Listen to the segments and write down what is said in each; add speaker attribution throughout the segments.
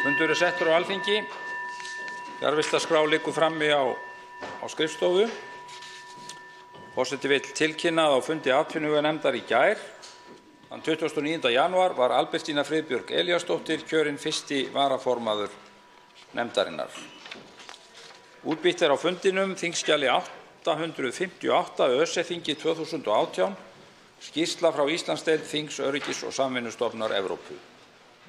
Speaker 1: Fundur er settur á Alþingi. Fjarvistarskrá liggur frammi á skrifstofu. Forseti vill tilkynna að á fundi atvinnuveganefndar í gær, þann 29. janúar, var Albertína Friðbjörg Elíasdóttir kjörin 1. varaformaður nefndarinnar. Útbýtt er á fundinum þingskjali 858 ÖSE-þingi 2018, skýrsla frá Íslandsdeild þings Öryggis- og samvinnustofnunar Evrópu,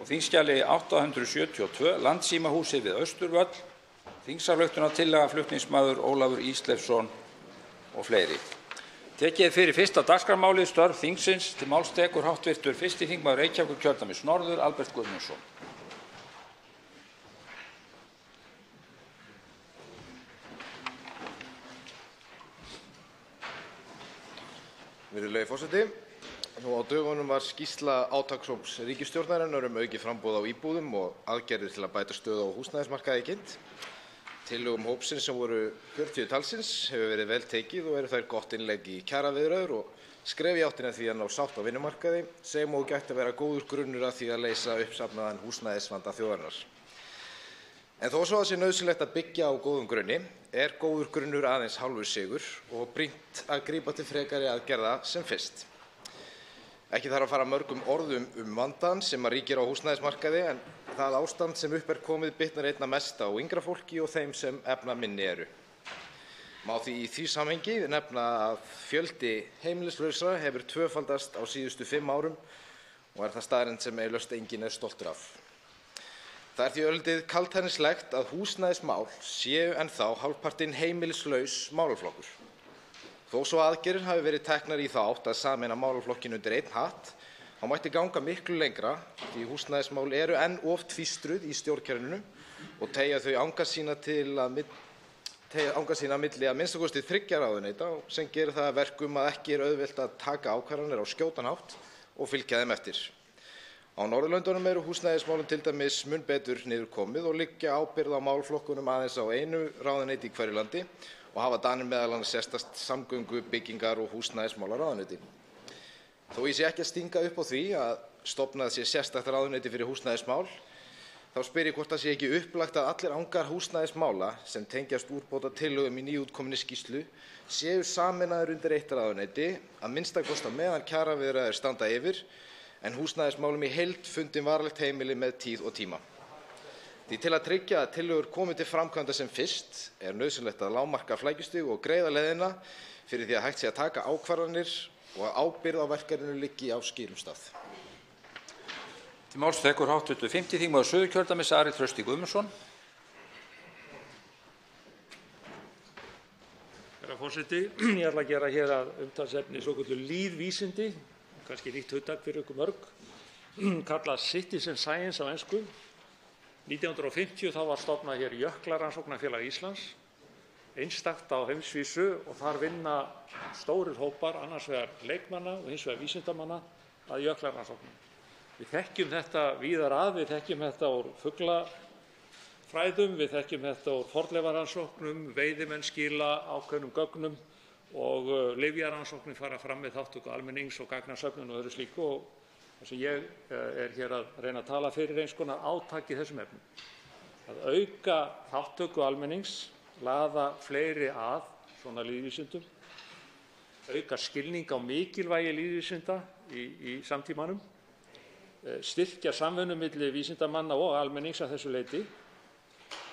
Speaker 1: og þingskjali 872 Landsímahúsið við Austurvöll, þingsályktunartillaga flutningsmaður Ólafur Ísleifsson og fleiri. Tekið er fyrir fyrsta dagskrármálið störf þingsins. Til máls tekur hv. 1. þingmaður Reykjavíkurkjördæmis norður, Albert Guðmundsson.
Speaker 2: Virðulegi forseti, nú á dögunum var skýrsla átakshóps ríkisstjórnarinnar aukið framboð á íbúðum og aðgerðir til að bæta stöðu á húsnæðismarkaði kynnt. Tillögum hópsins, sem voru 40 talsins, hefur verið vel tekið og eru þær gott innlegg í kjaraviðræður og skref í áttina að því að ná sátt á vinnumarkaði, sem og gæti að vera góður grunnur að því að leysa uppsafnaðan húsnæðisvanda þjóðarinnar. En þó svo að sé nauðsynlegt að byggja á góðum grunni, er góður grunnur aðeins hálfur sigur og brýnt að grípa til frekari aðgerða sem fyrst. Ekki þarf að fara mörgum orðum vandann sem ríkir á húsnæðismarkaði, en það ástand sem upp er komið bitnar einna mest á yngra fólki og þeim sem efnaminni eru. Má því í því samhengi nefna að fjöldi heimilislausra hefur tvöfaldast á síðustu 5 árum og er það staðreynd sem eflaust enginn er stoltur af. Það er því örlítið kaldhæðnislegt að húsnæðismál séu ennþá hálfpartinn heimilislaus málaflokkur. Þó svo aðgerðir hafi verið teknar í þá átt að sameina málaflokkinn undir einn hatt, þá mætti ganga miklu lengra því húsnæðismál eru enn of tvístruð í stjórnkerfinu og teygja þau anga sína milli að minnsta kosti 3 ráðuneyta, sem gerir það að verkum að ekki er auðvelt að taka ákvarðanir á skjótan hátt og fylgja þeim eftir. Á Norðurlöndunum eru húsnæðismálin til dæmis mun betur niður komið og liggja ábyrgð á málaflokkunum aðeins á einu ráðuneyti í hverju landi og hafa Danir meðal annars sérstakt samgöngu-, byggingar- og húsnæðismálaráðuneyti. Þó ég sé ekki að stinga upp á því að stofnað sé sérstakt ráðuneyti fyrir húsnæðismál, þá spyr ég hvort það sé ekki upplagt að allir angar húsnæðismála sem tengjast úrbótatillögum í nýútkominni skýrslu séu sameinaðir undir eitt ráðuneyti, að minnsta kosti meðan kjaraviðræður standa yfir, en húsnæðismálum í heild fundin varanlegt heimili með tíð og tíma. Því til að tryggja að tillögur komi til framkvæmda sem fyrst er nauðsynlegt að lágmarka flækjustig og greiða leiðina fyrir því að hægt sé að taka ákvarðanir og að ábyrgð á verkefninu liggi á skýrum stað.
Speaker 1: Til máls tekur hv. 5. þingmaður Suðurkjördæmis, Ari Trausti Guðmundsson.
Speaker 3: Herra forseti, ég ætla að gera hér að umtalsefni svokölluð lýðvísindi, kannski nýtt hugtak fyrir ykkur mörg, kallað Citizen Science á ensku. 1950 þá var stofnað hér Jöklarannsóknafélag Íslands, einstakt á heimsvísu, og þar vinna stórir hópar, annars vegar leikmanna og hins vegar vísindamanna, að jöklarannsóknum. Við þekkjum þetta víðar að, við þekkjum þetta úr fuglafræðum, við þekkjum þetta úr fornleifarannsóknum, veiðimenn skila ákveðnum gögnum og lyfjarannsóknir fara fram með þátttöku almennings og gagnasöfnun og öðru slíku, og það sem ég er hér að reyna að tala fyrir eins konar átak í þessum efnum. Að auka þátttöku almennings, laða fleiri að svona lýðvísindum, auka skilning á mikilvægi lýðvísinda í samtímanum, styrkja samvinnu milli vísindamanna og almennings að þessu leyti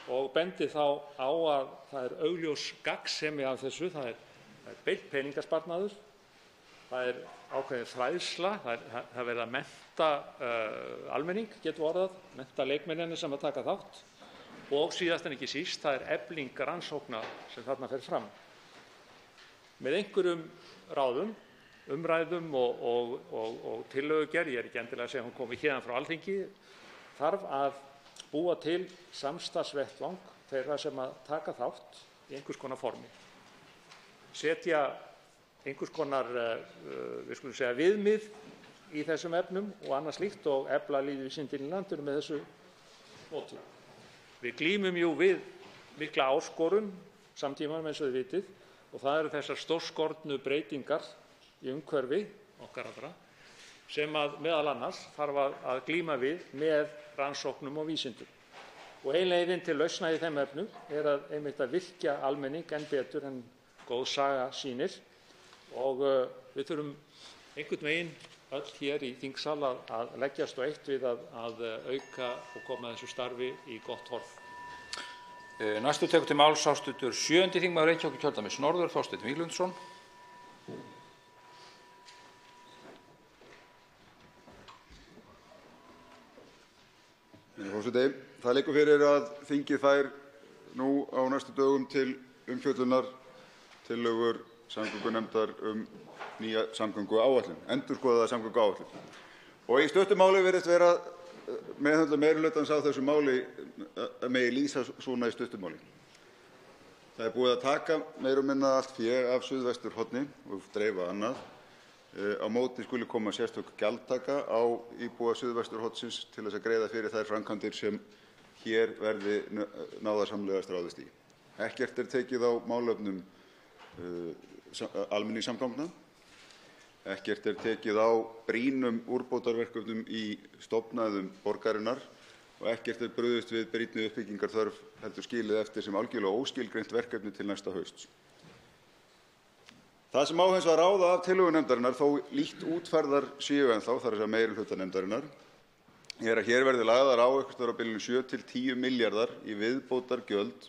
Speaker 3: og bendi þá á að það er augljós gagnsemi af þessu, það er beinn peningasparnaður, það er ákveðin fræðsla, það verið að mennta almenning, getur orðað, mennta leikmennina sem að taka þátt, og síðast en ekki síst, það er efling rannsókna sem þarna fer fram. Með einhverjum ráðum, umræðum og tillögugerð, ég er ekki endilega að segja hún komi héðan frá Alþingi, þarf að búa til samstarfsvettvang þeirra sem að taka þátt í einhvers konar formi. Setja einhvers konar, við skulum segja, viðmið í þessum efnum og annað slíkt og efla lýðvísindin í landinu með þessu móti. Við glímum jú við mikla áskorun samtímanum eins og þið vitið, og það eru þessar stórskornu breytingar í umhverfi okkar allra sem að meðal annars þarf að glíma við með rannsóknum og vísindum. og ein leiðin til lausna í þeim efnum einmitt að virkja almenning enn betur en góð saga sýnir og við þurfum einhvern veginn öll hér í þingsal að leggjast á eitt við að auka og koma þessu starfi í gott horf.
Speaker 1: Næstu tekur til máls háttvirtur 7. þingmaður Reykjavíkurkjördæmis norður, Þorsteinn Víglundsson.
Speaker 4: Forseti, það liggur fyrir að þingið fær nú á næstu dögum til umfjöllunar tillögur samgöngunefndar nýja samgönguáætlun, endurskoðaða samgönguáætlun. Og í stuttu máli virðist vera meðhöndla meirihlutans á þessu máli megi lýsa svona í stuttu máli. Það er búið að taka meira og minna allt fé af suðvesturhorni og dreifa annað. Á móti skuli koma sérstök gjaldtaka á íbúa suðvesturhornsins til þess að greiða fyrir þær framkvæmdir sem hér verði náðarsamlegast ráðist í. Ekkert er tekið á málefnum almenningssamgangna. Ekkert er tekið á brýnum úrbótarverkefnum í stofnæðum borgarinnar og ekkert er brugðist við brýnni uppbyggingarþörf heldur skilið eftir sem algjörlega óskilgreint verkefni til næsta hausts. Það sem á hins vegar ráða af tillögunefndarinnar, þó lítt útfærðar séu ennþá, það er meirihlutanefndarinnar, að hér verði lagðar á einhvers á bilinu 7 til 10 milljarðar í viðbótargjöld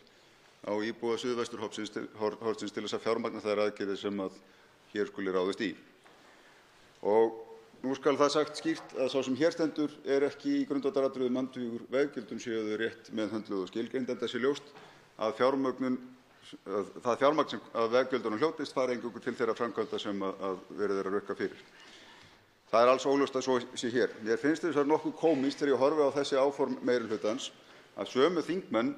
Speaker 4: á íbúa suðvesturhornsins til þess að fjármagna þær aðgerðir sem að hér skuli ráðist í. Og nú skal það sagt skýrt að sá sem hér stendur ekki í grundvallaratriðum andvígur veggjöldum séu þau rétt meðhöndluð og skilgreind, enda sé ljóst að það fjármagn sem að veggjöldunum hljótist fari eingöngu til þeirra framkvæmda sem að verið að rukka fyrir. Það er alls óljóst að svo sé hér. Mér finnst þess nokkuð kómískt þegar ég horfi á þessi áform meirihlutans að sömu þingmenn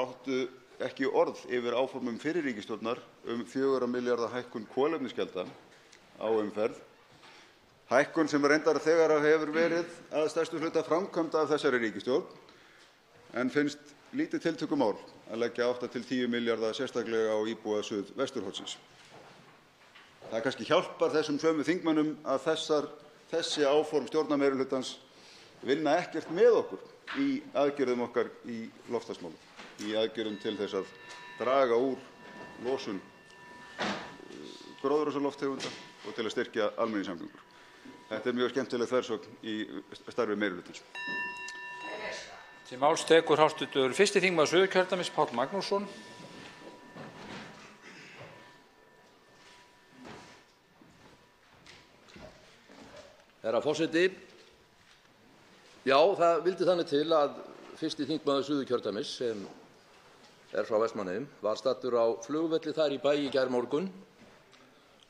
Speaker 4: áttu ekki orð yfir áformum fyrri ríkisstjórnar 4 milljarða hækkun kolefnisgjalda á umferð. Hækkun sem reyndar þegar hefur verið að stærstu hluta framkvæmda af þessari ríkisstjórn en finnst lítið tiltökumál að leggja 8 til 10 milljarða sérstaklega á íbúa suðvesturhornsins. Það kannski hjálpar þessum sömu þingmönnum að þessi áform stjórnarmeirihlutans vinna ekkert með okkur í aðgerðum okkar í loftslagsmálum, í aðgerðum til þess að draga úr losun gróðurhúsalofttegunda og til að styrkja almenningssamgöngur. Þetta er mjög skemmtileg þversögn í starfi meirihlutans.
Speaker 1: Til máls tekur háttvirtur 1. þingmaður Suðurkjördæmis Páll Magnússon.
Speaker 5: Herra forseti, já, það vildi þannig til að 1. þingmaður Suðurkjördæmis sem frá Vestmannaeyjum var staddur á flugvelli þar í bæ í gærmorgun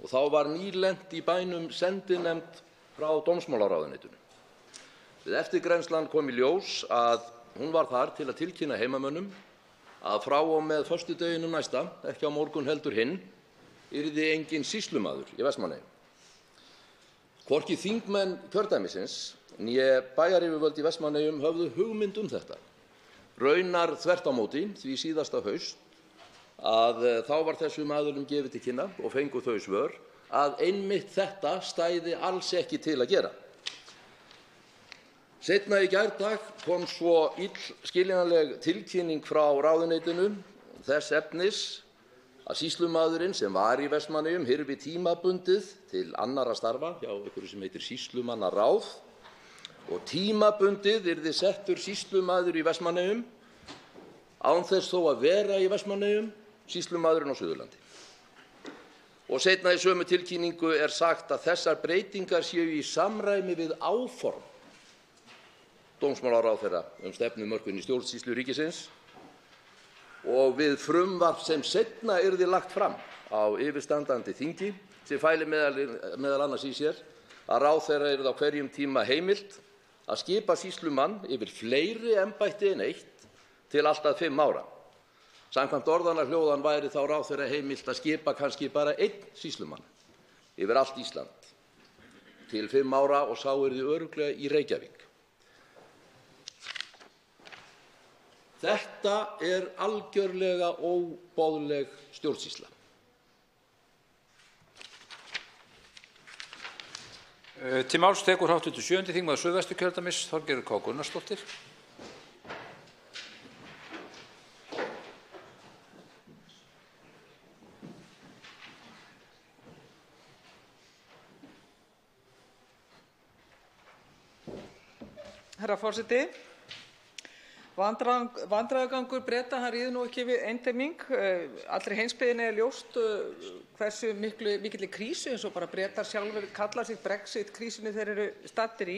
Speaker 5: og þá var nýlent í bænum sendinefnd frá dómsmálaráðuneytinu. Við eftirgrennslan kom í ljós að hún var þar til að tilkynna heimamönnum að frá og með föstudeginum næsta, ekki á morgun heldur hinn, yrði enginn sýslumaður í Vestmannaeyjum. Hvorki þingmenn kjördæmisins né bæjaryfirvöld í Vestmannaeyjum höfðu hugmynd þetta. Raunar þvert á móti því síðasta haust að þá var þessum aðilum gefið til kynna og fengu þau svör að einmitt þetta stæði alls ekki til að gera. Seinna í gærdag kom svo illskiljanleg tilkynning frá ráðuneytinu þess efnis að sýslumaðurinn sem var í Vestmannaeyjum hyrfi tímabundið til annarra starfa hjá einhverju sem heitir sýslumannaráð og tímabundið yrði settur sýslumaður í Vestmannaeyjum án þess þó að vera í Vestmannaeyjum sýslumaðurinn á Suðurlandi. Og seinna í sömu tilkynningu er sagt að þessar breytingar séu í samræmi við áform dómsmálaráðherra stefnumörkun í stjórnsýslu ríkisins og við frumvarp sem seinna yrði lagt fram á yfirstandandi þingi sem fæli meðal annars í sér að ráðherra yrði á hverjum tíma heimilt að skipa sýslumann yfir fleiri embætti en eitt til allt að 5 ára. Samkvæmt orðanna hljóðan væri þá ráðherra heimilt að skipa kannski bara 1 sýslumann yfir allt Ísland til 5 ára og sá yrði örugglega í Reykjavík. Þetta er algjörlega óboðleg stjórnsýsla.
Speaker 1: Til máls tekur háttvirtur 7. þingmaður Suðvesturkjördæmis Þorgerður K. Gunnarsdóttir.
Speaker 6: herra forseti. Vandræðagangur Breta ríður nú ekki við eindæming. Allri heimsbyggðinni er ljóst hversu mikilli krísu, eins og bara Bretar sjálfir kalla sig, Brexit-krísunni þeir eru staddir í.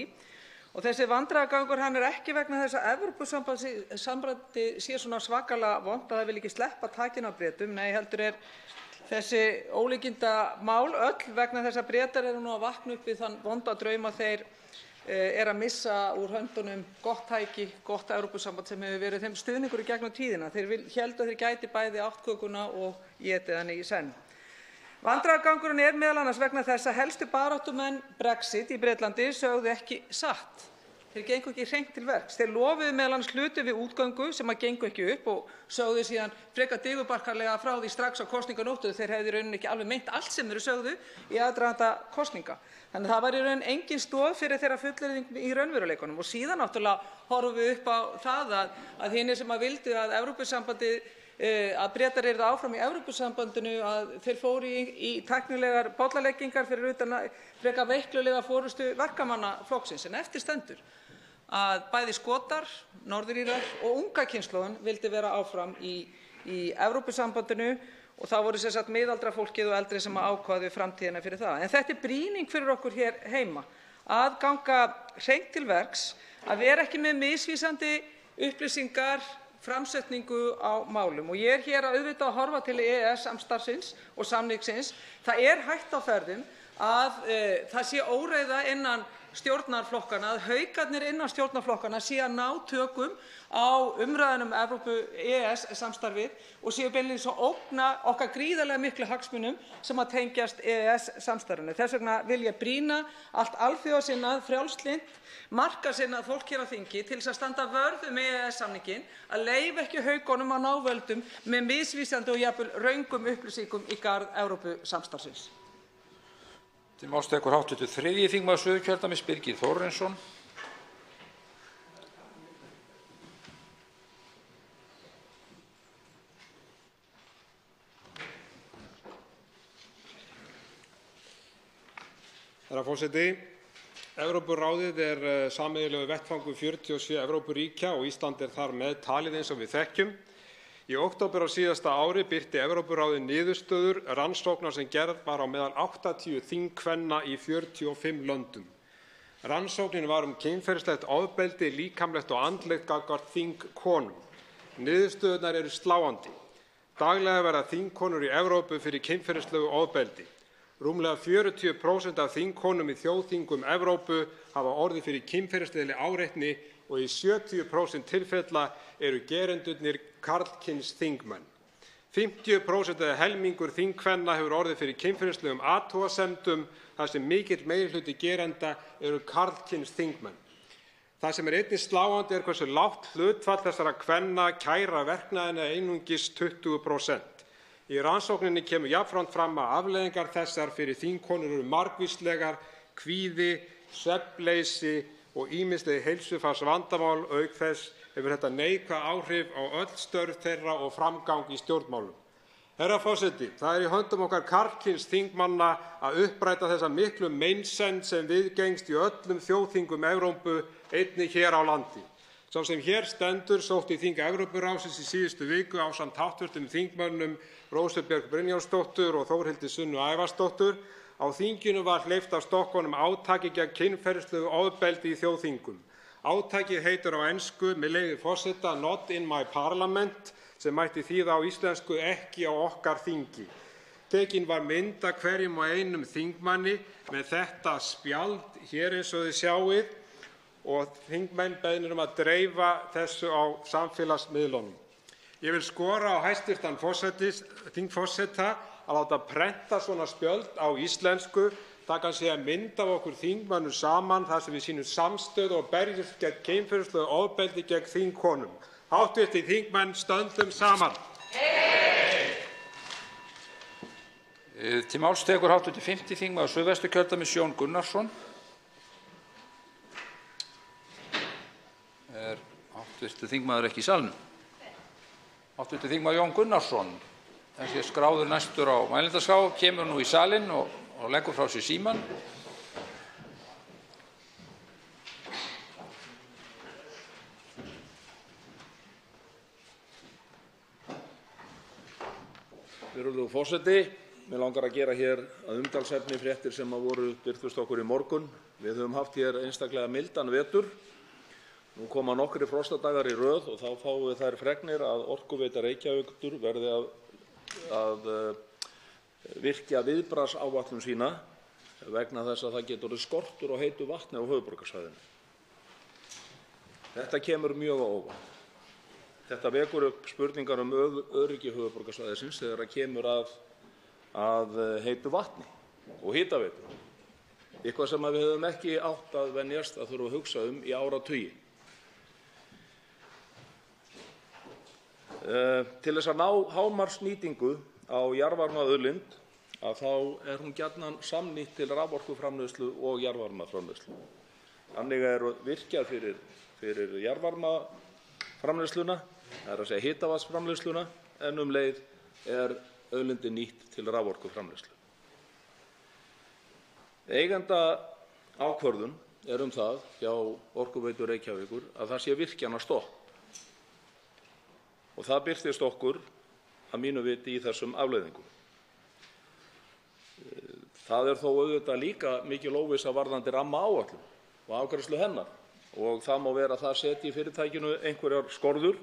Speaker 6: Og þessi vandræðagangur hann er ekki vegna þess að Evrópusambandið sé svona svakalega vont að það vil ekki sleppa takinu á Bretum. Nei, heldur er þessi ólíkindamál öll vegna þess að Bretar eru nú að vakna upp við þann vonda draum að þeir er að missa úr höndunum gott tæki, gott Evrópusamband sem hefur verið þeim stuðningur í gegnum tíðina. Þeir héldu að þeir gæti bæði átt kökuna og étið hana í senn. Vandræðagangurinn er meðal annars vegna þess að helstu baráttumenn Brexit í Bretlandi sögðu ekki satt. Þeir gengu ekki hreint til verks. Þeir lofuðu meðal annars hluti við útgöngu sem að gengu ekki upp og sögðu síðan frekar digurbarkarlega frá því strax á kosninganóttu. Þeir hefðu í rauninni ekki alveg meint allt sem þeir sögðu í aðdraganda kosninga. Þannig að það var í raun engin stoð fyrir þeirra fullyrðing í raunveruleikunum. Og síðan náttúrulega horfum við upp á það að hinir sem að vildu að Evrópusambandið að Bretar yrðu áfram í Evrópusambandinu að þeir fóru í tæknilegar bollaleggingar fyrir utan frekar veiklulega forystu verkamannaflokksins. En eftir stendur að bæði Skotar, Norður-Írar og unga kynslóðin vildi vera áfram í Evrópusambandinu og það voru sem sagt miðaldra fólkið og eldri sem ákváðu framtíðina fyrir það. En þetta er brýning fyrir okkur hér heima að ganga hreint til verks, að vera ekki með misvísandi upplýsingar, framsetningu á málum. Og ég er hér að auðvitað að horfa til EES-samstarfsins og samningsins. Það er hætt á ferðum að það sé óreiða innan stjórnarflokkana, að haukarnir innan stjórnarflokkana sé að ná tökum á umræðunum EES-samstarfið og séu beinlínis að ógna okkar gríðarlega miklu hagsmunum sem að tengjast EES-samstarfinu. Þess vegna vil ég brýna allt alþjóðasinnað, frjálslynt, markasinnað fólk hér á þingi til þess að standa vörð EES-samninginn, að leyfa ekki haukunum að ná völdum með misvísandi og jafnvel röngum upplýsingum í garð Evrópusamstarfsins.
Speaker 1: Til máls tekur hv. 3. þingmaður Suðurkjördæmis Birgir Þórarinsson.
Speaker 7: Herra forseti, Evrópuráðið er sameiginlegur vettvangur 47 Evrópuríkja og Ísland er þar með talið eins og við þekkjum. Í október á síðasta ári birti Evrópuráðið niðurstöður rannsóknar sem gerð var á meðal 80 þingkvenna í 45 löndum. Rannsóknin var kynferðislegt ofbeldi, líkamlegt og andlegt gagnvart þingkonum. Niðurstöðurnar eru sláandi. Daglega verða þingkonur í Evrópu fyrir kynferðislegu ofbeldi. Rúmlega 40% af þingkonum í þjóðþingum Evrópu hafa orðið fyrir kynferðislegri áreitni og í 70% tilfella eru gerendurnir karlkyns þingmenn. 50% eða helmingur þingkvenna hefur orðið fyrir kynferðislegum athugasemdum þar sem mikill meirihluti gerenda eru karlkyns þingmenn. Það sem er einnig sláandi er hversu lágt hlutfall þessara kvenna kæra verknaðina einungis 20%. Í rannsókninni kemur jafnframt fram að afleiðingar þessar fyrir þingkonur eru margvíslegar, kvíði, svefnleysi og ýmisleg heilsufarsvandamál. Auk þess hefur þetta neikvæð áhrif á öll störf þeirra og framgang í stjórnmálum. Herra forseti, það er í höndum okkar karlkyns þingmanna að uppræta þessa miklu meinsemd sem viðgengst í öllum þjóðþingum Evrópu, einnig hér á landi. Sá sem hér stendur sótti þing Evrópuráðsins í síðustu viku ásamt hv. þingmönnum Rósu Björk Brynjólfsdóttur og Þórhildi Sunnu Ævarsdóttur. Á þinginu var hleypt af stokkunum átaki gegn kynferðislegu ofbeldi í þjóðþingum. Átakið heitir á ensku með leyfi forseta Not in my parliament, sem mætti þýða á íslensku ekki á okkar þingi. Tekin var mynd af hverjum og einum þingmanni með þetta spjald hér eins og þið sjáið og þingmenn beðnir að dreifa þessu á samfélagsmiðlunum. Ég vil skora á hæstvirtan þingforseta að láta prenta svona spjöld á íslensku. Það kann segja mynd af okkur þingmönnum saman þar sem við sýnum samstöðu og berjumst gegn kynferðislegu ofbeldi gegn þingkonum. Háttvirtir þingmenn, stöndum saman.
Speaker 1: Til máls tekur hv. 5. þingmaður Suðvesturkjördæmis Jón Gunnarsson. Er hv. þingmaður ekki í salnum? Hv. þingmaður Jón Gunnarsson, þessi skráður næstur á mælendaskrá, kemur nú í salinn og leggur frá sér símann.
Speaker 5: Virðulegur forseti. Mig langar að gera hér að umtalsefni fréttir sem birtust okkur í morgun. Við höfum haft hér einstaklega mildan vetur. Nú koma nokkrir frostadagar í röð og þá fáum við þær fregnir að Orkuveita Reykjavíkur verði að virkja viðbragðsáætlun sína vegna þess að það getur orðið skortur á heitu vatni á höfuðborgarsvæðinu. Þetta kemur mjög á óvart. Þetta vekur upp spurningar öryggi höfuðborgarsvæðisins þegar kemur að heitu vatni og hitaveitu. Eitthvað sem við höfum ekki átt að venjast að þurfa að hugsa í áratugi. Til þess að ná hámarksnýtingu á jarðvarmaauðlind þá hún gjarnan samnýtt til raforkuframleiðslu og jarðvarmaframleiðslu. Þannig virkjað fyrir jarðvarmaframleiðsluna, það að segja hitavatnsframleiðsluna, en leið auðlindin nýtt til raforkuframleiðslu. Eigendaákvörðun það hjá Orkuveitu Reykjavíkur að það sé virkjanastopp. Og það birtist okkur að mínu viti í þessum afleiðingum. Það þó auðvitað líka mikil óvissa varðandi rammaáætlun og afgreiðslu hennar og það má vera að það setji fyrirtækinu einhverjar skorður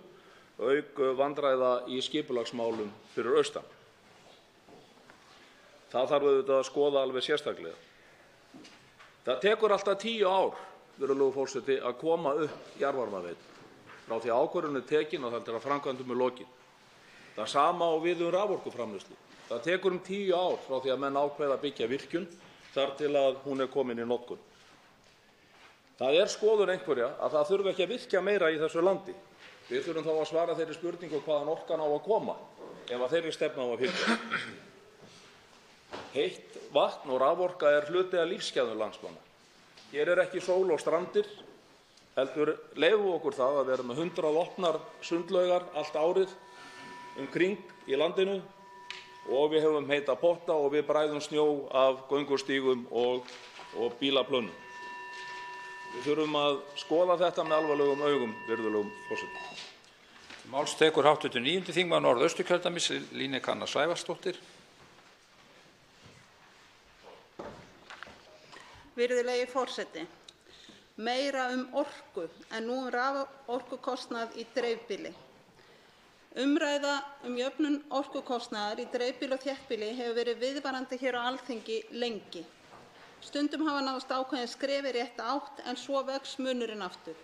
Speaker 5: auk vandræða í skipulagsmálum fyrir austan. Það þarf auðvitað að skoða alveg sérstaklega. Það tekur alltaf 10 ár, virðulegur forseti, að koma upp jarðvarmaveitu frá því að ákvörðun tekin og þar til að framkvæmdum lokið. Það sama á við raforkuframleiðslu. Það tekur 10 ár frá því að menn ákveða að byggja virkjun þar til að hún komin í notkun. Það skoðun einhverja að það þurfi ekki að virkja meira í þessu landi. Við þurfum þá að svara þeirri spurningu hvaðan orkan á að koma ef að þeirri stefna á að fylgja. Heitt vatn og raforka hluti af lífsgæðum landsmanna. Hér ekki sól og strandir, heldur leyfum okkur það að vera með 100 opnar sundlaugar allt árið kring í landinu og við höfum heita potta og við bræðum snjó af göngustígum og bílaplönnum. Við þurfum að skoða þetta með alvarlegum augum, virðulegum forseti.
Speaker 1: Máls tekur hv. 9. þingmaður Norðausturkjördæmis, Líneik Anna Sævarsdóttir.
Speaker 8: Virðulegi forseti. Meira orku en nú raforkukostnað í dreifbýli. Umræða jöfnun orkukostnaðar í dreifbýli og þéttbýli hefur verið viðvarandi hér á Alþingi lengi. Stundum hafa náðst ákveðin skref í rétta átt en svo vex munurinn aftur.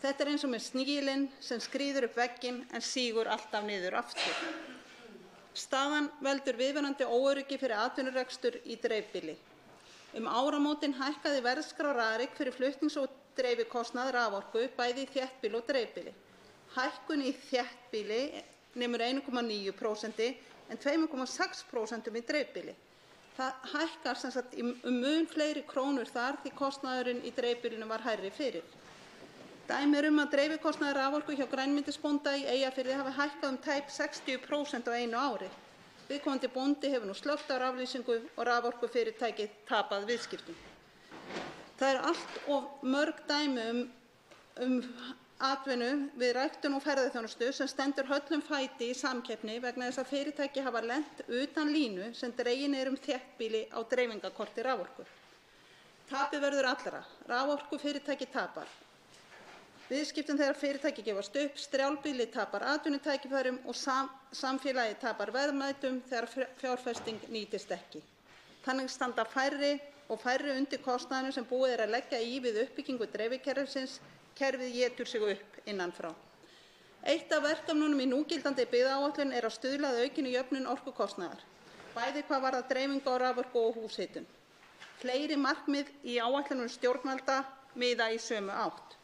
Speaker 8: Þetta eins og með snigilinn sem skríður upp vegginn en sígur alltaf niður aftur. Staðan veldur viðvarandi óöryggi fyrir atvinnurekstur í dreifbýli. Áramótin hækkaði verðskrá Rarik fyrir flutnings- og dreifikostnað raforku bæði í þéttbýli og dreifbýli. Hækkun í þéttbýli nemur 1,9% en 2,6% í dreifbýli. Það hækkar sem sagt mun fleiri krónur þar því kostnaðurinn í dreifbýlinu var hærri fyrir. Dæmi að dreifikostnaður raforku hjá grænmetisbónda í Eyjafirði hafi hækkað tæp 60% á einu ári. Viðkomandi bóndi hefur nú slökkt á raflýsingu og raforkufyrirtækið tapað viðskiptum. Það allt of mörg dæmi atvinnu við ræktun og ferðaþjónustu sem stendur höllum fæti í samkeppni vegna þess að fyrirtæki hafa lent utan línu sem dregin þéttbýli á dreifingarkorti raforku. Tapið verður allra. Raforkufyrirtæki tapar. Viðskiptin þegar fyrirtæki gefast upp, strjálbýli tapar atvinnutækifærum og samfélagið tapar verðmætum þegar fjárfesting nýtist ekki. Þannig standa færri og færri undir kostnaðinum sem búið að leggja í við uppbyggingu dreifikerfisins. Kerfið étur sig upp innan frá. Eitt af verkefnunum í núgildandi byggðaáætlun að stuðla að aukinni jöfnun orkukostnaðar, bæði hvað varðar dreifingu á raforku og húshitun. Fleiri markmið í áætlunum stjórnvalda miða í sömu átt.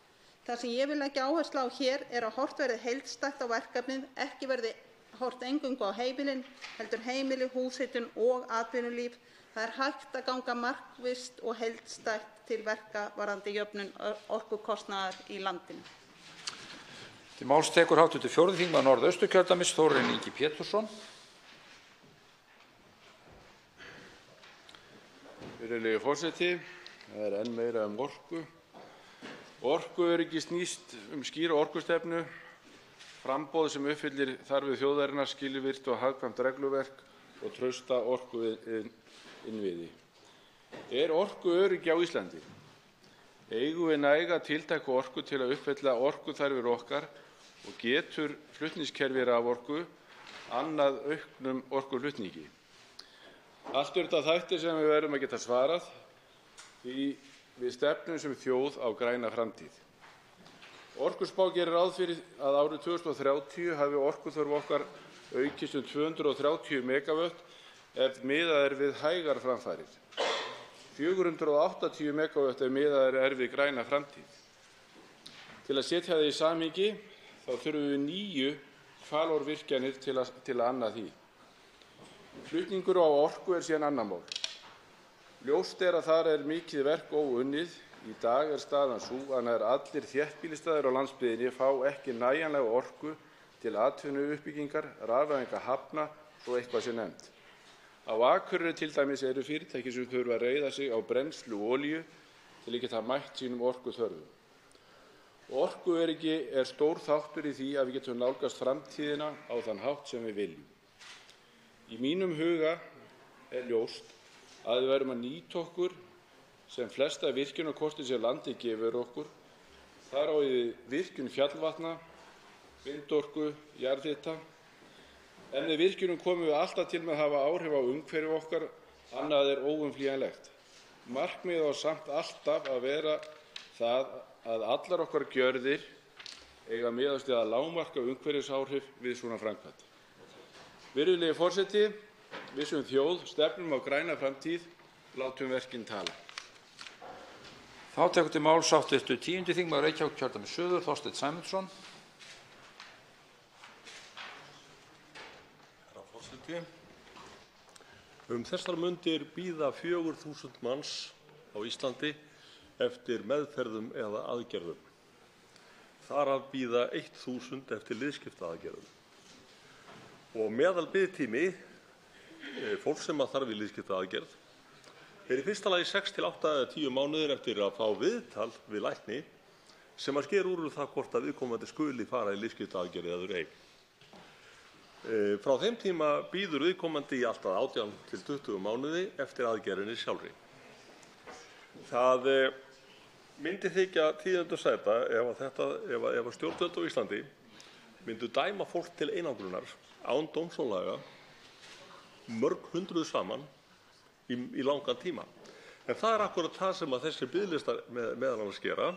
Speaker 8: Það sem ég vil leggja áherslu á hér að horft verði heildstætt á verkefnið, ekki verði horft eingöngu á heimilin, heldur heimili, húshitun og atvinnulíf. Það hægt að ganga markvisst og heildstætt til verka varðandi jöfnun orkukostnaðar í landinu.
Speaker 1: Til máls tekur hv. 4. þingmaður Norðausturkjördæmis, Þórarinn Ingi Pétursson.
Speaker 9: Virðulegi forseti, það enn meira orku. Orkuöryggi snýst skýra orkustefnu framboð sem uppfyllir þarfir þjóðarinnar, skilvirkt og hagkvæmt regluverk og trausta orkuinnviði. Er orkuöryggi á Íslandi? Eigum við næga tiltæka orku til að uppfylla orkuþarfir okkar og getur flutningskerfi raforku annað auknum orkuflutningi? Allt þetta þættir sem við verðum að geta svarað því við stefnum sem þjóð á græna framtíð. Orkuspá gerir ráð fyrir að árið 2030 hafi orkuþörf okkar aukist 230 megavött ef miðað við hægar framfarir. 480 megavött ef miðað við græna framtíð. Til að setja það í samhengi þá þurfum við 9 Hvalárvirkjanir til að anna því. Flutningur á orku síðan annað mál. Ljóst að þar mikið verk óunnið. Í dag staðan sú að nær allir þéttbýlisstaðir á landsbyggðinni fá ekki nægjanlega orku til atvinnuuppbyggingar, rafvæðinga hafna svo eitthvað sé nefnt. Á Akureyri til dæmis eru fyrirtæki sem þurfa að reiða sig á brennslu olíu til að geta mætt sínum orkuþörfum. Orkuöryggi stór þáttur í því að við getum nálgast framtíðina á þann hátt sem við viljum. Í mínum huga ljóst að við verðum að nýta okkur sem flesta virkjunarkosti sem landið gefur okkur. Þar á við virkjun fjallvatna, vindorku, jarðhita. En með virkjunum komum við alltaf til með að hafa áhrif á umhverfi okkar, annað óumflýjanlegt. Markmiðið á samt alltaf að vera það að allar okkar gjörðir eiga miðast við að lágmarka umhverfisáhrif við svona framkvæmd. Virðulegi forseti, við sem þjóð stefnum á græna framtíð, látum verkin tala.
Speaker 1: Þá tekur til máls hv. 10. þingmaður Reykjavíkurkjördæmis suður, Þorsteinn Sæmundsson.
Speaker 10: Herra forseti. Þessar mundir bíða 4.000 manns á Íslandi eftir meðferðum eða aðgerðum. Þar af bíða 1.000 eftir liðskiptaaðgerðum. Og meðalbiðtími fólks sem þarf í liðskiptaaðgerð í fyrsta lagi 6 til 8 eða 10 mánuðir eftir að fá viðtal við lækni sem að skera úr það hvort að viðkomandi skuli fara í liðskiptaaðgerð eður ei. Frá þeim tíma bíður viðkomandi í alltaf 18 til 20 mánuði eftir aðgerðinni sjálfri. Það myndi þykja tíðindum sæta ef stjórnvöld á Íslandi myndu dæma fólk til einangrunar án dóms og laga mörg hundruð saman í langan tíma. En það akkúrat það sem að þessir biðlistar meðal annars gera.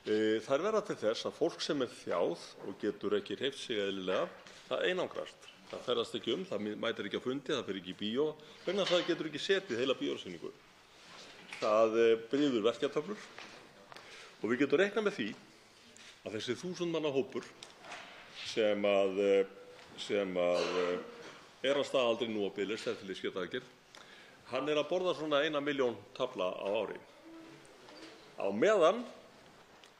Speaker 10: Það verða til þess að fólk sem þjáð og getur ekki hreyft sig eðlilega, það einangrast. Það ferðast ekki það mætir ekki á fundi, það fer ekki í bíó, vegna það getur ekki setið heila bíósýningu. Það bryður verkjatöflur og við getum reiknað með því að þessi 1000 manna hópur sem að staðaldri nú á biðlista eftir liðskiptaaðgerð, hann að borða svona 1 milljón tafla á ári. Á meðan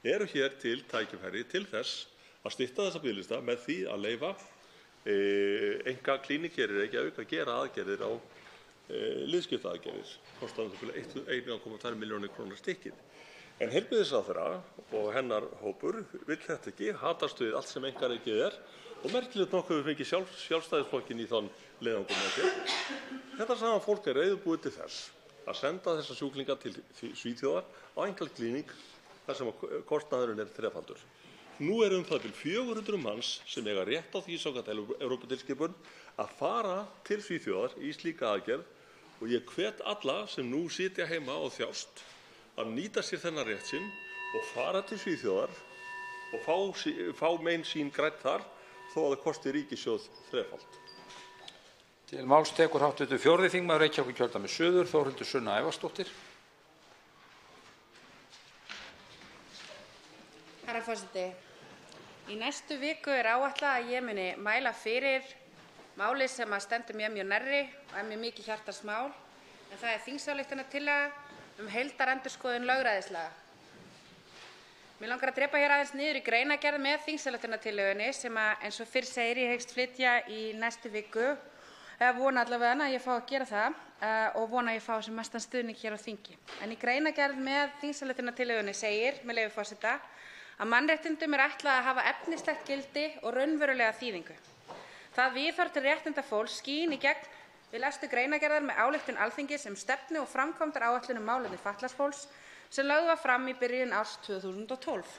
Speaker 10: eru hér til tækifæri til þess að stytta þessa biðlista með því að leyfa einkaklíník hér í Reykjavík að gera aðgerðir á liðskiptaaðgerðir, kostandi 1,2 milljónir krónur stykkið. En heilbrigðisráðherra og hennar hópur vill þetta ekki, hatast við allt sem einkarekið og merkilegt nokkuð við fengið Sjálfstæðisflokkinn í þann leiðangur með sér. Þetta saman fólk reiðubúið til þess að senda þessa sjúklinga til Svíþjóðar á einkaklíník þar sem kostnaðurinn þrefaldur. Nú það til 400 manns sem eiga rétt á því samkvæmt Evróputilskipun að fara til Svíþjóðar í slíka aðgerð og ég hvet alla sem nú sitja heima og þjást að nýta sér þennan rétt sinn og fara til Svíþjóðar og fá mein sín grædd þar þó að það kosti ríkissjóð þrefald.
Speaker 1: Til máls tekur hv. 4. þingmaður Reykjavíkurkjördæmis suður, Þórhildur Sunna Ævarsdóttir.
Speaker 11: Herra forseti, í næstu viku áætlað að ég muni mæla fyrir máli sem stendur mér mjög nærri og mér mikið hjartans mál, en það þingsályktunartillaga heildarendurskoðun lögræðislaga. Mig langar að drepa hér aðeins niður í greinargerð með þingsályktunartillögunni sem eins og fyrr segir ég hyggst flytja í næstu viku, eða vona allavega að ég fá að gera það og vona að ég fá sem mestan stuðning hér á þingi. En í greinargerð með þingsályktunartillögunni segir, með leyfi forseta, að mannréttindum ætlað að hafa efnislegt gildi og raunverulega þýðingu. Það viðhorf til réttinda fólks skín í gegn við lestur greinargerðar með ályktun Alþingis stefnu og framkvæmdaáætlun málefni fatlaðs fólks sem lögð var fram í byrjun árs 2012.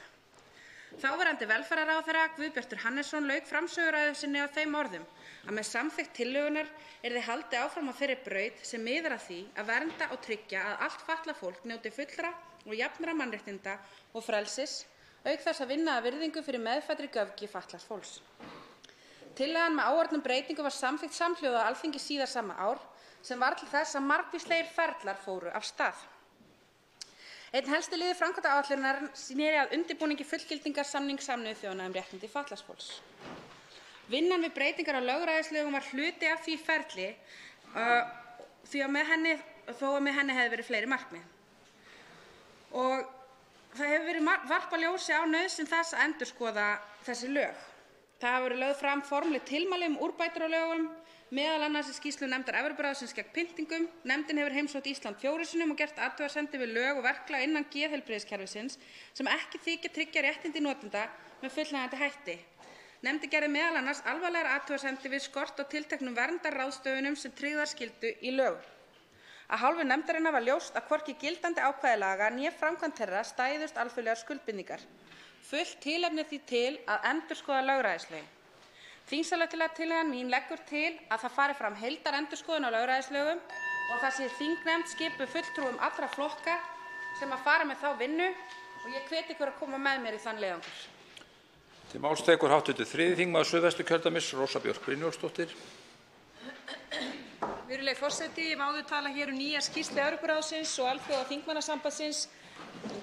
Speaker 11: Þáverandi velferðarráðherra Guðbjartur Hannesson lauk framsöguræðu sinni á þeim orðum að með samþykkt tillögunnar yrði haldið áfram á þeirri braut sem miðar að því að vernda og tryggja að allt fatlað fólk njóti fullra og jafnra mannréttinda og frelsis, auk þess að vinna að virðingu fyrir meðfæddri göfgi fatlaðs fólks. Tillagan með áorðnum breytingum var samþykkt samhljóða á Alþingi síðar sama ár sem varð til þess að margvíslegir ferlar fóru af stað. Einn helsti liður framkvæmdaáætlunar sneri að undirbúningi fullgildingarsamnings Sameinuðu þjóðanna réttindi fatlaðs fólks. Vinnan við breytingar á lögræðislögum var hluti af því ferli þó að með henni hefði verið fleiri markmið. Og það hefur verið varpað ljósi á nauðsyn þess að endurskoða þessi lög. Það hafa verið lögð fram formleg tilmæli úrbætur á lögum, meðal annars í skýrslu nefndar Evrópuráðsins gegn pyntingum. Nefndin hefur heimsótt Ísland 4 sinnum og gert athugasemdir við lög og verklag innan geðheilbrigðiskerfisins sem ekki þykja tryggja réttindi notenda með fullnægjandi hætti. Nefndin gerði meðal annars alvarlegar athugasemdir við skort á tilteknum verndarráðstöfunum sem tryggðar skyldu í lögum. Af hálfu nefndarinnar var ljóst að hvorki gildandi ákvæði laga né framkvæmd þeirra stæðust alþjóðlegar skuldbindingar. Fullt tilefni því til að endurskoða lögræðislögin. Þingsályktunartillagan mín leggur til að það fari fram heildarendurskoðun á lögræðislögum og það sé þingnefnd skipuð fulltrúum allra flokka sem að fara með þá vinnu og ég hvet ykkur að koma með mér í þann leiðangur.
Speaker 1: Til máls tekur hv. 3. þingmaður Suðvesturkjördæmis, Rósa Björk Brynjólfsdóttir.
Speaker 6: Virðulegi forseti, ég má tala hér nýja skýrslu Evrópuráðsins og Alþjóðaþingmannasambandsins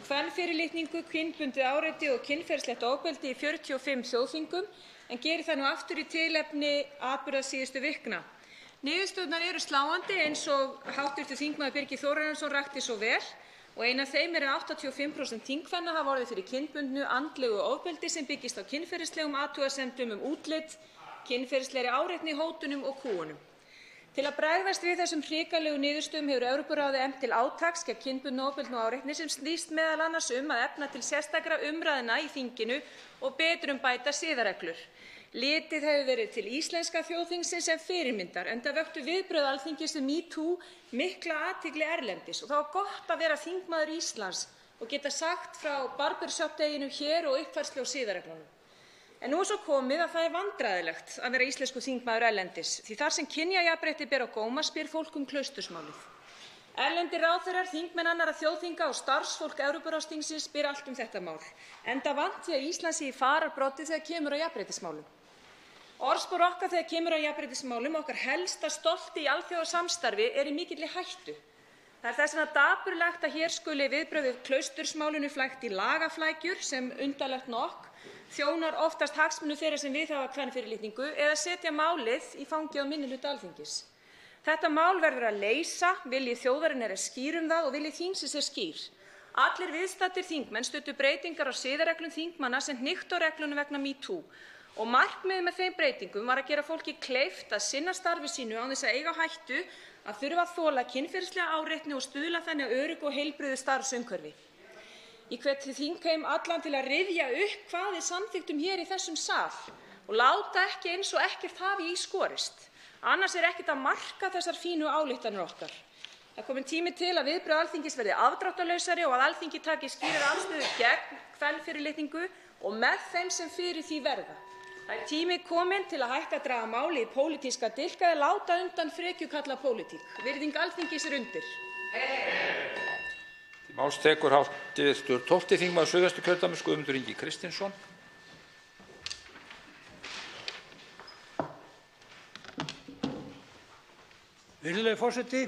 Speaker 6: kvenfyrirlitningu, kynbundið áreiti og kynferðislegt ofbeldi í 45 þjóðþingum en geri það nú aftur í tilefni atburða síðustu vikna. Niðurstöðurnar eru sláandi eins og hv. þingmaður Birgir Þórarinsson rakti svo vel og ein af þeim að 85% þingkvenna hafa orðið fyrir kynbundnu andlegu ofbeldi sem byggist á kynferðislegum athugasemdum útlit, kynferðislegri áreitni, hótunum og kúgunum. Til að bregðast við þessum hrikalegu niðurstöðum hefur Evrópuráðið efnt til átaks gegn kynbundnu ofbeldi og áreitni sem snýst meðal annars að efna til sérstakra umræðna í þinginu og betrumbæta siðareglur. Litið hefur verið til íslenska þjóðþingsins sem fyrirmyndar enda vöktu viðbrögð Alþingis við MeToo mikla athygli erlendis og það var gott að vera þingmaður Íslands og geta sagt frá barbershop-deginum hér og uppfærslu á siðareglunum. En nú svo komið að það vandræðilegt að vera íslenskur þingmaður erlendis því þar sem kynjajafnrétti ber á góma spyr fólk klaustursmálið. Erlendir ráðherrar, þingmenn annarra þjóðþinga og starfsfólk Evrópuráðsþingsins spyr allt þetta mál. Enda vanti að Ísland sé í fararbroddi þegar kemur að jafnréttismálum. Orðspor okkar þegar kemur að jafnréttismálum, okkar helsta stolti í alþjóðasamstarfi í mikilli hættu. Það þess vegna dapurlegt að hér skuli viðbrögð við klaustursmálinu flækt í lagaflækjur sem undarlegt nokk þjónar oftast hagsmunum þeirra sem viðhafa kvenfyrirlitningu eða setja málið í fangið á minnihluta Alþingis. Þetta mál verður að leysa, vilji þjóðarinnar skýr það og vilji þingsins skýr. Allir viðstaddir þingmenn studdu breytingar á siðareglum þingmanna sem hnykktu á reglunum vegna MeToo og markmiðið með þeim breytingum var að gera fólki kleift að sinna starfi sínu án þess að eiga á hættu að þurfa að þola kynferðislega áreitni og stuðla þannig að öruggu og heilbrigðu starfsumhverfi. Ég hvet þingheim allan til að rifja upp hvað við samþykktum hér í þessum sal og láta ekki eins og ekkert hafi í skorist. Annars ekkert að marka þessar fínu ályktanir okkar. Það er kominn tími til að viðbrögð Alþingis verði afdráttarlausari og að Alþingi taki skýrari afstöðu gegn kvenfyrirlitningu og með þeim sem fyrir því verða. Það er tími kominn til að hætta að draga máli í pólitíska dilka eða láta undan frekjukalla pólitík. Virðing Alþingis undir.
Speaker 1: Til máls tekur hv. 12. þingmaður Suðvesturkjördæmis, Guðmundur Ingi Kristinsson.
Speaker 12: Virðulegi forseti,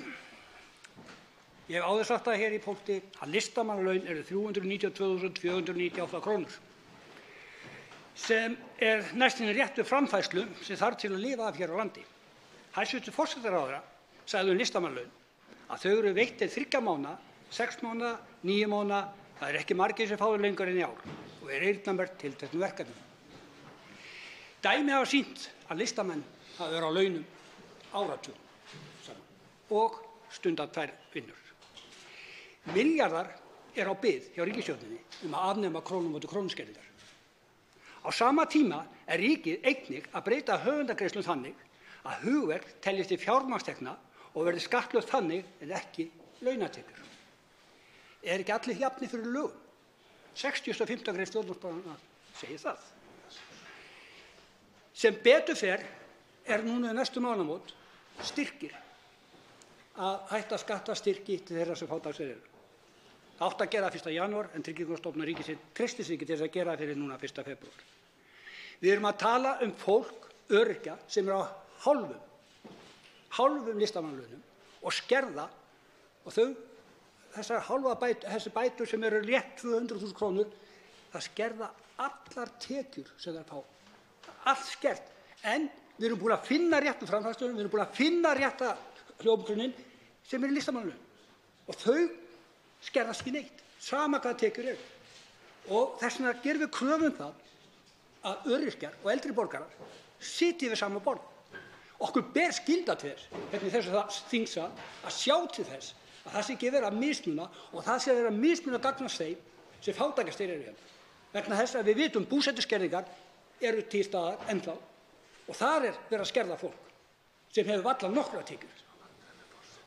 Speaker 12: ég hef áður sagt það hér í punkti að listamannalaun eru 392.498 krónur, sem næstum réttu framfærslu sem þarf til að lifa af hér á landi. Hæstv. forsætisráðherra sagði listamannalaun að þau eru veitt til 3 mánaða, 6 mánaða, 9 mánaða, það ekki margir sem fáðu lengur en í ár og eyrnamerkt tilteknum verkefnum. Dæmi hafa sýnt að listamenn hafa verið á launum áratugum saman og stundað 2 vinnur. Milljarðar er á bið hjá ríkisstjórninni að afnema krónumóti krónuskerðingar. Á sama tíma er ríkið einnig að breyta höfundagreiðslum þannig að hugverk teljist til fjármagnstekna og verði skattlögð þannig en ekki launatekjur. Er ekki allir jafnir fyrir lögum? 65. grein stjórnarskrárinnar segir það. Sem betur fer núna næstu mánaðamót styrkir að hætta að skatta styrki til þeirra sem fátækastir eru. Það átti að gera 1. janúar en Tryggingastofnun ríkisins treysti sig ekki til þess að gera fyrir núna 1. febrúar. Við erum að tala fólk, öryrkja, sem er á hálfum listamannalaunum og skerða og þessi bætur sem eru rétt 200.000 krónur, það skerða allar tekjur sem þær fá. Allt skert. En við erum búin að finna réttu framfærslunum, við erum búin að finna rétta hljómgrunnin sem eru listamannalaun. Og þau skerðast ekki neitt, sama hvaða tekjur eru. Og þess vegna gerum við kröfu það að öryrkjar og eldri borgarar sitji við sama borð. Okkur ber skylda til þess, hvernig þessu þingsal, að sjá til þess að það sé ekki verið að mismuna og það sé verið að mismuna gagnast þeim sem fátækastir eru hérna. Vegna þess að við vitum búsetuskerðingar eru til staðar ennþá og þar er verið að skerða fólk sem hefur varla nokkra tekjur.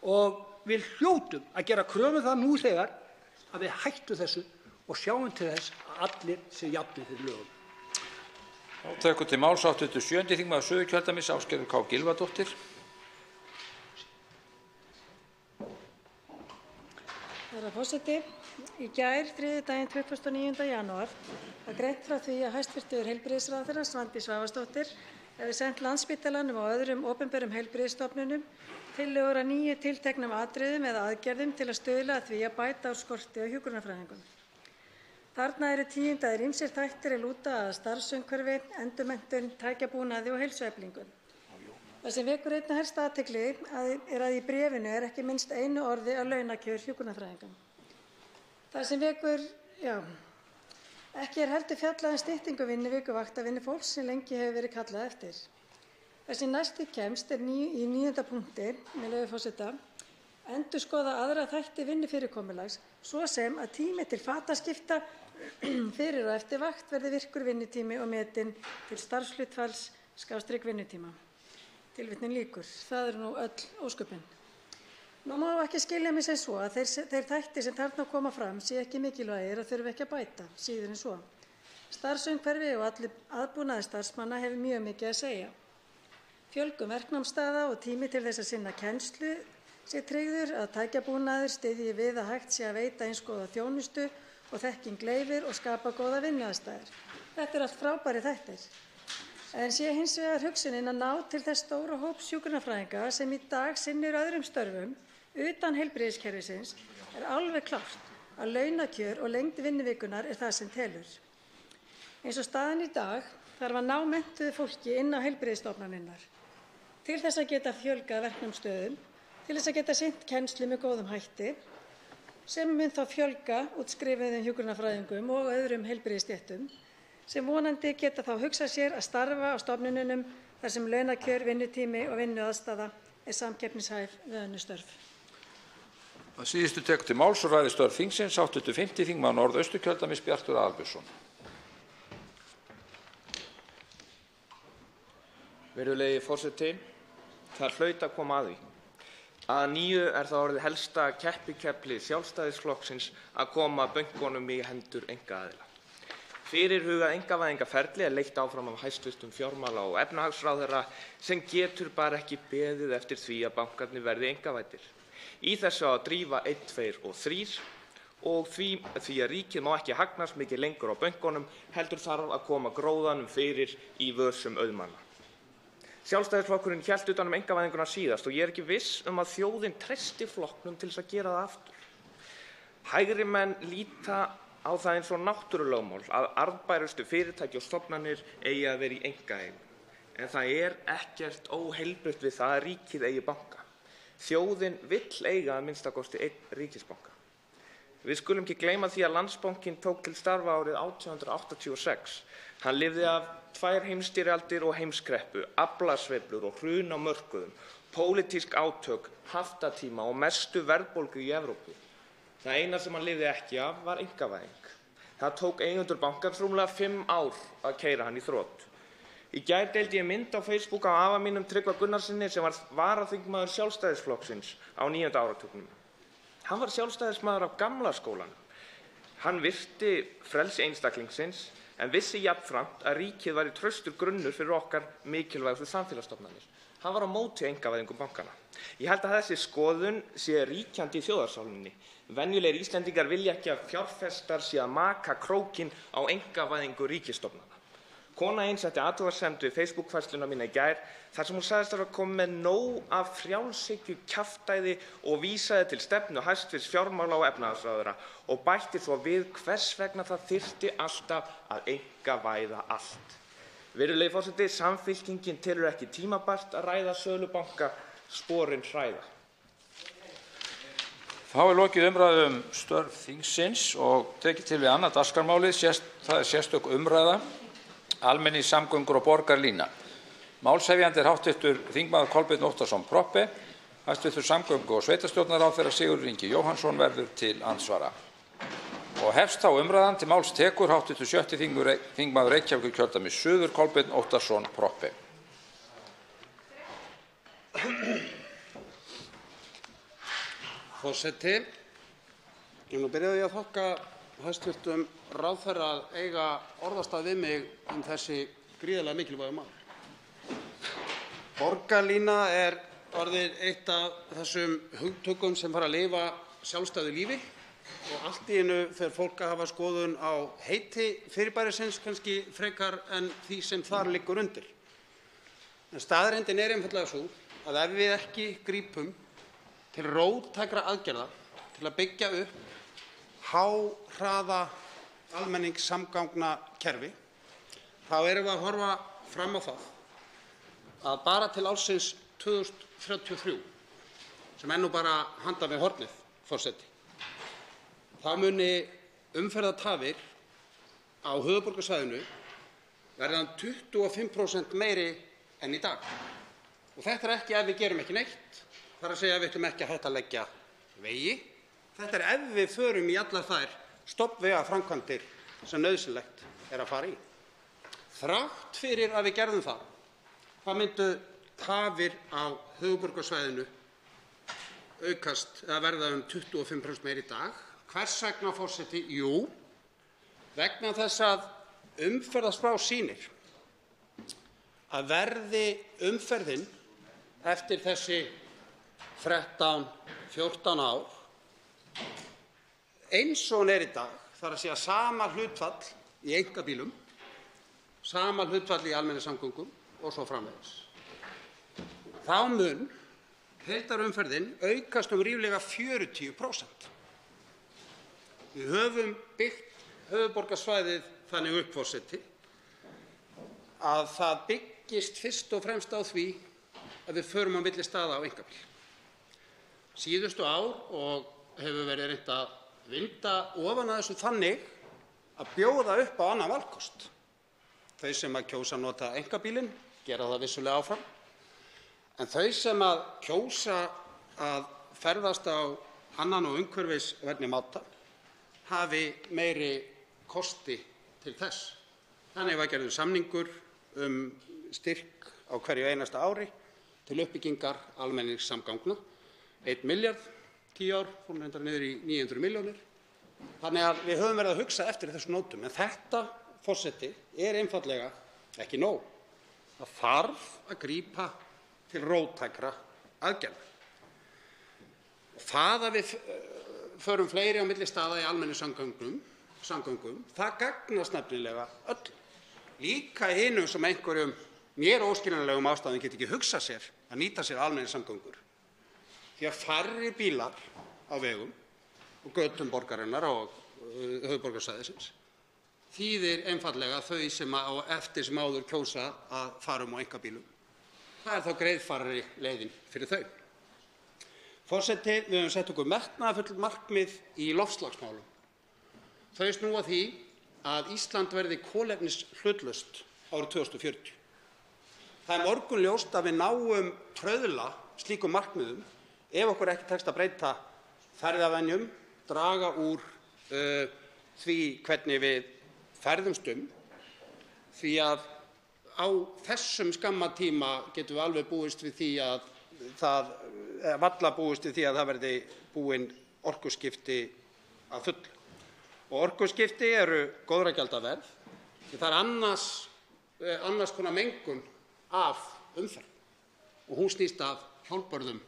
Speaker 12: Og við hljótum að gera kröfu það nú þegar að við hættum þessu og sjáum til þess að allir sé jafnir fyrir lögum.
Speaker 1: Þá tekur til máls 87. þingmaður Suðurkjördæmis Ásgerður K. Gylfadóttir.
Speaker 13: Herra forseti, í gær þriðjudaginn 29. janúar var greint frá því að hæstv. Heilbrigðisráðherra Svandís Svavarsdóttir hefði sent Landspítalanum og öðrum opinberum heilbrigðisstofnunum tillögur að 9 tilteknum atriðum eða aðgerðum til að stuðla að því að bæta úr skorti á hjúkrunarfræðingum. Þarna eru tíundaðir ýmsir þættir er lúta að starfsumhverfi, endurmenntun, tækjabúnaði og heilsueflingu. Það sem vekur einna helst athygli er að í bréfinu er ekki minnst einu orði að launakjör hjúkrunarfræðinga. Það sem vekur, ekki er heldur fjallað styttingu vinnuvikuvakta vinnufólks sem lengi hefur verið kallað eftir. Þessi næsti kemst er í 9. punkti, með leyfi forseta, endurskoða aðra þætti vinnufyrirkomulags, svo sem að tími til fataskipta fyrir og eftir vakt verði virkur vinnutími og metinn til starfshlutfalls/vinnutíma. Tilvitnun lýkur. Það eru nú öll ósköpin. Nú má ekki skilja mig sem svo að þeir þættir sem þarna koma fram sé ekki mikilvægir og þurfi ekki að bæta, síður en svo. Starfsumhverfi og allir aðbúnaður starfsmanna hefur mjög mikið að segja. Fjölgun verknámsstaða og tími til þess að sinna kennslu sé tryggður, að tækjabúnaður styðji við að hægt sé að veita eins góða þjónustu og þekking leyfir og skapa góða vinnuaðstæður. Þetta er allt frábæri þættir. En sé hins vegar hugsunin að ná til þess stóra hóps hjúkrunarfræðinga sem í dag sinnir öðrum störfum utan heilbrigðiskerfisins er alveg klárt að launakjör og lengd vinnuvikunar er það sem telur. Eins og staðan í dag þarf að ná menntuðu fólki inn á heilbrigðisstofnanirnar til þess að geta fjölgað verknámsstöðum, til þess að geta sinnt kennslu með góðum hætti, sem mun þá fjölga útskrifuðum hjúkrunarfræðingum og öðrum heilbrigðisstéttum, sem vonandi geta þá hugsað sér að starfa á stofnununum þar sem launakjör, vinnutími og vinnuaðstaða er samkeppnishæf við önnur störf.
Speaker 1: Að síðustu tekur til máls og ræðir störf þingsins 85. þingmaður Norðausturkjördæmis Bjartur Aðalbjörnsson.
Speaker 14: Virðulegi forseti, það hlaut að koma að því. Að nýju er það orðið helsta keppikefli Sjálfstæðisflokksins að koma bönkunum í hendur einkaaðila. Fyrirhugað einkavæðingarferli er leitt áfram af hæstv. Fjármála- og efnahagsráðherra sem getur bara ekki beðið eftir því að bankarnir verði einkavæddir. Í þessu á að drífa 1, 2 og 3 og því að ríkið má ekki hagnast mikið lengur á bönkunum heldur þarf að koma gróðanum fyrir í vösum auðmanna. Sjálfstæðisflokkurinn hélt utan einkavæðinguna síðast og ég er ekki viss að þjóðin treysti flokknum til þess að gera það aftur. Hægri menn líta á það eins og náttúrulögmál að arðbærustu fyrirtæki og stofnanir eigi að vera í einkaeign. En það er ekkert óheilbrigt við það að ríkið eigi banka. Þjóðin vill eiga að minnsta kosti einn ríkisbanka. Við skulum ekki gleyma því að Landsbankinn tók til starfa árið 1886. Hann lifði af 2 heimsstyrjaldir og heimskreppu, aflasveiflur og hrun á mörkuðum, pólitísk átök, haftatíma og mestu verðbólgu í Evrópu. Það eina sem hann lifði ekki af var einkavæðing. Það tók eigendur bankans rúmlega 5 ár að keyra hann í þrot. Í gær deildi ég mynd á Facebook af afa mínum Tryggva Gunnarssyni sem var varaþingmaður Sjálfstæðisflokksins á 9. áratugnum. Hann var sjálfstæðismaður af gamla skólanum. Hann virti frelsi einstaklingsins en vissi jafnframt að ríkið væri traustur grunnur fyrir okkar mikilvægustu samfélagsstofnanir. Hann var á móti einkavæðingu bankanna. Ég held að þessi skoðun sé ríkjandi í þjóðarsálminni. Venjulegir Íslendingar vilja ekki að fjárfestar sé að maka krókinn á einkavæðingu ríkisstofnana. Kona einn setti athugasemd við Facebook-færsluna mína í gær þar sem hún sagðist að koma með nóg af frjálshyggju kjaftæði og vísaði til stefnu hæstvirts fjármála- og efnahagsráðherra og bætti svo við hvers vegna það þyrfti alltaf að einkavæða allt. Virðulegi forseti, Samfylkingin telur ekki tímabært að ræða sölu banka, sporin hræða.
Speaker 1: Þá lokið umræðu störf þingsins og tekið til við annað dagskrármálið, það sérstök umræða, almenningssamgöngur og borgarlína. Málshefjandi hv. þingmaður Kolbeinn Óttarsson Proppé, hæstv. samgöngu- og sveitarstjórnarráðherra Sigurður Ingi Jóhannsson verður til andsvara. Og hefst þá umræðan. Til máls tekur hv. 6. þingmaður Reykjavíkurkjördæmis suður Kolbeinn Óttarsson Proppé.
Speaker 15: Forseti, ég nú byrjaði að þakka hæstv. ráðherra að eiga orðastað við mig þessi gríðarlega mikilvægu mál. Borgarlína orðið eitt af þessum hugtökum sem fara að lifa sjálfstæðu lífi og allt í einu fer fólk að hafa skoðun á heiti fyrirbærisins kannski frekar en því sem þar liggur undir. En staðreyndin einfaldlega sú að ef við ekki grípum til róttækra aðgerða til að byggja upp háhraða almenningssamgangnakerfi, þá erum við að horfa fram á það að bara til ársins 2033, sem nú bara handan við hornið, forseti, þá muni umferðartafir á höfuðborgarsvæðinu verða 25% meiri en í dag. Og þetta ekki ef við gerum ekki neitt, það að segja að við ætlum ekki að hætta að leggja vegi. Þetta ef við förum í allar þær stofnvegaframkvæmdir sem nauðsynlegt að fara í. Þrátt fyrir að við gerðum það, myndu tafir á höfuðborgarsvæðinu aukast eða verða 25% meiri í dag. Hvers vegna, forseti? Jú, vegna þess að umferðarskrá sýnir að verði umferðin eftir þessi 13-14 ár eins og hún í dag, þar að segja sama hlutfall í einkabílum, sama hlutfall í almenningssamgöngum og svo framvegis. Þá mun heildarumferðin aukast ríflega 40%. Við höfum byggt höfuðborgarsvæðið þannig upp, forseti, að það byggist fyrst og fremst á því að við förum á milli staða á einkabíl. Síðustu ár og hefur verið reynt að vinda ofan að þessu þannig að bjóða upp á annan valkost. Þau sem að kjósa að nota einkabílinn gera það vissulega áfram, en þau sem að kjósa að ferðast á annan og umhverfisvænni máta hafi meiri kosti til þess. Þannig var gerður samningur styrk á hverju einasta ári til uppbyggingar almenningssamgangna, 1 milljarð, 10 ár, fórum reyndar niður í 900 milljónir. Þannig að við höfum verið að hugsa eftir þessum nótum. En þetta, forseti, einfaldlega ekki nóg. Það þarf að grípa til róttækra aðgerða. Það að við förum fleiri á milli staða í almenningssamgöngum, það gagnast nefnilega öllum. Líka hinum sem einhverjum mér óskiljanlegum ástæðum geta ekki hugsað sér að nýta sér almenningssamgöngur. Því að færri bílar á vegum og götum borgarinnar og höfuðborgarsvæðisins þýðir einfaldlega þau sem eftir sem áður kjósa að fara á einkabílum. Það þá greiðfærari leiðin fyrir þau. Forseti, við höfum sett okkur metnaðarfull markmið í loftslagsmálum. Þau snúa því að Ísland verði kolefnishlutlaust árið 2040. Það morgunljóst að við náum trauðla slíkum markmiðum ef okkur ekki tekst að breyta ferðavenjum, draga úr því hvernig við ferðumst því að á þessum skamma tíma getum við alveg búist við því að varla búist við því að það verði búin orkuskipti að fullu. Og orkuskipti eru góðra gjalda verð því það annars konar mengun af umferð og hún snýst af hjólbörðum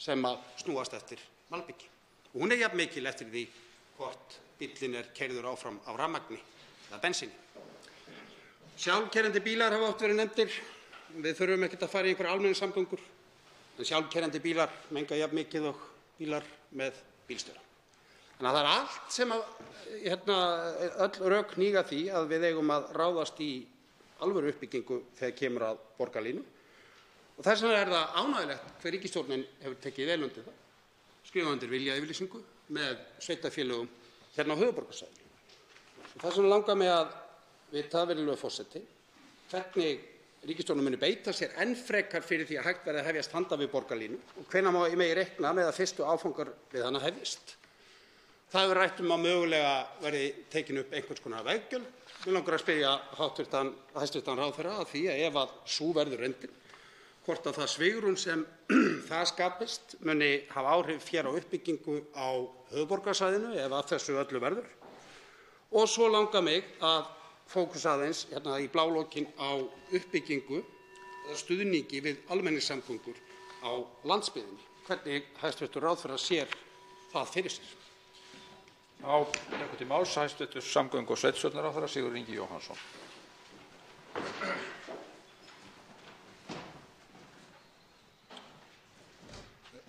Speaker 15: sem að snúast eftir malbiki. Og hún jafn mikil eftir því hvort bíllinn keyrður áfram á rafmagni eða bensíni. Sjálfkeyrandi bílar hafa oft verið nefndir. Við þurfum ekkert að fara í einhverjar almenningssamgöngur, en sjálfkeyrandi bílar menga jafn mikið og bílar með bílstjóra. Þannig að það allt sem öll rök hníga því að við eigum að ráðast í alvöru uppbyggingu þegar kemur að borgarlínu. Og þess vegna það ánægjulegt hver ríkisstjórnin hefur tekið vel undir það, skrifað undir viljayfirlýsingu með sveitarfélögum hérna á höfuðborgarsvæðinu. Og þess vegna langar mig að vita, virðulegur forseti, hvernig ríkisstjórnin muni beita sér enn frekar fyrir því að hægt verði að hefjast handa við borgarlínu og hvenær megi reikna með að fyrstu áfangar við hana hefjist. Það hefur rætt að mögulega verði tekin upp einhvers konar veggjöld. Mig langar að spyrja hæstv. Ráðherra að því að ef að sú verður reyndin, hvort að það svigrúm sem það skapist muni hafa áhrif hér á uppbyggingu á höfuðborgarsvæðinu ef að þessu öllu verður. Og svo langar mig að fókusa aðeins í blálokin á uppbyggingu eða stuðningi við almenningssamgöngur á landsbyggðinni. Hvernig hæstv. Ráðherra sér það fyrir sér?
Speaker 1: Leggur til máls hæstv. Samgöngu- og sveitarstjórnarráðherra Sigurður Ingi Jóhannsson.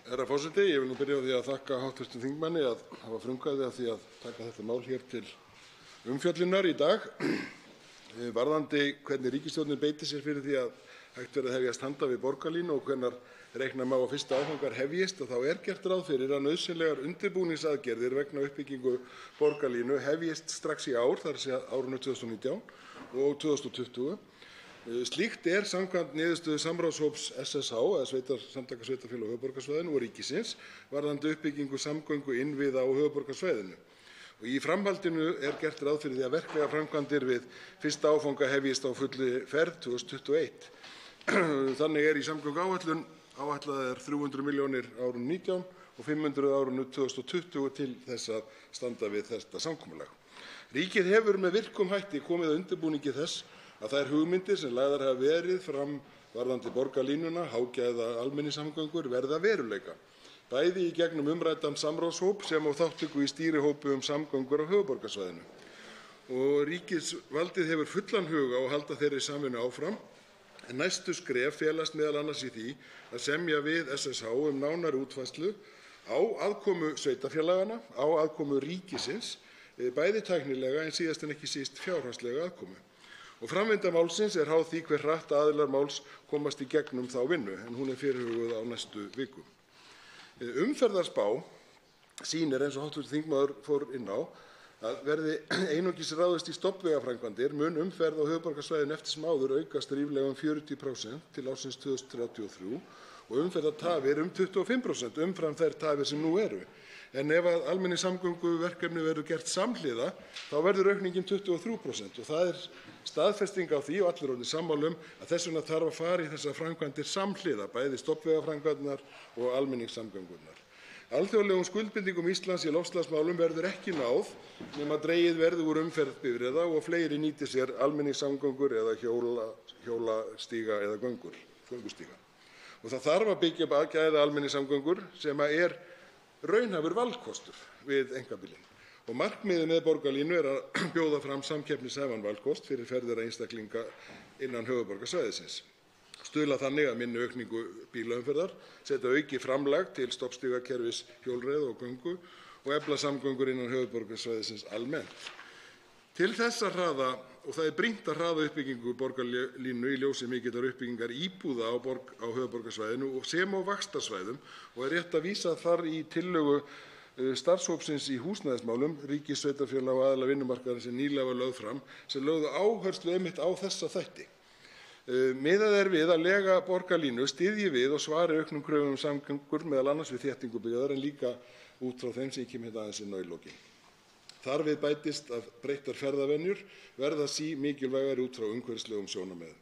Speaker 16: Herra forseti, ég vil nú byrja á því að þakka hv. þingmanni að hafa frumkvæði að því að taka þetta mál hér til umfjöllunar í dag. Varðandi hvernig ríkisstjórnin beitir sér fyrir því að hægt verði að hefjast handa við borgarlínu og hvenær reikna má að fyrstu áfangar hefjist, og þá gert ráð fyrir að nauðsynlegar undirbúningsaðgerðir vegna uppbyggingu borgarlínu hefjist strax í ár, þar sé árinu 2019 og 2020. Slíkt samkvæmt niðurstöðu samráðshóps SSH, eða Samtaka sveitarfélaga á höfuðborgarsvæðinu, og ríkisins varðandi uppbyggingu samgönguinnviða á höfuðborgarsvæðinu. Og í framhaldinu gert ráð fyrir því að verklegar framkvæmdir við fyrsta áfanga hefjist á fulli ferð 2021. Þannig í samgönguáætlun áætlaðar 300 milljónir á árinu 19 og 500 á árinu 2020 til þess að standa við þetta samkomulag. Ríkið hefur með virkum hætti komið að undirbúningi þess að þær hugmyndir sem lagðar hafa verið fram varðandi borgarlínuna, hágæða almenningssamgöngur, verða veruleika, bæði í gegnum umræddan samráðshóp sem og þátttöku í stýrihópi samgöngur á höfuðborgarsvæðinu. Og ríkisvaldið hefur fullan hug á að halda þeirri samvinnu áfram, en næstu skref felast meðal annars í því að semja við SSH nánari útfærslu á aðkomu sveitarfélaganna, á aðkomu ríkisins, bæði tæknilega en síðast en ekki síst fjárhagslega aðkomu. Og framvinda málsins háð því hver hratt aðilar máls komast í gegnum þá vinnu, en hún fyrirhuguð á næstu vikum. Umferðarspá sýnir, eins og hv. þingmaður fór inn á, að verði einungis ráðist í stofnvegaframkvæmdir mun umferð á höfuðborgarsvæðinu eftir sem áður aukast ríflega 40% til ársins 2033 og umferðartafir 25% umfram þær tafir sem nú eru. En ef að almenningssamgönguverkefni verður gert samhliða, þá verður aukningin 23% og það staðfesting á því og allir orðnir sammála að þess vegna þarf að fara í þessar framkvæmdir samhliða, bæði stofnvegaframkvæmdirnar og almenningssamgöngurnar. Alþjóðlegum skuldbindingum Íslands í loftslagsmálum verður ekki náð nema dregið verði úr umferð bifreiða og fleiri nýti sér almenningssamgöngur eða hjólastíga eða göngustíga. Og það þarf að byggja upp gæða almenningssamgöngur sem raunhæfur valkostur við einkabílinn. Og markmiðið með borgarlínu að bjóða fram samkeppnishæfan valkost fyrir ferðir einstaklinga innan höfuðborgarsvæðisins. Stuðla þannig að minni aukningu bílaumferðar, setja aukið framlag til stoppstigakerfis hjólreiða og göngu og efla samgöngur innan höfuðborgarsvæðisins almennt. Til þess að hraða, og það brýnt að hraða uppbyggingu borgarlínu í ljósi mikillar uppbyggingar íbúða á höfuðborgarsvæðinu og sem á vaxtarsvæðum, og rétt að vísa þar í tillögu starfshópsins í húsnæðismálum, ríkis, sveitarfélaga og aðila vinnumarkaðarins sem nýlega var lögð fram, sem lögðu áherslu einmitt á þessa þætti. Miðað við að lega borgarlínu styðji við og svari auknum kröfum samgöngur meðal annars við þéttingu byggðar en líka út frá þeim sem ég kem hérna aðeins inn á í lokin. Þar við bætist að breyttar ferðavenjur verða mikilvægari út frá umhverfislegum sjónarmiðum.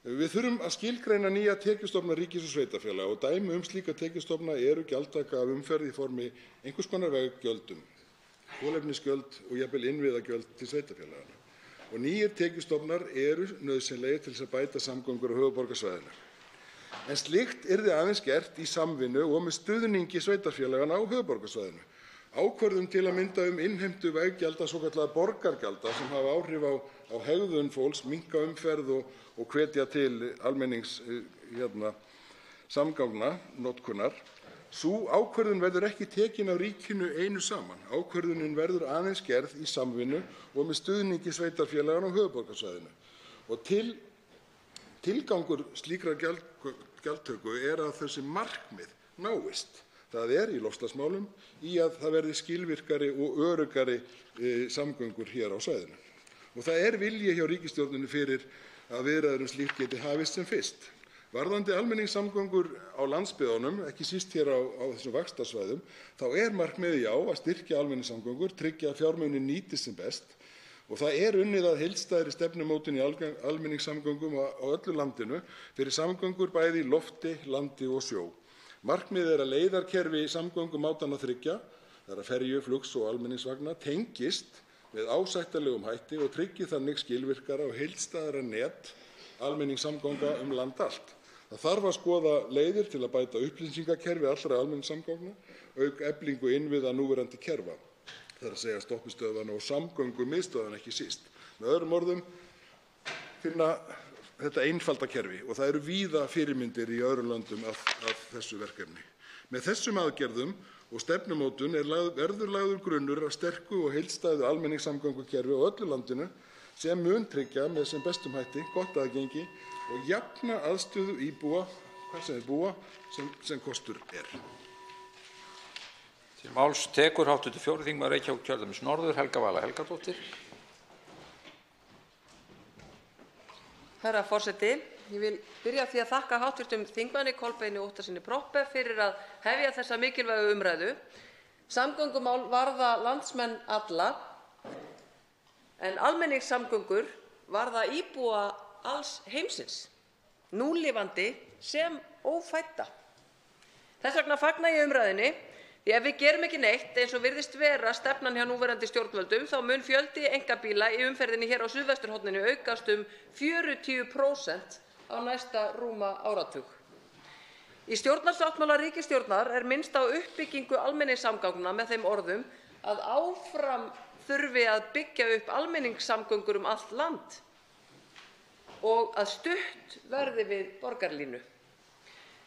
Speaker 16: Við þurfum að skilgreina nýja tekjustofna ríkis og sveitarfélaga og dæmi slíka tekjustofna eru gjaldtaka af umferð í formi einhvers konar veggjöldum, kolefnisgjöld og jafnvel innviðagjöld til sveitarfélaganna. Og nýjir tekjustofnar eru nauðsynlegir til þess að bæta samgöngur á höfuðborgarsvæðinu. En slíkt yrði aðeins gert í samvinnu og með stuðningi sveitarfélaganna á höfuðborgarsvæðinu. Ákvörðun til að mynda innheimtu veggjalda, svokallaða borgargjalda, sem hafa áhrif á hegðun fólks, minnka umferð og hvetja til samgangna notkunar. Sú ákvörðun verður ekki tekin af ríkinu einu saman. Ákvörðunin verður aðeins gerð í samvinnu og með stuðningi sveitarfélaganna á höfuðborgarsvæðinu. Og tilgangur slíkrar gjaldtöku er að þessi markmið náist. Það er í loftslagsmálum í að það verði skilvirkari og öruggari samgöngur hér á svæðinu. Og það er vilji hjá ríkisstjórninni fyrir að viðræður slíkt geti hafist sem fyrst. Varðandi almenningssamgöngur á landsbyggðunum, ekki síst hér á þessum vaxtarsvæðum, þá er markmiðið að styrkja almenningssamgöngur, tryggja að fjármunir nýtist sem best og það er unnið að heildstæðri stefnumótun í almenningssamgöngum á öllu landinu fyrir samgöngur bæði í lofti, landi og sjó. Markmiðið er að leiðarkerfi samgöngumátanna þriggja, það er ferju, flugs og almenningsvagna, tengist með ásættanlegum hætti og tryggi þannig skilvirkara og heildstæðara net almenningssamganga land allt. Það þarf að skoða leiðir til að bæta upplýsingakerfi allra almenningssamgangna, auk eflingu innviða núverandi kerfa, það er að segja stoppistöðvana og samgöngumiðstöðvana ekki síst. Með öðrum orðum finna þetta einfalda kerfi og það eru víða fyrirmyndir í öðrum löndum af þessu verkefni. Með þessum aðgerðum og stefnumótun verður lagður grunnur að sterku og heildstæðu almenningssamgöngukerfi á öllu landinu sem mun tryggja með sem bestum hætti gott aðgengi og jafna aðstöðu íbúa, hvar sem þeir búa, sem kostur er.
Speaker 1: Til máls tekur hv. 4. þingmaður Reykjavíkurkjördæmis norður, Helga Vala Helgadóttir.
Speaker 17: Herra forseti, ég vil byrja á því að þakka hv. þingmanni Kolbeini Óttarssyni Proppé fyrir að hefja þessa mikilvægu umræðu. Samgöngumál varða landsmenn alla, en almenningssamgöngur varða íbúa alls heimsins, núlifandi sem ófædda. Þess vegna fagna ég umræðunni, því ef við gerum ekki neitt eins og virðist vera stefnan hjá núverandi stjórnvöldum, þá mun fjöldi einkabíla í umferðinni hér á suðvesturhorninu aukast 40% á næsta rúma áratug. Í stjórnarsáttmála ríkisstjórnar er minnst á uppbyggingu almenningssamgangna með þeim orðum að áfram þurfi að byggja upp almenningssamgöngur allt land og að stutt verði við borgarlínu.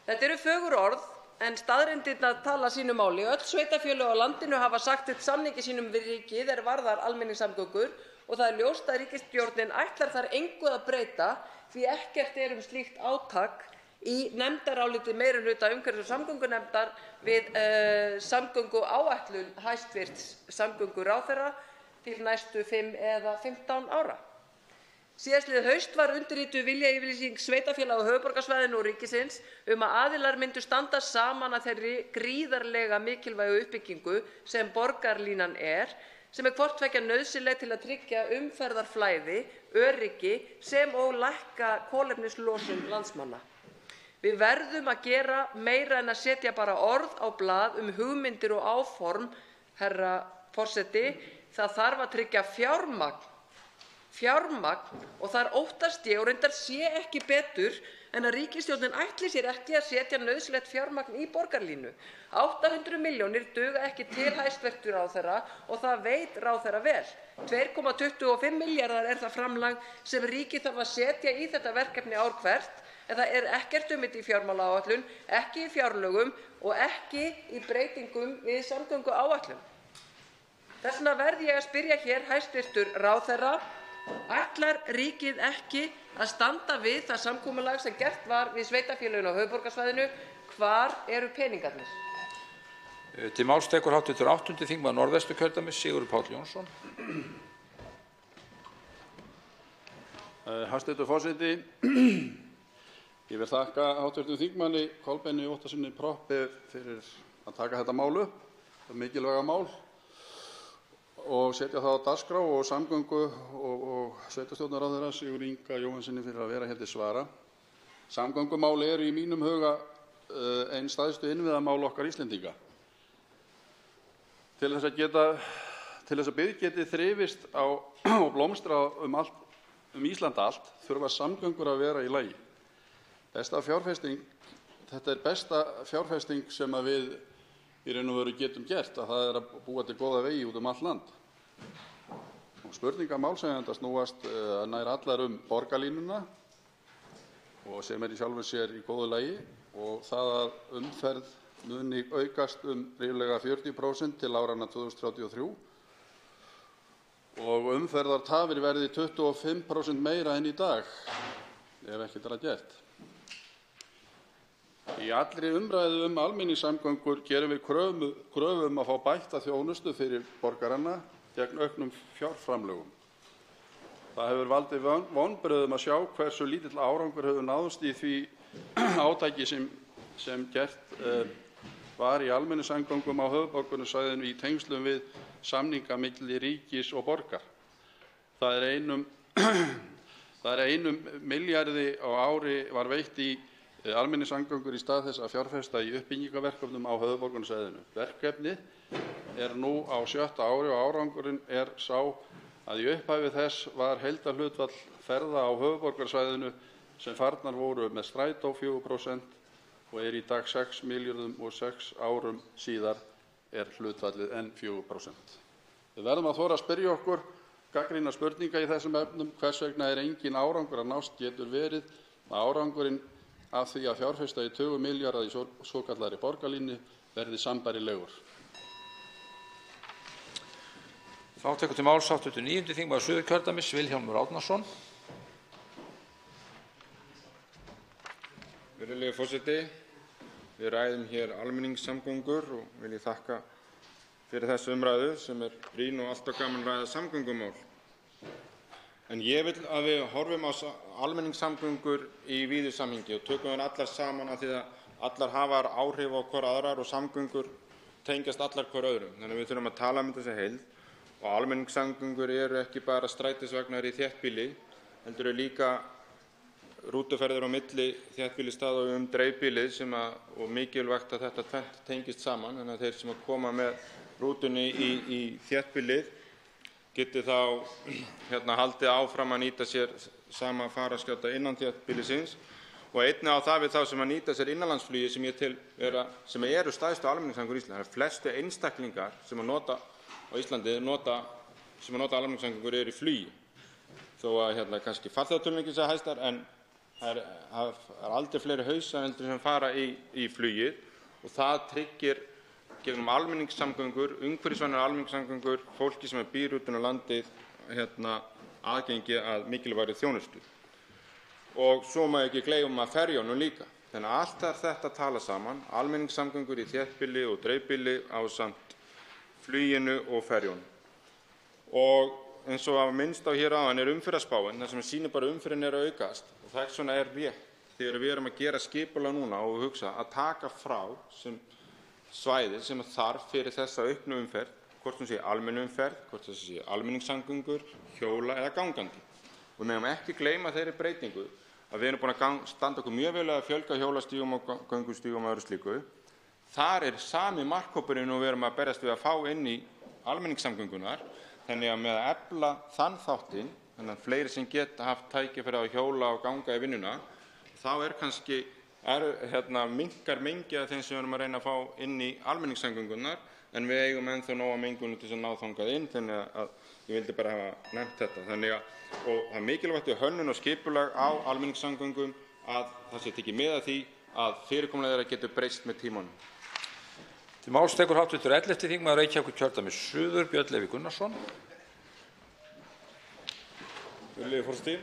Speaker 17: Þetta eru fögur orð, en staðreyndirnar tala sínu máli. Öll sveitarfélög á landinu hafa sagt upp samningi sínum við ríkið varðar almenningssamgöngur og það er ljóst að ríkisstjórnin ætlar þar engu að breyta því ekkert slíkt átak í nefndaráliti meirihluta umhverfis- og samgöngunefndar við samgönguáætlun hæstv. Samgönguráðherra til næstu 5 eða 15 ára. Síðastliðið haust var undirrituð viljayfirlýsing sveitarfélaga á höfuðborgarsvæðinu og ríkisins að aðilar myndu standa saman að þeirri gríðarlega mikilvægu uppbyggingu sem borgarlínan sem hvort tveggja nauðsynleg til að tryggja umferðarflæði, öryggi sem og lækka kolefnislosun landsmanna. Við verðum að gera meira en að setja bara orð á blað hugmyndir og áform, herra forseti. Það þarf að tryggja fjármagn og þar óttast ég og reyndar sé ekki betur en að ríkisstjórnin ætli sér ekki að setja nauðsynlegt fjármagn í borgarlínu. 800 milljónir duga ekki til hæstv. Ráðherra og það veit ráðherra vel. 2,25 milljarðar það framlag sem ríkið þarf að setja í þetta verkefni ár hvert, en það ekkert þetta í fjármálaáætlun, ekki í fjárlögum og ekki í breytingum við samgönguáætlun. Þess vegna verð ég að spyrja hér hæstv. Ráðherra: ætlar ríkið ekki að standa við það samkomulag sem gert var við sveitarfélögin á höfuðborgarsvæðinu? Hvar eru peningarnir?
Speaker 1: Til máls tekur hv. 8. þingmaður Norðvesturkjördæmis, Sigurður Páll Jónsson.
Speaker 18: Hæstv. forseti, ég vil þakka hv. þingmanni Kolbeini Óttarssyni Proppé fyrir að taka þetta mál upp mikilvæga mál og setja það á dagskrá og samgöngu- og sveitarstjórnarráðherra Sigurði Inga Jóhannssyni fyrir að vera hér til svara. Samgöngumál eru í mínum huga ein stærstu innviðamál okkar Íslendinga. Til þess að byggð geti þrifist og blómstra um Ísland allt þurfa samgöngur að vera í lagi. Þetta er besta fjárfesting sem að við í raun og veru getum gert, að það er að búa til góða vegi út um allt land. Og spurningar málshefjanda snúast nær allar borgarlínuna og sem er í sjálfu sér í góðu lagi og það að umferð muni aukast ríflega 40% til áranna 2033 og umferðartafir verði 25% meira en í dag ef ekkert er að gert. Í allri umræðu almenningssamgöngur gerum við kröfu að fá bætta þjónustu fyrir borgarana gegn auknum fjárframlögum. Það hefur valdið vonbrigðum að sjá hversu lítill árangur hefur náðst í því átaki sem gert var í almenningssamgöngum á höfuðborgarsvæðinu í tengslum við samninga milli ríkis og borgar. Það er 1 milljarði á ári var veitt í almenningssamgöngur í stað þess að fjárfesta í uppbyggingarverkefnum á höfuðborgarsvæðinu. Verkefnið er nú á 6. ári og árangurinn er sá að í upphafi þess var heildarhlutfall ferða á höfuðborgarsvæðinu sem farnar voru með strætó 4% og er í dag 6 milljörðum og 6 árum síðar er hlutfallið enn 4%. Við verðum að þora að spyrja okkur gagnrýna spurninga í þessum efnum hvers vegna engin árangur að nást getur verið að árangurinn af því að fjárfesta í 20 milljarða í svokallari borgarlínu verði sambærilegur.
Speaker 1: Þá tekur til máls 89. þingmaður Suðurkjördæmis Vilhjálmur Árnason.
Speaker 19: Virðulegi forseti, við ræðum hér almenningssamgöngur og vil ég þakka fyrir þessu umræðu sem er brýn og alltaf gaman að ræða samgöngumál. En ég vil að við horfum á almenningssamgöngur í víðu samhengi og tökum þær allar saman af því að allar hafa áhrif á hvor aðrar og samgöngur tengjast allar hvor öðrum. Þannig að við þurfum að tala um þetta sem heild og almenningssamgöngur eru ekki bara strætisvagnar í þéttbýli, heldur eru líka rútuferðir á milli þéttbýlisstaða og dreifbýlið og mikilvægt að þetta tvennt tengist saman, þannig að þeir sem koma með rútunni í þéttbýlið geti þá haldið áfram að nýta sér sama fararskjóta innan þéttbýlisins og einnig á það við þá sem að nýta sér innanlandsflugi sem eru stærstu almenningssamgöngur í Íslandi. Það eru flestu einstaklingar sem að nota á Íslandi sem að nota almenningssamgöngur eru í flugi. Þó að kannski farþegatölur ekki sé hæstar en það er aldrei fleiri hausar heldur sem fara í flugið og það tryggir gegnum almenningssamgöngur, umhverfisvænar almenningssamgöngur, fólki sem býr utan á landið aðgengi að mikilvægri þjónustu. Og svo má ekki gleyma ferjónum líka. Þannig að allt þetta tala saman, almenningssamgöngur í þéttbýli og dreifbýli ásamt fluginu og ferjónum. Og eins og að minnst á hér áðan er umferðarspáin, þar sem sýnir bara umferðin er að aukast og þess vegna er rétt þegar við erum að gera skipulag núna og hugsa að taka frá sem svæði sem þarf fyrir þessa auknu umferð, hvort sem sé almennu umferð, hvort sem sé almenningssamgöngur, hjóla eða gangandi. Og við megum ekki gleyma þeirri breytingu að við erum búin að standa okkur mjög vel að fjölga hjólastígum og göngustígum og öðru slíku. Þar er sami markhópurinn og við erum að berjast við að fá inn í almenningssamgöngunar, þannig að með að efla þann þáttinn, þannig að fleiri sem geta haft tækifæri að hjóla og ganga í vinnuna, þá er kannski minnkar mengi af þeim sem við erum að reyna að fá inn í almenningssamgöngunar en við eigum ennþá nóga mengun til að ná þangað inn, þannig að ég vildi bara hafa nefnt þetta. Þannig að það er mikilvægt við hönnun og skipulag á almenningssamgöngum að það sé tekið mið af því að fyrirkomulag þeirra getur breyst með tímanum.
Speaker 1: Til máls tekur hv. 11. þingmaður Reykjavíkurkjördæmis suður Björn Leví Gunnarsson.
Speaker 10: Virðulegi forseti.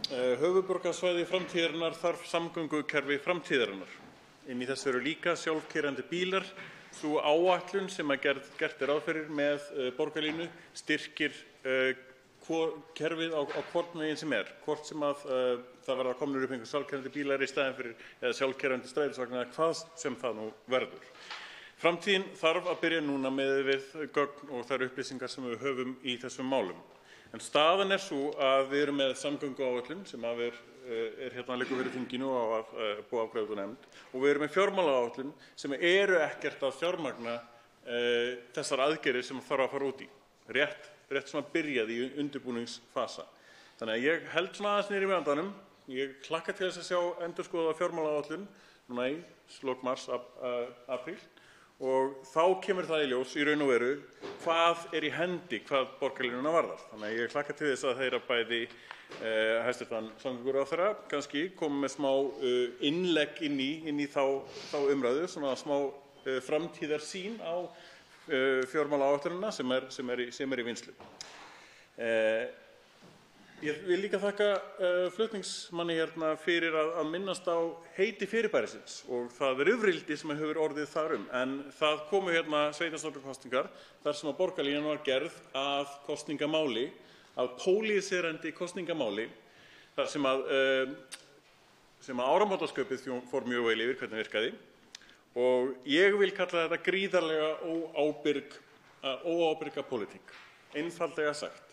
Speaker 10: Höfuðborgarsvæði framtíðarinnar þarf samgöngukerfi framtíðarinnar. Inn í þessu eru líka sjálfkeyrandi bílar. Sú áætlun sem gert er ráð fyrir með borgarlínu styrkir kerfið á hvorn veginn sem er. Hvort sem að það verða komnir upp einhver sjálfkeyrandi bílar í staðinn fyrir eða sjálfkeyrandi strætisvagnar eða hvað sem það nú verður.
Speaker 20: Framtíðin þarf að byrja núna miðað við gögn og þær upplýsingar sem við höfum í þessum málum. En staðan sú að við erum með samgönguáætlun sem er hérna liggur fyrir þinginu og á að búa afgreiða úr nefnd og við erum með fjármálaáætlun sem eru ekkert að fjármagna þessar aðgerðir sem þarf að fara út í. Rétt svona byrjaði í undirbúningsfasa. Þannig að ég held svona aðeins niður í vandanum. Ég hlakka til þess að sjá endurskoðaða fjármálaáætlun núna í lok mars, apríl. Og þá kemur það í ljós í raun og veru hvað í hendi hvað borgarlínuna varðar. Þannig að ég hlakka til þess að heyra bæði hæstv. Samgönguráðherra kannski koma með smá innlegg inn í þá umræðu, svona smá framtíðarsýn á fjármálaáætlunina sem er í vinnslu. Ég vil líka þakka flutningsmanni hérna fyrir að minnast á heiti fyrirbærisins og það rifrildi sem hefur orðið þar en það komu hérna sveitarstjórnarkosningar þar sem að borgarlínan var gerð að kosningamáli, að pólitíserandi kosningamáli, þar sem að áramótaskaupið fór mjög vel yfir hvernig virkaði og ég vil kalla þetta gríðarlega óábyrga pólitík, einfaldlega sagt.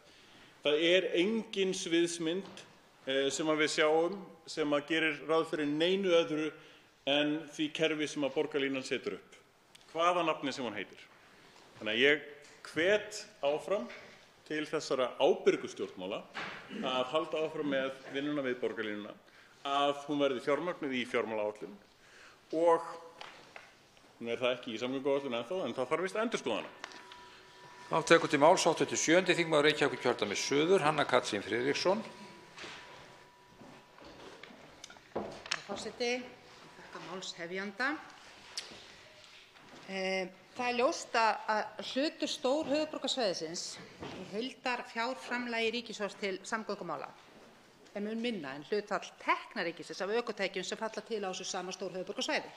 Speaker 20: Það engin sviðsmynd sem við sjáum sem að gerir ráð fyrir neinu öðru en því kerfi sem að borgarlínan setur upp, hvaða nafni sem hún heitir. Þannig að ég hvet áfram til þessara ábyrgu stjórnmála að halda áfram með vinnuna við borgarlínuna, að hún verði fjármögnuð í fjármálaáætlun og hún það ekki í samgönguáætlun ennþá en það þarf víst að endurskoða hana.
Speaker 1: Þá tekur til máls 87. þingmaður Reykjavíkurkjördæmis suður, Hanna Katrín Friðriksson.
Speaker 11: Herra forseti, þakka málshefjanda. Það ljóst að hlutur stórhöfuðborgarsvæðisins í heildarfjárframlagi ríkissjóðs til samgöngumála mun minna en hlutfall tekna ríkisins af ökutækjum sem falla til á þessu sama stórhöfuðborgarsvæði.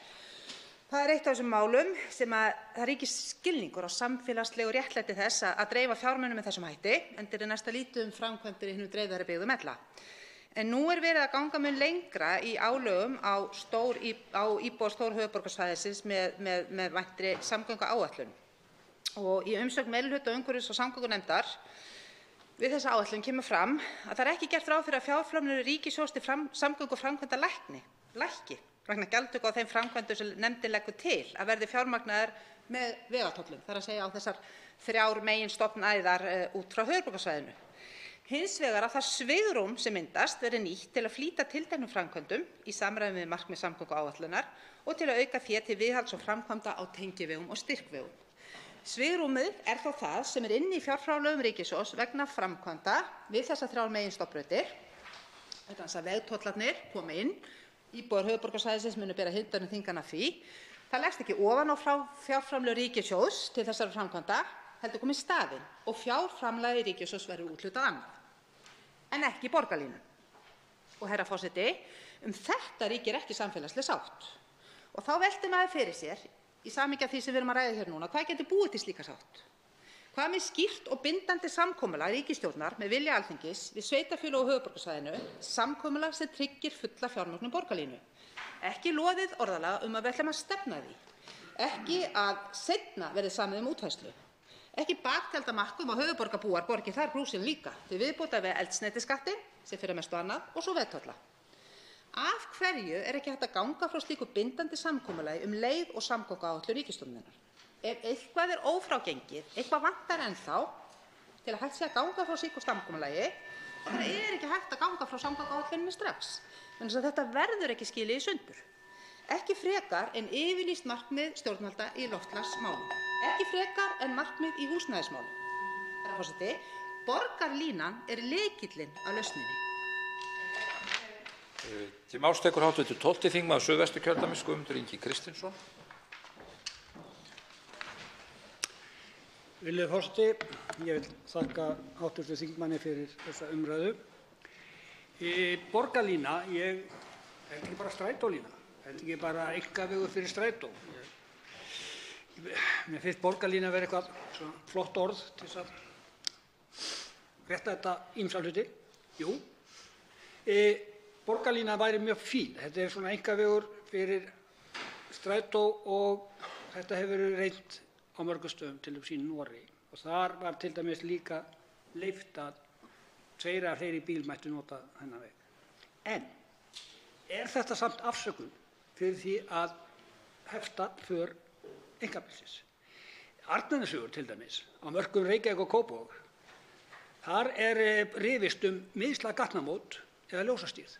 Speaker 11: Það eitt af þessum málum sem það ríkir skilningur á samfélagslegu réttlæti þess að dreifa fjármunum með þessum hætti, enda næsta lítið framkvæmdir í hinum dreifðari byggðum ella. En nú verið að ganga mun lengra í álögum á íbúa stórhöfuðborgarsvæðisins með væntri samgönguáætlun. Og í umsögn meirihluta umhverfis- og samgöngunefndar við þessa áætlun kemur fram að það ekki gert ráð fyrir að fjárframlög ríkissjóðs til samgönguframkvæmda lækki vegna gjaldtöku á þeim framkvæmdum sem nefndin leggur til að verði fjármagnaðar með vegatollum, þar að segja á þessar 3 meginstofnæðar út frá höfuðborgarsvæðinu. Hins vegar að það svigrúm sem myndast verði nýtt til að flýta tilteknum framkvæmdum í samræmi við markmið samgönguáætlunar og til að auka fé til viðhalds og framkvæmda á tengivegum og styrkvegum. Svigrúmið þó það sem inni í fjárframlögum ríkissjóðs vegna framkvæmda við þessar 3 meginstofnbrautir, vegna þess að vegtollarnir koma inn, íbúar höfuðborgarsvæðisins munu bera hindanum þingana því. Það leggst ekki ofan á fjárframlög ríkissjóðs til þessara framkvæmda, heldur komið í staðinn og fjárframlagi ríkissjóðs verður úthlutað annað, en ekki borgarlínu. Og herra forseti, þetta ríkir ekki samfélagsleg sátt. Og þá veltir maður fyrir sér, í samhengi af því sem við erum að ræða hér núna, hvað geti búið til slíka sátt? Hvað með skýrt og bindandi samkomulag ríkisstjórnar með vilja Alþingis við sveitarfélög á höfuðborgarsvæðinu, samkomulag sem tryggir fulla fjármögnun borgarlínu. Ekki loðið orðalag að við ætlum að stefna því. Ekki að seinna verði samið útfærslu. Ekki baktjalda markum að höfuðborgarbúar borgi þar brúsin líka til viðbótar við eldsneytisskattinn sem fyrir mestu annað og svo vegtolla. Af hverju ekki hægt að ganga frá slíku bindandi samkomulagi leið og samgönguáætlun ríkisstjórnarinnar? Ef eitthvað ófrágengið, eitthvað vantar ennþá til að hægt sé að ganga frá slíku samkomulagi, það ekki hægt að ganga frá samgönguáætluninni strax. Þannig að þetta verður ekki skilið í sundur. Ekki frekar en yfirlýst markmið stjórnvalda í loftslagsmálum. Ekki frekar en markmið í húsnæðismálum. Herra forseti, borgarlínan lykillinn að lausninni.
Speaker 1: Til máls tekur hv. 12. þingmaður Suðvesturkjördæmis Guðmundur Ingi Kristinsson.
Speaker 12: Virðulegur forseti, ég vil þakka hv. þingmanni fyrir þessa umræðu. Borgarlína, ekki bara strætólína, ekki bara einkavegur fyrir strætó. Mér finnst borgarlína vera eitthvað svona flott orð til þess að rétta þetta ýmsa hluti. Jú, borgarlína væri mjög fín. Þetta svona einkavegur fyrir strætó og þetta hefur verið reynt á mörgum stöðum, til dæmis í Noregi, og þar var til dæmis líka leyft að 2 eða fleiri bíl mættu nota þennan veg. En er þetta samt afsökun fyrir því að hefta för einkabílsins? Arnarnesvegur til dæmis, á mörkum Reykjavík og Kópavog, þar rifist mislæg gatnamót eða ljósastíð.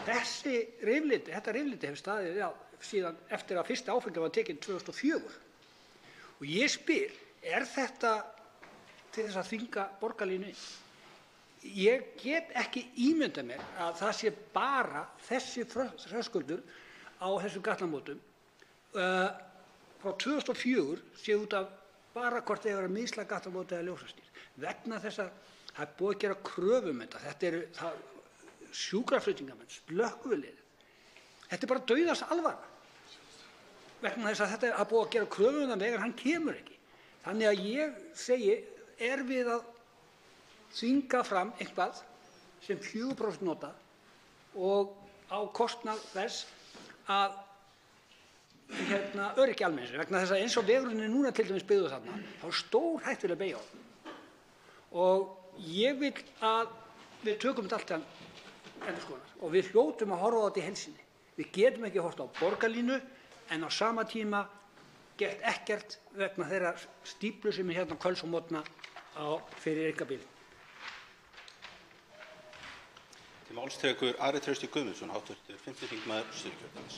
Speaker 12: Þetta rifrildi hefur staðið síðan eftir að fyrsta áfengi var tekinn 2004. Og ég spyr, þetta til þess að þvinga borgarlínu inn? Ég get ekki ímyndað mér að það sé bara þessi þröskuldur á þessum gatnamótum frá 2004 sé út af bara hvort þeir vera mislæg gatnamót eða ljósastíð. Vegna þess að það er búið að gera kröfu um þetta. Þetta eru sjúkraflutningamenn, slökkviliðið. Þetta bara dauðast alvara. Vegna þess að þetta er búið að gera kröfu um það vegna hann kemur ekki. Þannig að ég segi, við að þvinga fram eitthvað sem 4% nota og á kostnað þess að öryggi almennings, vegna þess að eins og vegurinn er núna til dæmis byggður þarna, þá er stórhættuleg beygja á honum. Og ég vil að við tökum þetta allt til endurskoðunar og við hljótum að horfa á þetta í heild sinni. Við getum ekki horft á borgarlínu en á sama tíma gert ekkert vegna þeirra stíflu sem er hérna á kvölds og morgna fyrir einkabíl.
Speaker 21: Til máls tekur Ari Trausti Guðmundsson, hv. 5. þingmaður Suðurkjördæmis.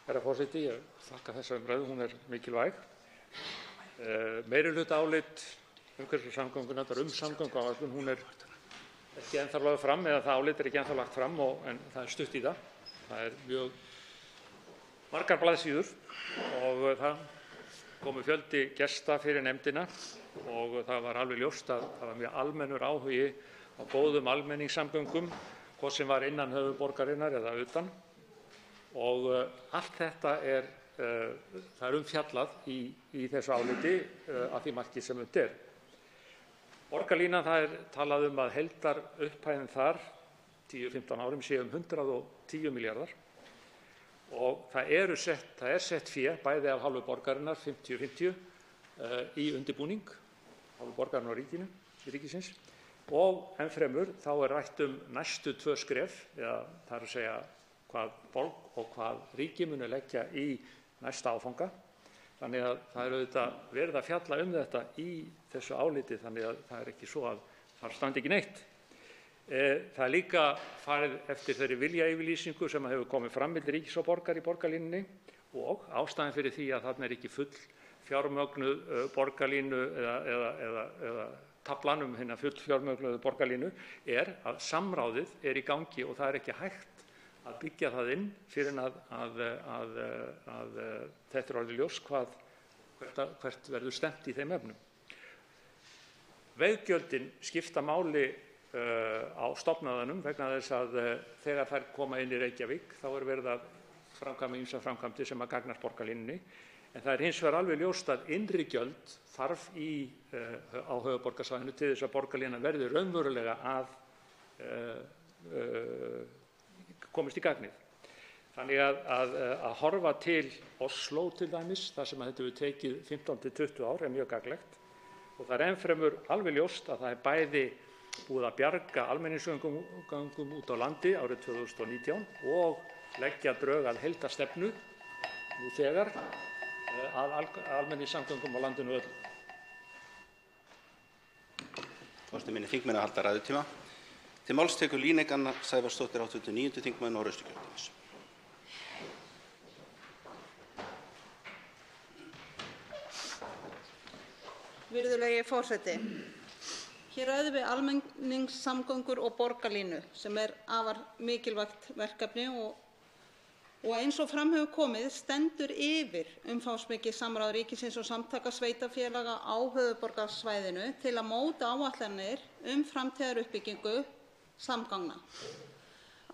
Speaker 3: Herra forseti, ég þakka þessa umræðu, hún er mikilvæg. Meirihlutaálit umhverfis- og samgöngunefndar samgönguáætlun, hún er ekki ennþá lögð fram, eða það álit er ekki ennþá lagt fram, en það er stutt í það. Það er mjög margar blaðsíður og það komu fjöldi gesta fyrir nefndina og það var alveg ljóst að það var mjög almennur áhugi á góðum almenningssamgöngum, hvort sem var innan höfuðborgarinnar eða utan. Og allt þetta það er umfjallað í þessu áliti að því marki sem unnt er. Borgarlínan, það er talað um að heildarupphæðin þar 10-15 árum sé 110 milljarðar og það er sett fé bæði af hálfu borgarinnar 50-50 í undirbúning hálfu borgarinnar og ríkisins og ennfremur þá er rætt næstu 2 skref, það er að segja hvað borg og hvað ríki muni leggja í næsta áfanga. Þannig að það er auðvitað verið að fjalla þetta í þessu áliti, þannig að það er ekki svo að þar standi ekki neitt. Það er líka farið eftir þeirri viljayfirlýsingu sem hefur komið fram milli ríkis og borgar í borgarlínunni og ástæðan fyrir því að þarna er ekki full fjármögnuð borgarlínu eða taflan hina full fjármögnuðu borgarlínu er að samráðið er í gangi og það er ekki hægt að byggja það inn fyrir að þetta er orðið ljós hvert verður stefnt í þeim efnum. Veggjöldin skipta máli á stofnunum vegna þess að þegar þær koma inn í Reykjavík þá er verið að framkvæma ýmsar framkvæmdir sem að gagnast borgarlínunni. En það er hins vegar alveg ljóst að innri gjöld þarf á höfuðborgarsvæðinu til þess að borgarlínan verði raunverulega að komist í gagnið. Þannig að horfa til Osló til dæmis, þar sem þetta hefur tekið 15-20 ár, er mjög gagnlegt. Og það er ennfremur alveg ljóst að það er bæði búið að bjarga almenningssamgöngum út á landi árið 2019 og leggja drög að heildarstefnu nú þegar að almenningssamgöngum á landinu öllu.
Speaker 21: Forseti minnir þingmenn að halda ræðutíma. Til máls tekur Líneik Anna Sævarsdóttir, hv. 9. þingmaður Norðausturkjördæmis.
Speaker 8: Virðulegi forseti. Hér ræðum við almenningssamgöngur og borgarlínu sem er afar mikilvægt verkefni og eins og fram hefur komið stendur yfir umfangsmikið samráð ríkisins og samtaka sveitarfélaga á höfuðborgarsvæðinu til að móta áætlanir framtíðaruppbyggingu samgangna.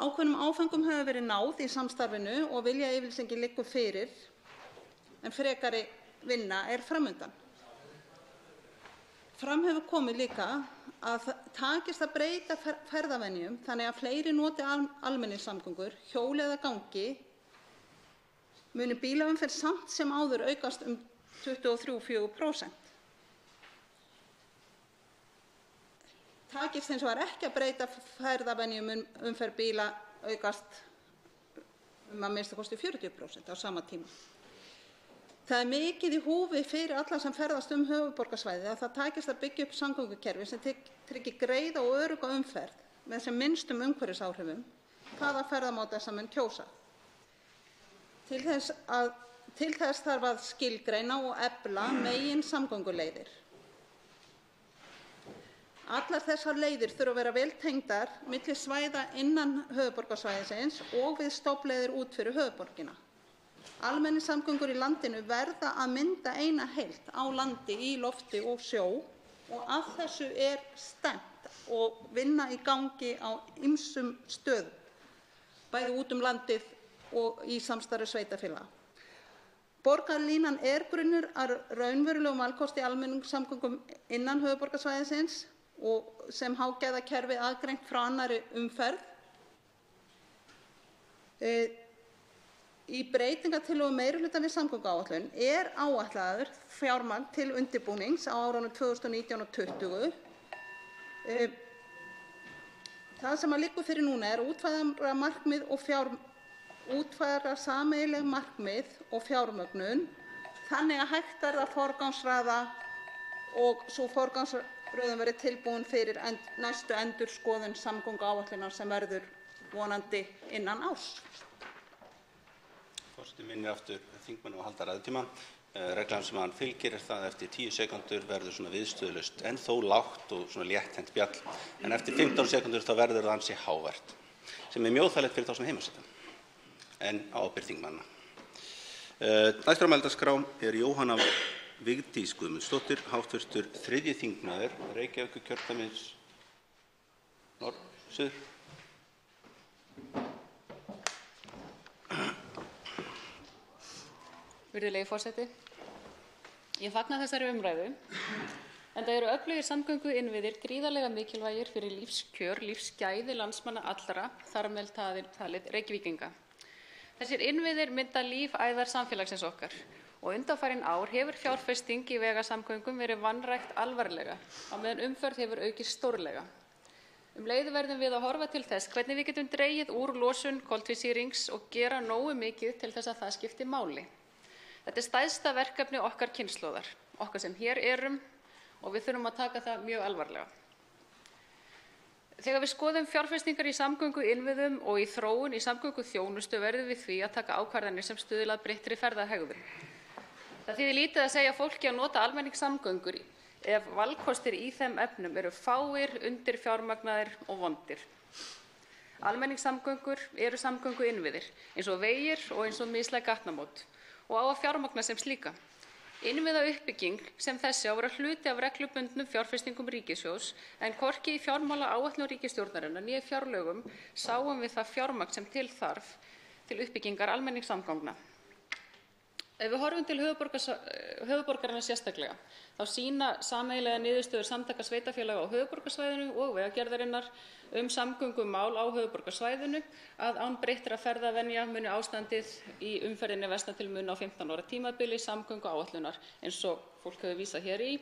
Speaker 8: Ákveðnum áföngum hefur verið náð í samstarfinu og viljayfirlýsingin liggur fyrir en frekari vinna er fram undan. Fram hefur komið líka að takist að breyta ferðavenjum þannig að fleiri noti almenningssamgöngur, hjóli eða gangi, muni bílaumferð samt sem áður aukast 23–24%. Takist hins vegar ekki að breyta ferðavenjum umferð bíla aukast að minnsta kosti 40% á sama tíma. Það er mikið í húfi fyrir alla sem ferðast höfuðborgarsvæðið að það takist að byggja upp samgöngukerfi sem tryggir greiða og örugga umferð með sem minnstum umhverfisáhrifum hvaða ferðamáta sem menn kjósa. Til þess þarf að skilgreina og efla meginsamgönguleiðir. Allar þessar leiðir þurfa að vera vel tengdar milli svæða innan höfuðborgarsvæðisins og við stofnleiðir út fyrir höfuðborgina. Almenningssamgöngur í landinu verða að mynda eina heild á landi, í lofti og sjó og að þessu er stefnt og vinna í gangi á ýmsum stöðum, bæði út landið og í samstarfi sveitarfélaga. Borgarlínan er grunnur að raunverulegum valkosti almenningssamgöngum innan höfuðborgarsvæðisins og sem hágæðakerfi aðgreint frá annarri umferð. Í breytingartillögu meirihluta við samgönguáætlun er áætlaður fjármagn til undirbúnings á árunum 2019 og 2020. Það sem liggur fyrir núna er útfæra sameiginleg markmið og fjármögnun þannig að hægt verði að forgangsraða og sú forgangsröðun verði tilbúin fyrir næstu endurskoðun samgönguáætlunar sem verður vonandi innan árs.
Speaker 21: Forseti minnir aftur þingmenn að halda ræðutíma. Reglan sem hann fylgir er það að eftir 10 sekúndur verður svona viðstöðulaust en þó lágt og svona létthent bjall. En eftir 15 sekúndur þá verður það ansi hávært, sem er mjög þægilegt fyrir þá sem heima sitja en á ábyrgð þingmanna. Næstur á mælendaskrá er Jóhanna Vigdís Guðmundsdóttir, hv. 3. þingmaður Reykjavíkurkjördæmis Suður.
Speaker 2: Virðulegi forseti. Ég fagna þessari umræðu, enda eru öflugir samgönguinnviðir gríðarlega mikilvægir fyrir lífskjör, lífsgæði landsmanna allra, þar með talið Reykvíkinga. Þessir innviðir mynda lífæðar samfélagsins okkar og undanfarin ár hefur fjárfesting í vegasamgöngum verið vanrækt alvarlega á meðan umferð hefur aukist stórlega. Leið verðum við að horfa til þess hvernig við getum dregið úr losun koltvísýrings og gera nógu mikið til þess að það skipti máli. Þetta er stærsta verkefni okkar kynslóðar, okkar sem hér erum og við þurfum að taka það mjög alvarlega. Þegar við skoðum fjárfestingar í samgönguinnviðum og í þróun í samgönguþjónustu verðum við því að taka ákvarðanir sem stuðla að breyttri ferðahegðun. Það þýðir lítið að segja fólki að nota almenningssamgöngur ef valkostir í þeim efnum eru fáir, undirfjármagnaðir og vondir. Almenningssamgöngur eru samgönguinnviðir eins og vegir og eins og mislæg gatnamót og á að fjármagna sem slíka. Innviðauppbygging sem þessi á að vera hluti af reglubundnum fjárfestingum ríkissjóðs en hvorki í fjármálaáætlun ríkisstjórnarinnar né fjárlögum sáum við það fjármagn sem til þarf til uppbyggingar almenningssamgangna. Ef við horfum til höfuðborgarinnar sérstaklega, þá sýna sameiginlegar niðurstöður samtaka sveitarfélaga á höfuðborgarsvæðinu og Vegagerðarinnar samgöngumál á höfuðborgarsvæðinu að án breyttra ferðavenja muni ástandið í umferðinni versna til muna á 15 ára tímabili samgönguáætlunar eins og fólk hefur vísað hér í.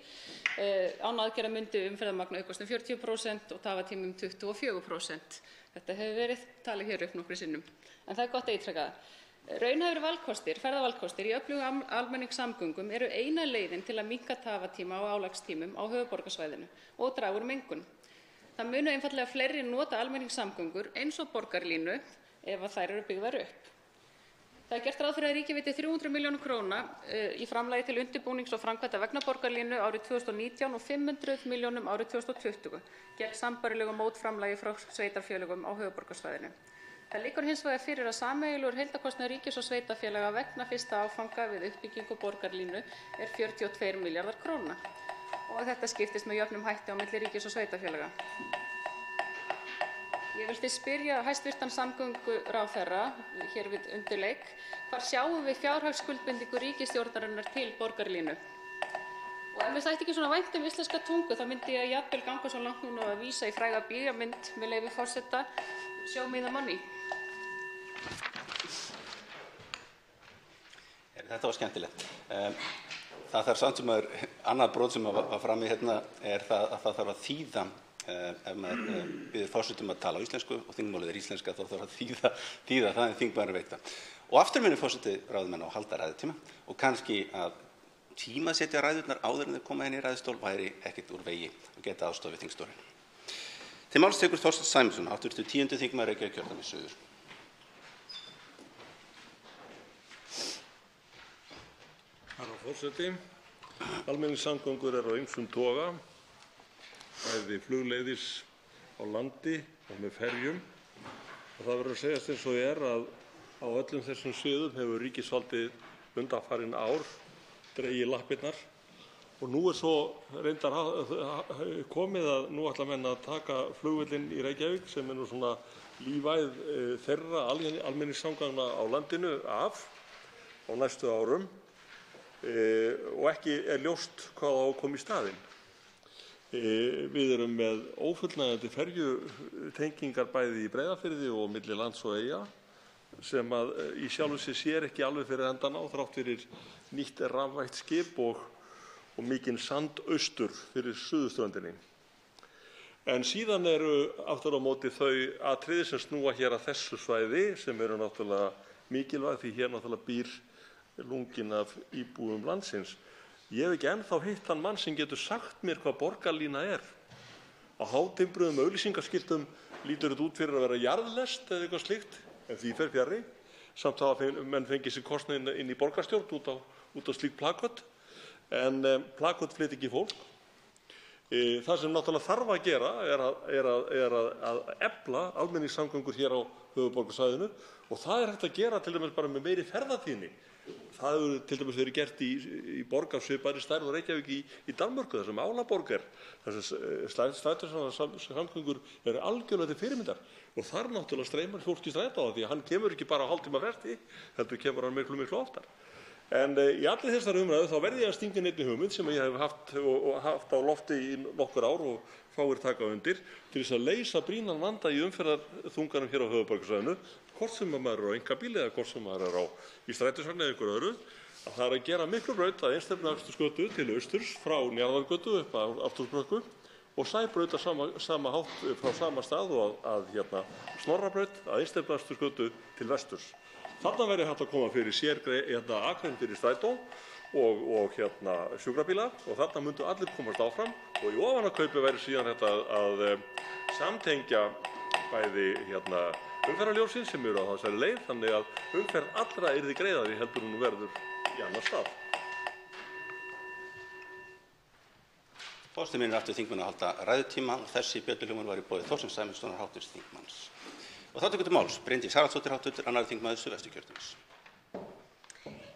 Speaker 2: Án aðgerða myndi umferðarmagn aukast 40% og tafatími 24%. Þetta hefur verið talið hér upp nokkrum sinnum, en það er gott að ítreka það. Raunhæfir valkostir, ferðavalkostir í öflugum almenningssamgöngum eru eina leiðin til að minnka tafatíma og álagstímum á höfuðborgarsvæðinu og draga úr mengun. Það munu einfaldlega fleiri nota almenningssamgöngur eins og borgarlínu ef að þær eru byggðar upp. Það er gert ráð fyrir að ríkið veiti 300 milljónir króna í framlagi til undirbúnings og framkvæmda vegna borgarlínu árið 2019 og 500 milljónum árið 2020 gegn sambærilegu mótframlagi frá sveitarfélögum á höfuðborgarsvæðinu. Það liggur hins vegar fyrir að sameiginlegur heildarkostnaður ríkis og sveitarfélaga vegna fyrsta áfanga við uppbyggingu borgarlínu er 42 milljarðar króna og þetta skiptist með jöfnum hætti á milli ríkis og sveitarfélaga. Ég vildi spyrja hæstv. Samgönguráðherra hér við undirleik, hvar sjáum við fjárhagsskuldbindingu ríkisstjórnarinnar til borgarlínu? Og Ef mér þætti ekki svona vænt íslenska tungu þá myndi ég jafnvel ganga svo langt núna að vísa í fræga bíómynd með leyfi forseta, Show me the money.
Speaker 21: Þetta var skemmtilegt. Það þarf samt sem annað brot sem var frammi hérna það að það þarf að þýða ef maður biður forsetum að tala á íslensku og þingmálið íslenska þá þarf að þýða það en þingmaður veit það. Og aftur muni forseti ráðamenn á að halda ræðutíma og kannski að tímasetja ræðurnar áður en þeir koma inn í ræðustól væri ekkert úr vegi og geta aðstoð við þingstólinn. Til máls tekur Þorsteinn Sæmundsson, 10. þingmaður Reykjavíkurkjördæmis suður.
Speaker 10: Herra forseti, almenningssamgöngur eru á ýmsum toga, bæði flugleiðis á landi og með ferjum. Og það verður að segjast eins og að á öllum þessum sviðum hefur ríkisvaldið undanfarin ár dregið lappirnar og nú svo reyndar komið að nú ætla menn að taka flugvöllinn í Reykjavík sem nú svona lífæð þeirra almenningssamgangna á landinu af á næstu árum og ekki ljóst hvað á að koma í staðinn. Við erum með ófullnægjandi ferjutengingar bæði í Breiðafirði og milli lands og eyja sem að í sjálfu sér ekki alveg fyrir endan á þrátt fyrir nýtt rafvætt skip og mikinn sandaustur fyrir suðurströndinni. En síðan eru aftur á móti þau atriði sem snúa hér að þessu svæði sem eru náttúrulega mikilvæg því hér náttúrulega býr lunginn af íbúum landsins. Ég hef ekki ennþá hitt þann mann sem getur sagt mér hvað borgarlína er. Á hátimbruðum auglýsingaskiltum lítur þetta út fyrir að vera jarðlest eða eitthvað slíkt, en því fer fjarri. Samt hafa menn fengið sér kostnaðinn inn í borgarstjórn út á slík plakött, en plakött flytur ekki fólk. Það sem náttúrulega þarf að gera er að efla almenningssamgöngur hér á höfuðborgarsvæðinu og það hægt að gera til dæmis bara með meiri ferðatíðni. Það hefur til dæmis verið gert í borg af svipaðri stærð og Reykjavík í Danmörku, þar sem Álaborg er. Þessar strætisvagnasamgöngur eru algjörlega til fyrirmyndar og þar náttúrulega streymar fólk í strætó því að hann kemur ekki bara á hálftíma fresti, heldur kemur hann miklu oftar. En í allir þessar umræðu þá verði ég að stinga inn einni hugmynd sem ég hef haft á lofti í nokkur ár og fáir taka undir til þess að leysa brýnan vanda í umferðarþunganum hér á höfuðborgarsvæðinu, hvort sem maður er á einkabíl eða hvort sem maður er í strætisvagni eða einhverju öðru, að það er að gera Miklubraut að Einstefnuakstursgötu til austurs frá Njarðargötu upp að Aftursbröggu og Sæbraut að sama hátt frá sama stað og að Snorrabraut að Einstefnuakstursgötu til vesturs. Þarna verði hægt að koma fyrir sér akrein fyrir strætó og sjúkrabíla og þarna myndu allir komast áfram og í ofanakaupi væri síðan hægt að samtengja bæði umferðarljósin sem eru á þessari leið þannig að umferð allra yrði greiðari heldur hún verður í annar stað.
Speaker 21: Forseti minnir aftur þingmenn að halda ræðutíma og þessi bjölluljómur var í boði Þorsteins Sæmundssonar hv. þingmanns. Og þá tekur til máls Bryndís Haraldsdóttir hv. 2. þingmaður Suðvesturkjördæmis.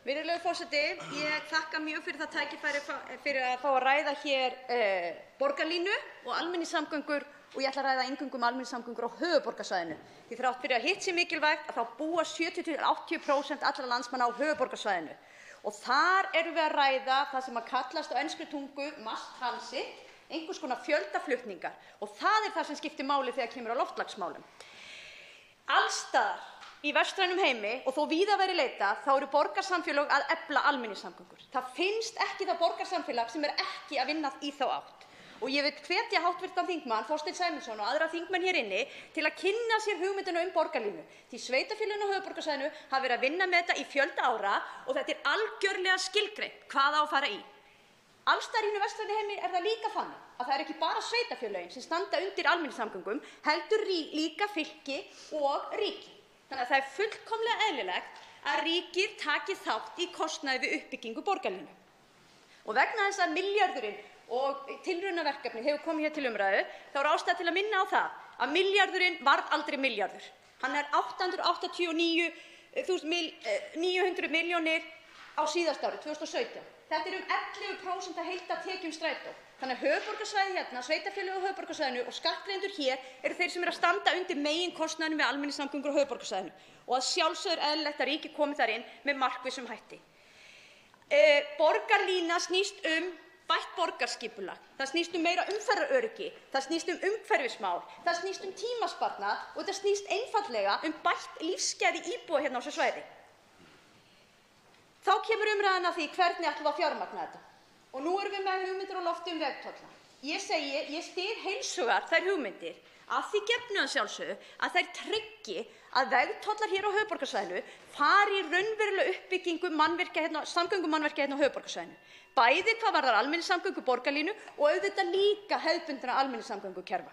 Speaker 4: Virðulegur forseti, ég þakka mjög fyrir það tækifæri fyrir að fá að ræða hér borgarlínu og almenningssamgöngur og ég ætla að ræða eingöngu almenningssamgöngur á höfuðborgarsvæðinu. Því þrátt fyrir að hitt sé mikilvægt að þá búa 70–80% allra landsmanna á höfuðborgarsvæðinu. Og þar erum við að ræða það sem að kallast á enskri tungu mass transit, einhvers konar fjöldaflutningar. Og það það sem skiptir máli þegar kemur á loftslagsmálum. Alls staðar í vestrænum heimi og þó víða væri leitað þá eru borgarsamfélög að efla almenningssamgöngur. Það finnst ekki það borgarsamfélag sem ekki að vinna í þá átt. Og ég vil hvetja hv. þingmann Þorstein Sæmundsson og aðra þingmenn hér inni til að kynna sér hugmyndina borgarlínu. Því sveitarfélögin á höfuðborgarsvæðinu hafa verið að vinna með þetta í fjölda ára og þetta algjörlega skilgreint hvað á að fara í. Alls staðar í vestrænu heimi það líka þannig að það ekki bara sveitarfélögin sem standa undir almenningssamgöngum, heldur líka fylki og ríki. Þannig að það fullkomlega eðlilegt að ríkið taki þátt í kostnaði við uppbyggingu borgarlínu. Og vegna þess að milljarðurinn og tilraunaverkefni hefur komið hér til umræðu, þá ástæða til að minna á það að milljarðurinn varð aldrei milljarður. Hann 889 milljónir á síðasta ári, 2017. Þetta 11% af heildartekjum strætó. Þannig að höfuðborgarsvæðið hérna, sveitarfélög á höfuðborgarsvæðinu og skattgreiðendur hér eru þeir sem að standa undir meginkostnaðinum við almenningssamgöngur á höfuðborgarsvæðinu og að sjálfsögðu eðlilegt að ríkið komi þar inn með markvissum hætti. Borgarlína snýst bætt borgarskipulag, það snýst meira umferðaröryggi, það snýst umhverfismál, það snýst tímasparnað og þetta snýst einfaldlega bætt lífsgæði íbúa hérna á þessu svæði. Þá kemur umræðan að því hvernig ætlum við að fjármagna þetta. Og nú erum við með hugmyndir á lofti vegtolla. Ég styð heils hugar þær hugmyndir að því gefnu að sjálfsögðu að þær tryggi að vegtollar hér á höfuðborgarsvæðinu fari í raunverulega uppbyggingu samgöngumannvirkja hérna á höfuðborgarsvæðinu. Bæði hvað varðar almenningssamgöngur borgarlínu og auðvitað líka hefðbundna almenningssamgöngukerfa.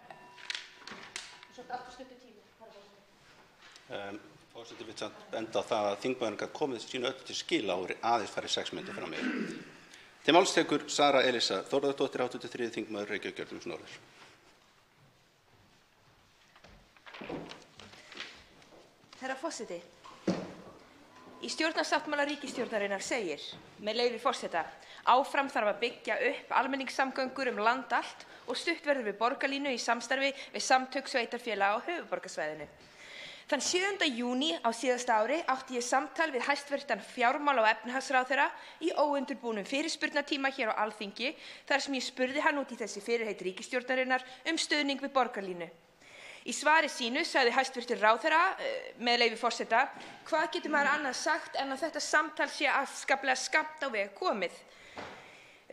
Speaker 21: Forseti vill samt benda á það að þingmaðurinn gat komið sínu öllu til skila og aðeins farið 6 mínútur fram yfir. Til máls tekur Sara Elísa Þórðardóttir, 83. þingmaður Reykjavíkurkjördæmis norður.
Speaker 7: Herra forseti, í stjórnarsáttmála ríkisstjórnarinnar segir, með leyfi forseta, áfram þarf að byggja upp almenningssamgöngur land allt og stutt verður við borgarlínu í samstarfi við samtök sveitarfélaga á höfuðborgarsvæðinu. Þann 7. júní á síðasta ári átti ég samtal við hæstvirtan fjármála- og efnahagsráðherra í óundirbúnum fyrirspurnatíma hér á Alþingi þar sem ég spurði hann út í þessi fyrirheit ríkisstjórnarinnar stuðning við borgarlínu. Í svari sínu sagði hæstvirtur ráðherra, með leyfi forseta, hvað getur maður annað sagt en að þetta samtal sé afskaplega skammt á veg komið.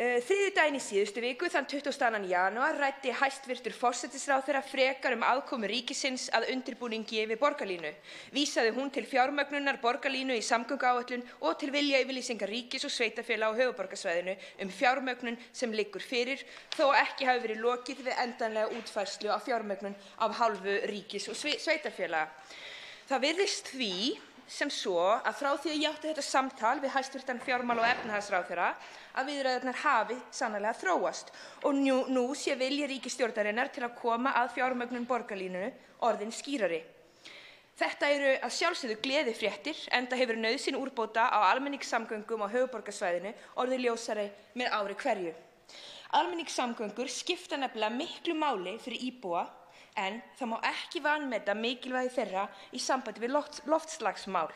Speaker 7: Þriðjudaginn í síðustu viku, þann 22. janúar, ræddi hæstvirtur forsætisráðherra frekar aðkomu ríkisins að undirbúningi við borgarlínu. Vísaði hún til fjármögnunar borgarlínu í samgönguáætlun og til viljayfirlýsingar ríkis og sveitarfélaga á höfuðborgarsvæðinu fjármögnun sem liggur fyrir, þó ekki hafi verið lokið við endanlega útfærslu á fjármögnun af hálfu ríkis og sveitarfélaga. Það virðist því sem svo að frá því að ég átti þetta samtal við hæstvirtan fjármála- og efnahagsráðherra að viðræðurnar hafi sannarlega þróast og nú sé vilji ríkisstjórnarinnar til að koma að fjármögnun borgarlínu orðin skýrari. Þetta eru að sjálfsögðu gleðifréttir enda hefur nauðsyn úrbóta á almenningssamgöngum á höfuðborgarsvæðinu orðið ljósari með ári hverju. Almenningssamgöngur skipta nefnilega miklu máli fyrir íbúa en það má ekki vanmeta mikilvægi þeirra í sambandi við loftslagsmál.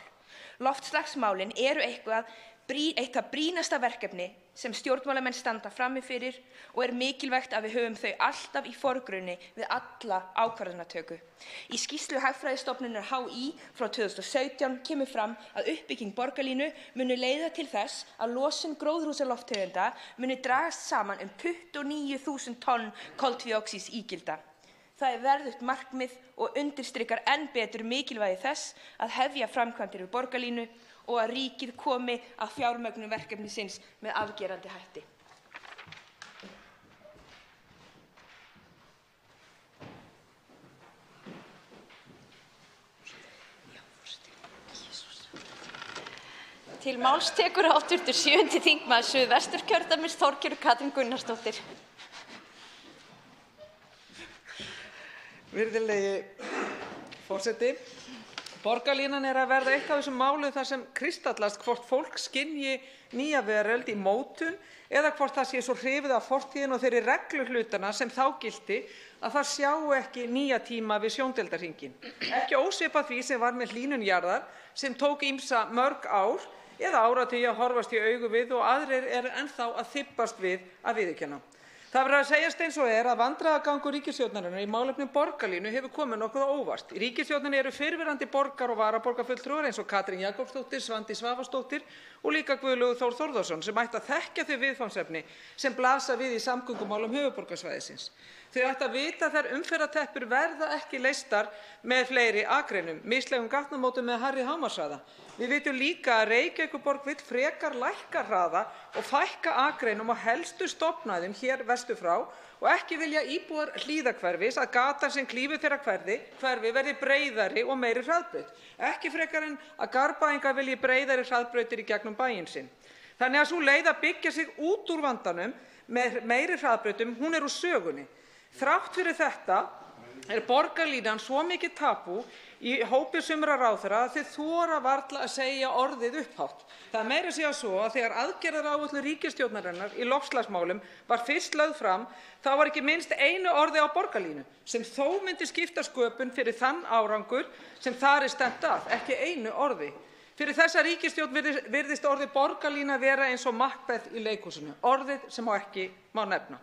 Speaker 7: Loftslagsmálin eru eitt af brýnasta verkefni sem stjórnmálamenn standa frammi fyrir og mikilvægt að við höfum þau alltaf í forgrunni við alla ákvarðanatöku. Í skýrslu Hagfræðistofnunar HÍ frá 2017 kemur fram að uppbygging borgarlínu muni leiða til þess að losun gróðurhúsalofttegunda muni dragast saman 29.000 tonn koltvíoxíðsígilda. Það verðugt markmið og undirstrikar enn betur mikilvægi þess að hefja framkvæmdir við borgarlínu og að ríkið komi að fjármögnun verkefnisins með afgerandi hætti.
Speaker 4: Til máls tekur hv. 7. þingmaður Suðvesturkjördæmis Þorgerður Katrín Gunnarsdóttir.
Speaker 6: Virðulegi forseti, borgarlínan að verða eitt af þessum málum þar sem kristallast hvort fólk skynji nýja veröld í mótun eða hvort það sé svo hrifið af fortíðinni og þeirri regluhlutana sem þá gilti að það sjái ekki nýja tíma við sjóndeildarhringinn. Ekki ósvipað því sem var með hlýnun jarðar sem tók ýmsa mörg ár eða áratugi að horfast í augu við og aðrir eru ennþá að þybbast við að viðurkenna. Það verður að segjast eins og að vandræðagangur ríkisstjórnarinnar í málefnum borgarlínu hefur komið nokkuð á óvart. Í ríkisstjórninni eru fyrrverandi borgar- og varaborgarfulltrúar eins og Katrín Jakobsdóttir, Svandís Svavarsdóttir og líka Guðlaugur Þór Þórðarson sem ættu að þekkja þau viðfangsefni sem blasa við í samgöngumálum höfuðborgarsvæðisins. Þau ættu að vita að þær umferðarteppur verða ekki leystar með fleiri akreinum, mislægum gatnamótum með hærri hámarkshraða. Við vitum líka að Reykjavíkurborg vill frekar lækka hraða og fækka akreinum á helstu stofnæðum hér vestur frá og ekki vilja íbúar Hlíðahverfis að gatan sem klýfur þeirra hverfi verði breiðari og meiri hraðbraut. Ekki frekar en að Garðbæingar vilji breiðari hraðbrautir í gegnum bæinn sinn. Þannig að sú leið að byggja sig út úr vandanum með meiri hraðbrautum, hún úr sögunni. Þrátt fyrir þetta borgarlínan svo mikið tabú í hópi sumra ráðherra að þau þora varla að segja orðið upphátt. Það meira að segja svo að þegar aðgerðaáætlun ríkisstjórnarinnar í loftslagsmálum var fyrst lögð fram, þá var ekki minnst einu orði á borgarlínu, sem þó myndi skipta sköpun fyrir þann árangur sem þar stefnt að, ekki einu orði. Fyrir þessa ríkisstjórn virðist orðið borgarlína vera eins og Macbeth í leikhúsinu, orðið sem ekki má nefna.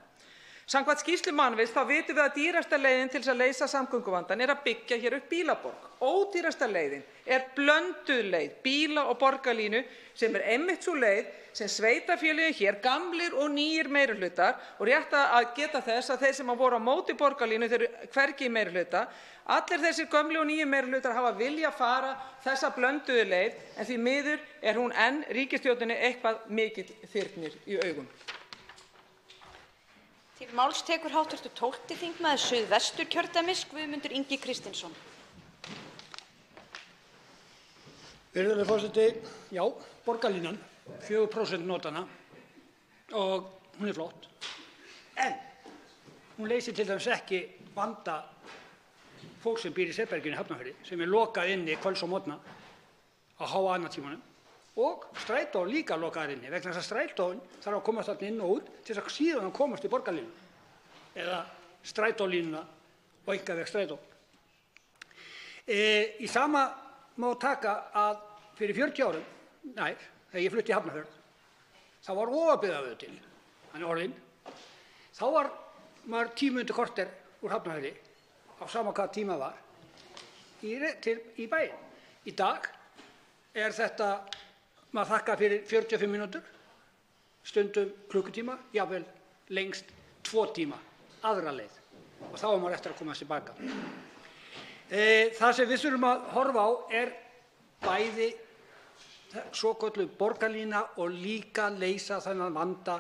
Speaker 6: Samkvæmt skýrslu Mannvits þá vitum við að dýrasta leiðin til þess að leysa samgönguvandann er að byggja hér upp bílaborg. Ódýrasta leiðin er blönduð leið bíla- og borgarlínu sem er einmitt sú leið sem sveitarfélögin hér, gamlir og nýir meirihlutar, og rétt að geta þess að þeir sem voru á móti borgarlínu þeir eru hvergi í meirihluta, allir þessir gömlu og nýju meirihlutar hafa viljað fara þessa blönduðu leið en því miður er hún enn ríkisstjórninni eitthvað mikill þyrnir í augum.
Speaker 4: Til máls tekur hv. 12. þingmaður Suðvesturkjördæmis Guðmundur Ingi Kristinsson.
Speaker 12: Virðulegur forseti, já, borgarlínan, 4% notana og hún er flott. En hún leysir til dæmis ekki vanda fólk sem býr í Sefberginu í Hafnarfirði sem er lokað inni kvölds og morgna á háannatímanum og strætó líka lokaður inni vegna þess að strætóin þarf að komast þarna inn og út til þess að síðan að komast í borgarlínu eða strætólínuna og einkaveg strætó. Í sama má taka að fyrir 40 árum, þegar ég flutti í Hafnarfjörð, þá var ofabyggðavegur til, hann er orðinn. Þá var maður 10 mínútur korter úr Hafnarfirði á sama hvað tíma var í bæinn. Í dag er þetta maður þakka fyrir 45 mínútur, stundum klukkutíma, jafnvel lengst 2 tíma, aðra leið. Og þá er maður eftir að koma tilbaka. Það sem við þurfum að horfa á er bæði svokölluð borgarlína og líka leysa þennan vanda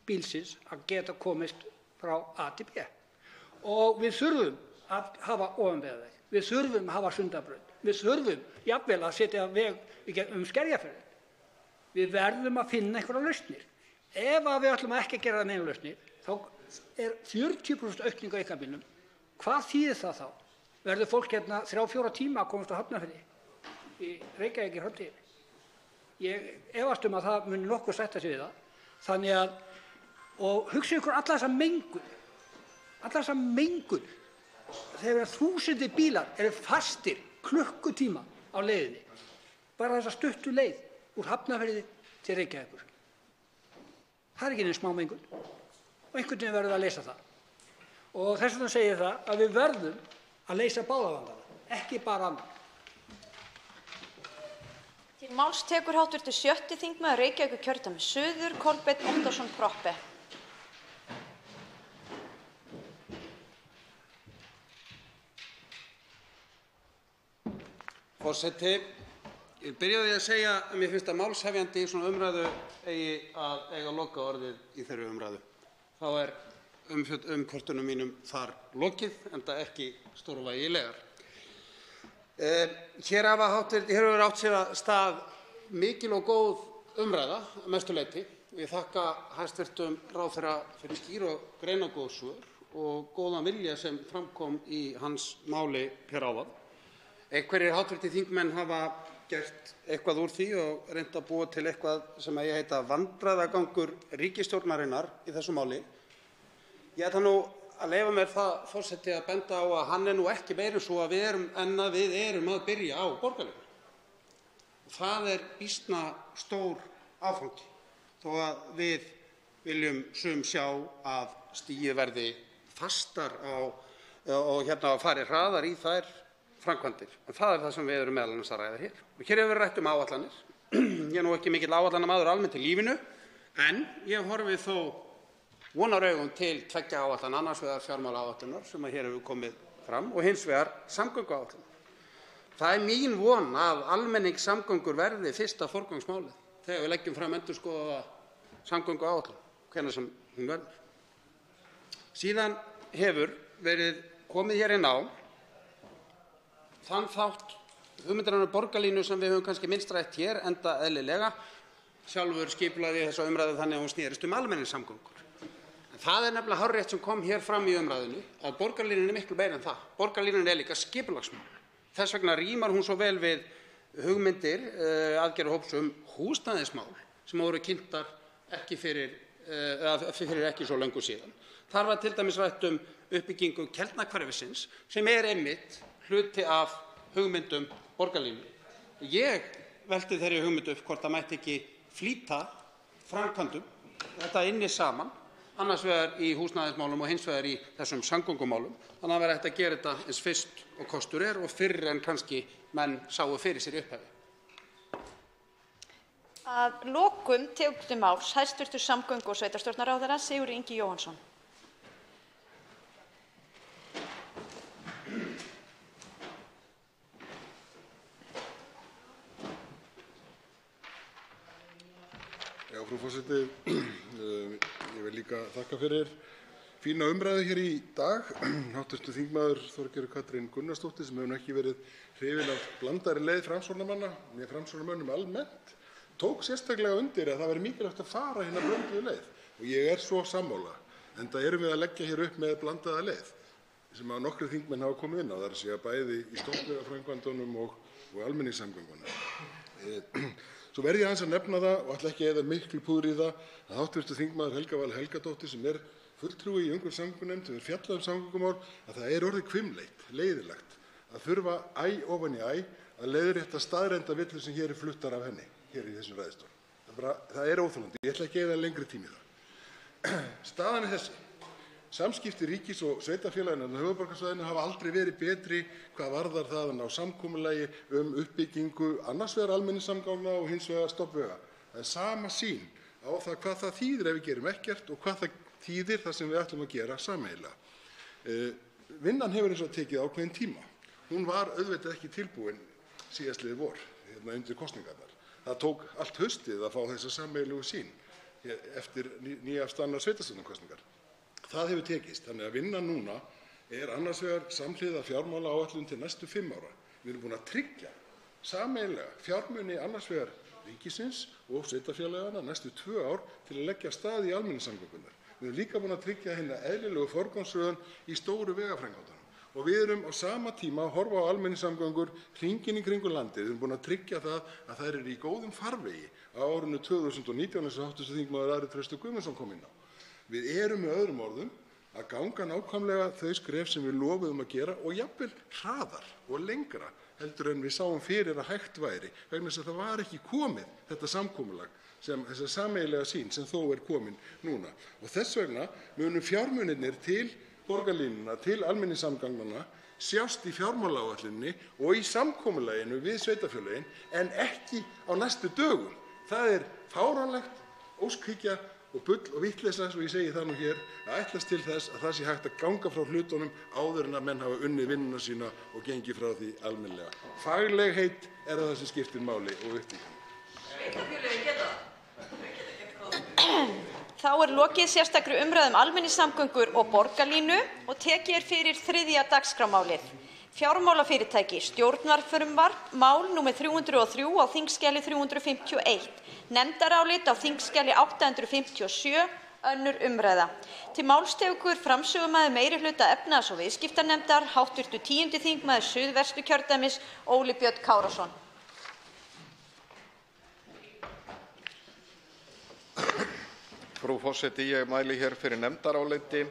Speaker 12: bílsins að geta komist frá A til B. Og við þurfum að hafa ofanvegaveg, við þurfum að hafa Sundabraut, við þurfum jafnvel að setja veg Skerjafjörðinn. Við verðum að finna einhverjar lausnir. Ef við ætlum ekki að gera neina lausnir, þá er 40% aukning á einkabílnum. Hvað þýðir það þá? Verður fólk hérna 3-4 tíma að komast á Hafnarfirði í Reykjavík í framtíðinni? Ég efast að það muni nokkuð sætta sig við það. Þannig að, og hugsið ykkur alla þessa mengun, þegar þúsundir bílar eru fastir klukkutíma á leiðinni, bara þessa stuttu leið úr Hafnarfirði til Reykjavíkur. Það er ekki neins smá mengun og einhvern veginn verðum við að leysa það. Og þess vegna segi ég það að við verðum að leysa báða vandana, ekki bara annan.
Speaker 4: Til máls tekur hv. 7. þingmaður Reykjavíkurkjördæmis suður Kolbeinn Óttarsson Proppé.
Speaker 15: Forseti, ég byrjaði að segja að mér finnst að málshefjandi í svona umræðu eigi að eiga lokaorðið í þeirri umræðu. Þá er umkvörtunum mínum þar lokið, enda ekki stórvægilegar. Hér hefur átt sér að stað mikil og góð umræða að mestu leyti. Ég þakka hæstv. Ráðherra fyrir skýr og greinargóð svör og góðan vilja sem framkom í hans máli hér áðan. Einhverjir hv. þingmenn hafa gert eitthvað úr því og reynt að búa til eitthvað sem ég heita vandræðagangur ríkisstjórnarinnar í þessu máli. Ég ætla nú að leyfa mér það, forseti, að benda á að hann er nú ekki meira svo að við erum að byrja á borgarlínu. Það er býsna stór áfangi, þó að við viljum sum sjá að stigið verði fastar og fari hraðar í þær framkvæmdir. En það er það sem við erum meðal annars að ræða hér. Og hér hefur verið rætt áætlanir. Ég er nú ekki mikill áætlanamaður almennt í lífinu, en ég horfi þó vonaraugum til 2 áætlana, annars vegar fjármálaáætlunar sem hér hefur komið fram og hins vegar samgönguáætlunar. Það er mín von að almenningssamgöngur verði fyrsta forgangsmálið þegar við leggjum fram endurskoðaða samgönguáætlun, hvenær sem hún verður. Síðan hefur verið komið hér inn á þann þátt hugmyndarinnar borgarlínu sem við höfum kannski minnst rætt hér, enda eðlilega. Sjálfur skipulagði þessa umræðu þannig að hún snerist almenningssamgöngur. En það er nefnilega hárrétt sem kom hér fram í umræðunni að borgarlínan er miklu meira en það. Borgarlínan er líka skipulagsmál. Þess vegna rímar hún svo vel við hugmyndir aðgerðahóps húsnæðismál sem voru kynntar fyrir ekki svo löngu síðan. Þar var til dæmis rætt uppbyggingu Keldnahverfisins sem er einmitt hluti af hugmyndum borgarlínu. Ég velti þeirri hugmynd upp hvort það mætti ekki flýta framkvæmdum þetta inni saman, annars vegar í húsnæðismálum og hins vegar í þessum samgöngumálum. Þannig að væri hægt að gera þetta eins fyrst og kostur og fyrr en kannski menn sáu fyrir sér í upphafi.
Speaker 4: Að lokum tekur til máls hæstv. Samgöngu- og sveitarstjórnarráðherra Sigurður Ingi Jóhannsson.
Speaker 16: Já, frú forseti, ég vil líka þakka fyrir fína umræðu hér í dag. Hv. þingmaður Þorgerður Katrín Gunnarsdóttir, sem hefur ekki verið hrifin af blandaðri leið Framsóknarmanna með Framsóknarmönnum almennt, tók sérstaklega undir að það væri mikilvægt að fara hérna blönduðu leið. Og ég er svo sammála, enda erum við að leggja hér upp með blandaða leið sem að nokkrir þingmenn hafa komið inn á, það er að segja bæði í stofnvegaframkvæmdunum og almenningssamgöngunum. Svo verð ég aðeins að nefna það og ætla ekki að eyða miklu púðri í það að hv. þingmaður Helga Vala Helgadóttir, sem er fulltrúi í umhverfis-samgöngunefnd sem fjallað samgöngumál, að það er orðið hvimleitt, leiðinlegt að þurfa æ ofan í æ að leiðrétta staðreyndavillu sem hér er fluttar af henni hér í þessum ræðustól. Það er óþolandi. Ég ætla ekki að eyða lengri tíma í það. Staðan er þessi: samskipti ríkis og sveitarfélaganna á höfuðborgarsvæðinu hafa aldrei verið betri hvað varðar það að ná samkomulagi uppbyggingu annars vegar almenningssamgangna og hins vegar stofnvega. Það er sama sýn á það hvað það þýðir ef við gerum ekkert og hvað það þýðir það sem við ætlum að gera sameiginlega. Vinnan hefur hins vegar tekið ákveðinn tíma. Hún var auðvitað ekki tilbúin síðastliðið vor, undir kosningarnar. Það tók allt haustið að fá þessa sameiginlegu sýn eftir nýafstaðnar sveitarstjórnarkosningar. Það hefur tekist, þannig að vinnan núna er annars vegar samhliða fjármálaáætlun til næstu 5 ára. Við erum búin að tryggja sameiginlega fjármuni annars vegar ríkisins og sveitarfélaganna næstu 2 ár til að leggja af stað í almenningssamgöngunar. Við erum líka búin að tryggja hina eðlilegu forgangsröðun í stóru vegaframkvæmdunum. Og við erum á sama tíma að horfa á almenningssamgöngur hringinn í kringum landið. Við erum búin að tryggja það að þær eru í góðum farvegi á árinu 2019 eins og hv. þingmaður Ari Trausti Guðmundsson kom inn á. Við erum með öðrum orðum að ganga nákvæmlega þau skref sem við lofuðum að gera og jafnvel hraðar og lengra heldur en við sáum fyrir að hægt væri, vegna þess að það var ekki komið þetta samkomulag, þessa sameiginlega sýn sem þó er komin núna. Og þess vegna munum fjármunirnir til borgarlínuna, til almenningssamganganna sjást í fjármálaáætluninni og í samkomulaginu við sveitarfélögin en ekki á næstu dögum. Það er fáránlegt, óskhyggja og bull og vitleysa, svo ég segi það nú hér, að ætlast til þess að það sé hægt að ganga frá hlutunum áður en að menn hafa unnið vinnuna sína og gengið frá því almennilega. Faglegheit er það sem skiptir máli og uppbygging.
Speaker 4: Þá er lokið sérstakri umræðu almenningssamgöngur og borgarlínu og tekið er fyrir 3. dagskrármálið. Fjármálafyrirtæki, stjórnarfrumvarp, mál nr. 303 á þingskjali 351, nefndarálit á þingskjali 857, önnur umræða. Til máls tekur framsögumaður meirihluta efnahags- og viðskiptanefndar, hv. 10. þingmaður Suðvesturkjördæmis, Óli Björn Kárason.
Speaker 5: Frú forseti, ég mæli hér fyrir nefndaráliti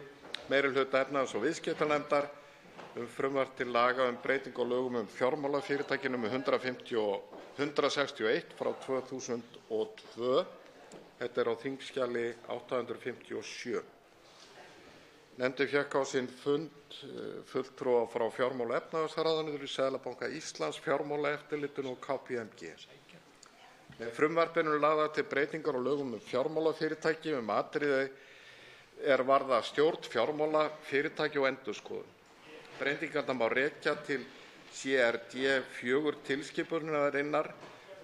Speaker 5: meirihluta efnahags- og viðskiptanefndar frumvarp til laga breytingu á lögum fjármálafyrirtæki nr. 161 frá 2002. Þetta er á þingskjali 857. Nefndin fékk á sinn fund fulltrúa frá fjármála- og efnahagsráðuneytinu, Seðlabanka Íslands, Fjármálaeftirlitinu og KPMG. Með frumvarpinu lagðar til breytingar á lögum fjármálafyrirtæki atriði er varða stjórn fjármálafyrirtækja og endurskoðun. Breytingarnar má rekja til CRD 4 tilskipunarinnar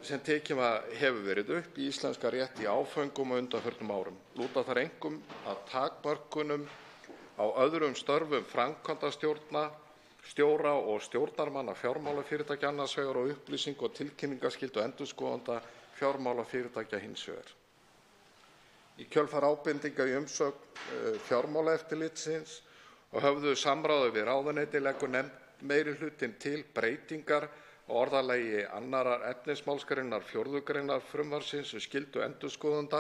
Speaker 5: sem tekin hefur verið upp í íslenska rétt í áföngum á undanförnum árum. Lúta þar einkum að takmörkunum á öðrum störfum framkvæmdastjórna, stjóra og stjórnarmanna fjármálafyrirtækja annars vegar og upplýsingu og tilkynningarskyldu endurskoðenda fjármálafyrirtækja hins vegar. Í kjölfar ábendinga í umsögn Fjármálaeftirlitsins og höfðu samráði við ráðuneyti leggur meirihlutinn til breytingar á orðalagi 2. efnismálsgreinar 4. greinar frumvarpsins skyldu endurskoðenda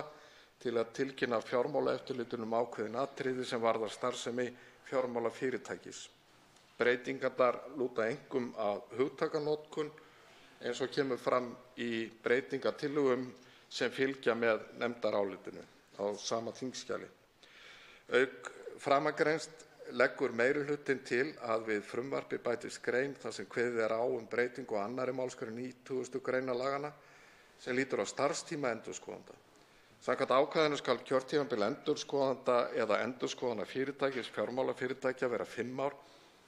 Speaker 5: til að tilkynna Fjármálaeftirlitinu ákveðin atriði sem varðar starfsemi fjármálafyrirtækis. Breytingarnar lúta einkum að hugtakanotkun eins og kemur fram í breytingartillögum sem fylgja með nefndarálitinu á sama þingskjali. Auk framangreinds leggur meirihlutinn til að við frumvarpið bætist grein þar sem kveðið er á breytingu á 2. málsgrein 90. grein laganna sem lýtur að starfstíma endurskoðanda. Samkvæmt ákvæðinu skal kjörtímabil endurskoðanda eða endurskoðunarfyrirtækis fjármálafyrirtækja vera 5 ár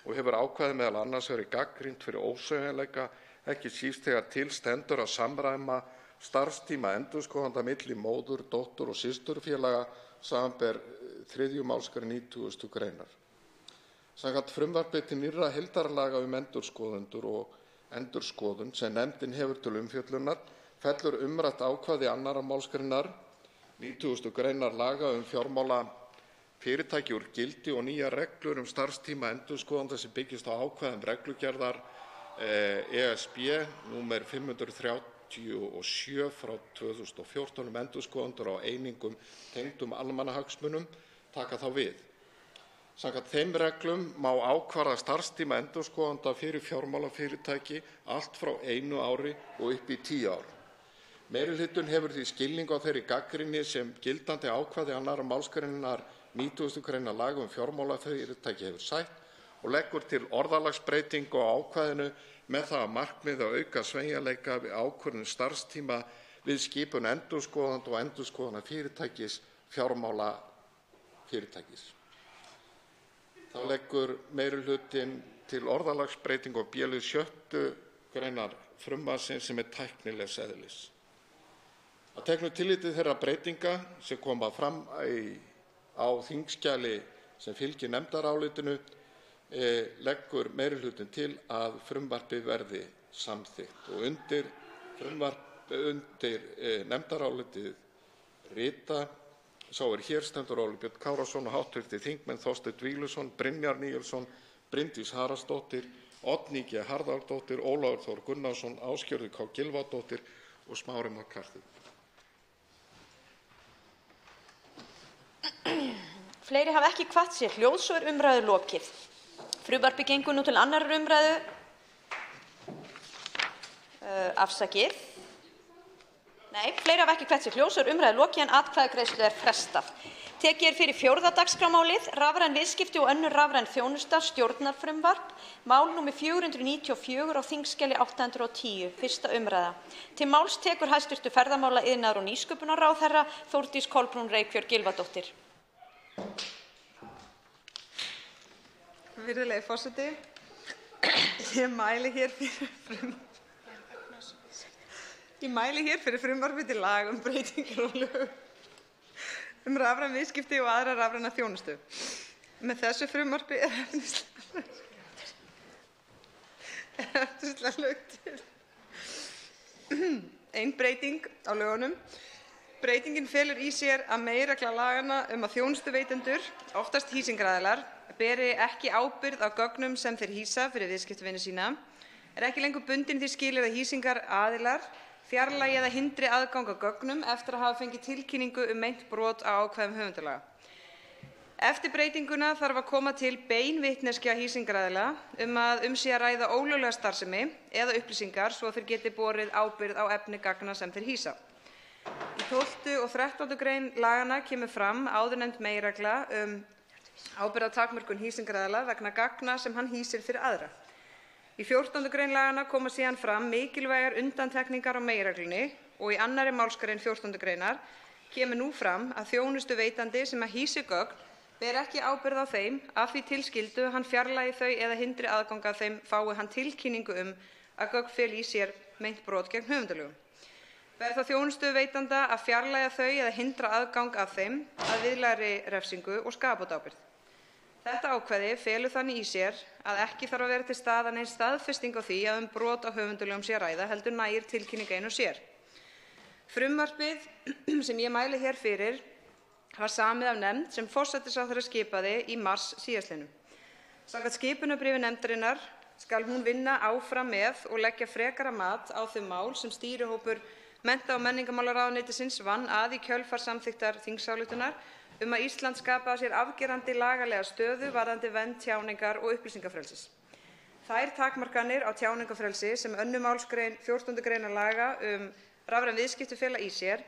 Speaker 5: og hefur ákvæðið meðal annars verið gagnrýnt fyrir ósveigjanleika, ekki síst þegar til stendur að samræma starfstíma endurskoðanda milli móður-, dóttur- og systurfélaga, samanber 3. málsgrein 90. greinar. Samkvæmt frumvarpi til nýrra heildarlaga endurskoðendur og endurskoðun sem nefndin hefur til umfjöllunar fellur umrætt ákvæði 2. málsgreinar 90. greinar laga fjármálafyrirtæki úr gildi og nýjar reglur starfstíma endurskoðanda sem byggist á ákvæðum reglugerðar ESB nr. 537 frá 2014 endurskoðendur á einingum tengdum almannahagsmunum taka þá við. Samkvæmt þeim reglum má ákvarða starfstíma endurskoðanda fyrir fjármálafyrirtæki allt frá 1 ári og upp í 10 ár. Meirihlutinn hefur því skilning á þeirri gagnrýni sem gildandi ákvæði 2. málsgreinar 90. greinar laga fjármálafyrirtæki hefur sætt og leggur til orðalagsbreytingu á ákvæðinu með það að markmiði að auka sveigjanleika við ákvörðun starfstíma við skipun endurskoðanda og endurskoðunarfyrirtækis fjármálafyrirtækis. Þá leggur meirihlutinn til orðalagsbreytingu á b-lið 6. greinar frumvarpsins sem tæknilegs eðlis. Að teknu tilliti þeirra breytinga sem koma fram á þingskjali sem fylgir nefndarálitinu leggur meirihlutinn til að frumvarpið verði samþykkt og undir nefndarálitið rita sá hér stendur Óli Björn Kárason og hv. þingmenn Þorsteinn Víglundsson, Brynjar Níelsson, Bryndís Haraldsdóttir, Oddný G. Harðardóttir, Ólafur Þór Gunnarsson, Ásgerður K. Gylfadóttir og Smári McCarthy.
Speaker 4: Fleiri hafa ekki kvatt sér hljóðs og umræðu lokið. Frumvarpið gengur nú til 2. umræðu. Afsakið. Nei, fleiri hafa ekki kvatt sér hljóðs og umræðu lokið en atkvæðagreiðslu frestað. Tekið fyrir 4. dagskrármálið, rafræn viðskipti og önnur rafræn þjónusta, stjórnarfrumvarp, mál nr. 494 á þingskjali 810, 1. umræða. Til máls tekur hæstv. ferðamála-, iðnaðar- og nýsköpunarráðherra Þórdís Kolbrún Reykfjörð Gylfadóttir.
Speaker 6: Virðulegi forseti, ég mæli hér fyrir frumvarpi til laga breytingar á lögum rafræn viðskipti og aðra rafræna þjónustu. Með þessu frumvarpi efnislega lögð til ein breyting á lögunum. Breytingin felur í sér að meginregla laganna að þjónustuveitendur, oftast hýsingaraðilar, beri ekki ábyrgð á gögnum sem þeir hýsa fyrir viðskiptavini sína, ekki lengur bundin því skilyrði að hýsingaraðilar fjarlægi eða hindri aðgang að gögnum eftir að hafa fengið tilkynningu meint brot á ákvæðum höfundalaga. Eftir breytinguna þarf að koma til bein vitneskja hýsingaraðila að sé að ræða ólöglega starfsemi eða upplýsingar svo þeir geti borið ábyrgð á efni gagna sem þeir hýsa. Í 12. og 13. grein laganna kemur fram áðurnefnd meginregla ábyrgðartakmörkun hýsingaraðila vegna gagna sem hann hýsir fyrir aðra. Í 14. grein laganna koma síðan fram mikilvægar undantekningar á meginreglunni og í 2. málsgrein 14. greinar kemur nú fram að þjónustuveitandi sem hýsir gögn ber ekki ábyrgð á þeim að því tilskildu hann fjarlægi þau eða hindri aðgang að þeim fái hann tilkynningu að gögn feli í sér meint brot gegn höfundalögum. Ber þá þjónustuveitanda að fjarlægja þau eða hindra aðgang að þeim að viðlagðri refsingu og skaðabótaábyrgð. Þetta ákvæði felur þannig í sér að ekki þarf að vera til staðar nein staðfesting á því að brot á höfundalögum sé að ræða, heldur nægir tilkynning ein og sér. Frumvarpið sem ég mæli hér fyrir var samið af nefnd sem forsætisráðherra skipaði í mars síðastliðnum. Samkvæmt skipunarbréfi nefndarinnar skal hún vinna áfram með og leggja frekara mat á þau mál sem stýrihópur mennta- og menningarmálaráðuneytisins vann að í kjölfar samþykktar þingsályktunar að Ísland skapaði sér afgerandi lagalega stöðu varðandi vernd tjáningar- og upplýsingafrelsis.
Speaker 9: þær takmarkanir á tjáningarfrelsi sem 2. málsgrein 14. greinar laga rafræn viðskipti fela í sér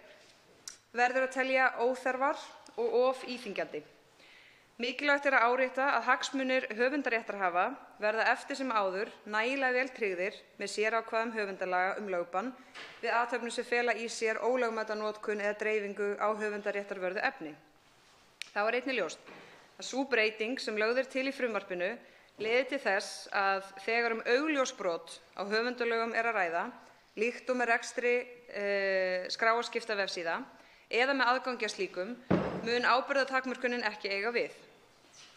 Speaker 9: verður að telja óþarfar og of íþyngjandi. Mikilvægt að árétta að hagsmunir höfundaréttarhafa verða eftir sem áður nægilega vel tryggðir með sérákvæðum höfundalaga lögbann við athöfnum sem fela í sér ólögmæta notkun eða dreifingu á höfundaréttarvörðu efni. Þá einnig ljóst að sú breyting sem lögð til í frumvarpinu leiðir til þess að þegar augljós brot á höfundalögum er að ræða, líkt og með rekstri skráarskipta vefsíða eða með aðgangi að slíkum, mun ábyrgðartakmörkunin ekki eiga við.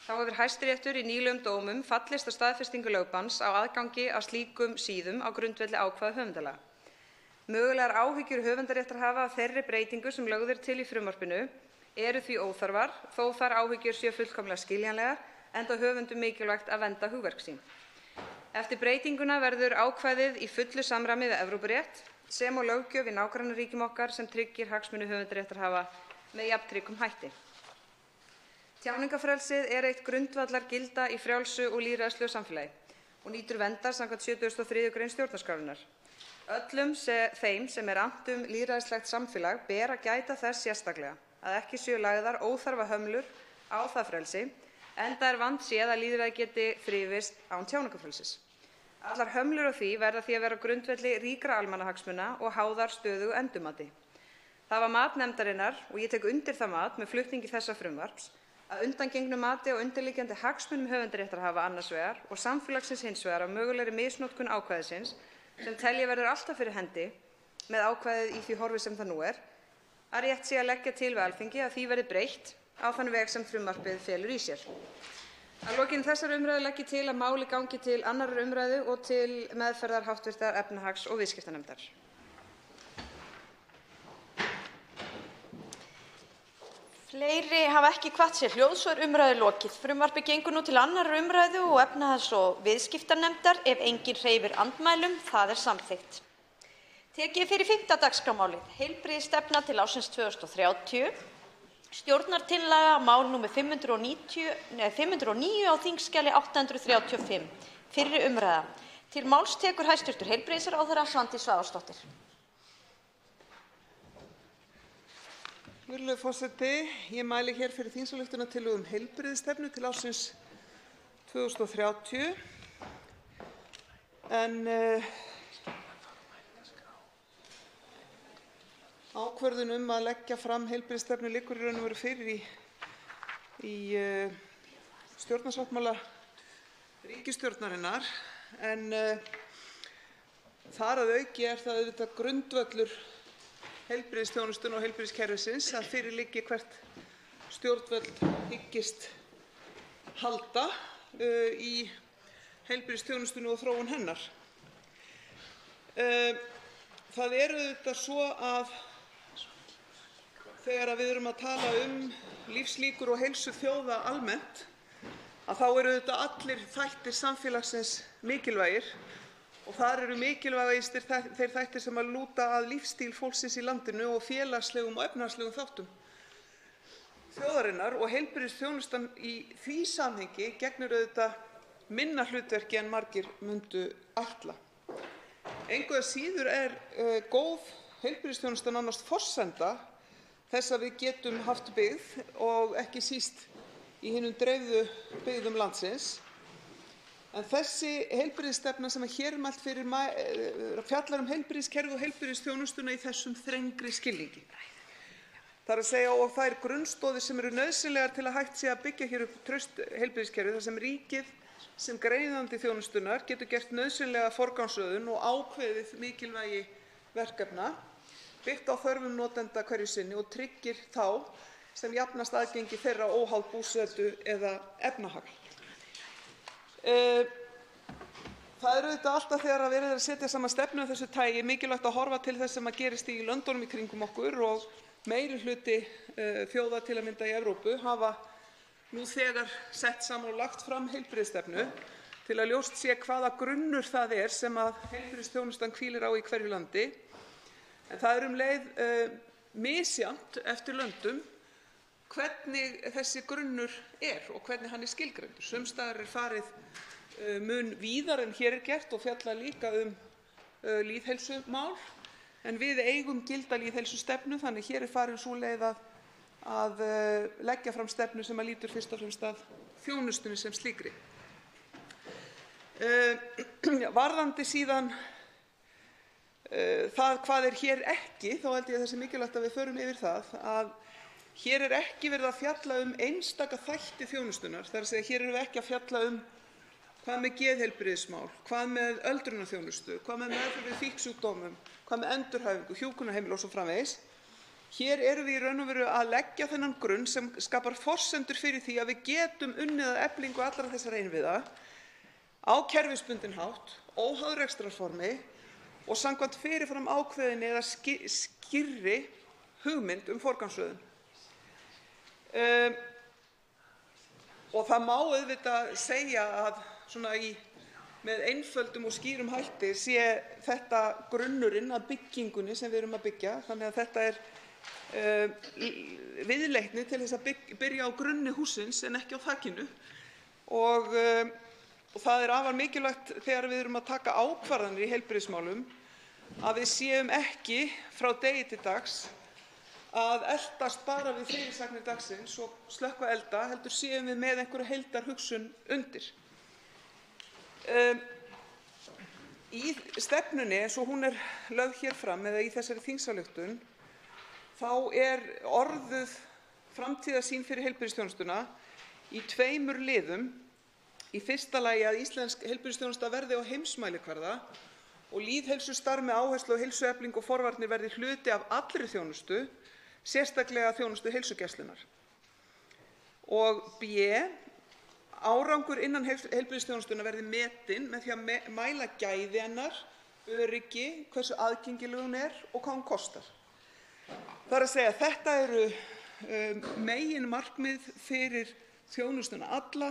Speaker 9: Þá hefur Hæstiréttur í nýlegum dómum fallist á staðfestingu lögbanns á aðgangi að slíkum síðum á grundvelli ákvæða höfundalaga. Mögulegar áhyggjur höfundaréttarhafa af þeirri breytingu sem lögð til í frumvarpinu eru því óþarfar, þó þær áhyggjur séu fullkomlega skiljanlegar, enda höfundum mikilvægt að vernda hugverk sín. Eftir breytinguna verður ákvæðið í fullu samræmi við Evrópurétt sem og löggjöf í nágrannaríkjum okkar sem tryggir hagsmuni höfundaréttarhafa með jafntryggum hætti. Tjáningarfrelsið er eitt grundvallargilda í frjálsu og lýðræðislegu samfélagi og nýtur verndar samkvæmt 73. grein stjórnarskrárinnar. Öllum þeim sem er annt lýðræðislegt samfélag ber að gæta þess sérstaklega að ekki séu lagðar óþarfa hömlur á það frelsi, enda er vandséð að lýðræði geti þrifist án tjáningarfrelsis. Allar hömlur á því verða því að vera á grundvelli ríkra almannahagsmuna og háðar stöðugu endurmati. Það var mat nefndarinnar, og ég tek undir það mat með flutningi þessa frumvarps, að undangengnu mati á undirliggjandi hagsmunum höfundaréttarhafa annars vegar og samfélagsins hins vegar á mögulegri misnotkun ákvæðisins sem telja verður alltaf fyrir hendi með ákvæðið í því horfi sem það nú er, að rétt sé að leggja til við Alþingi að því verði breytt á þann veg sem frumvarpið felur í sér. Að lokinni þessari umræðu legg ég til að málið gangi til 2. umræðu og til meðferðar hv. efnahags- og viðskiptanefndar.
Speaker 4: Fleiri hafa ekki kvatt sér hljóðs og er umræðu lokið. Frumvarpið gengur nú til 2. umræðu og efnahags- og viðskiptanefndar. Ef enginn hreyfir andmælum, það er samþykkt. Tekið er fyrir 5. dagskrármálið, heilbrigðisstefna til ársins 2030. Stjórnartillaga mál nr. 509 á þingskjali 835. Fyrri umræða. Til máls tekur hæstv. Heilbrigðisráðherra Svandís Svavarsdóttir.
Speaker 22: Virðulegur forseti, ég mæli hér fyrir þingsályktunartillögu heilbrigðisstefnu til ársins 2030. Ákvörðun að leggja fram heilbrigðisstefnu liggur í raun og veru fyrir í stjórnarsáttmála ríkisstjórnarinnar, en þar að auki er það auðvitað grundvöllur heilbrigðisþjónustunnar og heilbrigðiskerfisins að fyrir liggi hvert stjórnvöld hyggist halda í heilbrigðisþjónustunni og þróun hennar. Það er auðvitað svo að þegar við erum að tala lífslíkur og heilsu þjóða almennt, að þá eru auðvitað allir þættir samfélagsins mikilvægir og þar eru mikilvægastir þeir þættir sem að lúta að lífsstíl fólksins í landinu og félagslegum og efnahagslegum þáttum þjóðarinnar, og heilbrigðisþjónustan í því samhengi gegnir auðvitað minna hlutverki en margir myndu ætla. Engu að síður er góð heilbrigðisþjónusta nánast forsenda þess að við getum haft byggð og ekki síst í hinum dreifðu byggðum landsins. En þessi heilbrigðisstefna sem hér er mælt fyrir fjallar heilbrigðiskerfið og heilbrigðisþjónustuna í þessum þrengri skilningi. Það er að segja, og þær grunnstoðir sem eru nauðsynlegar til að hægt sé að byggja hér upp traust heilbrigðiskerfi, þar sem ríkið sem greiðandi þjónustunnar getur gert nauðsynlega forgangsröðun og ákveðið mikilvægi verkefna, byggt á þörfum notenda hverju sinni og tryggir þá sem jafnast aðgengi þeirra óháð búsetu eða efnahag. Það er auðvitað alltaf þegar verið er að setja saman stefnu af þessu tagi mikilvægt að horfa til þess sem að gerist í löndunum í kringum okkur, og meiri hluti þjóða til að mynda í Evrópu hafa nú þegar sett saman og lagt fram heilbrigðisstefnu til að ljóst sé hvaða grunnur það er sem að heilbrigðisþjónustan hvílir á í hverju landi. En það er leið misjafnt eftir löndum hvernig þessi grunnur er og hvernig hann er skilgreindur. Sums staðar er farið mun víðar en hér gert og fjallar líka lýðheilsumál, en við eigum gilda lýðheilsustefnu þannig hér farin sú leið að leggja fram stefnu sem lýtur fyrst og fremst að þjónustunni sem slíkri. Varðandi síðan það hvað hér ekki, þá held ég að það sé mikilvægt að við förum yfir það að hér ekki verið að fjalla einstaka þætti þjónustunnar. Það er að segja, hér erum við ekki að fjalla hvað með geðheilbrigðismál, hvað með öldrunarþjónustu, hvað með meðferð við fíknisjúkdómum, hvað með endurhæfingu, hjúkrunarheimili og svo framvegis. Hér erum við í raun og veru að leggja þennan grunn sem skapar forsendur fyrir því að við getum unnið að eflingu allra þessara innviða á kerfisbundinn hátt, óháð rekstrarformi og samkvæmt fyrirfram ákveðinni eða skýrri hugmynd forgangsröðun. Og það má auðvitað segja að með einföldum og skýrum hætti sé þetta grunnurinn að byggingunni sem við erum að byggja, þannig að þetta viðleitni til þess að byrja á grunni hússins en ekki á þakinu og það afar mikilvægt þegar við erum að taka ákvarðanir í heilbrigðismálum að við séum ekki frá degi til dags að eltast bara við fyrirsagnir dagsins og slökkva elda, heldur séum við með einhverja heildarhugsun undir. Í stefnunni eins og hún lögð hér fram eða í þessari þingsályktun þá orðuð framtíðarsýn fyrir heilbrigðisþjónustuna í 2 liðum. Í fyrsta lagi að íslensk heilbrigðisþjónusta verði á heimsmælikvarða og lýðheilsustarf með áherslu á heilsueflingu og forvarnir verði hluti af allri þjónustu, sérstaklega þjónustu heilsugæslunnar. Og B. Árangur innan heilbrigðisþjónustunnar verði metinn með því að mæla gæði hennar, öryggi, hversu aðgengileg hún og hvað hún kostar. Það er að segja að þetta eru meginmarkmið fyrir þjónustuna alla,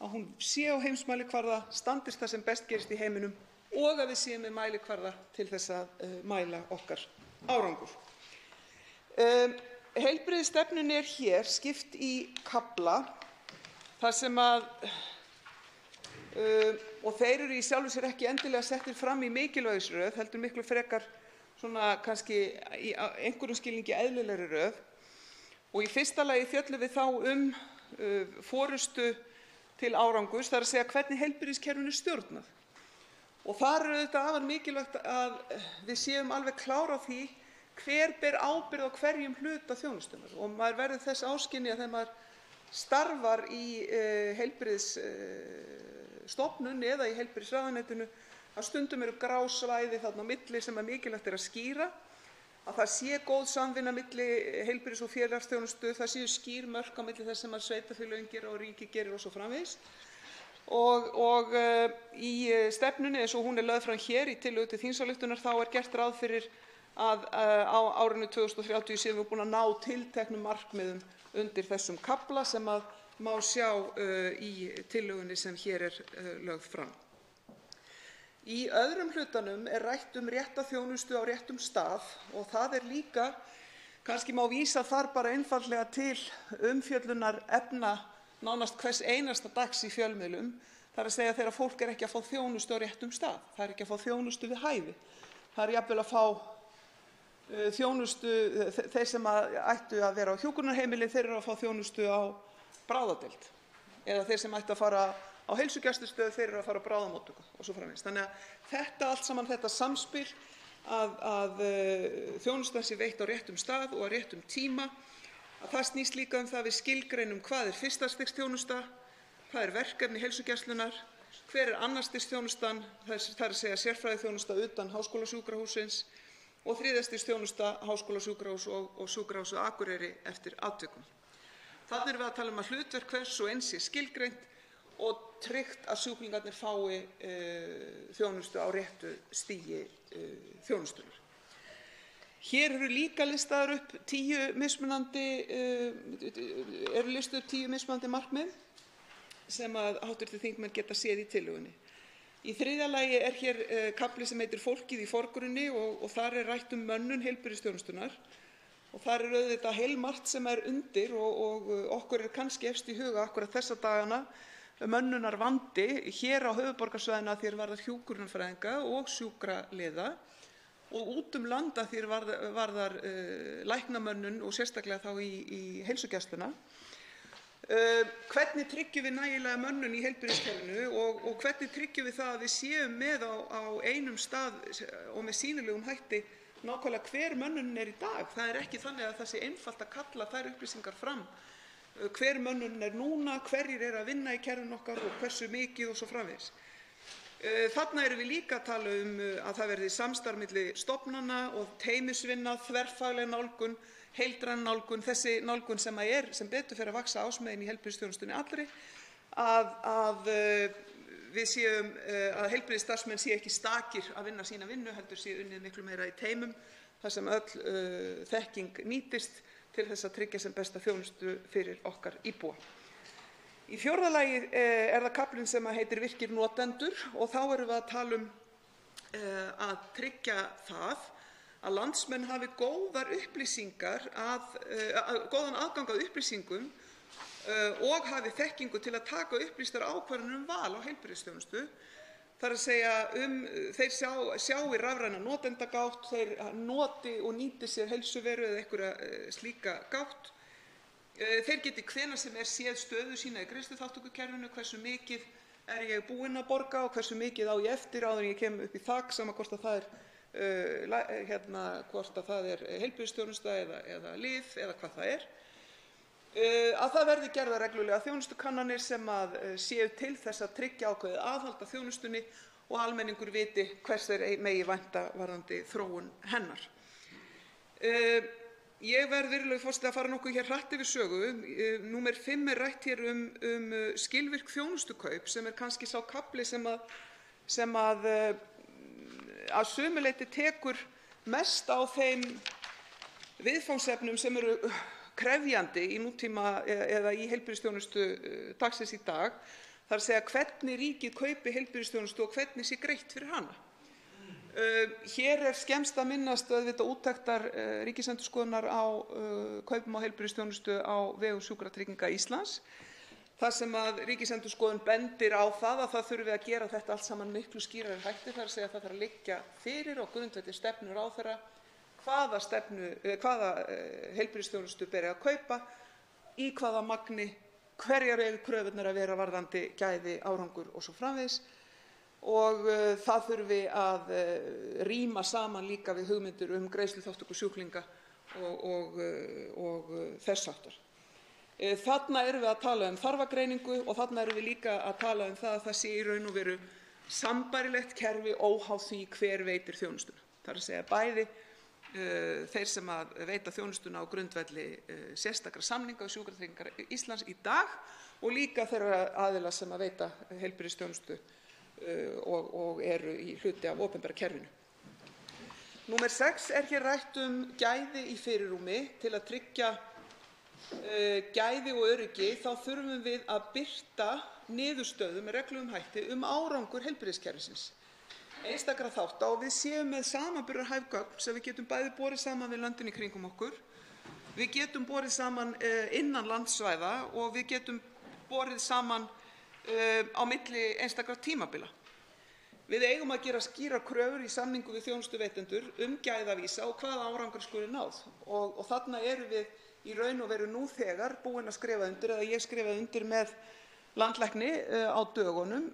Speaker 22: að hún sé á heimsmælikvarða, standist það sem best gerist í heiminum og að við séum með mælikvarða til þess að mæla okkar árangur. Heilbrigðisstefnunni hér skipt í kafla þar sem og þeir eru í sjálfu sér ekki endilega settir fram í mikilvægisröð, heldur miklu frekar kannski í einhverjum skilningi eðlilegri röð. Og í fyrsta lagi fjöllum við þá forystu til árangurs, það er að segja hvernig heilbrigðiskerfinu stjórnað. Og þar auðvitað afar mikilvægt að við séum alveg klár á því hver ber ábyrgð á hverjum hluta þjónustunnar og maður verður þess áskynja þegar maður starfar í heilbrigðisstofnun eða í heilbrigðisráðuneytinu að stundum eru grá svæði þarna á milli sem mikilvægt að skýra, að það sé góð samvinna milli heilbrigðis- og félagsþjónustu, það séu skýr mörk á milli þess sem sveitarfélögin gera og ríkið gerir og svo framvegis. Og í stefnunni eins og hún lögð fram hér í tillögu til þingsályktunar þá gert ráð fyrir að á árinu 2030 séum við búin að ná tilteknum markmiðum undir þessum kafla sem má sjá í tillögunni sem hér lögð fram. Í öðrum hlutanum rætt rétta þjónustu á réttum stað og það líka, kannski má vísa þar bara einfaldlega til umfjöllunar efna nánast hvers einasta dags í fjölmiðlum, það er að segja þegar fólk ekki að fá þjónustu á réttum stað, það ekki að fá þjónustu við hæfi, það jafnvel að fá þjónustu, þeir sem ættu að vera á hjúkrunarheimili, þeir eru að fá þjónustu á bráðadeild eða þeir sem ættu að fara á heilsugæslustöð, þeir eru að fara á bráðamóttöku og svo framvegis. Þannig að þetta allt saman, þetta samspil að þjónustan sé veitt á réttum stað og á réttum tíma, að það snýst líka það að við skilgreinum hvað fyrsta stigs þjónusta, hvað verkefni heilsugæslunnar, hver annars stigs þjónustan, það er að segja sérfræðiþjónusta utan háskólasjúkrahússins og þriðja stigs þjónusta háskólasjúkrahúss og sjúkrahúss á Akureyri eftir atvikum. Þarna erum við að tala að hlutverk hvers og eins sé skilgreint og tryggt að sjúklingarnir fái þjónustu á réttu stigi þjónustunnar. Hér eru líka listaðar upp 10 mismunandi markmið sem að hv. þingmenn geta séð í tillögunni. Í þriðja lagi hér kafli sem heitir Fólkið í forgrunni og þar rætt mönnun heilbrigðisþjónustunnar og þar auðvitað heilmargt sem undir og okkur kannski efst í huga akkúrat þessa dagana mönnunarvandi hér á höfuðborgarsvæðinu að því er varðar hjúkrunarfræðinga og sjúkraliða og út um land að því er varðar læknamönnun og sérstaklega þá í heilsugæsluna. Hvernig tryggjum við nægilega mönnun í heilbrigðiskerfinu og hvernig tryggjum við það að við séum með á einum stað og með sýnilegum hætti nákvæmlega hver mönnunin er í dag. Það er ekki þannig að það sé einfalt að kalla þær upplýsingar fram. Hver mönnunin er núna, hverjir eru að vinna í kerfinu okkar og hversu mikið og svo framvegis. Þarna erum við líka að tala að það verði samstarf milli stofnana og teymisvinna, þverfagleg nálgun, heildræn nálgun, þessi nálgun sem betur fer að vaxa ásmegin í heilbrigðisþjónustunni allri, að við séum að heilbrigðisstarfsmenn séu ekki stakir að vinna sína vinnu, heldur séu unnið miklu meira í teymum þar sem öll þekking nýtist til þess að tryggja sem besta þjónustu fyrir okkar íbúa. Í fjórða lagi er það kaflinn sem heitir virkir notendur og þá erum við að tala að tryggja það að landsmenn hafi góðan aðgang að upplýsingum og hafi þekkingu til að taka upplýstar ákvarðanir val á heilbrigðisþjónustu. Það er að segja þeir sjái rafræna notendagátt, þeir noti og nýti sér heilsuveru eða einhverja slíka gátt. Þeir geti hvenær sem séð stöðu sína í greiðsluþátttökukerfinu, hversu mikið er ég búinn að borga og hversu mikið á ég eftir áður en ég kem upp í þak, sama hvort að það er heilbrigðisþjónusta eða lyf eða hvað það er. Að það verði gerðar reglulega þjónustukannanir sem séu til þess að tryggja ákveðið aðhald að þjónustunni og almenningur viti hvers þeir megi vænta varðandi þróun hennar. Ég verð, virðulegur forseti, að fara nokkuð hér hratt yfir sögu. Númer 5 er rætt hér skilvirk þjónustukaup sem er kannski sá kafli sem að sumu leyti tekur mest á þeim viðfangsefnum sem eru krefjandi í nútíma eða í heilbrigðisþjónustu dagsins í dag. Það er að segja hvernig ríkið kaupi heilbrigðisþjónustu og hvernig sé greitt fyrir hana. Hér er skemmst að minnast auðvitað úttektar Ríkisendurskoðunar á kaupum á heilbrigðisþjónustu á vegum Sjúkratrygginga Íslands, þar sem að Ríkisendurskoðun bendir á það að það þurfi að gera þetta allt saman miklu skýrari hætti. Það er að segja að það þarf að liggja fyrir á grundvelli stefnu ráðherra hvaða heilbrigðisþjónustu beri að kaupa, í hvaða magni, hverjar eru kröfurnar að vera varðandi gæði, árangur og svo framvegis. Og það þurfi að ríma saman líka við hugmyndir greiðsluþátttöku sjúklinga og þess háttar. Þarna erum við að tala þarfagreiningu og þarna erum við líka að tala það að það sé í raun og veru sambærilegt kerfi óháð því hver veitir þjónustuna. Það er að segja bæði þeir sem að veita þjónustuna á grundvelli sérstakra samninga við Sjúkratryggingar Íslands í dag og líka þeirra aðila sem að veita heilbrigðisþjónustu og eru í hluti af opinbera kerfinu. Númer 6 er hér rætt gæði í fyrirrúmi. Til að tryggja gæði og öryggi þá þurfum við að birta niðurstöðu með reglulegum hætti árangur heilbrigðiskerfisins, einstakra þátta, og við séum með samanburðarhæf gögn sem við getum bæði borið saman við löndin í kringum okkur, við getum borið saman innan landsvæða og við getum borið saman á milli einstakra tímabila. Við eigum að gera skýrar kröfur í samningu við þjónustuveitendur gæðavísa og hvaða árangur skuli náð. Og þarna erum við í raun og veru nú þegar búin að skrifa undir, eða ég skrifaði undir með landlækni á dögunum,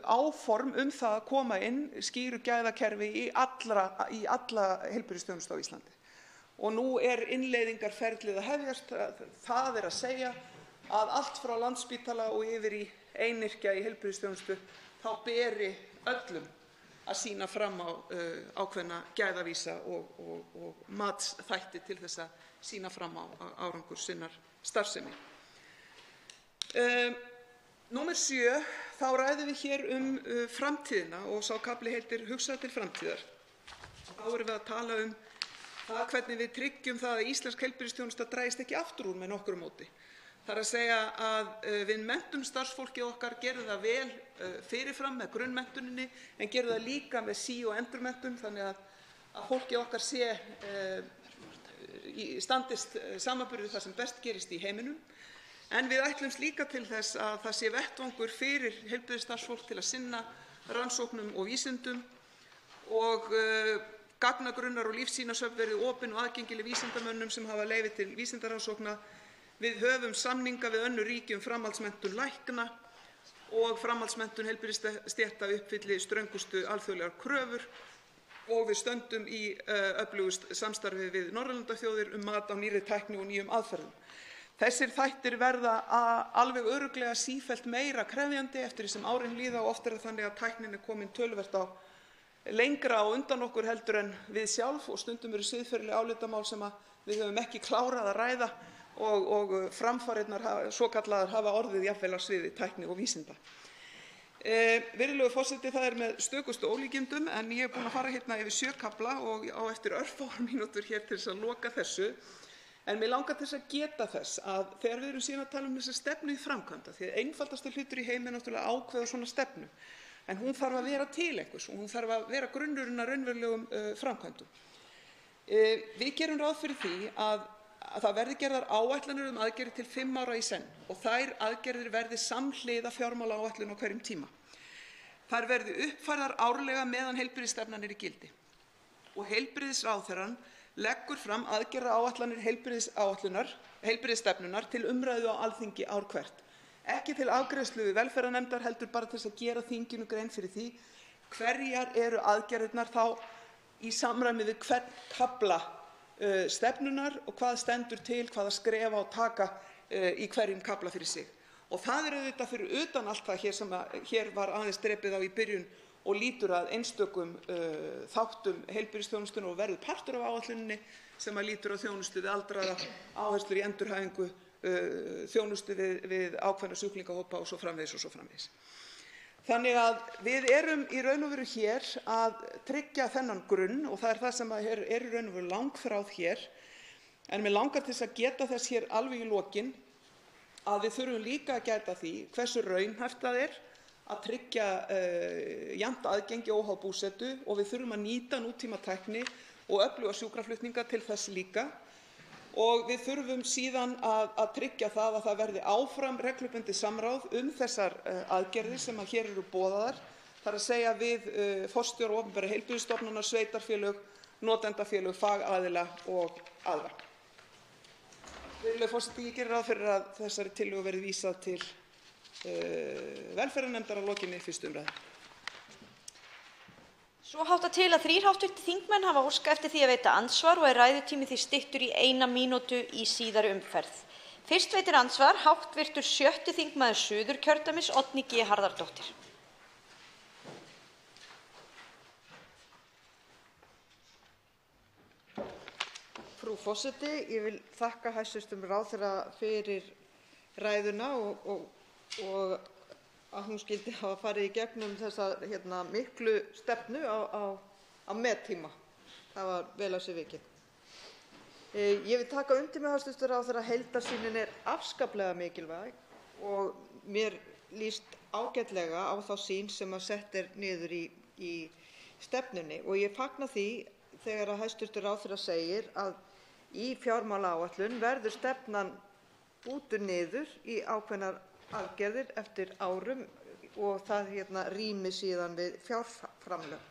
Speaker 22: áform það að koma inn skýru gæðakerfi í alla heilbrigðisþjónustu á Íslandi. Og nú er innleiðingarferlið að hefjast. Það er að segja að allt frá Landspítala og yfir í einyrkja í heilbrigðisþjónustu þá beri öllum að sýna fram á ákveðna gæðavísa og matsþætti til þess að sýna fram á árangur sinnar starfsemi. Númer 7, þá ræðum við hér framtíðina og sá kafli heitir Hugsað til framtíðar. Þá erum við að tala það hvernig við tryggjum það að íslensk heilbrigðisþjónusta dragist ekki aftur úr með nokkru móti. Það er að segja að við menntum starfsfólkið okkar, gerum það vel fyrirfram með grunnmenntuninni en gerum það líka með sí- og endurmenntun þannig að fólkið okkar standist samanburði það sem best gerist í heiminum. En við ætlumst líka til þess að það sé vettvangur fyrir heilbrigðisstarfsfólk til að sinna rannsóknum og vísindum og gagnagrunnar og lífsýnasöfn verði opin og aðgengileg vísindamönnum sem hafa leyfi til vísindarannsókna. Við höfum samninga við önnur ríki framhaldsmenntun lækna og framhaldsmenntun heilbrigðisstétta uppfylli ströngustu alþjóðlegar kröfur og við stöndum í öflugu samstarfi við Norðurlandaþjóðir mat á nýrri tækni og nýjum aðferðum. Þessir þættir verða alveg örugglega sífellt meira krefjandi eftir því sem árin líða og oft það þannig að tæknin komin töluvert á lengra á undan okkur heldur en við sjálf og stundum eru siðferðileg álitamál sem við höfum ekki klárað að ræða og framfarirnar svokallaðar hafa orðið jafnvel á sviði tækni og vísinda. Virðulegur forseti, það með stökustu ólíkindum en ég búin að fara hérna yfir 7 kafla og á eftir örfáar mínútur hér til þess að loka þessu. En mig langar til þess að geta þess að þegar við erum síðan að tala þessa stefnu í framkvæmda, því að einfaldasti hlutur í heimi náttúrulega ákveða svona stefnu, en hún þarf að vera til einhvers og hún þarf að vera grunnurinn að raunverulegum framkvæmdum. Við gerum ráð fyrir því að það verði gerðar áætlanir aðgerðir til 5 ára í senn og þær aðgerðir verði samhliða fjármálaáætlun á hverjum tíma. Þær verði uppfærðar árlega meðan heilbrigðisstefnan í gildi og heilbrigðisráðherrann leggur fram aðgerðaáætlanir heilbrigðisstefnunnar til umræðu á Alþingi ár hvert. Ekki til afgreiðslu við velferðarnefndar heldur bara til þess að gera þinginu grein fyrir því hverjar eru aðgerðirnar þá í samræmi við hvern kafla stefnunnar og hvað stendur til, hvaða skref á að taka í hverjum kafla fyrir sig. Og það auðvitað fyrir utan allt það hér sem hér var aðeins drepið á í byrjun og lítur að einstökum þáttum heilbrigðisþjónustunnar og verður partur af áætluninni sem lítur að þjónustu við aldraða, áherslur í endurhæfingu, þjónustu við ákveðna sjúklingahópa og svo framvegis. Þannig að við erum í raun og veru hér að tryggja þennan grunn og það það sem er í raun og veru langþráð hér. En mig langar til þess að geta þess hér alveg í lokin að við þurfum líka að gæta því hversu raunhæft það er að tryggja jafnt aðgengi óháð búsetu og við þurfum að nýta nútímatækni og öfluga sjúkraflutninga til þess líka. Og við þurfum síðan að tryggja það að það verði áfram reglubundið samráð þessar aðgerðir sem hér eru boðaðar, það er að segja við forstjóra opinberra heilbrigðisstofnana, sveitarfélög, notendafélög, fagaðila og aðra. Virðulegur forseti, ég geri ráð fyrir að þessari tillögu verði vísað til velferðarnefndar að lokinni 1. umræðu.
Speaker 4: Svo háttar til að 3 hv. þingmenn hafa óskað eftir því að veita andsvar og er ræðutími því styttur í 1 mínútu í síðari umferð. Fyrst veitir andsvar hv. 6. þingmaður Suðurkjördæmis, Oddný G. Harðardóttir.
Speaker 6: Frú forseti, ég vil þakka hæstv. Ráðherra fyrir ræðuna og að hún skyldi hafa farið í gegnum þessa miklu stefnu á mettíma. Það var vel af sér vikið. Ég vil taka undir með hæstv. Ráðherra að heildarsýnin er afskaplega mikilvæg og mér líst ágætlega á þá sýn sem sett er niður í stefnunni og ég fagna því þegar að hæstv. Ráðherra segir að í fjármálaáætlun verður stefnan út og niður í ákveðnar aðgerðir eftir árum og það rými síðan við fjárframlög.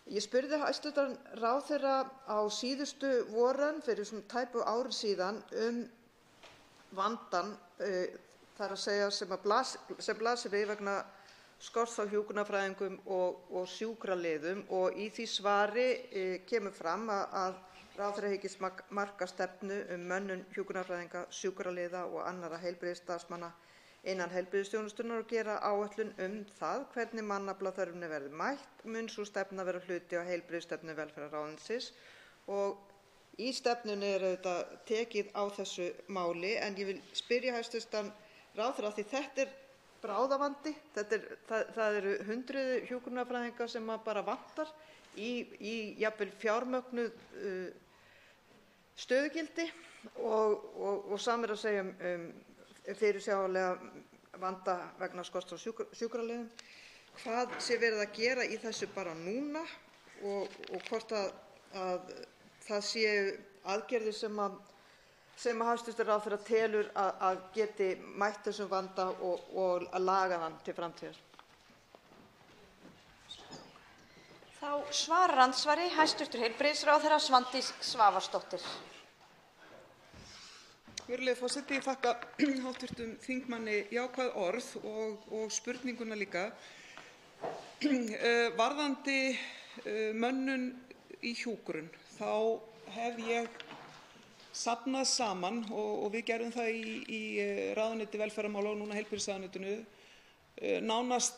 Speaker 6: Ég spurði hæstv. Ráðherra á síðustu voran fyrir tæpu ári síðan vandann, það er að segja sem blasir við vegna skorts á hjúkrunarfræðingum og sjúkraliðum og í því svari kemur fram að ráðherra hyggist marka stefnu mönnun hjúkrunarfræðinga, sjúkraliða og annarra heilbrigðisstarfsmanna innan heilbrigðisþjónustunnar og gera áætlun það hvernig mannaflaþörfinni verði mætt. Mun sú stefna vera hluti á heilbrigðisstefnu velferðarráðuneytisins og í stefnunni er auðvitað tekið á þessu máli en ég vil spyrja hæstv. Ráðherra því þetta er bráðavandi. Það eru hundruð hjúkrunarfræðinga sem bara vantar í jafnvel fjármögnuð stöðugildi og sama er að segja fyrirsjáanlega vanda vegna skorts á sjúkraliðum. Hvað sé verið að gera í þessu bara núna og hvort að það séu aðgerðir sem
Speaker 13: sem hæstv. ráðherra telur að geti mætt þessum vanda og að laga hann til framtíðar?
Speaker 4: Þá svarar andsvari hæstv. heilbrigðisráðherra Svandís Svavarsdóttir.
Speaker 22: Virðulegi forseti, ég þakka hv. þingmanni jákvæð orð og spurninguna líka. Varðandi mönnun í hjúkrun, þá hef ég safnað saman, og við gerðum það í ráðuneyti velferðarmála og núna heilbrigðisráðuneytinu, nánast,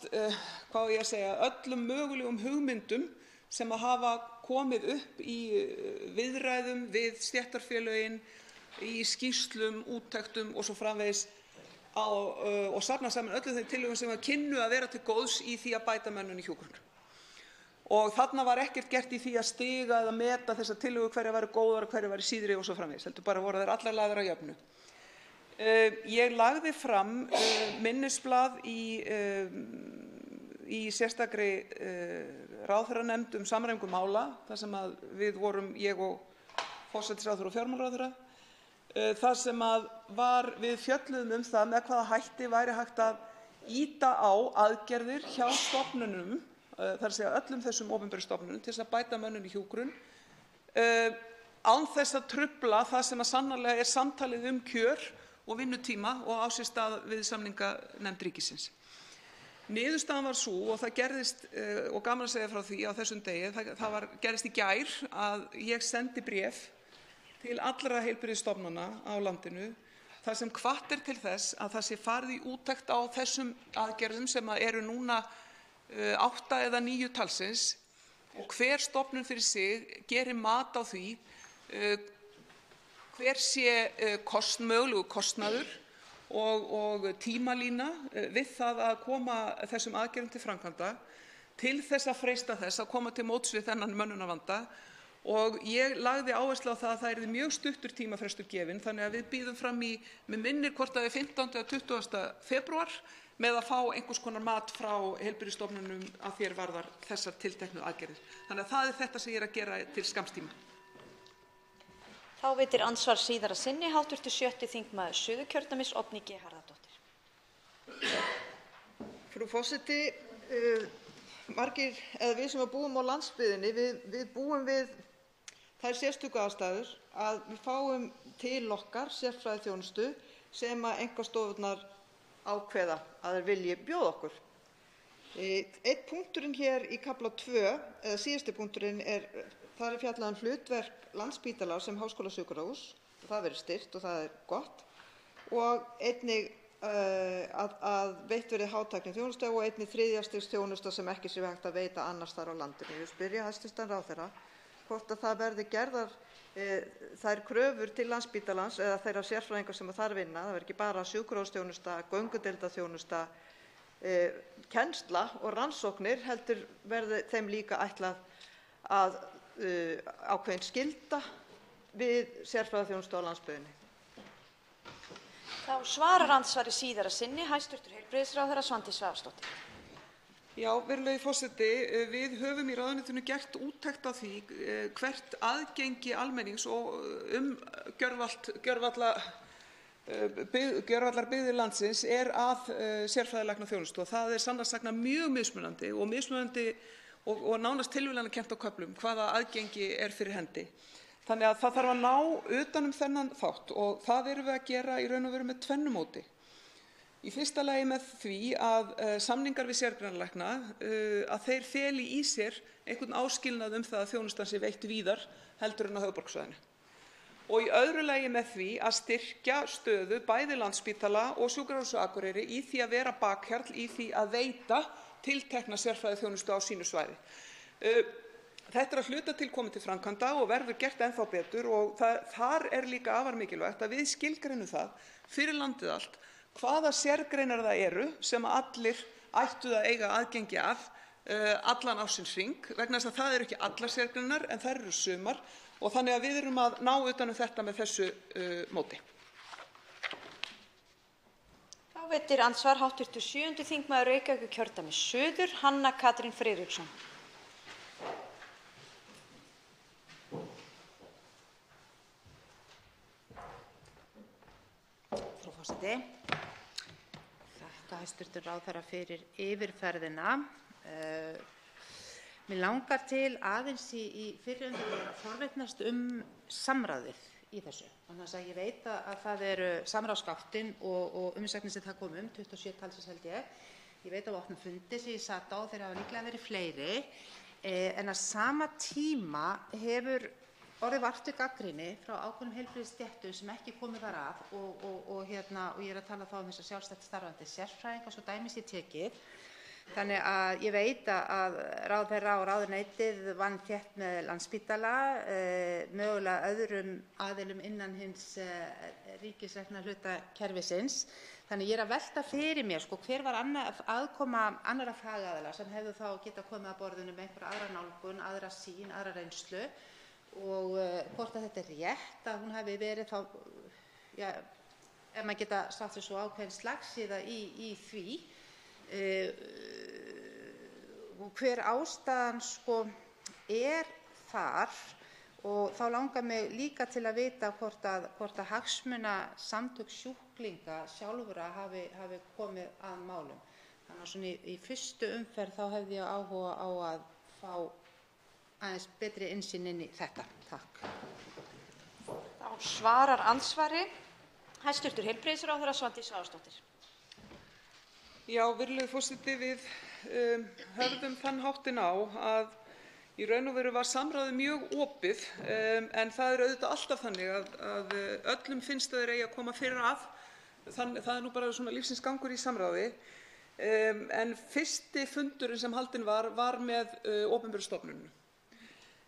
Speaker 22: hvað á ég að segja, öllum mögulegum hugmyndum sem hafa komið upp í viðræðum við stéttarfélögin, í skýrslum, úttektum og svo framvegis og safnað saman öllum þeim tillögum sem kynnu að vera til góðs í því að bæta mönnun í hjúkrun. Og þarna var ekkert gert í því að stiga eða meta þessar tillögur, hverjar væru góðar og hverjar væru síðri og svo framvegis, heldur bara voru þær allar lagðar á jöfnu. Ég lagði fram minnisblað í sérstakri ráðherranefnd samræmingu mála, þar sem við vorum, ég og forsætisráðherra og fjármálaráðherra, þar sem við fjölluðum það með hvaða hætti væri hægt að ýta á aðgerðir hjá stofnunum, þar að segja öllum þessum opinberu stofnunum, til þess að bæta mönnun í hjúkrun, án þess að trufla það sem sannarlega samtalið kjör og vinnutíma og á sér stað við samninganefnd ríkisins. Niðurstaðan var sú, og það gerðist, og gaman að segja frá því á þessum degi, það gerðist í gær að ég sendi bréf til allra heilbrigðisstofnana á landinu, þar sem hvatt til þess að það sé farið í úttekt á þessum aðgerðum sem eru núna 8 eða 9 talsins, og hver stofnun fyrir sig gerir mat á því hver sé mögulegur kostnaður og tímalína við það að koma þessum aðgerðum til framkvæmda til þess að freista þess að koma til móts við þennan mönnunarvanda. Og ég lagði áherslu á það að það yrði mjög stuttur tímafrestur gefinn, þannig að við bíðum fram í, mig minnir hvort það 15. eða 20. febrúar, með að fá einhvers konar mat frá heilbrigðisstofnunum að því varðar þessar tilteknu aðgerðir. Þannig að það þetta sem ég að gera til skamms tíma.
Speaker 4: Þá veitir andsvar síðara sinni hv. 6. þingmaður Suðurkjördæmis, Oddný G. Harðardóttir.
Speaker 13: Frú forseti, margir, eða við sem búum á landsbyggðinni, við búum við þær sérstöku aðstæður að við fáum til okkar sérfræðiþjónustu sem einkastofurnar ákveða að þeir vilji bjóða okkur. Einn punkturinn hér í kafla 2, eða síðasti punkturinn, þar fjallað hlutverk Landspítala sem háskólasjúkrahús, það verður styrkt og það gott, og einnig að veitt verði hátækniþjónusta og einnig þriðja stigs þjónusta sem ekki sé hægt að veita annars þar á landinu. Ég spyrja hæstv. ráðherra hvort að það verði gerðar þær kröfur til Landspítalans eða þeirra sérfræðinga sem þar vinna, það verður ekki bara sjúkrahúsþjónusta, göngudeildarþjónusta, kennsla og rannsóknir, heldur verði þeim líka ætlað að ákveðin skylda við sérfræðiþjónustu á landsbyggðinni.
Speaker 4: Þá svarar andsvari síðara sinni hæstv. heilbrigðisráðherra Svandís Svavarsdóttir.
Speaker 22: Já, virðulegi forseti, við höfum í ráðuneytinu gert úttekt á því hvert aðgengi almennings og gjörvallar byggðir landsins að sérfræðilæknaþjónustu, og það sannast sagna mjög mismunandi og nánast tilviljanakennt á köflum hvaða aðgengi fyrir hendi. Þannig að það þarf að ná utan þennan þátt, og það erum við að gera í raun og veru með tvennu móti. Í fyrsta lagi með því að samningar við sérgreinalækna að þeir feli í sér einhvern áskilnað það að þjónustan sé veitt víðar heldur en á höfuðborgarsvæðinu. Og í öðru lagi með því að styrkja stöðu bæði Landspítala og Sjúkrahússins á Akureyri í því að vera bakhjarl í því að veita tiltekna sérfræðiþjónustu á sínu svæði. Þetta að hluta til komið til framkvæmda og verður gert ennþá betur, og þar líka afar mikilvægt að við skilgreinum það fyrir landið allt hvaða sérgreinar það eru sem allir ættu að eiga aðgengi að allan ársins hring, vegna þess að það eru ekki allar sérgreinar en þær eru sumar, og þannig að við erum að ná utan þetta með þessu móti.
Speaker 4: Þá veitir andsvar hv. 7. þingmaður Reykjavíkurkjördæmis suður, Hanna Katrín Friðriksson.
Speaker 11: forseti. Þakka hæstv. ráðherra fyrir yfirferðina. Mig langar til aðeins í fyrri umræðu að forvitnast samráðið í þessu. Þannig að ég veit að það eru samráðsgáttin og umsagnir sem það kom 27 talsins held ég. Ég veit á opnum fundi sem ég sat á, þeir hafa líklega verið fleiri, en á sama tíma hefur orðið vart við gagnrýni frá ákveðnum heilbrigðisstéttum sem ekki komið þar að og ég er að tala þá þessa sjálfstætt starfandi sérfræðinga svo dæmi sé tekið. Þannig að ég veit að ráðherra og ráðuneytið vann þétt með Landspítala, mögulega öðrum aðilum innan hins ríkisrekna hlutakerfisins. Þannig ég er að velta fyrir mér hver var aðkoma annarra fagaðila sem hefðu þá getað komið að borðinu með einhverja aðra nálgun, aðra sýn, aðra reynslu og hvort að þetta er rétt að hún hafi verið þá, ef maður geta sagt sér svo ákveðin slagsíða í því og hver ástæðan er þar og þá langar mig líka til að vita hvort að hagsmunasamtök sjúklinga sjálfra hafi komið að málum. Þannig að svona í fyrstu umferð þá hefði ég áhuga á að fá aðeins betri innsýn inn í þetta. Takk.
Speaker 4: Þá svarar andsvari hæstv. Heilbrigðisráðherra Svandís Svavarsdóttir.
Speaker 22: Já, virðulegur forseti, við höfðum þann háttinn á að í raun og veru var samráðið mjög opið, en það er auðvitað alltaf þannig að öllum finnst að þeir eigi að koma fyrir að. Það er nú bara svona lífsins gangur í samráði. En fyrsti fundurinn sem haldinn var með opinberu stofnunum.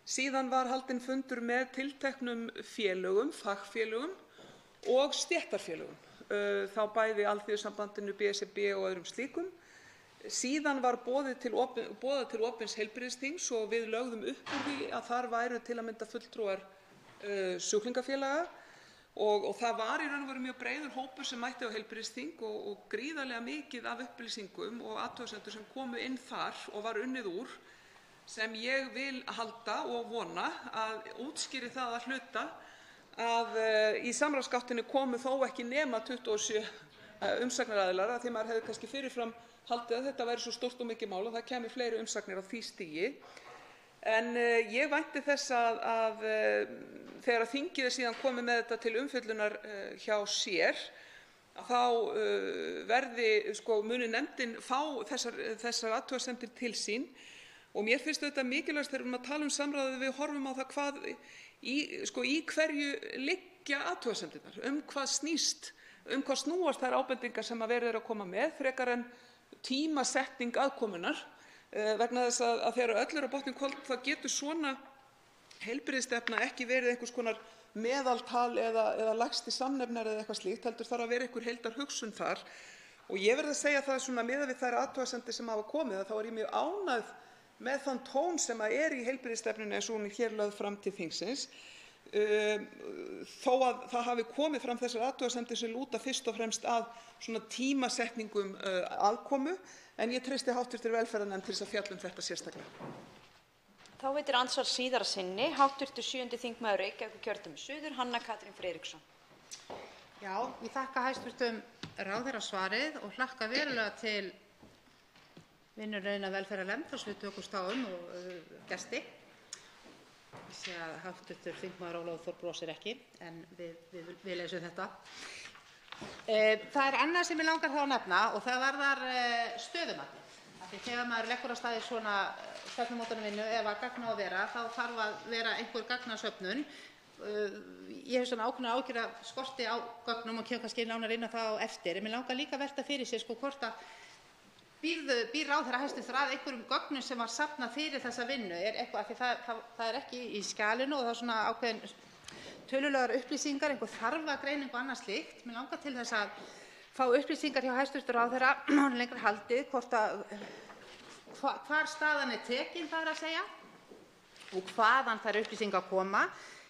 Speaker 22: Síðan var haldinn fundur með tilteknum félögum, fagfélögum og stéttarfélögum, þá bæði Alþýðusambandinu, BSRB og öðrum slíkum. Síðan var boðað til opins heilbrigðisþings og við lögðum upp úr því að þar væru til að mynda fulltrúar sjúklingafélaga og það var í raun og veru mjög breiður hópur sem mætti á heilbrigðisþing og gríðarlega mikið af upplýsingum og athugasemdum sem komu inn þar og var unnið úr, sem ég vil halda og vona að útskýri það að hluta að í samráðsgáttinni komu þó ekki nema 27 umsagnaraðilar, af því maður hefði kannski fyrirfram haldið að þetta væri svo stórt og mikið mál og það kæmi fleiri umsagnir á því stigi. En ég vænti þess að þegar þingið er síðan komið með þetta til umfjöllunar hjá sér, þá muni nefndin fá þessar athugasemdir til sín. Og mér finnst auðvitað mikilvægast þegar við erum að tala samráðið við horfum á það í hverju liggja athugasemdirnar, hvað snúast þær ábendingar sem verið er að koma með, frekar en tímasetning aðkomunnar, vegna þess að þegar öll er á botninn hvolft þá getur svona heilbrigðisstefna ekki verið einhvers konar meðaltal eða lægsti samnefnari eða eitthvað slíkt, heldur þarf að vera einhver heildarhugsun þar. Og ég verð að segja það svona miðað við þær athugasemdir sem hafa komið að þá er ég mjög ánægð með þann tón sem er í heilbrigðisstefnunni eins og hún er hér lögð fram til þingsins, þó að það hafi komið fram þessar athugasemdir sem lúta fyrst og fremst að svona tímasetningum aðkomu, en ég treysti hv. velferðarnefnd til þess að fjalla þetta sérstaklega.
Speaker 4: Þá veitir andsvar síðara sinni hv. 7. þingmaður Reykjavíkurkjördæmis suður, Hanna Katrín Friðriksson.
Speaker 11: Já, ég þakka hæstv. ráðherra svarið og hlakka verulega til vinnur velferðarnefnd þar sem við tökumst á og gesti. Ég sé að hv. þingmaður Ólafur Þór brosir ekki, en við leysum þetta. Það er annað sem ég langar þá að nefna og það varðar stöðumatið. Því þegar maður leggur af stað í svona stefnumótunarvinnu, ef að gagna á að vera, þá þarf að vera einhver gagnasöfnun. Ég hef svona ákveðnar áhyggjur af skorti á gögnum og kem kannski nánar inn á það á eftir. En mér langar líka að velta fyrir sér hvort að býr ráðherra hæstv. Að einhverjum gögnum sem var safnað fyrir þessa vinnu er eitthvað, því það er ekki í skjalinu og það er svona ákveðin tölulegar upplýsingar, einhver þarfagreining og annað slíkt. Mér langar til þess að fá upplýsingar hjá hæstv. Ráðherra lengra haldið hvar staðan er tekin, það er að segja, og hvaðan þær upplýsingar koma.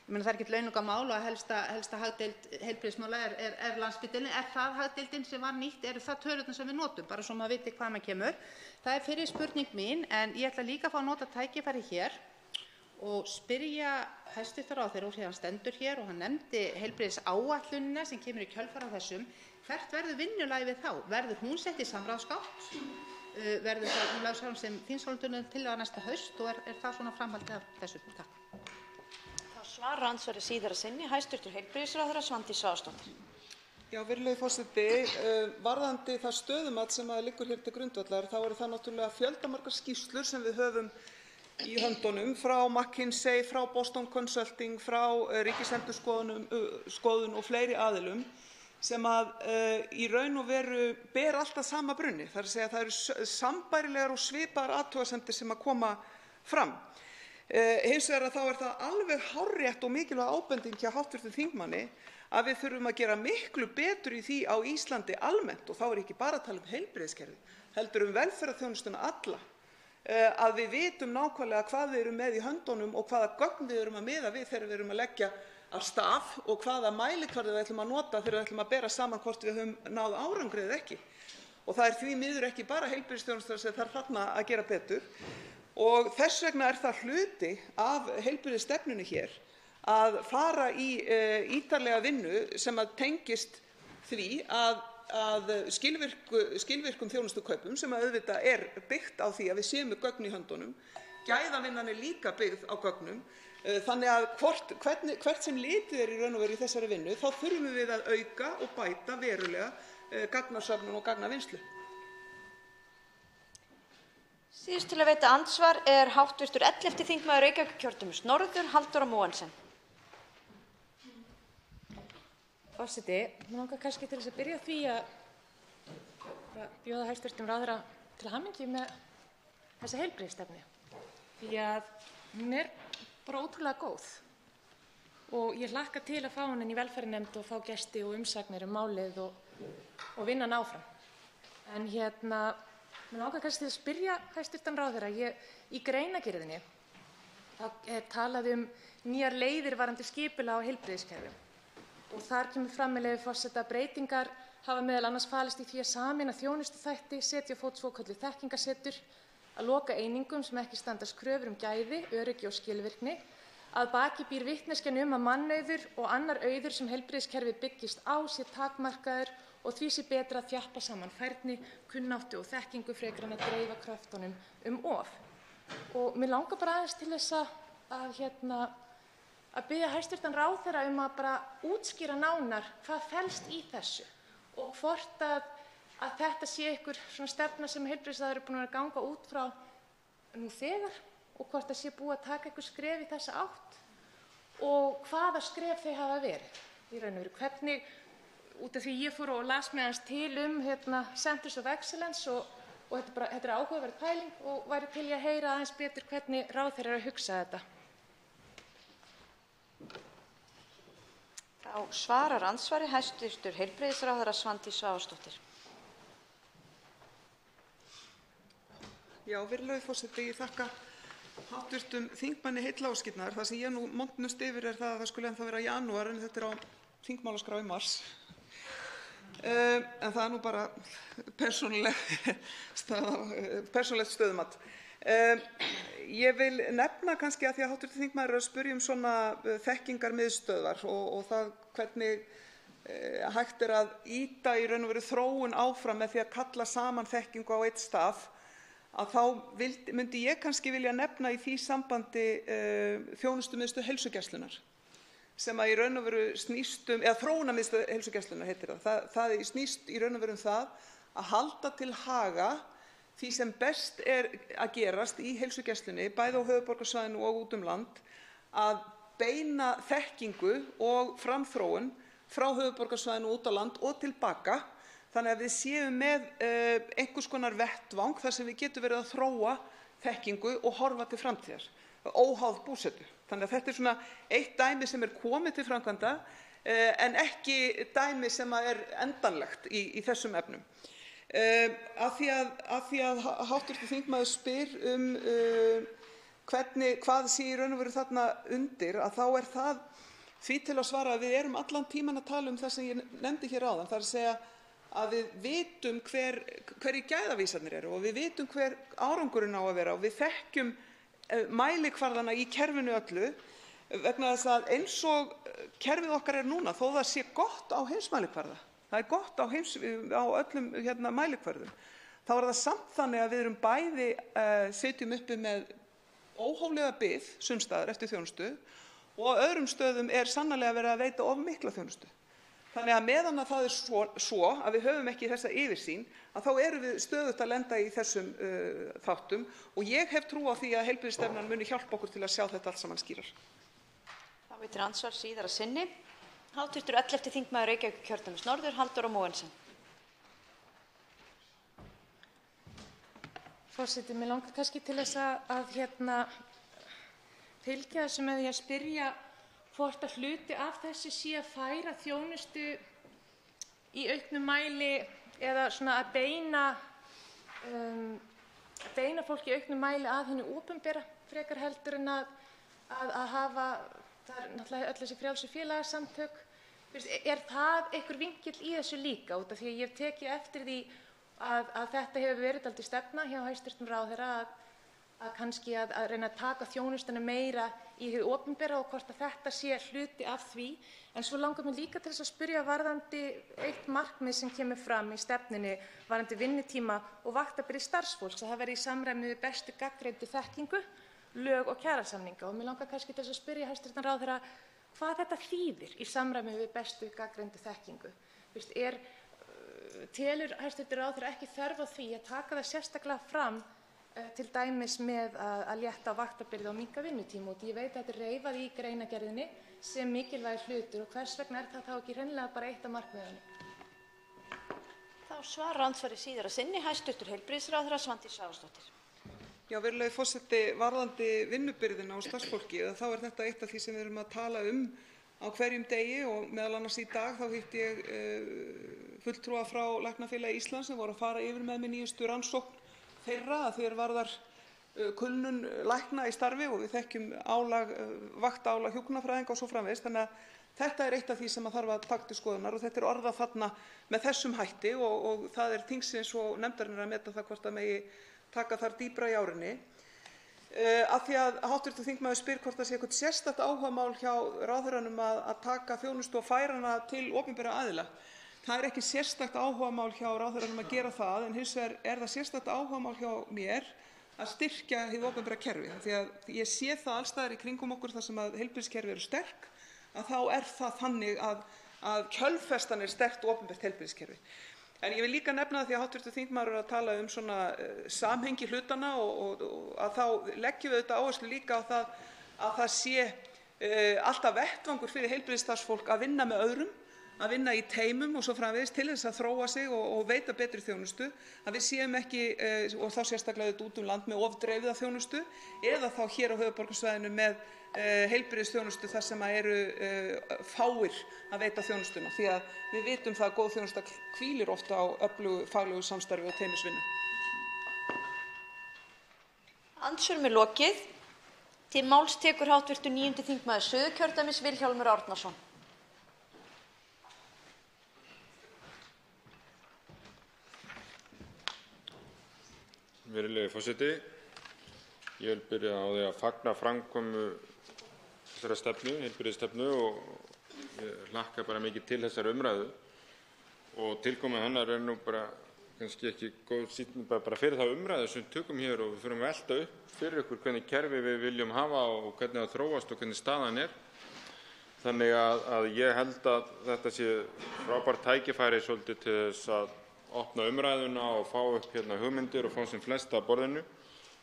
Speaker 11: Ég meina það er ekkert launungarmál og helsta hagdeild heilbrigðismála er Landspítalinn. Er það hagdeildin sem var nýtt? Eru það tölurnar sem við notum? Bara svo maður viti hvaðan kemur. Það er fyrri spurning mín, en ég ætla líka að fá að nota tækifæri hér og spyrja hæstv. ráðherra úr því hann stendur hér og hann nefndi heilbrigðisáætlunina sem kemur í kjölfar á þessum.
Speaker 14: hvert verður vinnulagið þá? Verður hún sett í samráðsgátt? Verður það lögð fram sem þingsályktunartillaga næsta haust og er það svona framhaldið af þessu? Takk.
Speaker 4: Þá svarar andsvari síðar að sinni hæstv. Heilbrigðisráðherra Svandís Svavarsdóttir.
Speaker 22: Já, virðulegi forseti, varðandi það stöðumat sem liggur hér til grundvallar, þá eru það náttúrulega fjöldamargar skýrslur sem við höfum í höndunum frá McKinsey, frá Boston Consulting, frá Ríkisendurskoðun og fleiri aðilum sem í raun og veru ber alltaf sama brunni. Það er að segja að það eru sambærilegar og svipaðar athugasemdir sem koma fram. Hins vegar þá er það alveg hárrétt og mikilvæg ábending hjá hv. þingmanni að við þurfum að gera miklu betur í því á Íslandi almennt, og þá er ekki bara að tala um heilbrigðiskerfið, heldur velferðarþjónustuna alla, að við vitum nákvæmlega hvað við erum með í höndunum og hvaða gögn við erum að miða við þegar við erum að leggja af stað og hvaða mælikvarða við ætlum að nota þegar við ætlum að bera saman hvort við höfum náð árangri eða ekki. Og það er því miður ekki bara heilbrigðisþjónusta sem þarf þarna að gera betur. Og þess vegna er það hluti af heilbrigðisstefnunni hér að fara í ítarlega vinnu sem tengist því að skilvirkum þjónustukaupum sem auðvitað er byggt á því að við séum með gögn í höndunum. Gæðavinnan er líka byggð á gögnum. Þannig að hvert sem litið er í raun og veru í þessari vinnu, þá þurfum við að auka og bæta verulega gagnasöfnun og gagnavinnslu.
Speaker 4: Síðust til að veita andsvar er hv. 11. þingmaður Reykjavíkurkjördæmis norður, Halldóra Mogensen.
Speaker 17: Forseti, mig langar kannski til þess að byrja á því að bjóða hæstv. ráðherra til hamingju með þessa heilbrigðisstefnu. Því að hún er bara ótrúlega góð og ég hlakka til að fá hana inn í velferðarnefnd og fá gesti og umsagnir málið og vinna hana áfram. En mig langar kannski til að spyrja hæstv. ráðherra, í greinargerðinni er talað nýjar leiðir varðandi skipulag á heilbrigðiskerfum. Og þar kemur fram með leyfi forseta að breytingar hafa meðal annars falist í því að sameina þjónustuþætti, setja á fót svokölluð þekkingarsetur, að loka einingum sem ekki standast kröfur gæði, öryggi og skilvirkni, að baki býr vitneskjan að mannauður og annar auður sem heilbrigðiskerfið byggist á sé takmarkaður og því sé betra að þjappa saman færni, kunnáttu og þekkingu frekar en að dreifa kröftunum of. Og mig langar bara aðeins til þess að biðja hæstv. ráðherra að bara útskýra nánar hvað felst í þessu og hvort að þetta sé einhver svona stefna sem heilbrigðisráðherra er búinn að ganga út frá nú þegar og hvort það sé búið að taka einhver skref í þessa átt og hvaða skref þau hafa verið. Í raun og veru hvernig, út af því ég fór og las með hans til Centers of Excellence og þetta er áhugaverð pæling og væri til að heyra aðeins betur hvernig ráðherra er að hugsa þetta.
Speaker 4: Þá svarar andsvari hæstv. heilbrigðisráðherra Svandís Svavarsdóttir.
Speaker 22: Já, virðulegi forseti, ég þakka hv. þingmanni heillaóskirnar. Það sem ég nú montnust yfir er það að það skuli ennþá vera janúar en þetta er á þingmálaskrá í mars. En það er nú bara persónulegt stöðumat. Ég vil nefna kannski að því að hv. þingmaður er að spyrja svona þekkingarmiðstöðvar og það hvernig hægt er að ýta í raun og veru þróun áfram með því að kalla saman þekkingu á einn stað, að þá myndi ég kannski vilja nefna í því sambandi þjónustumiðstöð heilsugæslunnar sem að í raun og veru snýst eða þróunarmiðstöð heilsugæslunnar heitir það. Það snýst í raun og veru það að halda til haga því sem best er að gerast í heilsugæslunni, bæði á höfuðborgarsvæðinu og út land, að beina þekkingu og framþróun frá höfuðborgarsvæðinu út á land og tilbaka, þannig að við séum með einhvers konar vettvang þar sem við getum verið að þróa þekkingu og horfa til framtíðar, óháð búsetu. Þannig að þetta er svona eitt dæmi sem er komið til framkvæmda en ekki dæmi sem er endanlegt í þessum efnum. Af því að hv. þingmaður spyr hvað sé í raun og veru þarna undir, að þá er það því til að svara að við erum allan tímann að tala það sem ég nefndi hér áðan, það er að segja að við vitum hverjir gæðavísarnir eru og við vitum hver árangurinn á að vera og við þekkjum mælikvarðana í kerfinu öllu, vegna þess að eins og kerfið okkar er núna, þó það sé gott á heimsmælikvarða, það Það er gott á öllum mælikvörðum. Þá er það samt þannig að við erum bæði sitjum uppi með óhóflega bið sums staðar eftir þjónustu og á öðrum stöðum er sannarlega verið að veita of mikla þjónustu. Þannig að meðan að það er svo að við höfum ekki þessa yfirsýn, að þá erum við stöðugt að lenda í þessum þáttum og ég hef trú á því að heilbrigðisstefnan muni hjálpa okkur til að sjá þetta allt saman skýrar.
Speaker 4: Þá veitir andsvar síðar að sinni. Hv. 11. þingmaður Reykjavíkurkjördæmis norður, Halldóra Mogensen.
Speaker 17: Forseti, mig langar kannski til þess að fylgja þessu með því að spyrja hvort að hluti af þessu sé að færa þjónustu í auknum mæli eða svona að beina fólki í auknum mæli að hinu opinbera frekar heldur en að hafa, það er náttúrulega öll þessi frjálsu félagasamtök. Er það einhver vinkill í þessu líka út af því að ég hef tekið eftir því að þetta hefur verið dálítið stefna hjá hæstv. Ráðherra að kannski að reyna að taka þjónustuna meira í hið opinbera og hvort að þetta sé hluti af því. En svo langar mig líka til þess að spyrja varðandi eitt markmið sem kemur fram í stefnunni varðandi vinnutíma og vaktabyrði starfsfólks, að það verði í samræmi við bestu gagnreyndu þekkingu, lög og kjarasamninga. Og mig langar kannski til þess að spyrja hæstv. Ráðherra hvað þetta þýðir í samræmi við bestu gagnreyndu þekkingu. Telur hæstv. Ráðherra ekki þörf á því að taka það sérstaklega fram til dæmis með að létta á vaktabyrði og minnka vinnutíma og ég veit að þetta er reifað í greinargerðinni sem mikilvægur hlutur og hvers vegna er það þá ekki hreinlega bara eitt af markmiðunum?
Speaker 4: Þá svarar andsvari síðar að sinni hæstv. Heilbrigðisráðherra Svandís Svavarsdóttir.
Speaker 22: Já, virðulegi forseti, varðandi vinnubyrðina og starfsfólki, þá er þetta eitt af því sem við erum að tala á hverjum degi og meðal annars í dag þá hitti ég fulltrúa frá Læknafélagi Íslands sem voru að fara yfir með mér nýjustu rannsókn þeirra að því varðar kulnun lækna í starfi og við þekkjum vaktaálag hjúkrunarfræðinga og svo framvegis. Þannig að þetta er eitt af því sem þarf að taka til skoðunar og þetta er orðað þarna með þessum hætti og það er þingsins og nefndarinnar að meta það hvort það megi taka þar dýpra í árinni. Af því að hv. þingmaður spyr hvort það sé eitthvað sérstakt áhugamál hjá ráðherranum að taka þjónustu og færa hana til opinberra aðila. Það er ekki sérstakt áhugamál hjá ráðherranum að gera það en hins vegar er það sérstakt áhugamál hjá mér að styrkja hið opinbera kerfi. Því að ég sé það alls staðar í kringum okkur þar sem að heilbrigðiskerfi eru sterk að þá er það þannig að kjölfestan er sterkt opinbert heilbrigðiskerfi. En ég vil líka nefna það því að hv. þingmaður er að tala svona samhengi hlutana og að þá leggjum við þetta áherslu líka á það að það sé alltaf vettvangur fyrir heilbrigðisstarfsfólk að vinna með öðrum, að vinna í teymum og svo framvegis til þess að þróa sig og veita betri þjónustu, að við séum ekki, og þá sérstaklega út land með ofdreifða þjónustu eða þá hér á höfuðborgarsvæðinu með heilbrigðisþjónustu þar sem eru fáir að veita þjónustuna því að við vitum það að góð þjónusta hvílir ofta á öflugu faglegu samstarfi og teymisvinnu.
Speaker 4: Andsvörum er lokið. Til máls tekur hv. 9. þingmaður Suðurkjördæmis Vilhjálmur Árnason.
Speaker 18: Virðulegi forseti, ég vil byrja á því að fagna framkomu þessara stefnu, heilbrigðisstefnu og ég hlakka bara mikið til þessar umræðu og tilkomu hennar er nú bara kannski ekki góð sýn bara fyrir þá umræðu sem tökum hér og við þurfum að velta upp fyrir ykkur hvernig kerfi við viljum hafa og hvernig það þróast og hvernig staðan er. Þannig að ég held að þetta sé frábært tækifæri svolítið til þess að opna umræðuna og fá upp hugmyndir og fá sem flesta að borðinu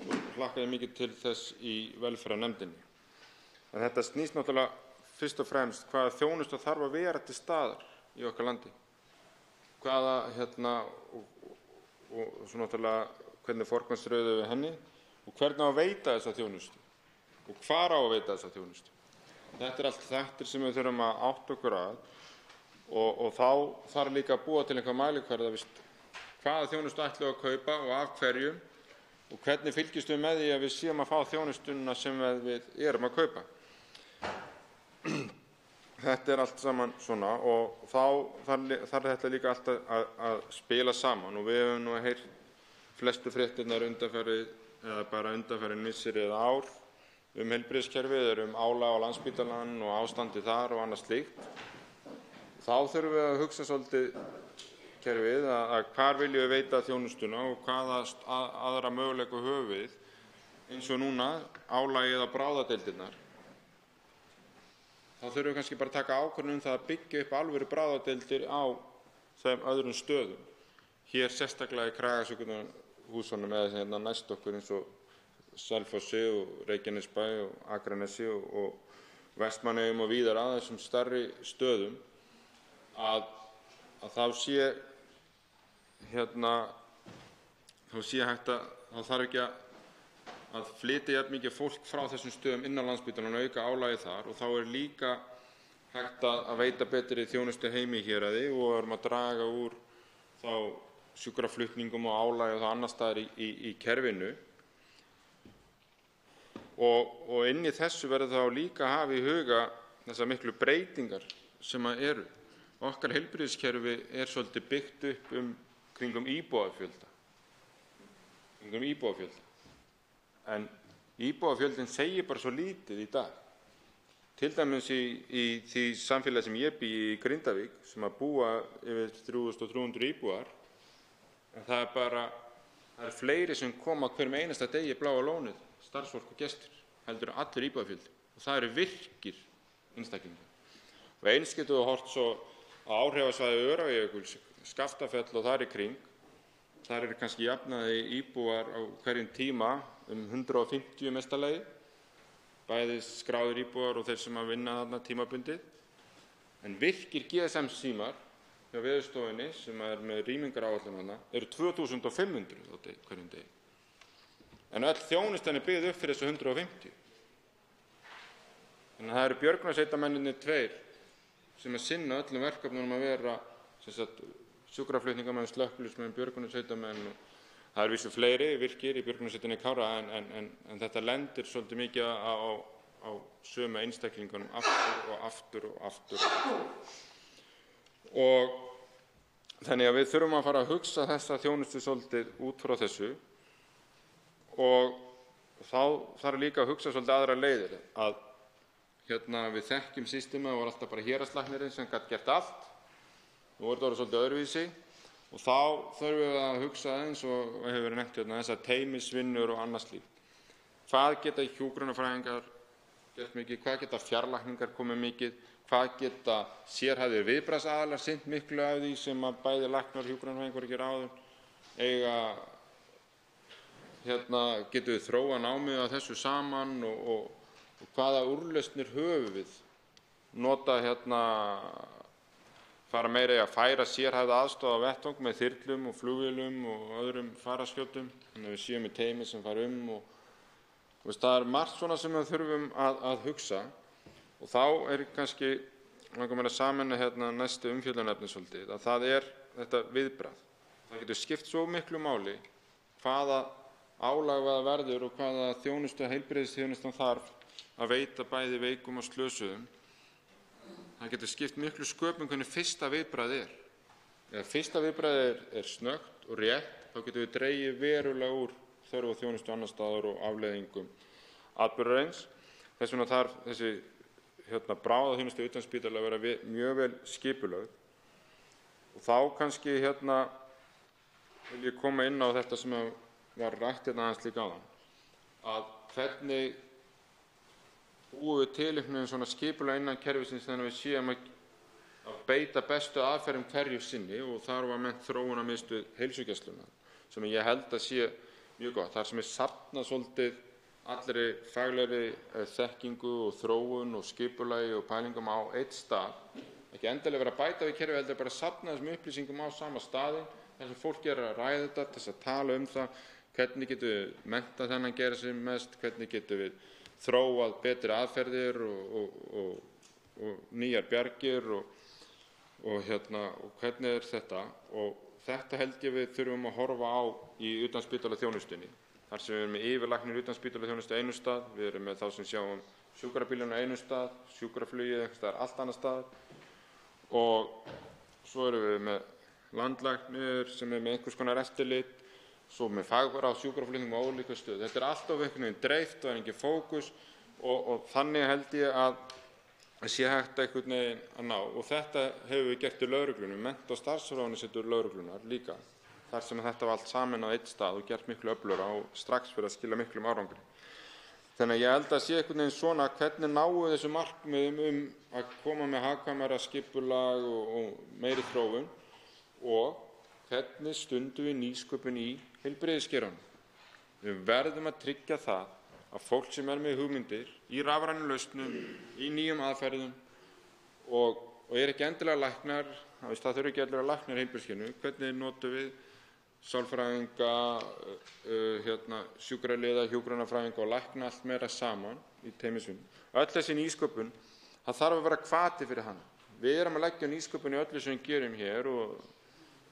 Speaker 18: og hlakkaði mikið til þess í velferðarnefndinni. En þetta snýst náttúrulega fyrst og fremst hvaða þjónusta þarf að vera til staðar í okkar landi. Hvaða og svo náttúrulega hvernig forgangsröðum við henni og hvernig á að veita þessa þjónustu og hvar á að veita þessa þjónustu. Þetta er allt þættir sem við þurfum að átta okkur að og þá þarf líka að búa til einhver mælikvarða hvaða þjónustu ætlum við að kaupa og af hverjum og hvernig fylgjumst við með því að við séum að fá þjónustuna sem við erum að kaupa. Þetta er allt saman svona og þá þarf þetta líka alltaf að spila saman og við höfum nú heyrt flestu fréttirnar undanfarið eða bara undanfarin misseri eða ár heilbrigðiskerfið, álag á Landspítalann og ástandið þar og annað slíkt. Þá þurfum við að hugsa svolítið kerfið að hvar viljum við veita þjónustuna og hvaða aðra möguleika höfum við, eins og núna álagið á bráðadeildirnar. Þá þurfum við kannski bara að taka ákvörðun það að byggja upp alvöru bráðadeildir á þeim öðrum stöðum. Hér sérstaklega í Kragasjúkrahúsunum eða hérna næst okkur eins og Selfossi og Reykjanesbæ og Akranesi og Vestmannaeyjum og víðar að þessum stærri stöðum að þá sé hægt þá þarf ekki að flytja jafn mikið fólk frá þessum stöðum inn á Landspítalann og auka álagið þar, og þá líka hægt að veita betri þjónustu heima í héraði og erum að draga úr þá sjúkraflutningum og álagi og þá annars staðar í kerfinu. Og inn í þessu verður þá líka að hafa í huga þessar miklu breytingar sem eru. Okkar heilbrigðiskerfi svolítið byggt upp kringum íbúafjölda. En íbúafjöldinn segir bara svo lítið í dag. Til dæmis í því samfélagi sem ég bý í Grindavík, sem að búa yfir 3.300 íbúar, en það er fleiri sem koma hverjum einasta degi í Bláa lónið, starfsfólk og gestir, heldur allir íbúafjöldi, og það eru virkir einstaklingar. Og eins getum við horft svo á áhrifasvæði Öræfajökuls, Skaftafell og þar í kring. Þar eru kannski jafnaði íbúar á hverjum tíma 150 mestalagi, bæði skráðir íbúar og þeir sem að vinna þarna tímabundið. En virkir GSM-símar hjá Veðurstofunni, sem með rýmingaráætlun þarna, eru 2500 á hverjum degi. En öll þjónustan byggð upp fyrir þessu 150. Þannig að það eru björgunarsveitarmennirnir 2 sem að sinna öllum verkefnum að vera sjúkraflutningamenn, slökkviliðsmenn, björgunarsveitarmenn. Það eru vissu fleiri virkir í björgunarsveitinni Kára en þetta lendir svolítið mikið á sömu einstaklingunum aftur. Og þannig að við þurfum að fara að hugsa þessa þjónustu svolítið út frá þessu. Og þá þarf líka að hugsa svolítið aðra leiðir, að við þekkjum systemið og var alltaf bara héraðslæknirinn sem gat gert allt. Nú er þetta orðið svolítið öðruvísi og þá þurfum við að hugsa eins og hefur verið nefnt þessar teymisvinnur og annað slíkt. Hvað geta hjúkrunarfræðingar gert mikið, hvað geta fjarlækningar komið mikið, hvað geta sérhæfðir viðbragðsaðilar sinnt miklu af því sem að bæði læknar og hjúkrunarfræðingar ekki ráðum, getum við þróa námið að þessu saman og hvaða úrlausnir höfum við, nota fara meira í að færa sérhæfða aðstoð á vettvang með þyrlum og flugvélum og öðrum faraskjótum, þannig að við séum í teymi sem fara og það er margt svona sem við þurfum að hugsa. Og þá kannski langar mér að sameina næstu umfjöllunarefni svolítið, að það þetta viðbragð. Það getur skipt svo miklu máli hvaða álag það verður og hvaða heilbrigðisþjónustan þarf að veita bæði veikum og slösuðum. Það getur skipt miklu sköpum hvernig fyrsta viðbragð er. Ef fyrsta viðbragð snöggt og rétt, þá getum við dregið verulega úr þörf og þjónustu annars staðar og afleiðingum atburðarins. Þess vegna þarf þessi bráðaþjónustu utan spítala að vera mjög vel skipulögð. Og þá kannski vil ég koma inn á þetta sem var rætt aðeins líka áðan, að hvernig búum við til einhvern svona skipulag innan kerfisins þannig að við séum að beita bestu aðferðum hverju sinni, og þar var mennt þróunarmiðstöð heilsugæslunnar, sem ég held að sé mjög gott. Þar sem safnað svolítið allri faglegri þekkingu og þróun og skipulagi og pælingum á einn stað. Ekki endilega vera að bæta við kerfið, heldur bara að safna þessum upplýsingum á sama staðinn, þar sem fólk að ræða þetta, til að tala það, hvernig getum við menntað þennan gera sem mest, hvernig getum við þróað betri aðferðir og nýjar bjargir og hvernig þetta. Og þetta held ég við þurfum að horfa á í utanspítalaþjónustunni. Þar sem við erum með yfirlæknir utanspítalaþjónustu á einum stað, við erum með þá sem sjáum sjúkrabílana á einum stað, sjúkraflugið einhvers staðar allt annars staðar, og svo erum við með landlæknir sem með einhvers konar eftirlit, svo með fagráð sjúkraflutningum á ólíka stöðu. Þetta alltaf einhvern veginn dreift og engin fókus, og þannig held ég að sé hægt einhvern veginn að ná, og þetta hefur við gert í lögreglunni, mennta- og starfsráðuneytið lögreglunnar líka, þar sem þetta var allt saman á einn stað og gert miklu öflugra og strax fyrir að skila miklum árangri. Þannig að ég held að sé einhvern veginn svona hvernig náum við þessum markmiðum að koma með hagkvæmara skipulag og meiri þróun og hvernig stundum við nýsköpun í heilbrigðisgeiranum. Við verðum að tryggja það að fólk sem með hugmyndir í rafrænum lausnum, í nýjum aðferðum og ekki endilega læknar, það þurfi ekki endilega læknar í heilbrigðiskerfinu, hvernig notum við sálfræðinga, sjúkraliða, hjúkrunarfræðinga og lækna allt meira saman í teymisvinnu. Öll þessi nýsköpun, það þarf að vera hvati fyrir hana. Við erum að leggja nýsköpun í öllu sem við gerum hér og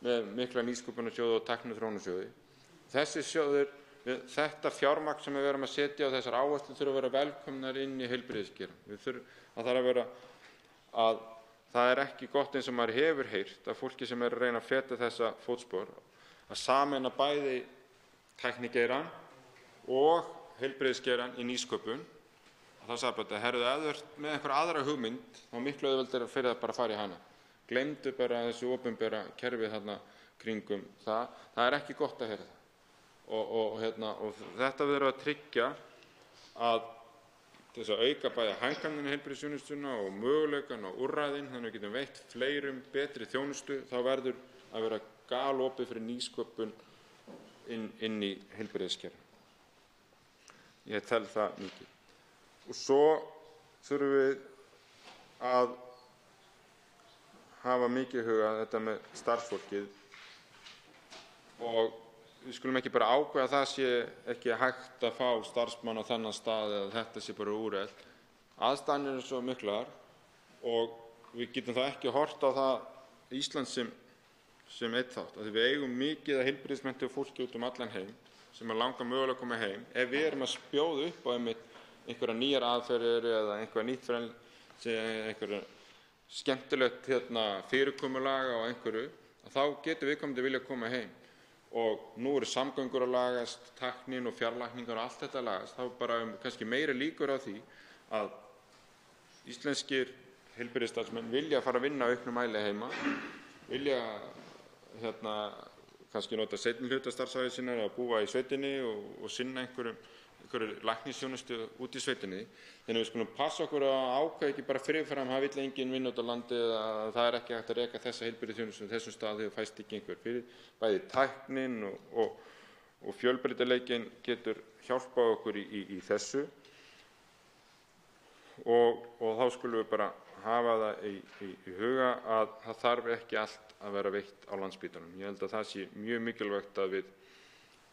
Speaker 18: með mikla nýsköpunarsjóði og tækniþróunarsjóði. Þessi sjóðir, þetta fjármagn sem við erum að setja á þessar áherslur þurfa að vera velkomnar inn í heilbrigðisgeirann. Það er ekki gott eins og maður hefur heyrt af fólki sem að reyna að feta þessa fótspor að sameina bæði tæknigeirann og heilbrigðisgeirann í nýsköpun. Það sagði bara að herðu ef þú ert með einhverja aðra hugmynd þá miklu auðveldara fyrir það bara að fara í hana. Gleymdu bara þessu opinbera kerfi þarna kringum það. Það er ekki gott að heyra það. Og þetta verður að tryggja að þess að auka bæði hagkvæmni í heilbrigðisþjónustuna og möguleikann og úrræðin, þannig að við getum veitt fleirum betri þjónustu, þá verður að vera galopið fyrir nýsköpun inn í heilbrigðiskerfið. Ég tel það mikið. Og svo þurfum við að hafa mikið í huga þetta með starfsfólkið og við skulum ekki bara ákveða að það sé ekki hægt að fá starfsmann á þennan stað eða þetta sé bara úrelt. Aðstæðurnar eru svo miklar og við getum þá ekki horft á það Ísland sem einn þátt. Því við eigum mikið að heilbrigðismenntuðu fólki út allan heim sem langar mögulega að koma heim. Ef við erum að bjóða upp á einhverjar nýjar aðferðir eða einhver nýtt frelsi, einhverjar skemmtilegt fyrirkomulag á einhverju, þá getur viðkomandi vilja koma heim. Og nú eru samgöngur að lagast, tæknin og fjarlækningar og allt þetta að lagast, þá bara kannski meiri líkur á því að íslenskir heilbrigðisstarfsmenn vilja fara að vinna á auknum mæli heima, vilja kannski nota seinni hluta starfsævi sinnar að búa í sveitinni og sinna einhverju læknisþjónustu út í sveitinni. Þannig við skulum passa okkur að ákveða ekki bara fyrirfram það vill enginn vinna út á landi eða það er ekki hægt að reka þessa heilbrigðisþjónustu á þessum stað þegar fæst ekki einhver fyrir. Bæði tæknin og fjölbreytileikinn getur hjálpað okkur í þessu og þá skulum við bara hafa það í huga að það þarf ekki allt að vera veitt á Landspítalanum. Ég held að það sé mjög mikilvægt að við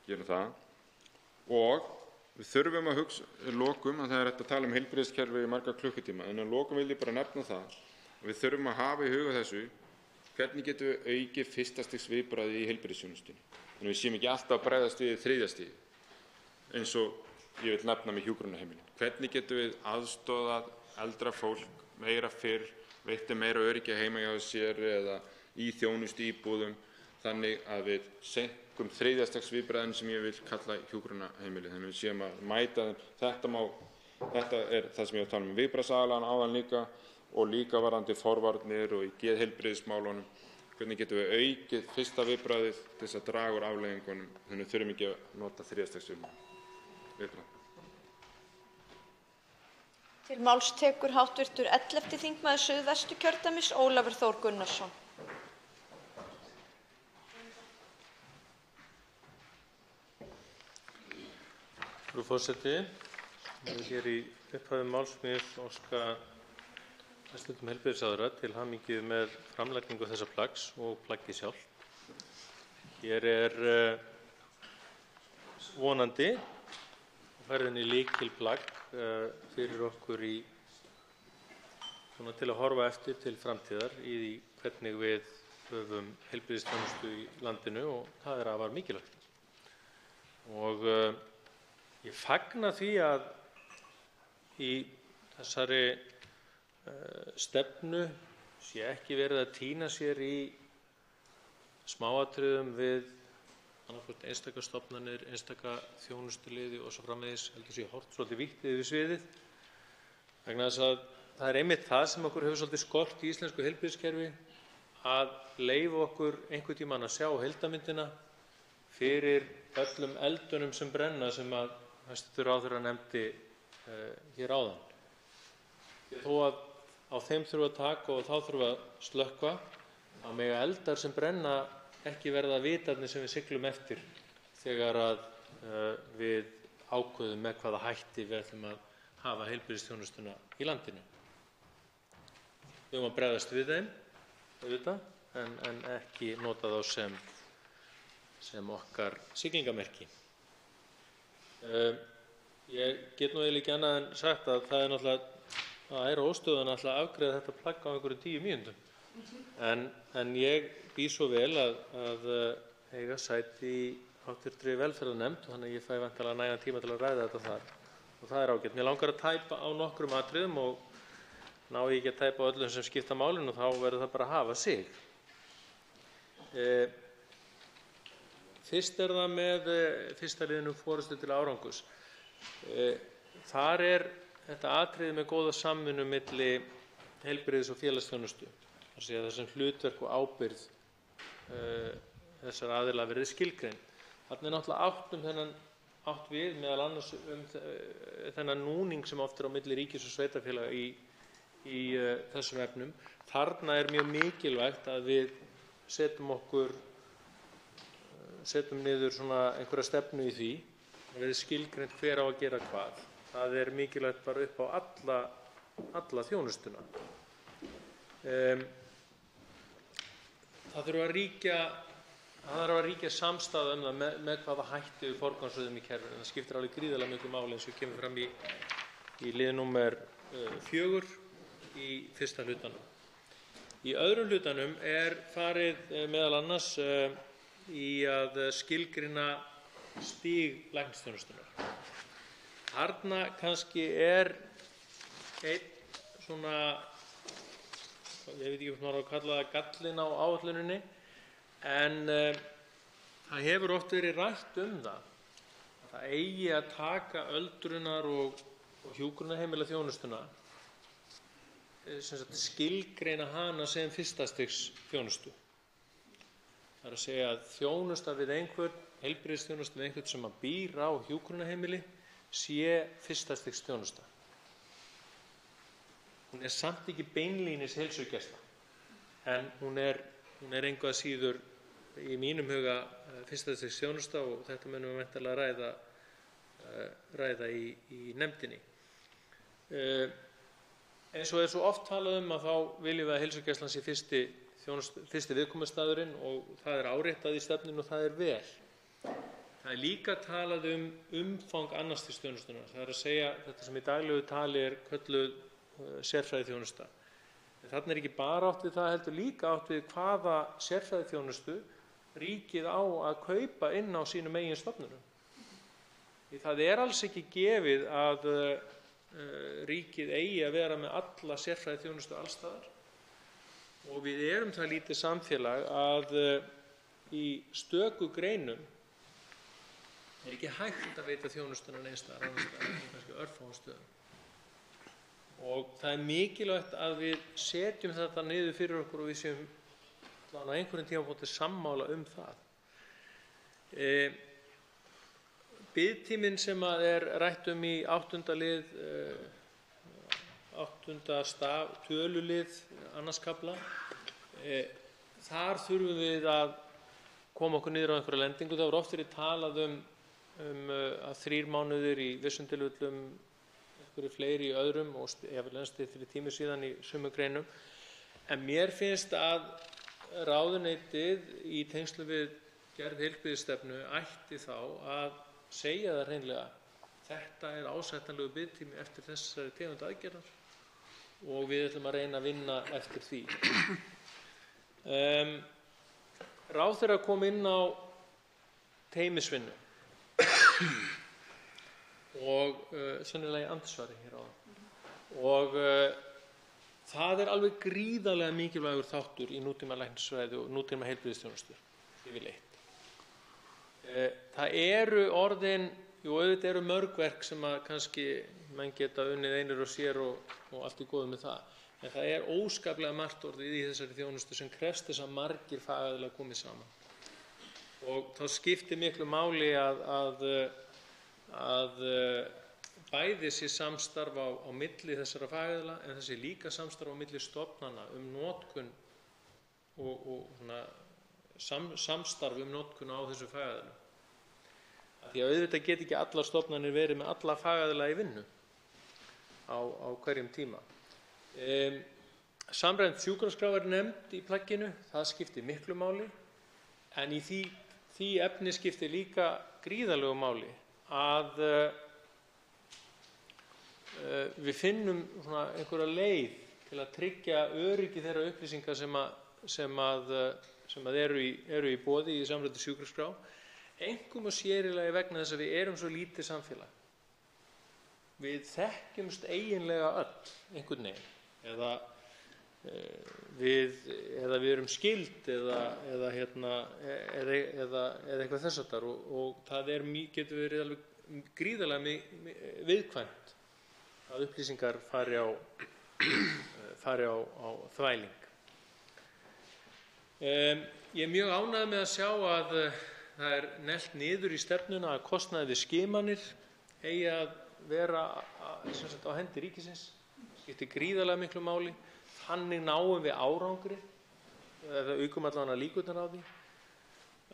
Speaker 18: gerum það og við þurfum að hugsa lokum að það er hægt að tala heilbrigðiskerfi í marga klukkutíma en að lokum vil ég bara nefna það að við þurfum að hafa í huga þessu hvernig getum við aukið fyrsta stigs viðbragði í heilbrigðisþjónustunni. Þannig við séum ekki alltaf að bregðast við þriðja stigi eins og ég vil nefna með hjúkrunarheimilin. Hvernig getum við aðstoðað eldra fólk meira fyrr, veitti meira öryggi heima hjá sér eða í þjónustu íbúðum þannig að við senkum þriðja stigs viðbragðin sem ég vil kalla hjúkrunarheimili. Þannig við séum að mæta þeim. Þetta er það sem ég var að tala um viðbragðsaðilann áðan líka og líka varðandi forvarnir og í geðheilbrigðismálunum. Hvernig getum við aukið fyrsta viðbragðið til þess að draga úr afleiðingunum þannig við þurfum ekki að nota þriðja stigs viðbragð.
Speaker 4: Til máls tekur hv. 11. þingmaður Suðvesturkjördæmis Ólafur Þór Gunnarsson.
Speaker 19: Frú forseti, ég vil hér í upphafi máls míns óska hæstv. Heilbrigðisráðherra til hamingju með framlagningu þessa plaggs og plaggið sjálft. Hér er vonandi ferðinni lykilplagg fyrir okkur til að horfa eftir til framtíðar í því hvernig við höfum heilbrigðisþjónustu í landinu og það er afar mikilvægt. Og ég fagna því að í þessari stefnu sé ekki verið að týna sér í smáatriðum við annaðhvort einstaka stofnanir, einstaka þjónustuliði og svo framvegis, heldur sé horft svolítið vítt yfir sviðið vegna þess að það er einmitt það sem okkur hefur svolítið skort í íslensku heilbrigðiskerfi, að leyfa okkur einhvern tímann að sjá heildarmyndina fyrir öllum eldunum sem brenna sem að hæstv. Ráðherra nefndi hér áðan. Þó að á þeim þurfa að taka og þá þurfa að slökkva, þá mega eldar sem brenna ekki verða vitarnir sem við siglum eftir þegar að við ákveðum með hvaða hætti við ætlum að hafa heilbrigðisþjónustuna í landinu. Við eigum að bregðast við þeim, auðvitað, en ekki nota þá sem okkar siglingamerki. Ég get nú eiginlega ekki annað en sagt að það er náttúrulega óstöðan að afgreiða þetta plagg á einhverjum 10 mínútum. En ég býð svo vel að eiga sæti í hv. velferðarnefnd, þannig að ég fæ væntanlega nægan tíma til að ræða þetta þar. Og það er ágætt. Mér langar að tæpa á nokkrum atriðum og ná ég ekki að tæpa á öllum sem skipta málinu og þá verður það bara að hafa sig. Fyrst er það með fyrsta liðnum forystu til árangurs. Þar er þetta atriði með góða samvinnu milli heilbrigðis- og félagsþjónustu. Það sem hlutverk og ábyrgð þessar aðila verði skilgreind. Þarna er náttúrulega átt við meðal annars þennan núning sem oft er á milli ríkis og sveitarfélaga í þessum efnum. Þarna er mjög mikilvægt að við setjum niður svona einhverja stefnu í því að við skilgreind hver á að gera hvað. Það er mikilvægt bara upp á alla þjónustuna. Það þarf að ríkja samstaða um það með hvaða hætti við forgangsröðum í kerfinu. Það skiptir alveg gríðarlega miklu máli eins og kemur fram í lið númer 4 í fyrsta hlutanum. Í öðrum hlutanum er farið meðal annars í að skilgreina stig læknisþjónustunnar. Þarna kannski er einn svona, ég veit ekki hvað maður á að kalla það, gallinn á áætluninni, en það hefur oft verið rætt um það að það eigi að taka öldrunar- og hjúkrunarheimila þjónustuna, skilgreina hana sem fyrsta stigs þjónustu. Það er að segja að þjónusta við einhvern, heilbrigðisþjónusta við einhvern sem býr á hjúkrunarheimili sé fyrsta stigs þjónusta. Hún er samt ekki beinlínis heilsugæsla, en hún er engu að síður í mínum huga fyrsta stigs þjónusta og þetta munum við væntanlega ræða í nefndinni. Eins og er svo oft talað um að þá viljum við að heilsugæslan sé fyrsti viðkomustaðurinn og það er áréttað í stefnunni og það er vel. Það er líka talað um umfang annars stigs þjónustunnar. Það er að segja þetta sem í daglegu tali er kölluð sérfræðiþjónusta. Þarna er ekki bara átt við það, heldur líka átt við hvaða sérfræðiþjónustu ríkið á að kaupa inn á sínum eigin stofnunum. Því það er alls ekki gefið að ríkið eigi að vera með alla sérfræðiþjónustu alls staðar og við erum það lítið samfélag að í stöku greinum er ekki hægt að veita þjónustuna neins staðar annars staðar, kannski örfáum stöðum. Og það er mikilvægt að við setjum þetta niður fyrir okkur og við séum á einhverjum tímapunkti sammála um það. Biðtíminn sem er rætt í 8. lið, 8. tölulið annars kafla, þar þurfum við að koma okkur niður á einhverja lendingu. Það voru oft verið talað um að 3 mánuðir í vissum tilfellum, einhverju fleiri í öðrum og jafnvel ennstið fyrir tími síðan í sumum greinum. En mér finnst að ráðuneytið í tengslum við gerð heilbrigðisstefnu ætti þá að segja það hreinlega: þetta er ásættanlegur biðtími eftir þessari tegund aðgerðar og við ætlum að reyna að vinna eftir því. Ráðherra kom inn á teymisvinnu og sennilega í andsvari hér áðan. Og það er alveg gríðarlega mikilvægur þáttur í nútímalæknisfræði og nútímaheilbrigðisþjónustu yfirleitt. Það eru orðin jú, auðvitað eru mörg verk sem að kannski menn geta unnið einir og sér og allt í góðu með það. En það er óskaplega margt orðið í þessari þjónustu sem krefst þess að margir fagaðilar komi saman. Og þá skiptir miklu máli að bæði sé samstarf á milli þessara fagaðila en það sé líka samstarf á milli stofnana notkun og samstarf notkun á þessu fagaðilum. Því að auðvitað get ekki allar stofnanir verið með alla fagaðila í vinnu á hverjum tíma. Samræmd sjúkraskrá er nefnd í plagginu, það skiptir miklu máli, en í því efni skiptir líka gríðarlegu máli að við finnum einhverja leið til að tryggja öryggi þeirra upplýsinga sem eru í boði í samræmdri sjúkraskrá, einkum og sérílagi vegna þess að við erum svo lítið samfélag. Við þekkjumst eiginlega öll einhvern veginn, eða við erum skyld eða eitthvað þess háttar og það getur verið alveg gríðarlega viðkvæmt að upplýsingar fari á þvæling. Ég er mjög ánægður með að sjá að það er neglt niður í stefnuna að kostnaður við skimanir eigi að vera á hendi ríkisins. Skiptir gríðarlega miklu máli. Þannig náum við árangri, eða aukum allavega líkurnar á því,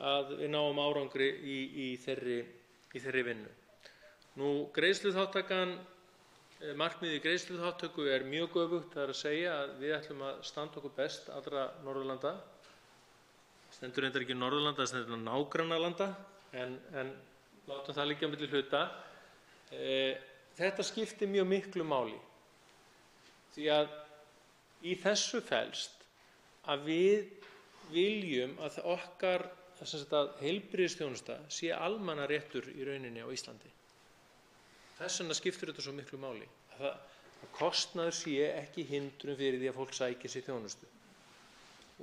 Speaker 19: að við náum árangri í þeirri vinnu. Nú, markmiðið í greiðsluþátttöku er mjög göfugt, það er að segja að við ætlum að standa okkur best allra Norðurlanda. Stendur reyndar ekki Norðurlanda, það stendur nágrannalanda, en látum það liggja á milli hluta. Þetta skiptir mjög miklu máli, því að í þessu felst að við viljum að okkar heilbrigðisþjónusta sé almannaréttur í rauninni á Íslandi. Þess vegna skiptir þetta svo miklu máli, að kostnaður sé ekki hindrun fyrir því að fólk sæki sér þjónustu.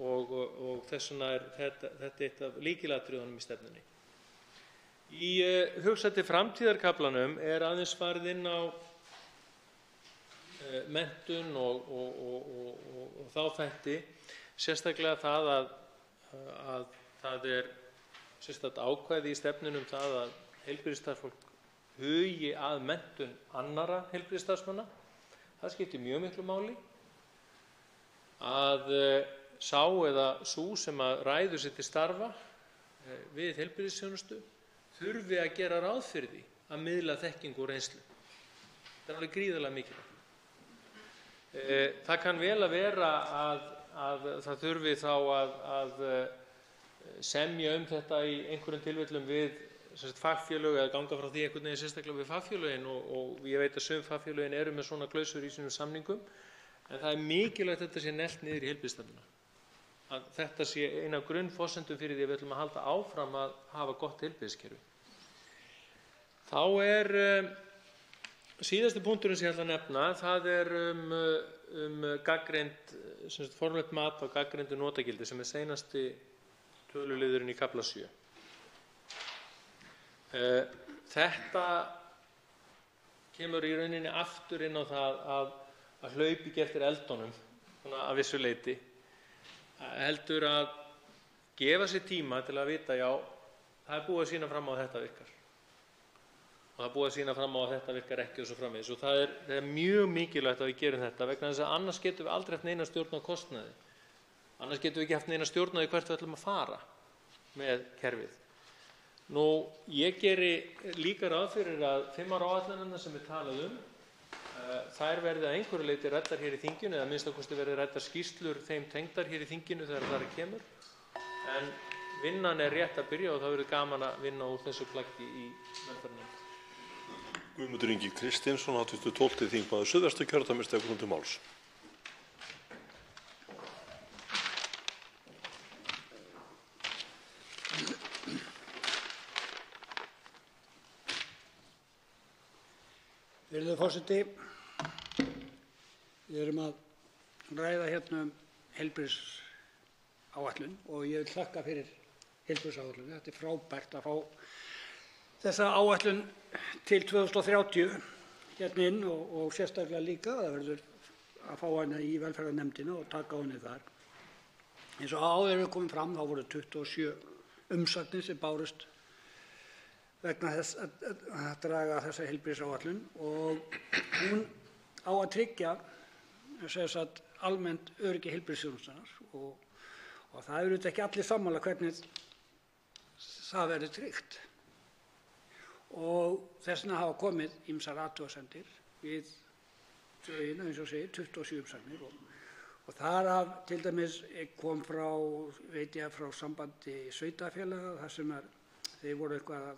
Speaker 19: Og þess vegna er þetta eitt af lykilatriðunum í stefnunni. Í Hugsað til framtíðar-kaflanum er aðeins farið inn á menntun og þá þætti, sérstaklega það að það er sérstakt ákvæði í stefnunum það að heilbrigðisstarfsfólk hugi að menntun annarra heilbrigðisstarfsmanna. Það skiptir mjög miklu máli að sá eða sú sem að ræður sér til starfa við heilbrigðisþjónustu þurfi að gera ráð fyrir því að miðla þekkingu og reynslu. Það er alveg gríðarlega mikilvægt. Það kann vel að vera að það þurfi þá að semja þetta í einhverjum tilfellum við fagfélög eða ganga frá því einhvern veginn sérstaklega við fagfélögin og ég veit að sum fagfélögin eru með svona klausur í sínum samningum, en það er mikilvægt að þetta sé neglt niður í heilbrigðisstefnuna. Að þetta sé ein af grunnforsendum fyrir því að við ætlum að halda áfram að hafa gott heilbrigðiskerfi. Þá er síðasti punkturinn sem ég ætla að nefna, það er gagnreynd, formlegt mat á gagnreyndu notagildi sem er seinasti töluliðurinn í kafla 7. Þetta kemur í rauninni aftur inn á það að hlaupa ekki eftir eldunum að vissu leyti, heldur að gefa sér tíma til að vita, já, það er búið að sýna fram á að þetta virkar. Og það er búið að sýna fram á að þetta virkar ekki og svo framvegis. Og það er mjög mikilvægt að við gerum þetta vegna þess að annars getum við aldrei haft neina stjórn á kostnaði. Annars getum við ekki haft neina stjórn á því hvert við ætlum að fara með kerfið. Nú, ég geri líka ráð fyrir að 5 ára áætlanirnar sem við talað þær verði að einhverju leyti ræddar hér í þinginu eða minnst kosti verði ræddar skýrslur þeim tengdar hér í þinginu þegar þar kemur. En vinnan er rétt að byrja og það verður gaman að vinna úr þessu plaggi í velferðarnefnd.
Speaker 10: Guðmundur Ingi Kristinsson, hv. 12. þingmaður Suðvesturkjördæmis, tekur til máls.
Speaker 12: Virðulegur forseti, við erum að ræða hérna heilbrigðisáætlun og ég vil þakka fyrir heilbrigðisáætlun. Þetta er frábært að fá þessa áætlun til 2030 hérna inn og sérstaklega líka það verður að fá hana í velferðarnefndina og taka á henni þar. Eins og áður hefur komið fram þá voru 27 umsagnir sem bárust vegna þess að draga þessa heilbrigðisáætlun og hún á að tryggja almennt öryggi heilbrigðisþjónustunnar og það eru ekki allir sammála hvernig það verður tryggt. Og þess vegna hafa komið ýmsar athugasemdir við drögin, eins og segir, 27 umsagnir og þar af til dæmis kom frá, veit ég, frá sambandi sveitarfélaga þar sem þeir voru eitthvað að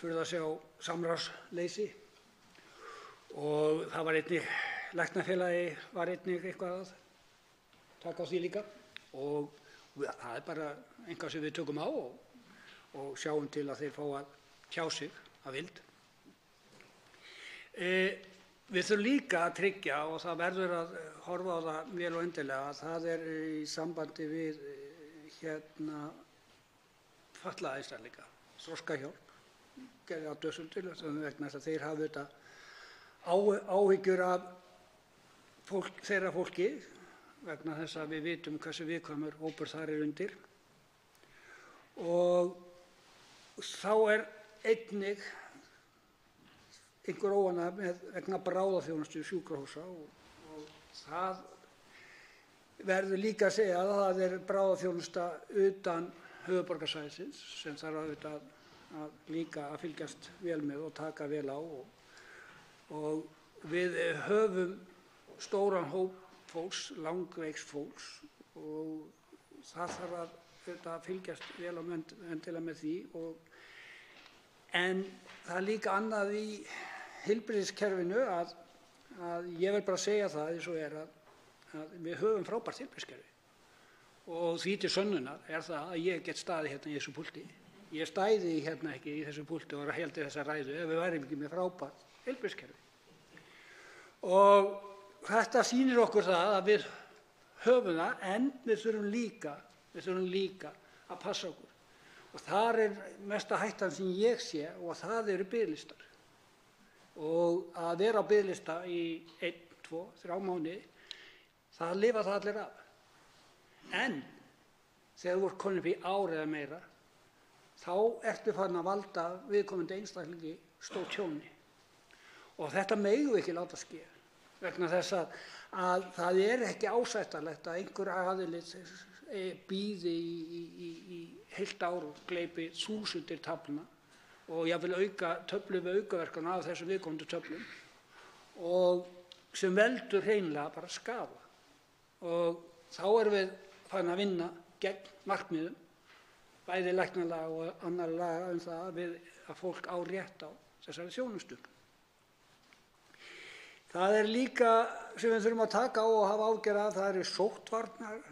Speaker 12: furða sig á samráðsleysi og það var einnig, læknafélagi var einnig eitthvað að taka á því líka og það er bara eitthvað sem við tökum á og sjáum til að þeir fá að tjá sig að vild. Við þurfum líka að tryggja og það verður að horfa á það vel og endilega að það er í sambandi við fatlaða einstaklinga, Þroskahjálp gerði athugasemdir vegna þess að þeir hafa þetta áhyggjur af þeirra fólki vegna þess að við vitum hversu viðkvæmur hópur þar er undir og þá er einnig einhver óánægja vegna bráðaþjónustu sjúkrahúsa og það verður líka að segja að það er bráðaþjónusta utan höfuðborgarsvæðisins sem þarf auðvitað að líka að fylgjast vel með og taka vel á og við höfum stóran hóp fólks, langveiks fólks og það þarf að fylgjast vel og endilega með því en það er líka annað í heilbrigðiskerfinu að ég vil bara segja það eins og er að við höfum frábært heilbrigðiskerfi og því til sönnunar er það að ég get staðið hérna í þessu púlti. Ég stæði hérna ekki í þessu púlti og héldi þessa ræðu ef við værum ekki með frábært heilbrigðiskerfi. Og þetta sýnir okkur það að við höfum það en við þurfum líka að passa okkur. Og þar er mesta hættan sem ég sé og það eru biðlistar. Og að vera á biðlista í 1, 2, 3 mánuði, það lifa það allir af. En þegar þú ert komin upp í ár eða meira, þá ertu farin að valda viðkomandi einstaklingi stór tjóni. Og þetta megum við ekki láta ske vegna þess að það er ekki ásættanlegt að einhver aðili bíði í heilt ár og gleypi þúsundir taflna og jafnvel töflu við aukaverkan af þessum viðkomandi töflum og sem veldur hreinlega bara skaða. Og þá erum við farin að vinna gegn markmiðum, bæði læknalaga og annar laga það að fólk á rétt á þessari þjónustu. Það er líka sem við þurfum að taka á og hafa áhyggjur af, það eru sóttvarnar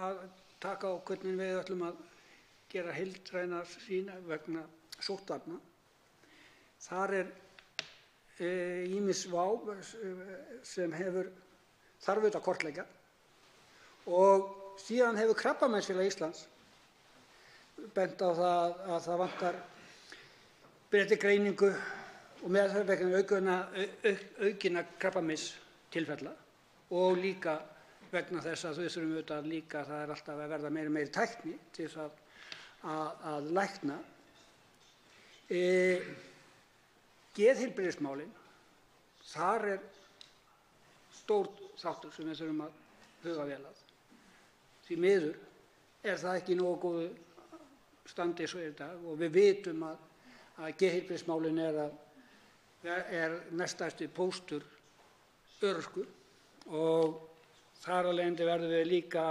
Speaker 12: að taka á hvernig við ætlum að gera heildræna sýn vegna sóttvarna. Þar er ýmis vá sem þarf auðvitað að kortleggja og síðan hefur Krabbameinsfélag Íslands bent á það að það vantar betri greiningu og með vegna aukinna krabbameinstilfella og líka vegna þess að við þurfum auðvitað líka, það er alltaf að verða meiri tækni til þess að lækna. Geðheilbrigðismálin, þar er stór þáttur sem við þurfum að huga vel að. Því miður er það ekki nógu góðu standi eins og er í dag og við vitum að geðheilbrigðismálin er næststærsti póstur örorku og þar af leiðandi verðum við líka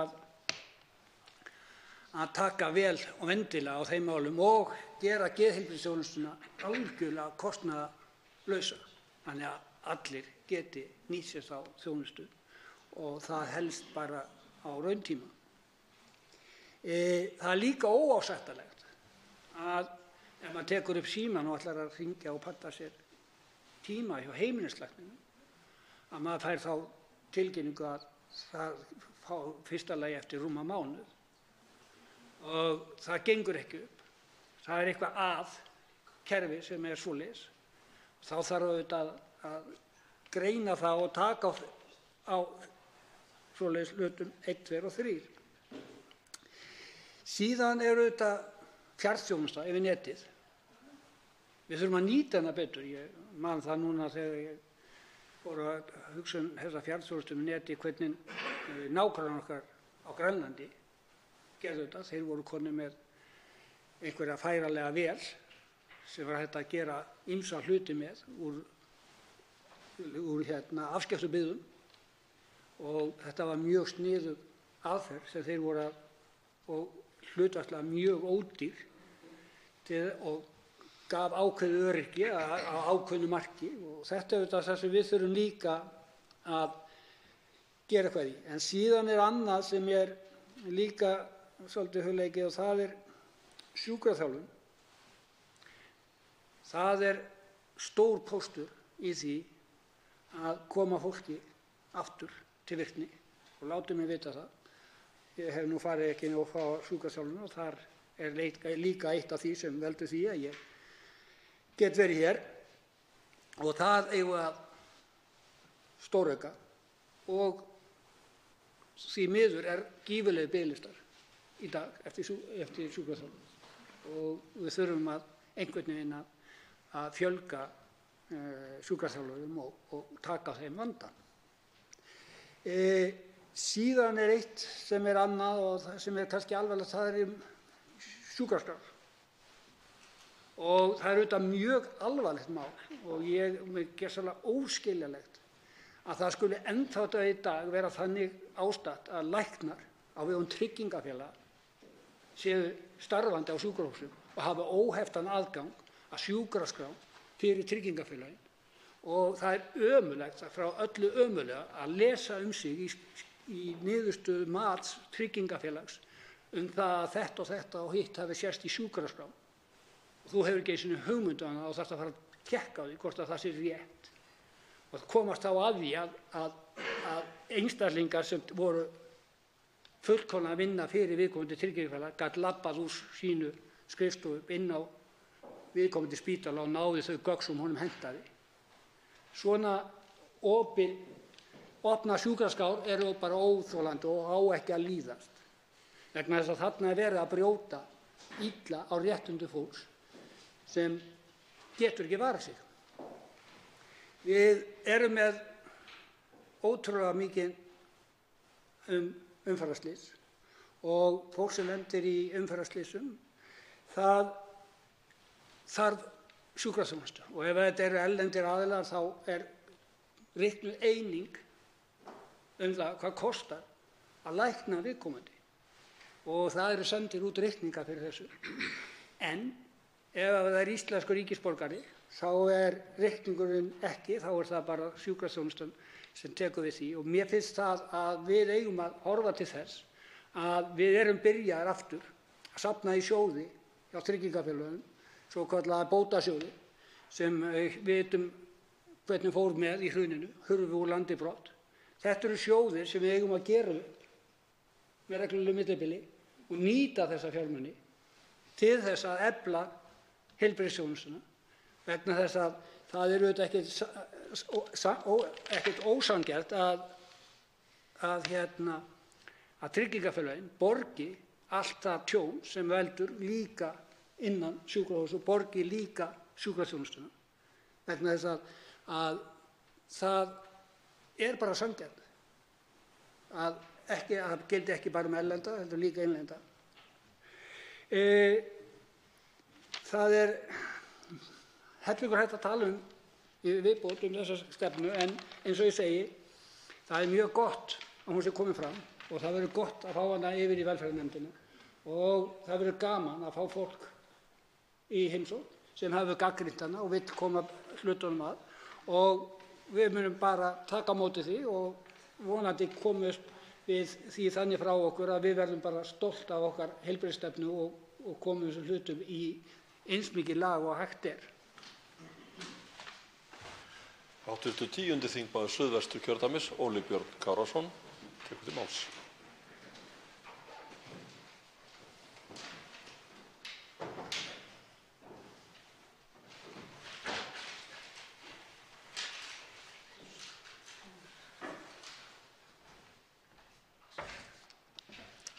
Speaker 12: að taka vel og vendilega á þeim málum og gera geðheilbrigðisþjónustuna algjörlega kostnaðarlausa þannig að allir geti nýtt sér þá þjónustu og það helst bara á rauntíma. Það er líka óásættanlegt að ef maður tekur upp símann og ætlar að hringja og panta sér tíma hjá heimilislækninum að maður fær þá tilkynningu að það fá fyrsta lagi eftir rúma mánuð og það gengur ekki upp. Það er eitthvað að kerfi sem svoleiðis. Þá þarf auðvitað að greina það og taka á svoleiðis hlutum 1, 2 og 3. Síðan auðvitað fjarþjónusta yfir netið. Við þurfum að nýta hana betur. Ég man það núna þegar ég fór að hugsa þessa fjarþjónustu yfir netið, hvernig nágrannar okkar á Grænlandi gerðu þetta. Þeir voru konur með einhverja færanlega vél sem var hægt að gera ýmsa hluti með úr afskekktubyggðum, og þetta var mjög sniðug aðferð sem þeir voru og hlutfallslega mjög ódýr og gaf ákveðið öryggi á ákveðnu marki, og þetta er það sem við þurfum líka að gera eitthvað í. En síðan er annað sem er líka svolítið hugleikið, og það er sjúkraþjálfun. Það er stór póstur í því að koma fólki aftur til virkni, og látið mig vita það. Ég hef nú farið ekki og fá sjúkraþjálfun, og þar er líka eitt af því sem veldur því að ég get verið hér, og það eigum við að stórauka, og því miður er gífurlegir biðlistar í dag eftir sjúkraþjálfun, og við þurfum að einhvern veginn að fjölga sjúkraþjálfurum og taka þeim vandann. Síðan er eitt sem er annað og það sem er kannski alvarlegt, það er sjúkraskrár. Og það er auðvitað mjög alvarlegt mál, og ég er gersamlega óskiljanlegt að það skuli ennþá í dag vera þannig ástatt að læknar á vegum tryggingafélaga séu starfandi á sjúkrahúsum og hafa óheftan aðgang að sjúkraskrá fyrir tryggingafélagin. Og það er ömurlegt, frá öllu ömurlega, að lesa sig í niðurstöðu mats tryggingafélags það að þetta og hitt hafi sést í sjúkraskrá. Þú hefur ekki einu sinni hugmynd um það og þarft að fara að tékka á því hvort að það sé rétt. Og komast þá að því að einstaklingar sem voru fullkomlega að vinna fyrir viðkomandi tryggingafélag gat labbað úr sínu skrifstofu inn á viðkomandi spítala og náði þau gögn sem honum hentaði. Svona opna sjúkraskrár eru bara óþolandi og á ekki að líðast, vegna þess að þarna er verið að brjóta illa á réttindum fólks sem getur ekki varið sig. Við erum með ótrúlega mikið umferðarslys, og fólk sem lendir í umferðarslysum, það þarf sjúkraþjónustu, og ef þetta eru erlendir aðilar þá er reiknuð eining það hvað kostar að lækna viðkomandi, og það eru sendir út reikningar fyrir þessu. En ef það er íslenskur ríkisborgari þá er reikningurinn ekki, þá er það bara sjúkraþjónustan sem tekur við því, og mér finnst það að við eigum að horfa til þess að við erum byrjaðir aftur að safna í sjóði hjá tryggingafélögum, svokallaða bótasjóði, sem við vitum hvernig fór með í hruninu, hurfu úr landi brott. Þetta eru sjóðir sem við eigum að gera upp með reglulegu millibili og nýta þessa fjármuni til þess að efla heilbrigðisþjónustuna, vegna þess að það er auðvitað ekkert ósanngjarnt að tryggingafélögin borgi allt það tjón sem veldur líka innan sjúkrahúss og borgi líka sjúkraþjónustuna, vegna þess að það er bara sanngjarnt að það gildi ekki bara erlenda heldur líka innlenda. Það er hellingur hægt að tala í viðbót þessa stefnu, en eins og ég segi, það er mjög gott að hún sé komin fram, og það verður gott að fá hana yfir í velferðarnefndina, og það verður gaman að fá fólk í heimsókn sem hefur gagnrýnt hana og vill koma hlutunum að, og við munum bara taka á móti því og vonandi komumst við því þannig frá okkur að við verðum bara stolt af okkar heilbrigðisstefnu og komum þessum hlutum í eins mikið lag og hægt er.
Speaker 10: Hv. 10. þingmaður Suðvesturkjördæmis, Óli Björn Kárason, tekur til máls.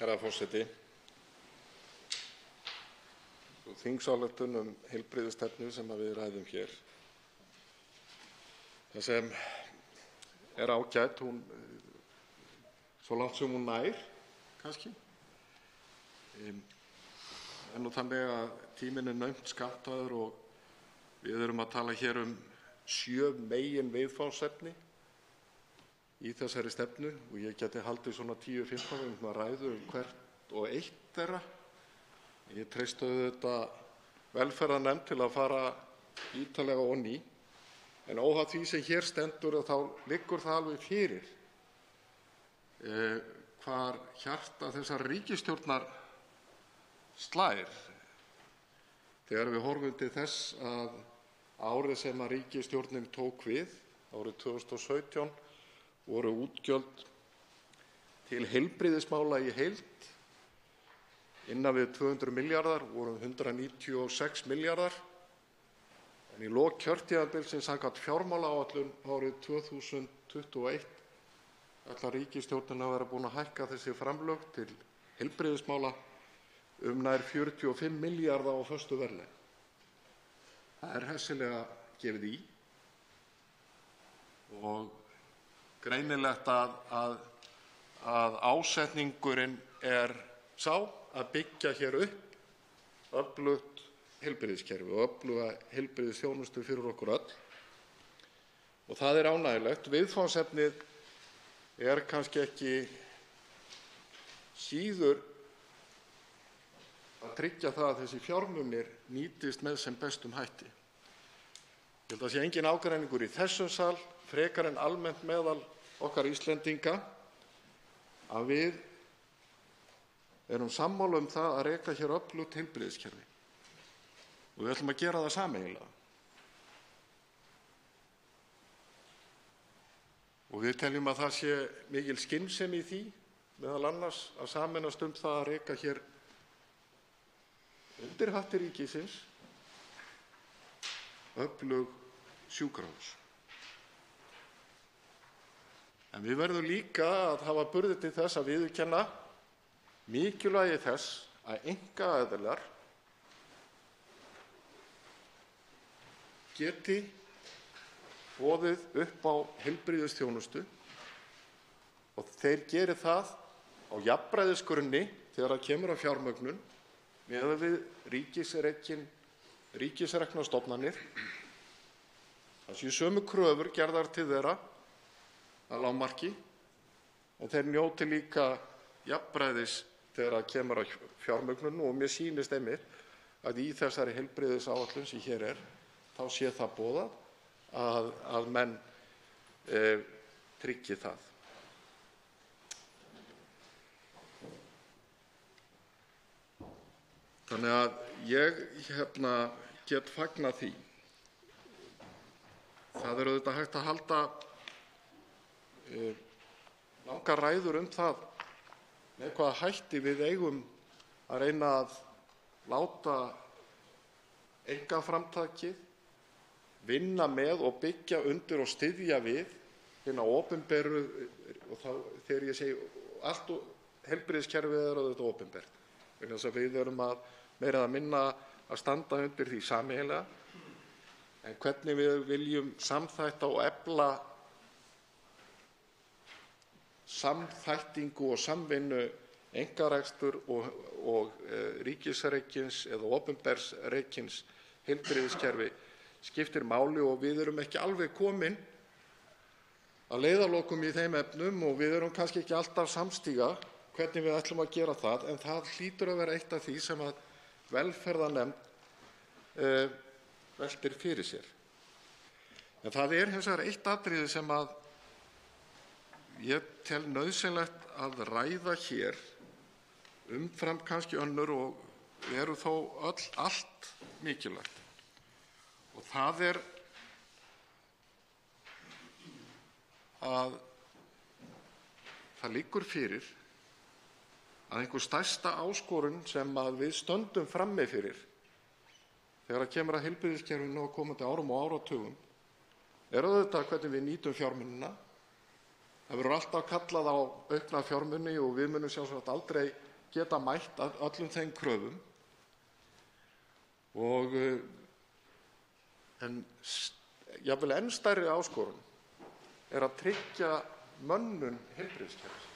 Speaker 5: Herra forseti. Sú þingsályktun heilbrigðisstefnu sem við ræðum hér, það sem er ágætt, hún svo langt sem hún nær, kannski. En nú þannig að tíminn er naumt skammtaður og við erum að tala hér 7 meginviðfangsefni í þessari stefnu og ég geti haldið svona 10-15 minútna ræðu hvert og eitt þeirra. Ég treysti auðvitað velferðarnefnd til að fara ítarlega ofan í, en óháð því sem hér stendur þá liggur það alveg fyrir hvar hjarta þessar ríkisstjórnar slær þegar við horfum til þess að árið sem að ríkisstjórnin tók við, árið 2017, voru útgjöld til heilbrigðismála í heild innan við 200 milljarðar, voru 196 milljarðar, en í lok kjörtímabilsins samkvæmt fjármálaáætlun árið 2021 ætlar ríkisstjórnin að vera búin að hækka þessi framlög til heilbrigðismála nær 45 milljarða á föstu verðlagi. Það er hressilega gefið í og greinilegt að ásetningurinn er sá að byggja hér upp öflugt heilbrigðiskerfi og öfluga heilbrigðisþjónustu fyrir okkur öll. Og það er ánægjulegt. Viðfangsefnið er kannski ekki síður að tryggja það að þessi fjármunir nýtist með sem bestum hætti. Ég held að sé engin ágreiningur í þessum sal, frekar en almennt meðal okkar Íslendinga, að við erum sammála það að reka hér öflugt heilbrigðiskerfi og við ætlum að gera það sameiginlega. Og við teljum að það sé mikil skynsemi í því, meðal annars að sameinast það að reka hér undir hatti ríkisins öflug sjúkrahús. En við verðum líka að hafa burði til þess að viðurkenna mikilvægi þess að einkaaðilar geti boðið upp á heilbrigðisþjónustu og þeir geri það á jafnræðisgrunni þegar það kemur að fjármögnun miðað við ríkisreknar stofnanir. Það séu sömu kröfur gerðar til þeirra að lágmarki en þeir njóti líka jafnræðis þegar kemur að fjármögnun og mér sýnist einmitt að í þessari heilbrigðisáætlun sem hér er þá sé það boðað að menn tryggi það. Þannig að ég get fagnað því. Það er auðvitað hægt að halda langar ræður það með hvaða hætti við eigum að reyna að láta einkaframtakið vinna með og byggja undir og styðja við hina opinberu, og þá þegar ég segi allt heilbrigðiskerfið er auðvitað opinbert, vegna þess að við erum að meira eða minna að standa undir því sameiginlega, en hvernig við viljum samþætta og efla samþættingu og samvinnu einkarekstur og ríkisrekins eða opinbers rekins heilbrigðiskerfi skiptir máli og við erum ekki alveg komin að leiðarlokum í þeim efnum og við erum kannski ekki alltaf samstíga hvernig við ætlum að gera það, en það hlýtur að vera eitt af því sem að velferðarnefnd veltir fyrir sér. En það er hins vegar eitt atriði sem að ég tel nauðsynlegt að ræða hér umfram kannski önnur og eru þó allt mikilvægt. Og það er að það liggur fyrir að einhver stærsta áskorun sem að við stöndum frammi fyrir þegar kemur að heilbrigðiskerfinu á komandi árum og áratugum er auðvitað hvernig við nýtum fjármunina. Það verður alltaf kallað á aukna fjármuni og við munum sjálfsagt aldrei geta mætt öllum þeim kröfum en jafnvel enn stærri áskorun er að tryggja mönnun heilbrigðiskerfisins.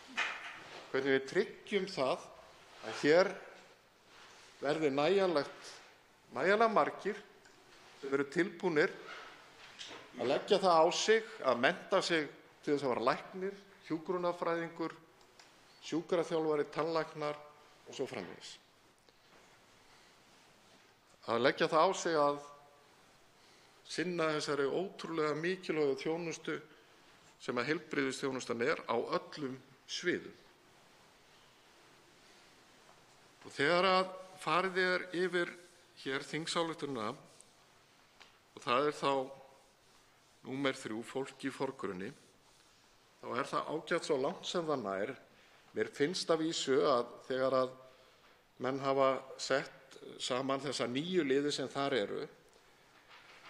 Speaker 5: Hvernig við tryggjum það að hér verði nægjanlega margir sem eru tilbúnir að leggja það á sig að mennta sig til þess að vera læknir, hjúkrunarfræðingur, sjúkraþjálfari, tannlæknar og svo framvegis. Að leggja það á sig að sinna þessari ótrúlega mikilvægu þjónustu sem að heilbrigðisþjónustan á öllum sviðum. Og þegar að farið yfir hér þingsályktunina, og það þá númer 3, fólk í forgrunni, þá það ágætt svo langt sem það nær. Mér finnst að vísu að þegar að menn hafa sett saman þessa 9 liði sem þar eru,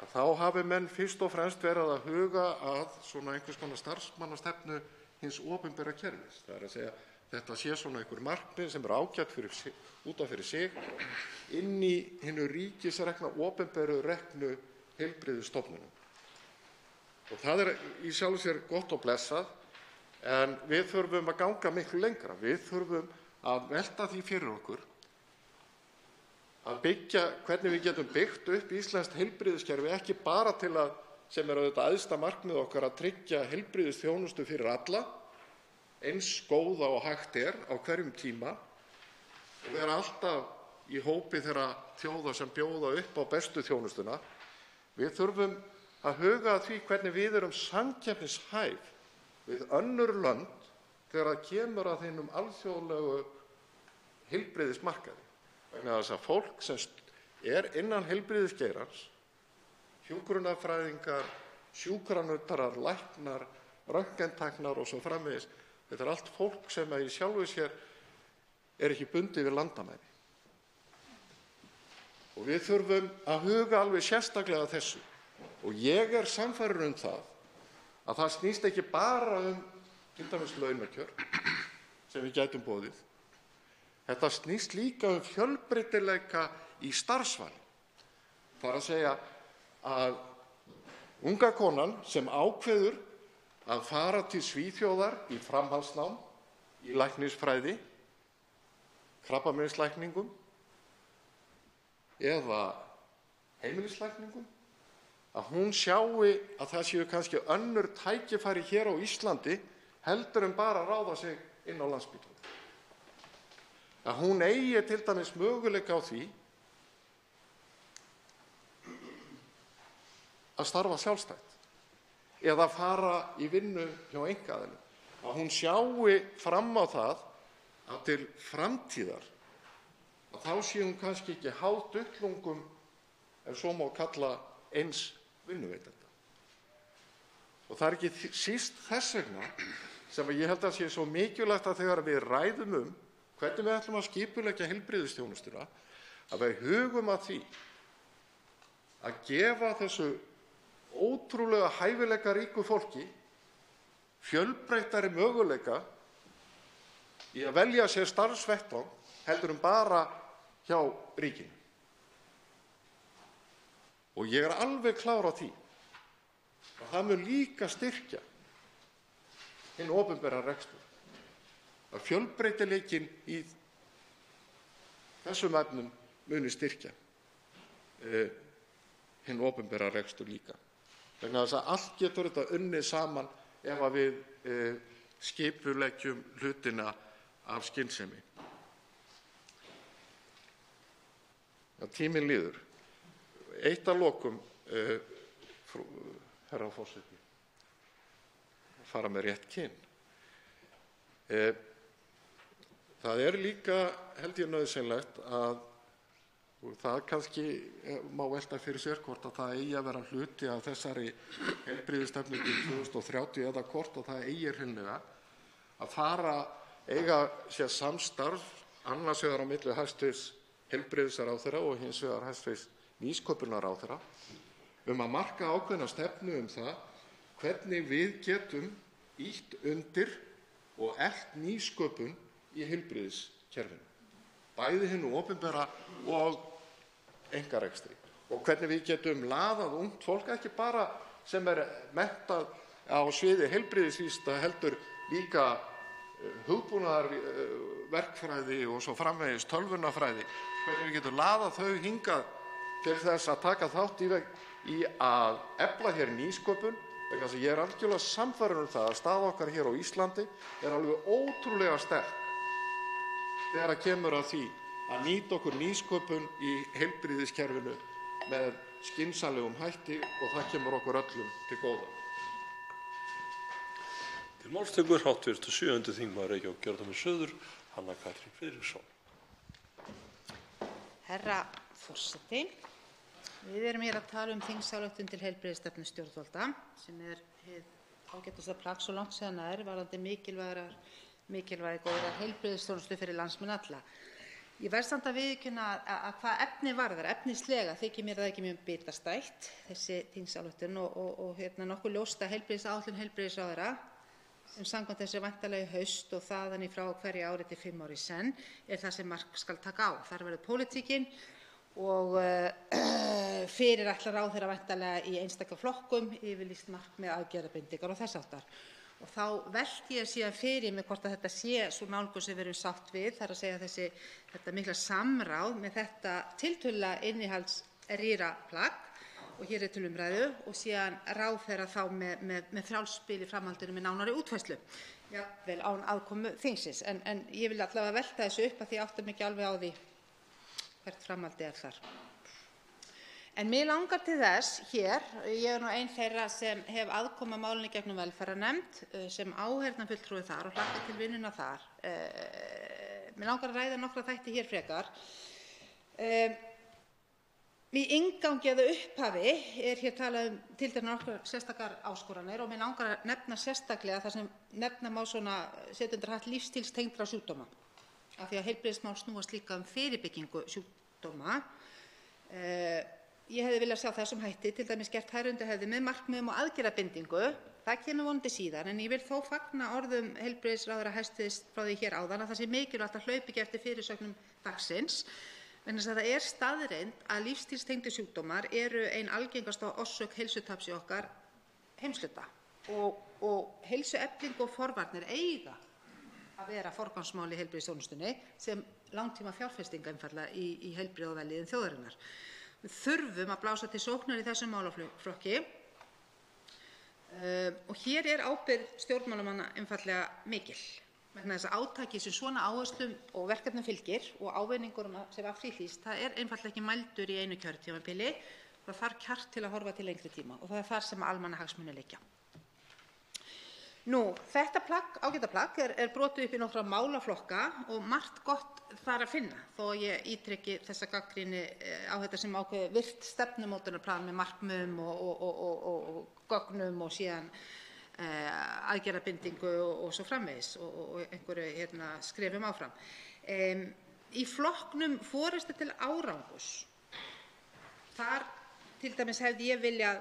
Speaker 5: að þá hafi menn fyrst og fremst verið að huga að svona einhvers konar starfsmannastefnu hins opinbera kerfis. Það er að segja, þetta sé svona einhver markmið sem ágætt út af fyrir sig inn í hinu ríkisrekna opinberu reknu heilbrigðisstofnunum. Og það í sjálfu sér gott og blessað, en við þurfum að ganga miklu lengra. Við þurfum að velta því fyrir okkur að byggja, hvernig við getum byggt upp íslenskt heilbrigðiskerfi, ekki bara til að, sem auðvitað æðsta markmið okkar, að tryggja heilbrigðisþjónustu fyrir alla, eins góða og hægt á hverjum tíma, og vera alltaf í hópi þeirra þjóða sem bjóða upp á bestu þjónustuna. Við þurfum að huga að því hvernig við erum samkeppnishæf við önnur lönd þegar það kemur að hinum alþjóðlegu heilbrigðismarkaði. Vegna þess að fólk sem innan heilbrigðisgeirans, hjúkrunarfræðingar, sjúkranuttarar, læknar, röntgentæknar og svo framvegis, þetta allt fólk sem í sjálfu sér ekki bundið við landamæri. Og við þurfum að huga alveg sérstaklega að þessu. Og ég sannfærður það að það snýst ekki bara til dæmis launakjör sem við gætum boðið. Þetta snýst líka fjölbreytileika í starfsvali. Það er að segja að unga konan sem ákveður að fara til Svíþjóðar í framhaldsnám í læknisfræði, krabbameinslækningum eða heimilislækningum, að hún sjái að það séu kannski önnur tækifæri hér á Íslandi heldur en bara að ráða sig inn á Landspítalann. Að hún eigi til dæmis möguleika á því að starfa sjálfstætt eða fara í vinnu hjá einkaaðilum. Að hún sjái fram á það að til framtíðar að þá sé hún kannski ekki háð duttlungum, ef svo má kalla, eins vinnuveitenda. Og það ekki síst þess vegna sem ég held að sé svo mikilvægt að þegar við ræðum hvernig við ætlum að skipuleggja heilbrigðisþjónustuna, að við hugum að því að gefa þessu ótrúlega hæfileikaríku fólki fjölbreyttari möguleika í að velja sér starfsvettvang heldur en bara hjá ríkinu. Og ég alveg klár á því að það mun líka styrkja hinn opinbera rekstur. Að fjölbreytileikinn í þessum efnum muni styrkja hinn opinbera rekstur líka. Vegna þess að allt getur þetta unnið saman ef að við skipuleggjum hlutina af skynsemi. Já, tíminn líður. Eitt að lokum, herra forseti, fara með rétt kyn. Það líka, held ég, nauðsynlegt að, og það kannski má velta fyrir sér hvort að það eigi að vera hluti af þessari heilbrigðisstefnu til 2030 eða hvort að það eigi hreinlega að eiga sér samstarf annars vegar á milli hæstv. Heilbrigðisráðherra og hins vegar hæstv. Nýsköpunarráðherra að marka ákveðna stefnu það hvernig við getum ýtt undir og eflt nýsköpun í heilbrigðiskerfinu. bæði hinu opinbera og einkarekstri, og hvernig við getum laðað ungt fólk, ekki bara sem menntað á sviði heilbrigðisvísinda heldur líka hugbúnaðarverkfræði og svo framvegis tölvunarfræði, hvernig við getum laðað þau hingað til þess að taka þátt í að efla hér nýsköpun, vegna þess að ég er algjörlega sannfærður það að staða okkar hér á Íslandi alveg ótrúlega sterk þegar kemur að því að nýta okkur nýsköpun í heilbrigðiskerfinu með skynsamlegum hætti og það kemur okkur öllum til góða.
Speaker 10: Til máls tekur hv. 7. þingmaður Reykjavíkurkjördæmis suður, Hanna Katrín Friðriksson.
Speaker 14: Herra forseti, við erum hér að tala þingsályktun til heilbrigðisstefnu stjórnvalda sem hið ágætasta plagg svo langt síðan varðandi mikilvægi góðrar heilbrigðisþjónustu fyrir landsmenn alla. Ég verð samt að viðurkenna að hvað efni varðar, efnislega þykir mér það ekki mjög bitastætt, þessi þingsályktun og nokkuð ljóst að heilbrigðisáætlun heilbrigðisráðherra sem samkvæmt þessu væntanlega í haust og þaðan í frá hverju ári til 5 ára í senn það sem mark skal taka á. Þar verður pólitíkin og fyrirætlar ráðherra væntanlega í einstaka flokkum yfirlýst markmið, aðgerðabindingar og þess háttar. Og þá velti ég síðan fyrir mig hvort að þetta sé sú nálgun sem við erum sátt við, það að segja þetta mikla samráð með þetta tiltölulega innihaldsrýra plagg og hér til umræðu og síðan ráðherra þá með frjálsspil í framhaldinu með nánari útfærslu, jafnvel án aðkomu þingsins. En ég vil allavega velta þessu upp að því ég átta mig ekki alveg á því hvert framhaldið þar. En mig langar til þess hér, ég nú ein þeirra sem hef aðkoma málinu gegnum velferðarnefnd sem áheyrnarfulltrúi þar og hlakka til vinnuna þar. Mig langar að ræða nokkra þætti hér frekar. Í inngangi eða upphafi hér talað tilteknar nokkrar sérstakar áskoranir og mig langar að nefna sérstaklega það sem nefna má svona setja undir hatt lífsstílstengdra sjúkdóma. Af því að heilbrigðismál snúast líka fyrirbyggingu sjúkdóma. Ég hefði viljað sjá þessum hætti, til dæmis gert þær undir höfði með markmiðum og aðgerðabindingu. Það kemur vonandi síðar, en ég vil þó fagna orðum heilbrigðisráðherra hæstv. Frá því hér áðan að það sé mikilvægt að hlaupa ekki eftir fyrirsögnum dagsins, vegna þess að það staðreynd að lífsstílstengdir sjúkdómar eru ein algengasta orsök heilsutaps í okkar heimshluta og heilsuefling og forvarnir eiga að vera forgangsmál í heilbrigðisþjónustunni sem langtíma fjárfesting einfaldlega í heilbrigði og vellíðan þjóðarinnar. Við þurfum að blása til sóknar í þessum málaflokki og hér ábyrgð stjórnmálamanna einfaldlega mikil. Vegna þess að átaki sem svona áherslum og verkefnum fylgir og ávinningur sem af því hlýst, það einfaldlega ekki mældur í einu kjörtímabili. Það þarf kjark til að horfa til lengri tíma og það þar sem almannahagsmunir liggja. Þetta ágæta plagg brotið upp í nokkra málaflokka og margt gott þar að finna, þó ég ítreki þessa gagnrýni á þetta sem ákveðið virkt stefnumótunarplan með markmiðum og gögnum og síðan aðgerðabindingu og svo framvegis og einhverju skrefum áfram. Í flokknum forystu til árangurs, þar til dæmis hefði ég viljað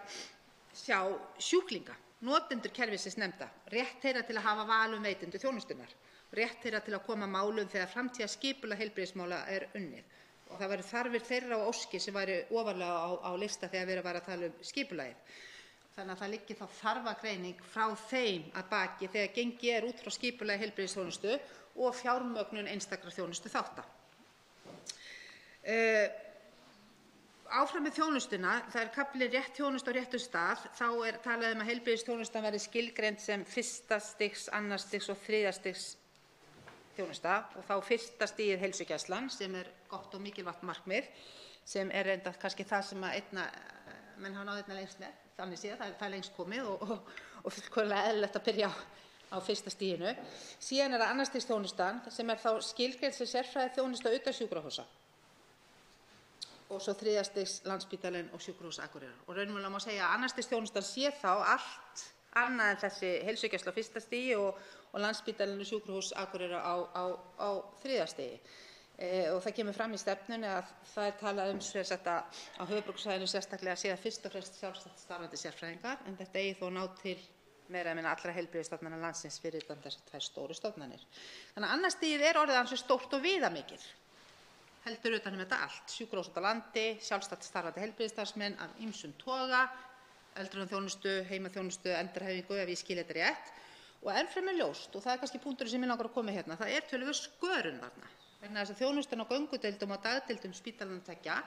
Speaker 14: sjá sjúklinga, notendur kerfisins nefnda, rétt þeirra til að hafa val veitendur þjónustunnar, rétt þeirra til að koma málum þegar framtíðarskipulag heilbrigðismála unnið. Og það væru þarfir þeirra og óskir sem væru ofarlega á lista þegar verið var að tala skipulagið. Þannig að það liggi þá þarfagreining frá þeim að baki þegar gengið út frá skipulagi heilbrigðisþjónustu og fjármögnun einstakra þjónustu þátta. Áfram með þjónustuna, það kafli rétt þjónustu á réttum stað, þá talað að heilbrigðisþjónustan verði skilgreind sem 1. stigs, 2. stigs og 3. stigs þjónusta og þá 1. stigið heilsugæslan sem gott og mikilvægt markmið sem reyndar kannski það sem menn hafa náð einna lengst með, þannig séð, það lengst komið og fullkomlega eðlilegt að byrja á 1. stiginu. Síðan það 2. stigs þjónustan sem þá skilgreind sem sérfræði þjónusta utan sjúkrahúsa og svo 3. stigs Landspítalinn og Sjúkrahús Akureyrar. Og raunverulega má segja að 2. stigs þjónustan sé þá allt annað en þessi heilsugæsla á 1. stigi og Landspítalinn og Sjúkrahús Akureyrar á 3. stigi. Og það kemur fram í stefnunni að það talað á höfuðborgarsvæðinu sérstaklega séð fyrst og fremst sjálfstætt starfandi sérfræðingar, en þetta eigi þó ná til meira en minna allra heilbrigðisstofnana landsins fyrir utan þessar 2 stóru stofnanir. Þannig að 2. stigið orðið ansi stórt og viðamikið. heldur utan þetta allt, sjúkrahús úti á landi, sjálfstætt starfandi heilbrigðisstarfsmenn af ýmsum toga, öldrunarþjónustu, heimaþjónustu, endurhæfingu ef ég skil þetta rétt. Og enn fremur ljóst, og það kannski punkturinn sem mig langar að koma hérna, það töluverð skörun þarna. Vegna þess að þjónustan á göngudeildum og dagdeildum spítalanna tveggja,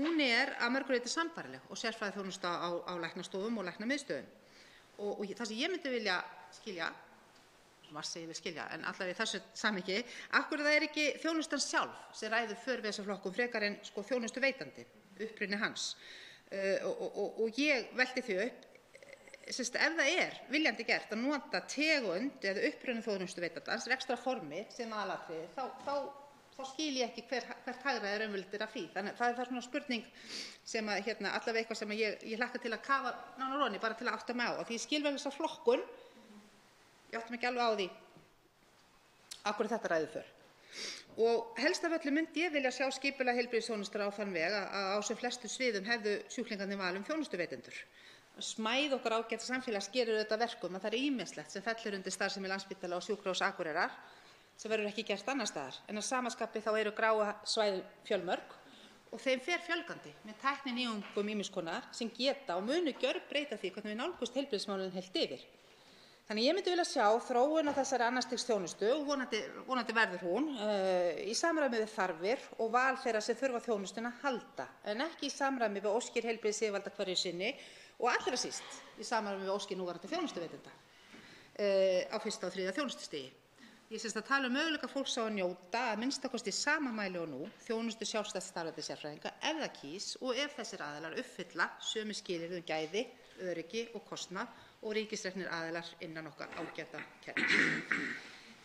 Speaker 14: hún að mörgu leyti sambærileg og sérfræðiþjónusta á læknastofum og læknamiðstöðvum. Og það sem ég myndi vilja skilja, margt sem ég vil skilja, en allavega í þessu samhengi, af hverju það ekki þjónustan sjálf sem ræður för við þessa flokkum frekar en þjónustuveitandi, uppruni hans. Og ég velti því upp, ef það viljandi gert að nota tegund eða uppruni þjónustuveitandans, rekstrarformi sem aðalatriði, þá skil ég ekki hvert hagræði raunverulega af því. Þannig það svona spurning sem allavega eitthvað sem ég hlakka til að kafa nánar ofan í, bara til að átta mig á. Því ég skil vel þessa flokkun, ég átti mig ekki alveg á því af hverju þetta ræður för. Og helst af öllu myndi ég vilja sjá skipulag heilbrigðisþjónustar á þann veg að á sem flestum sviðum hefðu sjúklingarnir val þjónustuveitendur. Smæð okkar ágæta samfélags gerir auðvitað verkum að það ýmislegt sem fellur undir starfsemi Landspítala og Sjúkrahúss Akureyrar sem verður ekki gert annars staðar. En að sama skapi þá eru gráa svæði fjölmörg og þeim fer fjölgandi með tækninýjungum ýmiss konar sem geta og munu gjörbreyta því hvernig við nálgumst heilbrigðismálin heilt yfir. Þannig ég myndi vilja sjá þróun á þessari annars stigs þjónustu og vonandi verður hún í samræmi við þarfir og val þeirra sem þurfa þjónustuna að halda, en ekki í samræmi við óskir heilbrigðisyfirvalda hverju sinni og allra síst í samræmi við óskir núverandi þjónustuveitenda á fyrsta og þriðja þjónustustigi. Ég að tala möguleika fólks á að njóta að minnstakosti sama mæli og nú þjónustu sjálfstætt starfandi sérfræðinga ef það kýs og ef þessir aðilar uppfylla sömu skilyrði gæði, öryggi og kostnað og ríkisreknir aðilar innan okkar ágæta kerfis.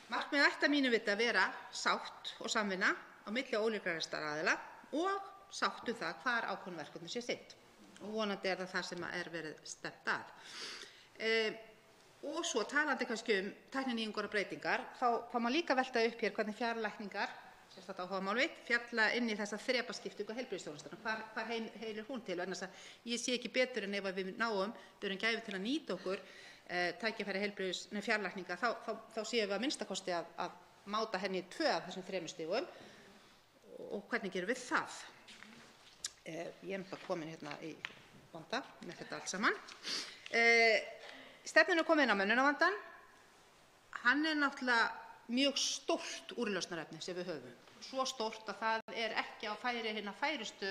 Speaker 14: Markmið ætti að mínu viti að vera sátt og samvinna á milli ólíkra aðila og sátt það hvar ákveðnu verkefni sé sinnt. Og vonandi það sem verið stefnt að. Og svo talandi kannski tækninýjungar og breytingar, þá má líka velta upp hér hvernig fjarlækningar, sérstakt áhugamál mitt, fjalla inn í þessa þrepaskiptingu heilbrigðisþjónustunnar. Hvar heyrir hún til? Vegna þess að ég sé ekki betur en ef við berum gæfu til að nýta okkur tækifæri fjarlækninga, þá séum við að minnstakosti að máta henni í 2 af þessum 3 stigum. Og hvernig gerum við það? Ég bara komin hérna í vanda með þetta allt saman. Stefnan komin á mönnunarvandann. Hann náttúrulega mjög stórt úrlausnarefni sem við höfum. Svo stórt að það ekki á færi hinna færustu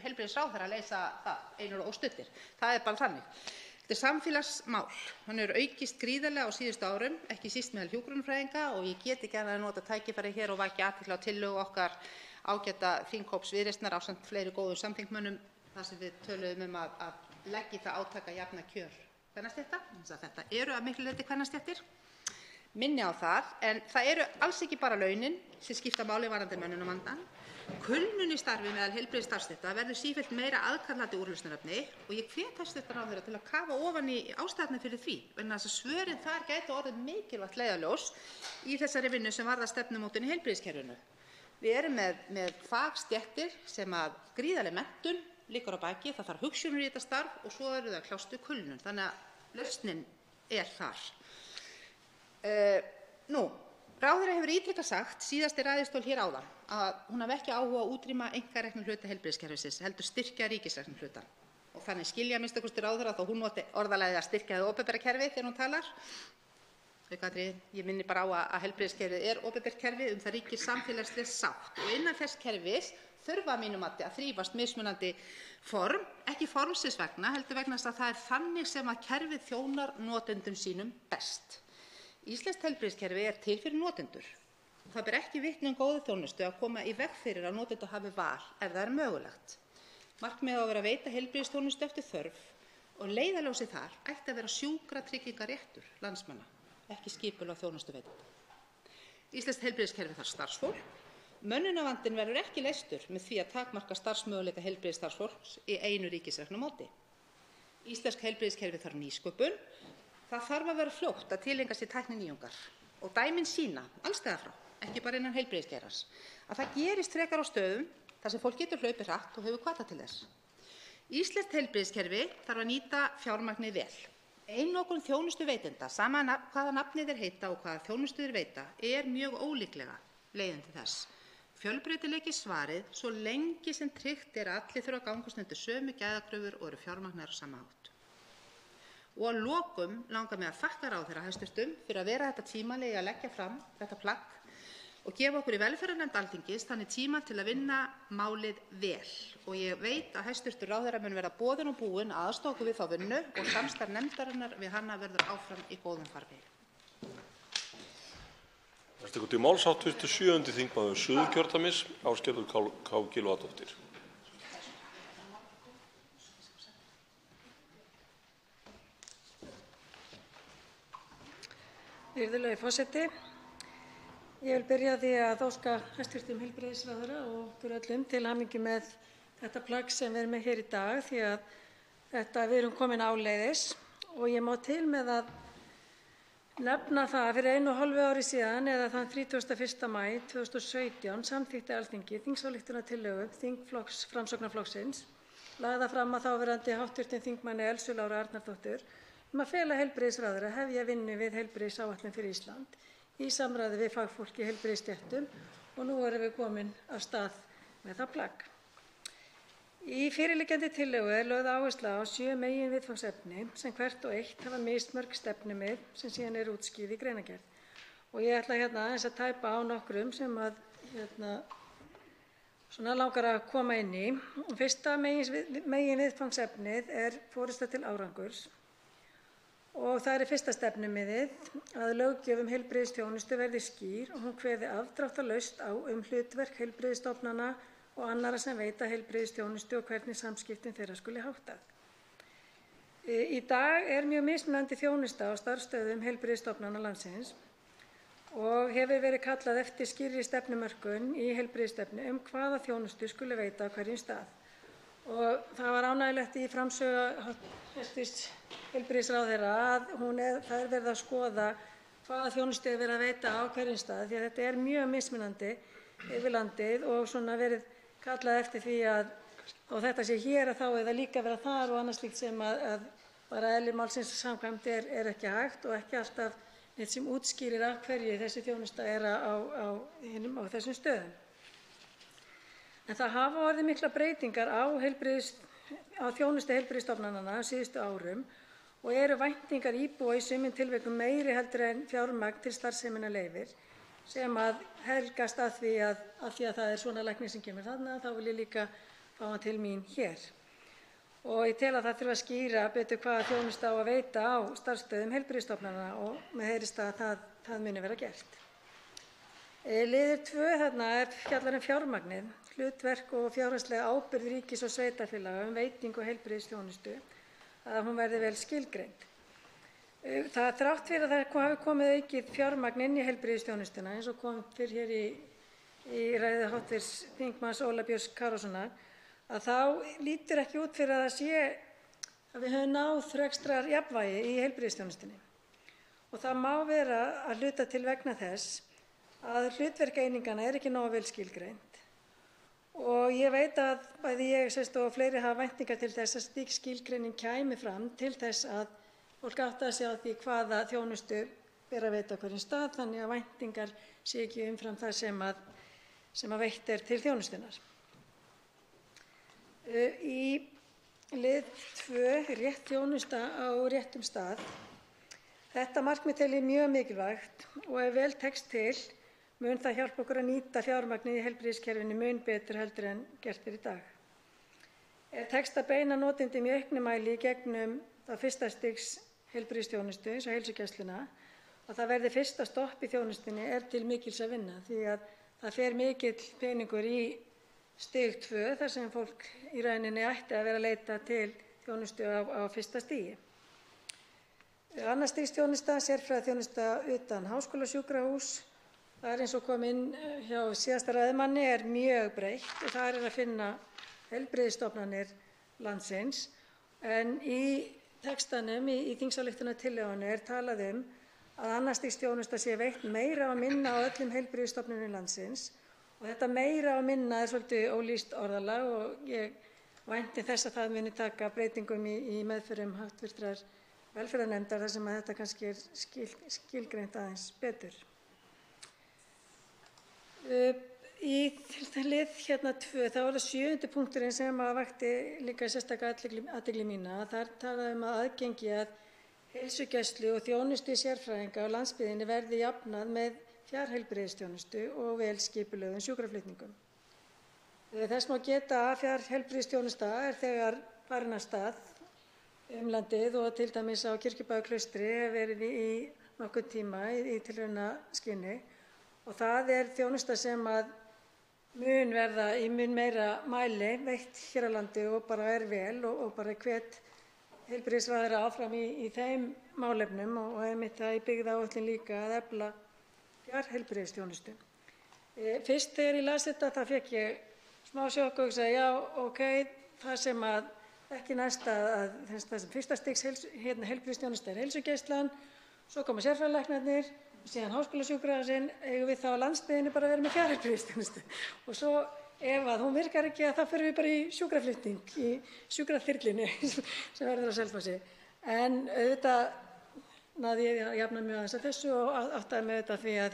Speaker 14: heilbrigðisráðherra að leysa það einir og óstuttir. Það bara þannig. Þetta samfélagsmál. Hann hefur aukist gríðarlega á síðustu árum, ekki síst meðal hjúkrunarfræðinga og ég get ekki annað að nota tækifæri hér og vekja athygli á tillögu okkar ágæta þinghóps Viðreisnar ásamt fleiri góðum samþingmönnum þar sem við töluðum að leggja það átak að jafna kjör kvennastétta. Þetta eru að miklu leyti kvennastéttir. Minni á það, en það eru alls ekki bara launin sem skipta máli varðandi mönnunarvandann. Kulnun í starfi meðal heilbrigðisstarfsstétta verður sífellt meira aðkallandi úrlausnarefni og ég hvet hæstv. Ráðherra til að kafa ofan í ástæðurnar fyrir því, vegna þess að svörin þar gætu orðið mikilvægt leiðarljós í þessari vinnu sem varðar stefnumótun í heilbrigðiskerfinu. Við erum með fagstéttir sem að gríðarleg menntun liggur á baki, það þarf hugsjónir í þetta starf og svo eru það klástu kulnun, þannig að lausnin þar. Ráðherra hefur ítrekað sagt síðast í ræðustól hér áðan að hún hafi ekki áhuga að útrýma einkarekna hluta heilbrigðiskerfisins, heldur styrkja ríkisrekna hlutann. Og þannig skilja a.m.k. ráðherra þá hún noti orðalagið að styrkja hið opinbera kerfi þegar hún talar. Ég minni bara á að heilbrigðiskerfið opinbert kerfi, það ríkir samfélagsleg sátt og innan þess kerfis þurfa að mínu mati að þrífast mismunandi form, ekki formsins vegna, heldur vegna þess að það þannig sem að kerfið þjónar notendum sínum best. Íslenskt heilbrigðiskerfi til fyrir notendur. Það ber ekki vitni góða þjónustu að koma í veg fyrir að notendur hafi val ef það mögulegt. Markmiðið á að vera að veita heilbrigðisþjónustu eftir þörf og leiðarljósið þar ætti að vera sjúkratryggingaréttur landsmanna, ekki skipulag þjónustuveitenda. Íslenskt heilbrigðiskerfi þarf starfsfólk. Mönnunarvandinn verður ekki leystur með því að takmarka starfsmöguleika heilbrigðisstarfsfólks í einu ríkisreknu móti. Íslensk heilbrigðiskerfi þarf nýsköpun. Það þarf að vera fljótt að tileinkja sér tækninýjungar og dæmin sýna alls staðar frá, ekki bara innan heilbrigðisgeirans, að það gerist frekar á stöðum þar sem fólk getur hlaupið hratt og hefur hvata til þess. Íslenskt heilbrigðiskerfi þarf að nýta fjármagnið vel. Einokun þjónustuveitenda, sama hvaða nafni þeir heita og hvaða þjónustu þeir veita, mjög ólíklega leiðin til þess. Fjölbreytileiki svarið svo lengi sem tryggt að allir þurfa að gangast undir sömu gæðakröfur og eru fjármagnaðir á sama hátt. Og að lokum langar mig að þakka ráðherra hæstv. Fyrir að vera þetta tímanlega að leggja fram þetta plagg og gefa okkur í velferðarnefnd Alþingis þannig tíma til að vinna málið vel. Og ég veit að hæstv. Ráðherra mun vera boðin og búin að aðstoða okkur við þá vinnu og samstarf nefndarinnar við hana verður áfram í góðum farvegi.
Speaker 10: Til máls hv. 7. þingmaður Suðurkjördæmis, Ásgerður K. Gylfadóttir.
Speaker 1: Virðulegi forseti. Ég vil byrja á því að óska hæstv. Heilbrigðisráðherra og okkur öllum til hamingju með þetta plagg sem við erum með hér í dag því að við erum komin áleiðis og ég má til með að nefna það að fyrir 1,5 ári síðan eða þann 31. maí 2017 samþykkti Alþingi þingsályktunartillögu þingflokks Framsóknarflokksins lagða fram að þáverandi hv. þingmanni Elsu Láru Arnardóttur að fela heilbrigðisráðherra að hefja vinnu við heilbrigðisáætlun fyrir Ísland í samráði við fagfólk í heilbrigðisstéttum og nú erum við komin af stað með það plagg. Í fyrirliggjandi tillögu lögð áhersla á 7 meginviðfangsefni sem hvert og eitt hafa mismörg stefnumið sem síðan eru útskýrð í greinargerð. Og ég ætla aðeins að tæpa á nokkrum sem langar að koma inn í. Fyrsta meginviðfangsefnið forysta til árangurs og það fyrsta stefnumiðið að löggjöf heilbrigðisþjónustu verði skýr og hún kveði afdráttarlaust á hlutverk heilbrigðisstofnana og annarra sem veita heilbrigðisþjónustu og hvernig samskiptum þeirra skuli háttað. Í dag mjög mismunandi þjónusta á starfsstöðvum heilbrigðisstofnana landsins og hefur verið kallað eftir skýrri stefnumörkun í heilbrigðisstefnu hvaða þjónustu skuli veita á hverjum stað. Og það var ánægjulegt í framsögu hæstv. Heilbrigðisráðherra að það verið að skoða hvaða þjónustu verið að veita á hverjum stað því að þetta mjög mismunandi yfir landið og verið kallað eftir því að þetta sé hér að þá eða líka vera þar og annað slíkt sem að bara eðli málsins samkvæmt ekki hægt og ekki alltaf neitt sem útskýrir af hverju þessi þjónusta á þessum stöðum. En það hafa orðið miklar breytingar á þjónustu heilbrigðisstofnananna á síðustu árum og eru væntingar íbúa í sumum tilvikum meiri heldur en fjármagn til starfseminnar leyfir sem að helgast af því að það svona læknir sem kemur þarna, þá vil ég líka fá hann til mín hér. Og ég tel að það þurfi að skýra betur hvaða þjónustu á að veita á starfsstöðvum heilbrigðisstofnana og með heyrist að það muni vera gert. Liður 2 fjallar fjármagnið, hlutverk og fjárhagslega ábyrgð ríkis og sveitarfélaga veitingu heilbrigðisþjónustu, að hún verði vel skilgreind. Það þrátt fyrir að það hafi komið aukið fjármagn inn í heilbrigðisþjónustuna eins og kom fyrir hér í ræðu hv. þingmanns Óla Björns Kárasonar að þá lítur ekki út fyrir að að við höfum náð rekstrarjafnvægi í heilbrigðisþjónustunni. Og það má vera að hluta til vegna þess að hlutverk eininganna ekki nógu vel skilgreind. Og ég veit að bæði ég og fleiri hafa væntingar til þess að slík skilgreining kæmi fram til þess að fólk áttaði sig á því hvaða þjónustu ber að veita á hverjum stað þannig að væntingar sé ekki umfram það sem veitt til þjónustunnar. Í lið 2, rétt þjónusta á réttum stað. Þetta markmið tel ég mjög mikilvægt og ef vel tekst til mun það hjálpa okkur að nýta fjármagnið í heilbrigðiskerfinu mun betur heldur en gert í dag. Ef tekst að beina notendum í auknum mæli í gegnum það fyrsta stigs heilbrigðisþjónustu eins og heilsugæsluna og það verði fyrsta stopp í þjónustunni til mikils að vinna því að það fer mikill peningur í stig 2 þar sem fólk í rauninni ætti að vera að leita til þjónustu á fyrsta stigi. Annars stigs þjónusta, sérfræðiþjónusta utan háskólasjúkrahús, það eins og kom inn hjá síðasta ræðumanni mjög breitt og þar að finna heilbrigðisstofnanir landsins en í textanum í þingsályktunartillögunni talað að annars stigs þjónusta sé veitt meira og minna á öllum heilbrigðisstofnunum landsins og þetta meira og minna svolítið ólýst orðalag og ég vænti þess að það muni taka breytingum í meðförum hv. velferðarnefndar þar sem þetta kannski skilgreint aðeins betur. í lið 2 þá er það 7. punkturinn sem vakti líka sérstaka athygli mína. Þar talaði að aðgengi að heilsugæslu og þjónustu sérfræðinga á landsbyggðinni verði jafnað með fjarheilbrigðisþjónustu og vel skipulögðum sjúkraflutningum. Þess má geta að fjarheilbrigðisþjónusta er þegar farin af stað landið og til dæmis á Kirkjubæjarklaustri hefur verið í nokkurn tíma í tilraunaskyni og það er þjónusta sem mun verða í mun meira mæli veitt hér á landi og bara er vel og bara hvet heilbrigðisráðherra áfram í þeim málefnum og einmitt það í byggðaáætlun líka að efla fjarheilbrigðisþjónustu. Fyrst þegar ég las þetta þá fékk ég smá sjokk og hugsaði já, ok, það sem ekki næst að það sem fyrsta stigs heilbrigðisþjónusta er heilsugæslan, svo koma sérfræðilæknarnir, síðan háskólasjúkrahúsin, eigum við þá á landsbyggðinni bara að vera með fjarheilbrigðisþjónustu og svo ef hún virkar ekki þá förum við bara í sjúkraflutning, í sjúkraþyrlunni sem verður á Selfossi. En auðvitað náði ég að jafna mig aðeins að þessu og áttaði mig auðvitað því að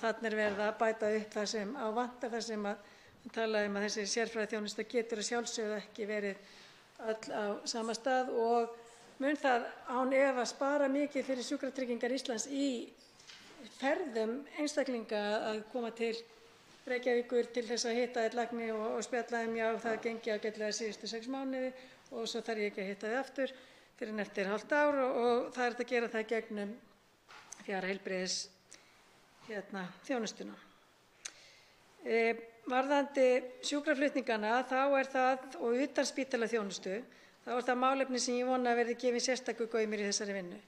Speaker 1: þarna er verið að bæta upp það sem á vantar, það sem talaði að þessi sérfræðiþjónusta getur að sjálfsögðu ekki verið öll á sama stað og mun það án efa spara mikið fyrir Sjúkratryggingar Íslands í ferðum einstaklinga að koma til Reykjavíkur til þess að hitta einn lækni og spjalla já, það gengi ágætlega síðustu 6 mánuði og svo þarf ég ekki að hitta þig aftur fyrr en eftir hálft ár og það er hægt að gera það gegnum fjarheilbrigðis þjónustuna. Varðandi sjúkraflutningana þá er það og utan spítalaþjónustu þá er það málefni sem ég vona að verði gefinn sérstakur gaumur í þessari vinnu.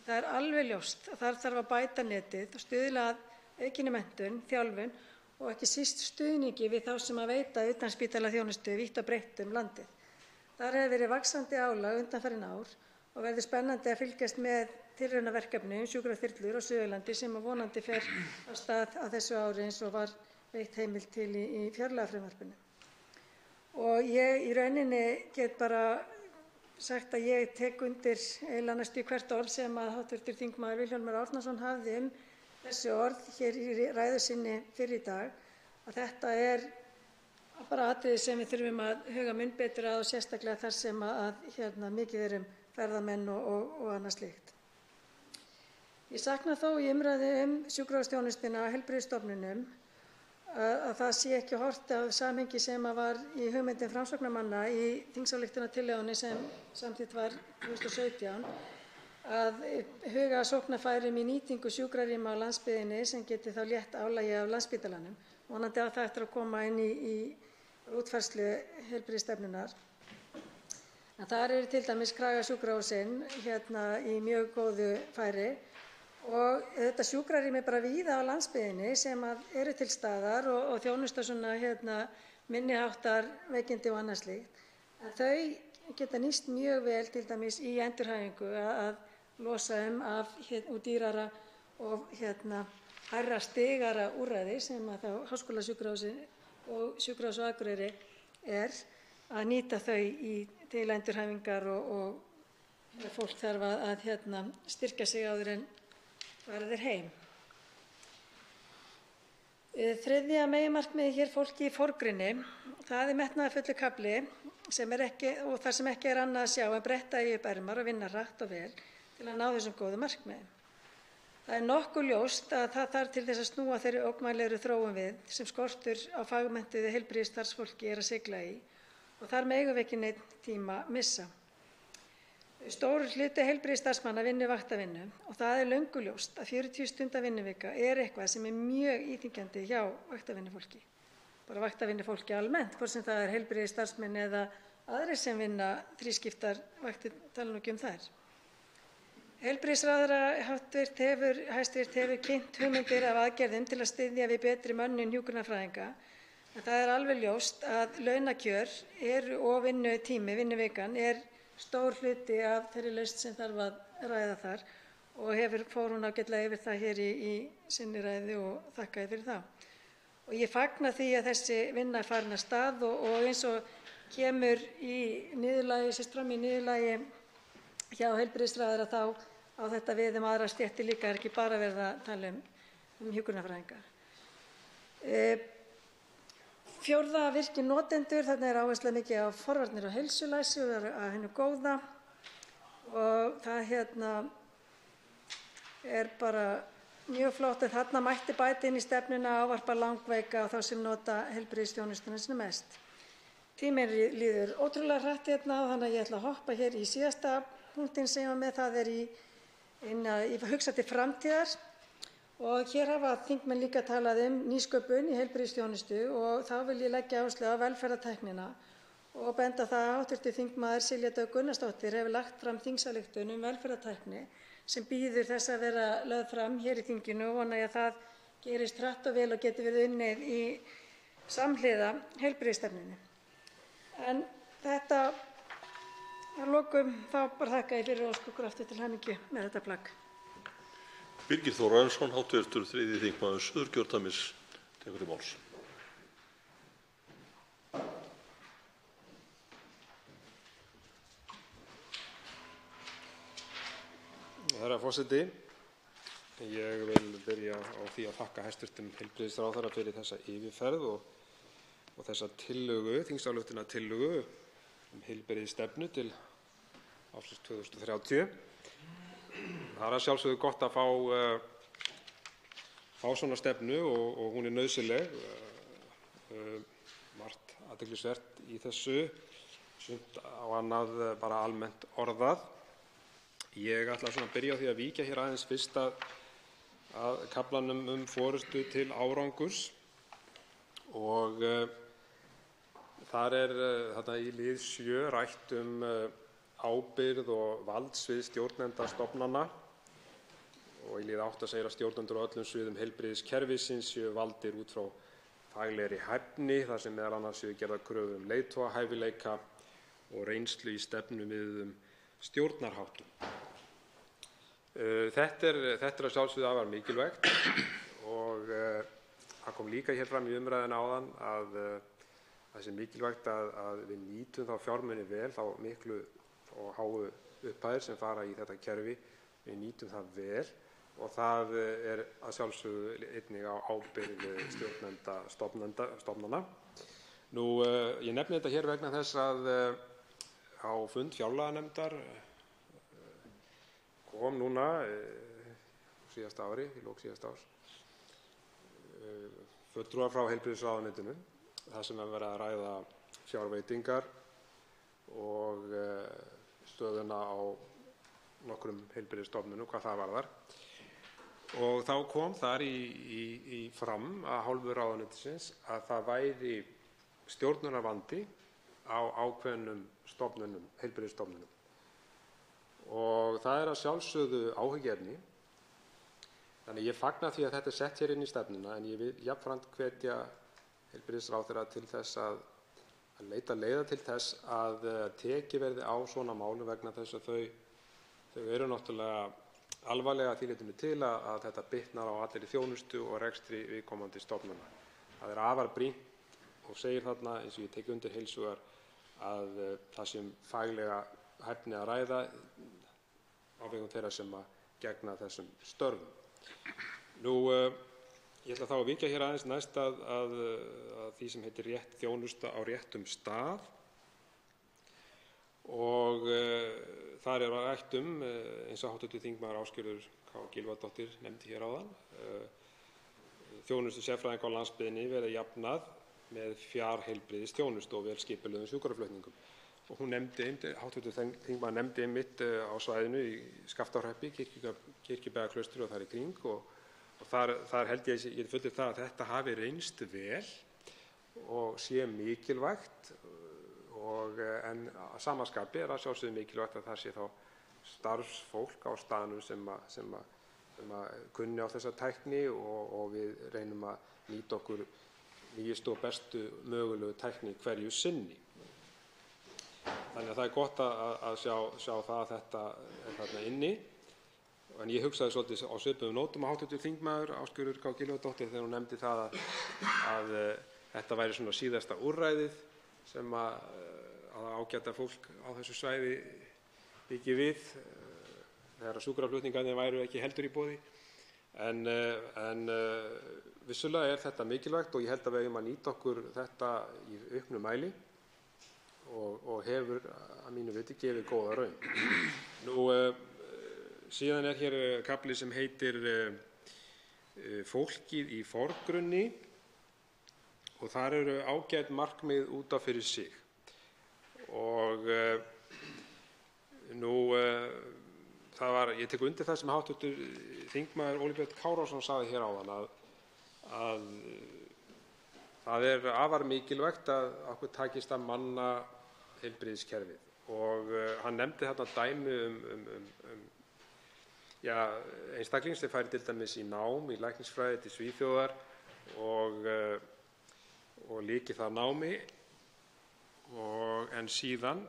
Speaker 1: Það er alveg ljóst að þar þarf að bæta netið og stuðla að aukinni menntun, þjálfun og ekki síst stuðningi við þá sem að veita utanspítalaþjónustu vítt og breitt landið. Þar hefur verið vaxandi álag undanfarin ár og verður spennandi að fylgjast með tilraunaverkefni sjúkraþyrlur á Suðurlandi sem vonandi fer af stað á þessu ári eins og var veitt heimild til í fjárlagafrumvarpinu. Og ég í rauninni get bara sagt að ég tek undir eiginlega næstum hvert orð sem að hv. þingmaður Vilhjálmur Árnason hafði þessi orð hér í ræðu sinni fyrr í dag, að þetta er bara atriði sem við þurfum að huga mun betur að og sérstaklega þar sem að mikið ferðamenn og annað slíkt. Ég sakna þó í umræðu sjúkrahúsþjónustuna á heilbrigðisstofnunum að það sé ekki horft á samhengi sem var í hugmyndum Framsóknarmanna í þingsályktunartillögunni sem samþykkt var 2017 að huga að sóknarfærum í nýtingu sjúkrarýma á landsbyggðinni sem geti þá létt álagi af Landspítalanum. Vonandi að það eftir að koma inn í útfærslu heilbrigðisstefnunnar. En þar eru til dæmis Kragasjúkrahúsin í mjög góðu færi og þetta sjúkrarými bara víða á landsbyggðinni sem eru til staðar og þjónusta svona minni háttar veikindi og annað slíkt. En þau geta nýst mjög vel til dæmis í endurhæfingu að losa af og dýrara og hærra stigara úrræði sem að þá Háskólasjúkrahúsið og Sjúkrahúsið á Akureyri að nýta þau til endurhæfingar og fólk þarf að styrkja sig áður en fara þeir heim. Þriðja meginmarkmiðið hér, fólki í forgrunni, það er metnaðarfullur kafli og þar sem ekki er annað að sjá en bretta upp ermar og vinna hratt og vel til að ná þessum góðu markmiðum. Það er nokkuð ljóst að það þarf til þess að snúa þeirri ógnvænlegu þróun við sem skortur á fagmenntuðu heilbrigðisstarfsfólki er að sigla í og þar megum við ekki neinn tíma missa. Stór hluti heilbrigðisstarfsmanna vinnur vaktavinnu og það er löngu ljóst að 40 stunda vinnuvika er eitthvað sem er mjög íþyngjandi hjá vaktavinnufólki. Bara vaktavinnufólki almennt, hvort sem það er heilbrigðisstarfsmenn eða aðrir sem vinna þrískiptar vaktir, tala nú ekki um þær. Heilbrigðisráðherra hæstv. Hefur kynnt hugmyndir af aðgerðum til að styðja við betri mönnun hjúkrunarfræðinga en það er alveg ljóst að launakjör og vinnutími, vinnuvikan, er stór hluti af þeirri lausn sem þarf að ræða þar og fór hún ágætlega yfir það hér í sinni ræðu og þakkaði fyrir það. Og ég fagna því að þessi vinna er farin af stað og eins og kemur í niðurlagi, sést fram í niðurlagi hjá heilbrigðisráðherra þá á þetta við aðra stéttir líka, er ekki bara verið að tala um hjúkrunarfræðinga. Fjórða, virkir notendur. Þarna er áhersla mikið á forvarnir og heilsulæsi og að hinu góða. Og það er bara mjög flott að þarna mætti bæta inn í stefnuna að ávarpa langveika og þá sem nota heilbrigðisþjónustuna sem mest. Tíminn líður ótrúlega hratt og þannig að ég ætla að hoppa hér í síðasta punktinn sem ég var með. Það er í hugsa til framtíðar. Og hér hafa þingmenn líka talað nýsköpun í heilbrigðisþjónustu og þá vil ég leggja áherslu á velferðartæknina og benda það að hv. þingmaður Silja Dögg Gunnarsdóttir hefur lagt fram þingsályktun velferðartækni sem bíður þess að vera lögð fram hér í þinginu og vona ég að það gerist hratt og vel og geti verið unnið í samhliða heilbrigðisstefnunni. En þetta að lokum þá bara þakka ég fyrir og óska ykkur aftur til hamingju með þetta plagg.
Speaker 10: Birgir Þórarinsson, hv. 3. þingmaður Suðurkjördæmis, tekur til máls.
Speaker 3: Herra forseti, ég vil byrja á því að þakka hæstv. Heilbrigðisráðherra fyrir þessa yfirferð og þessa tillögu, þingsályktunartillögu heilbrigðisstefnu til ársins 2030. Það er að sjálfsögðu gott að fá svona stefnu og hún er nauðsynleg. Margt athyglisvert í þessu, sumt á annað bara almennt orðað. Ég ætla að byrja á því að víkja hér aðeins fyrst að kaflanum forystu til árangurs og þar er þarna í lið 7 rætt ábyrgð og valdsvið stjórnenda stofnana og í lið 8 segir að stjórnendur á öllum sviðum heilbrigðiskerfisins séu valdir út frá faglegri hæfni þar sem meðal annars séu gerðar kröfur leiðtogahæfileika og reynslu í stefnumiðuðum stjórnarháttum. Þetta er að sjálfsögðu afar mikilvægt og það kom líka hér fram í umræðunni áðan að það sé mikilvægt að við nýtum þá fjármuni vel, þá miklu og háu upphæðir sem fara í þetta kerfi, við nýtum það vel og það er að sjálfsögðu einnig á ábyrgð stjórnenda stofnana. Ég nefni þetta hér vegna þess að á fund fjárlaganefndar kom núna síðasta ári, í lok síðasta árs, fulltrúar frá heilbrigðisráðuneytinu þar sem er verið að ræða fjárveitingar og stöðuna á nokkrum heilbrigðisstofnunum hvað það varðar. Og þá kom þar fram af hálfu ráðuneytisins að það væri stjórnunarvandi á ákveðnum stofnunum, heilbrigðisstofnunum. Og það er að sjálfsögðu áhyggjuefni. Þannig ég fagna því að þetta er sett hér inn í stefnuna en ég vil jafnframt hvetja heilbrigðisráðherra til þess að leita leiða til þess að tekið verði á svona málum vegna þess að þau eru náttúrulega alvarlega að því leytinu til að þetta bitnar á allri þjónustu og rekstri viðkomandi stofnana. Það er afar brýnt og segir þarna, eins og ég tek undir heils hugar, að það sé faglega hæfni að ræða á vegum þeirra sem að gegna þessum störfum. Ég ætla þá að víkja hér aðeins næst að því sem heitir rétt þjónusta á réttum stað og þar er rætt eins og hv. þingmaður Ásgerður K. Gylfadóttir nefndi hér áðan, þjónustu sérfræðinga á landsbyggðinni verði jafnað með fjarheilbrigðisþjónustu og vel skipulögðum sjúkraflutningum. Og hún hv. þingmaður nefndi einmitt á svæðinu í Skaftárhreppi, Kirkjubæjarklaustri og þar í kring og þar held ég fullir það að þetta hafi reynst vel og sé mikilvægt en að sama skapi er að sjálfsögðu mikilvægt að það sé þá starfsfólk á staðnum sem kunni á þessa tækni og við reynum að nýta okkur nýjustu og bestu mögulegu tækni hverju sinni. Þannig að það er gott að sjá það að þetta er þarna inni. En ég hugsaði svolítið á svipuðum nótum að hv. þingmaður Ásgerður K. Gylfadóttir þegar hún nefndi það að þetta væri svona síðasta úrræðið sem að ágæta fólk á þessu svæði byggi við þegar sjúkraflutningarnir væru ekki heldur í boði. En vissulega er þetta mikilvægt og ég held að við eigum að nýta okkur þetta í auknum mæli og hefur að mínu viti gefið góða raun. Síðan er hér kafli sem heitir Fólkið í forgrunni og þar eru ágæt markmið út af fyrir sig. Og ég tek undir það sem hv. þingmaður Óli Björn Kárason sagði hér áðan að það er afar mikilvægt að okkur takist að manna heilbrigðiskerfið. Og hann nefndi þarna dæmi einstakling sem færi til dæmis í nám í læknisfræði til Svíþjóðar og lyki það námi en síðan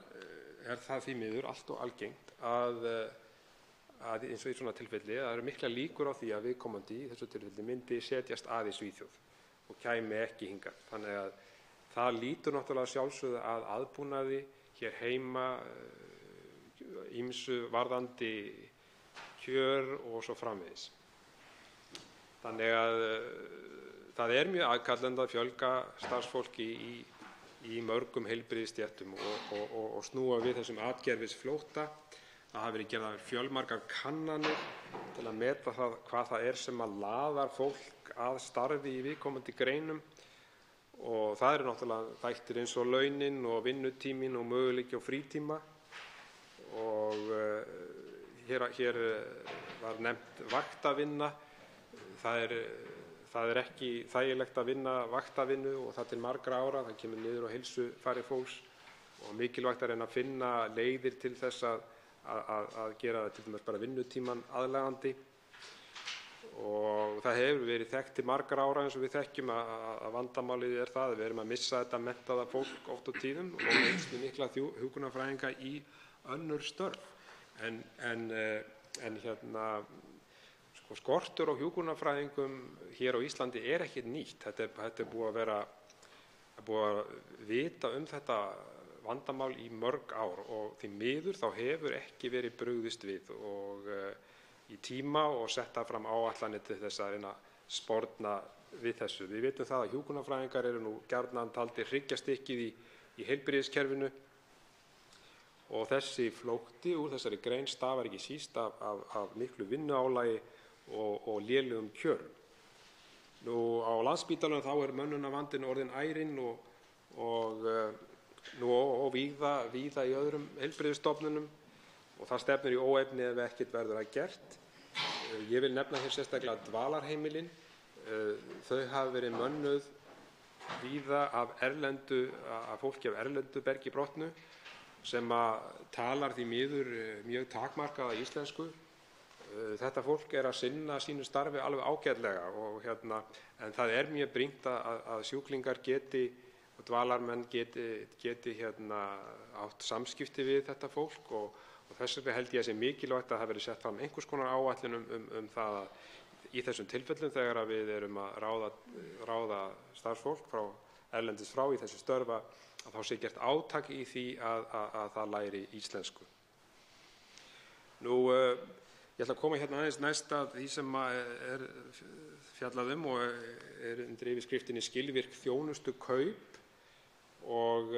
Speaker 3: er það því miður allt og algengt að eins og í svona tilfelli það eru miklar líkur á því að viðkomandi í þessu tilfelli myndi setjast að í Svíþjóð og kæmi ekki hingað. Þannig að það lýtur náttúrulega sjálfsögðu að aðbúnaði hér heima, ýmsu varðandi kjör og svo framvegis. Þannig að það er mjög aðkallandi að fjölga starfsfólki í mörgum heilbrigðisstéttum og snúa við þessum atgervisflótta. Það hafa verið gerðar fjölmargar kannanir til að meta það hvað það er sem að laðar fólk að starfi í viðkomandi greinum og það eru náttúrulega þættir eins og launin og vinnutíminn og möguleiki á frítíma og hér var nefnt vaktavinna. Það er ekki þægilegt að vinna vaktavinnu og það til margra ára. Það kemur niður á heilsufari fólks og mikilvægt að reyna að finna leiðir til þess að gera til dæmis bara vinnutímann aðlaðandi. Og það hefur verið þekkt til margra ára eins og við þekkjum að vandamálið er það að við erum að missa þetta menntaða fólk oft á tíðum og einnig mikla hjúkrunarfræðinga í önnur störf. Skortur á hjúkrunarfræðingum hér á Íslandi er ekkert nýtt. Þetta er búið að vita um þetta vandamál í mörg ár og því miður þá hefur ekki verið brugðist við og í tíma og setta fram áætlanir til þess að reyna að sporna við þessu. Við vitum það að hjúkrunarfræðingar eru nú gjarnan taldir hryggjarstykkið í heilbrigðiskerfinu og þessi flótti úr þessari grein stafar ekki síst af miklu vinnuálagi og lélegum kjörum. Á Landspítalanum þá er mönnunarvandinn orðinn ærinn og víða í öðrum heilbrigðisstofnunum og það stefnir í óefni ef ekkert verður að gert. Ég vil nefna hér sérstaklega dvalarheimilin. Þau hafa verið mönnuð víða af fólki af erlendu bergi brotnu sem talar því miður mjög takmarkaða íslensku. Þetta fólk er að sinna sínu starfi alveg ágætlega en það er mjög brýnt að sjúklingar og dvalarmenn geti átt samskipti við þetta fólk og þess vegna held ég að sé mikilvægt að það verði sett fram einhvers konar áætlun um það að í þessum tilfellum þegar við erum að ráða starfsfólk frá erlendis frá í þessi störf að þá sé gert átak í því að það læri íslensku. Ég ætla að koma aðeins næst að því sem er fjallað og er undir yfirskriftinni skilvirk þjónustukaup og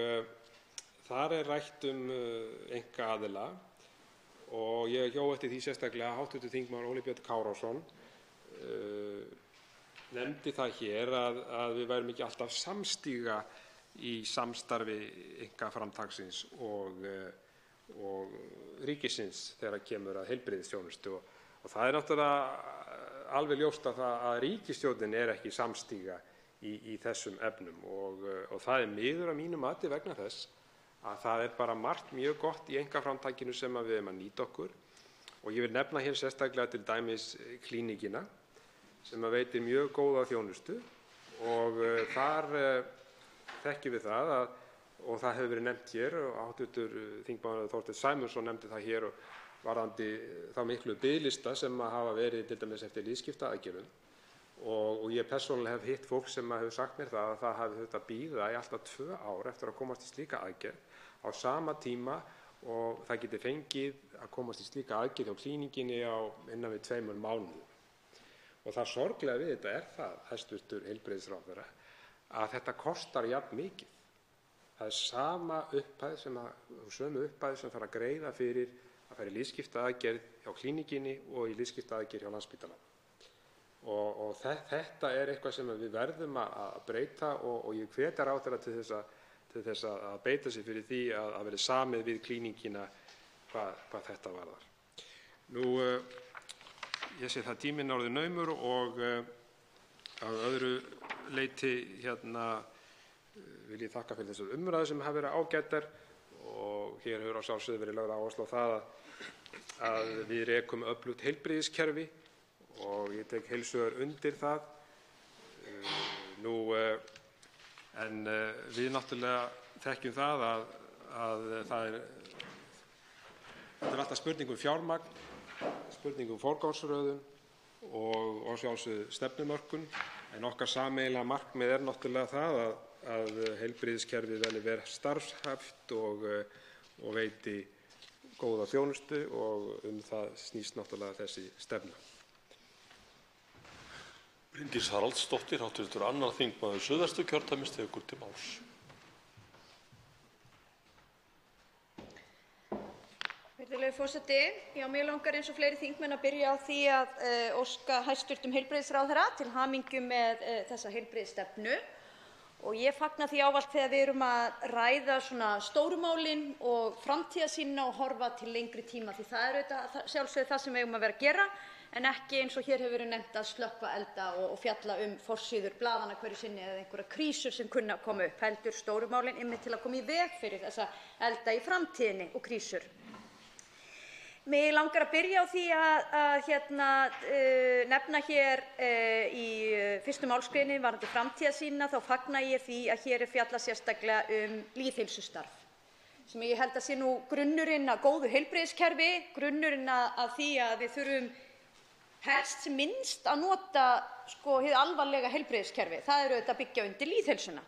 Speaker 3: þar er rætt einkaaðila og ég hjó eftir því sérstaklega að hv. þingmaður Óli Björn Kárason nefndi það hér að við værum ekki alltaf samstíga í samstarfi einkaframtaksins og ríkisins þegar kemur að heilbrigðisþjónustu og það er náttúrulega alveg ljóst að ríkisstjórnin er ekki samstíga í þessum efnum og það er miður að mínu mati vegna þess að það er bara margt mjög gott í einkaframtakinu sem við eigum að nýta okkur og ég vil nefna hér sérstaklega til dæmis klíníkina sem veitir mjög góða þjónustu og þar þekkjum við það og það hefur verið nefnt hér og hv. þingmaður Þorsteinn Sæmundsson nefndi það hér varðandi þá miklu biðlista sem hafa verið til dæmis eftir liðskiptaaðgerðum og ég persónulega hef hitt fólk sem hefur sagt mér að það hafi þurft að bíða í alltaf 2 ár eftir að komast í slíka aðgerð á sama tíma og það geti fengið að komast í slíka aðgerð hjá klíníkinni innan við 2 mánuðum. Og það sorglega við þetta það, hæstv. Heilbrigðisráðherra, að þetta kostar jafn mikið. Það er sömu upphæð sem þarf að greiða fyrir að fara í liðskiptaaðgerð hjá Klíníkinni og í liðskiptaaðgerð hjá Landspítalanum. Og þetta er eitthvað sem við verðum að breyta og ég hvet ráðherra til þess að beita sig fyrir því að verði samið við Klíníkina hvað þetta varðar. Ég sé það tíminn orðinn naumur og að öðru leyti vil ég þakka fyrir þessar umræður sem hafa verið ágætar og hér hefur að sjálfsögðu verið lögð áhersla á það að við rekum öflugt heilbrigðiskerfi og ég tek heils hugar undir það. En við náttúrulega þekkjum það að þetta er alltaf spurning fjármagn, spurning forgangsröðun og sjálfsögðu stefnumörkun, en okkar sameiginlega markmið er náttúrulega það að heilbrigðiskerfið verði starfhæft og veiti góða þjónustu og það snýst náttúrulega þessi stefna.
Speaker 10: Bryndís Haraldsdóttir, hv. 2. þingmaður Suðvesturkjördæmis, tekur til máls.
Speaker 4: Virðulegur forseti, mig langar eins og fleiri þingmenn að byrja á því að óska hæstv. Heilbrigðisráðherra til hamingju með þessa heilbrigðisstefnu og ég fagna því ávallt þegar við erum að ræða svona stóru málin og framtíðarsýnina og horfa til lengri tíma, því það er auðvitað sjálfsögðu það sem við eigum að vera að gera en ekki eins og hér hefur verið nefnt að slökkva elda og fjalla forsíður blaðanna hverju sinni eða einhverjar krísur sem kunna að koma upp, heldur stóru málin einmitt til að koma í veg fyrir þessa elda í framtíðinni og krísur. Mig langar að byrja á því að nefna hér í 1. málsgrein varðandi framtíðarsýnina, þá fagna ég því að hér er fjallað sérstaklega lýðheilsustarf, sem ég held að sé nú grunnurinn að góðu heilbrigðiskerfi, grunnurinn að því að við þurfum helst sem minnst að nota hið alvarlega heilbrigðiskerfi. Það er auðvitað að byggja undir lýðheilsuna.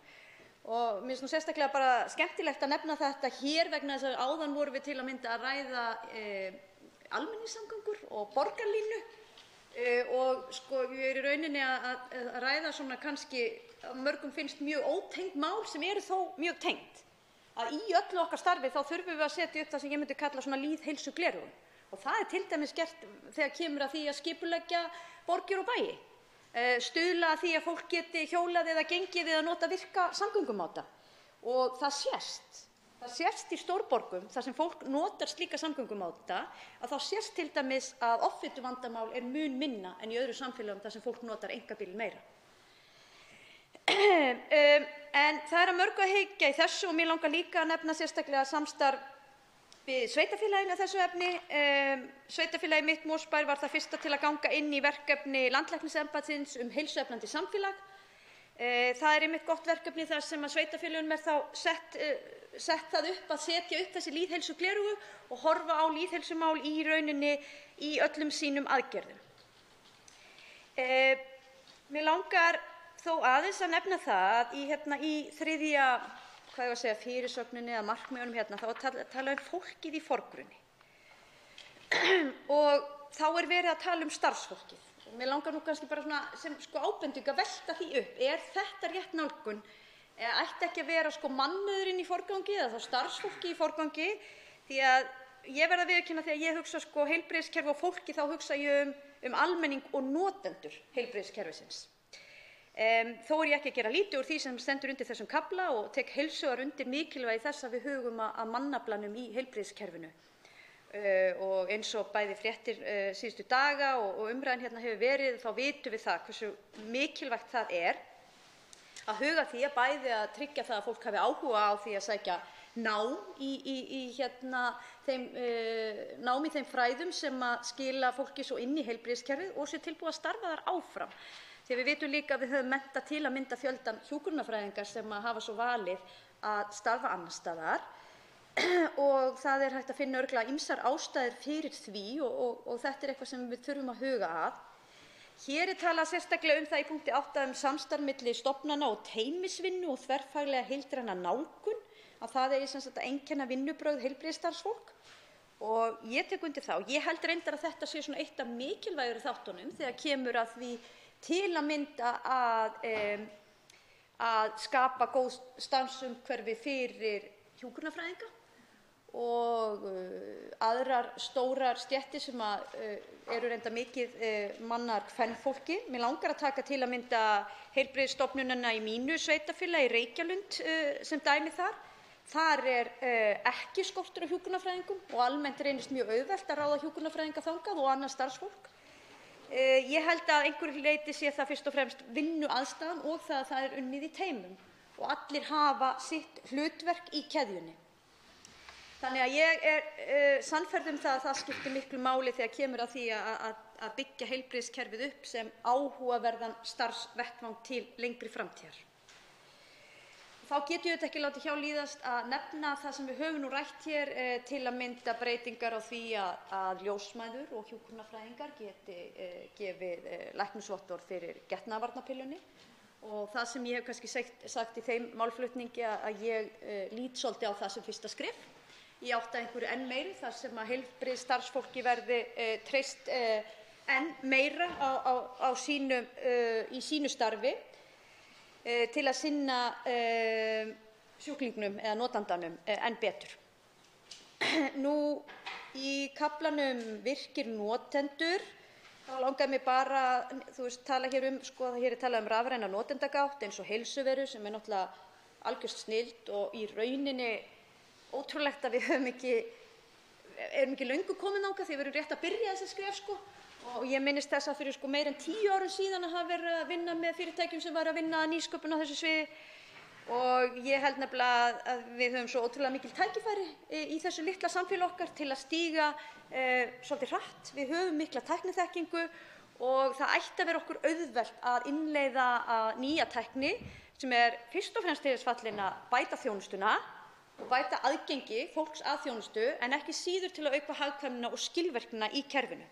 Speaker 4: Og mér finnst nú sérstaklega bara skemmtilegt að nefna þetta hér vegna þess að áðan vorum við til að mynda að ræða almenningssamgöngur og borgarlínu og ég er í rauninni að ræða svona kannski mörgum finnst mjög ótengd mál sem eru þó mjög tengd. Að í öllu okkar starfi þá þurfum við að setja upp það sem ég myndi kalla svona lýðheilsugleraugun og það er til dæmis gert þegar kemur að því að skipuleggja borgir og bæi. Stuðla að því að fólk geti hjólað eða gengið eða nota virka samgöngumáta og það sést í stórborgum þar sem fólk notar slíka samgöngumáta að þá sést til dæmis að offituvandamál er mun minna en í öðrum samfélögum þar sem fólk notar einkabíl meira. En það er að mörgu að hyggja í þessu og mér langar líka að nefna sérstaklega samstarf við sveitarfélaginu þessu efni. Sveitarfélagið mitt, Mosbær, var það fyrsta til að ganga inn í verkefni landlæknisembættisins heilsueflandi samfélag. Það er einmitt gott verkefni þar sem að sveitarfélögunum er þá sett það upp að setja upp þessi lýðheilsugleraugu og horfa á lýðheilsumál í rauninni í öllum sínum aðgerðum. Mig langar þó aðeins að nefna það að í þriðja fyrirsögninni eða markmiðunum þá er talað fólkið í forgrunni og þá er verið að tala starfsfólkið. Mér langar nú kannski bara sem ábending að velta því upp, er þetta rétt nálgun? Ætti ekki að vera mannauðurinn í forgangi eða þá starfsfólki í forgangi? Því að ég verð að viðurkenna þegar ég hugsa heilbrigðiskerfi og fólki þá hugsa ég almenning og notendur heilbrigðiskerfisins. Þó er ég ekki að gera lítið úr því sem stendur undir þessum kafla og tek heils hugar undir mikilvægi þess að við hugum að mannaflanum í heilbrigðiskerfinu og eins og bæði fréttir síðustu daga og umræðan hefur verið, þá vitum við það hversu mikilvægt það er að huga því að bæði að tryggja það að fólk hafi áhuga á því að sækja nám í þeim fræðum sem að skila fólki svo inn í heilbrigðiskerfið og sé tilbúið að starfa þar áfram. Því við vitum líka að við höfum menntað til að mynda fjöldan hjúkrunarfræðinga sem hafa svo valið að starfa annars staðar og það er hægt að finna örugglega ýmsar ástæður fyrir því og þetta er eitthvað sem við þurfum að huga að. Hér er talað sérstaklega það í punkti 8 samstarf milli stofnana og teymisvinnu og þverfaglega heildræna nálgun, að það eigi sem sagt að einkenna vinnubrögð heilbrigðisstarfsfólk og ég tek undir það. Ég held reyndar að þetta sé svona eitt af mikilvægari þáttunum þegar kemur að því til að mynda að skapa góð starfsumhverfi fyrir hjúkrunarfræðinga og aðrar stórar stéttir sem eru reyndar mikið mannar kvenfólki. Mig langar að taka til að mynda heilbrigðisstofnunina í mínu sveitarfélagi, Reykjalund, sem dæmi þar. Þar ekki skortur á hjúkrunarfræðingum og almennt reynist mjög auðvelt að ráða hjúkrunarfræðinga þangað og annað starfsfólk. Ég held að einhverju leyti sé það fyrst og fremst vinnuaðstaðan og það að það er unnið í teymum og allir hafa sitt hlutverk í keðjunni. Þannig að ég sannfærð það að það skiptir miklu máli þegar kemur að því að byggja heilbrigðiskerfið upp sem áhugaverðan starfsvettvang til lengri framtíðar. Þá get ég ekki látið hjá líðast að nefna það sem við höfum nú rætt hér, til að mynda breytingar á því að ljósmæður og hjúkrunarfræðingar geti gefið læknisvottorð fyrir getnaðarvarnarpillunni. Og það sem ég hef kannski sagt í þeim málflutningi að ég lít svolítið á það sem fyrsta skref í átt að einhverju enn meiri, þar sem að heilbrigðisstarfsfólki verði treyst enn meira í sínu starfi til að sinna sjúklingnum eða notandanum enn betur. Nú í kaflanum virkir notendur, þá langar mig bara tala hér hér talað rafræna notendagátt eins og Heilsuveru sem náttúrulega algjört snilld og í rauninni ótrúlegt að við erum ekki löngu komin þangað því við erum rétt að byrja þessi skref og ég minnist þess að fyrir meira en 10 árum síðan að hafa verið að vinna með fyrirtækjum sem var að vinna að nýsköpun á þessu sviði og ég held nefnilega að við höfum svo ótrúlega mikil tækifæri í þessu litla samfélagi okkar til að stíga svolítið hratt. Við höfum mikla tækniþekkingu og það ætti að vera okkur auðvelt að innleiða nýja tækni sem fyrst og fremst til þess fallin að bæta þjónustuna og bæta aðgengi fólks að þjónustu en ekki síður til að auka hagkvæmnina og skilvirknina í kerfinu.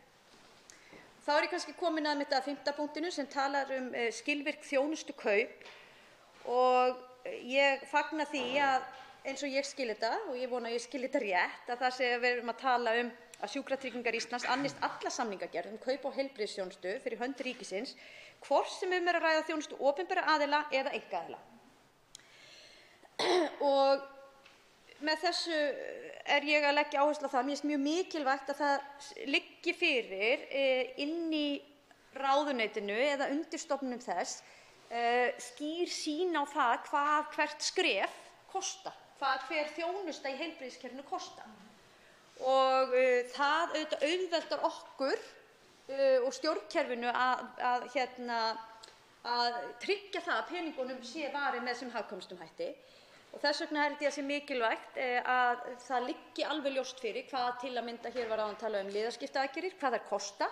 Speaker 4: Þá ég kannski komin að 5. punktinu sem talar skilvirk þjónustukaup og ég fagna því að eins og ég skil þetta og ég vona að ég skil þetta rétt að það sé að við erum að tala að Sjúkratryggingar Íslands annist alla samningagerð kaup á heilbrigðisþjónustu fyrir hönd ríkisins, hvort sem að ræða þjónustu opinberra aðila eða einkaaðila. Og með þessu ég að leggja áherslu á það, mér finnst mjög mikilvægt að það liggi fyrir inn í ráðuneytinu eða undirstofnunum þess skýr sýn á það hvað hvert skref kostar, hvað hver þjónusta í heilbrigðiskerfinu kostar. Og það auðveldar okkur og stjórnkerfinu að tryggja það að peningunum sé varið með sem hagkvæmstum hætti. Og þess vegna held ég að sé mikilvægt að það liggi alveg ljóst fyrir hvað til að mynda hér var áðan talað liðaskiptaaðgerðir, hvað þær kosta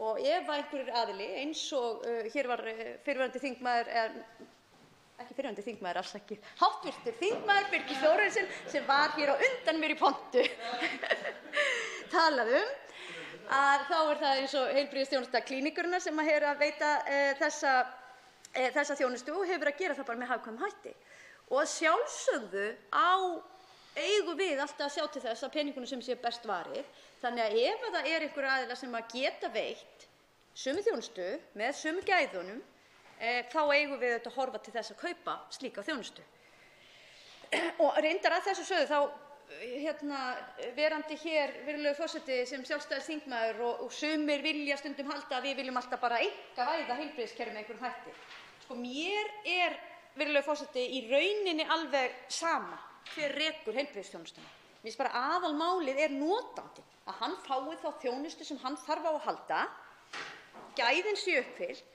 Speaker 4: og ef einhverjir aðili eins og hér var fyrrverandi þingmaður, ekki fyrrverandi þingmaður, afsakið, háttvirtur þingmaður Birgir Þórarinsson sem var hér á undan mér í pontu talað að þá það eins og heilbrigðisþjónusta Klíníkurinnar sem að veita þessa þjónustu og hefur að gera það bara með hagkvæmum hætti. Og að sjálfsögðu eigum við alltaf að sjá til þess að peningunum sem sé best varið. Þannig að ef það einhver aðilar sem að geta veitt sömu þjónustu með sömu gæðunum, þá eigum við að horfa til þess að kaupa slíka þjónustu. Og reyndar að þessu sögðu þá verandi hér, virðulegur forseti, sem sjálfstæðisþingmaður og sumir vilja stundum halda að við viljum alltaf bara einkavæða heilbrigðiskerfið með einhverjum hætti. Mér virðulegur forseti, í rauninni alveg sama hver rekur heilbrigðisþjónustuna. Mér finnst bara aðalmálið notandinn, að hann fái þá þjónustu sem hann þarf á að halda, gæðin sé uppfyllt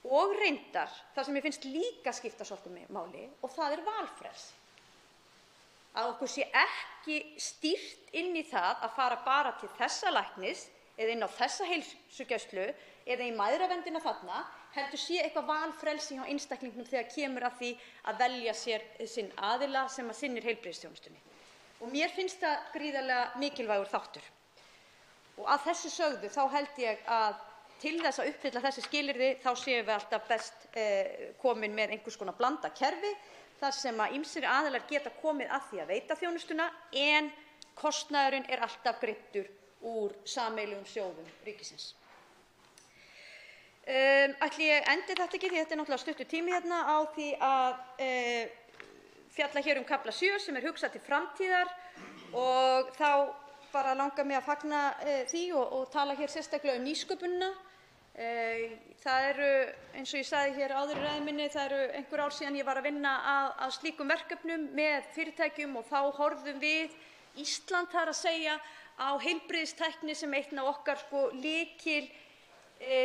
Speaker 4: og reyndar það sem mér finnst líka skipta svolítið máli og það valfrelsi. Að okkur sé ekki stýrt inn í það að fara bara til þessa læknis eða inn á þessa heilsugæslu eða í mæðraverndina þarna, heldur sé eitthvað valfrelsi hjá einstaklingnum þegar kemur að því að velja sér sinn aðila sem að sinnir heilbrigðisþjónustunni. Og mér finnst það gríðarlega mikilvægur þáttur. Og að þessu sögðu þá held ég að til þess að uppfylla þessi skilyrði þá séum við alltaf best komin með einhvers konar blandað kerfi þar sem að ýmsir aðilar geta komið að því að veita þjónustuna en kostnaðurinn er alltaf greiddur úr sameiginlegum sjóðum ríkisins. Ætli ég endi þetta ekki, því þetta er náttúrulega stuttur tími hérna, á því að fjalla hér kafla 7 sem hugsað til framtíðar, og þá bara langar mig að fagna því og tala hér sérstaklega nýsköpunina. Það eru, eins og ég sagði hér áður í ræðu minni, það eru einhver ár síðan ég var að vinna að slíkum verkefnum með fyrirtækjum, og þá horfðum við Ísland þar að segja á heilbrigðistækni sem eitt af okkar lykil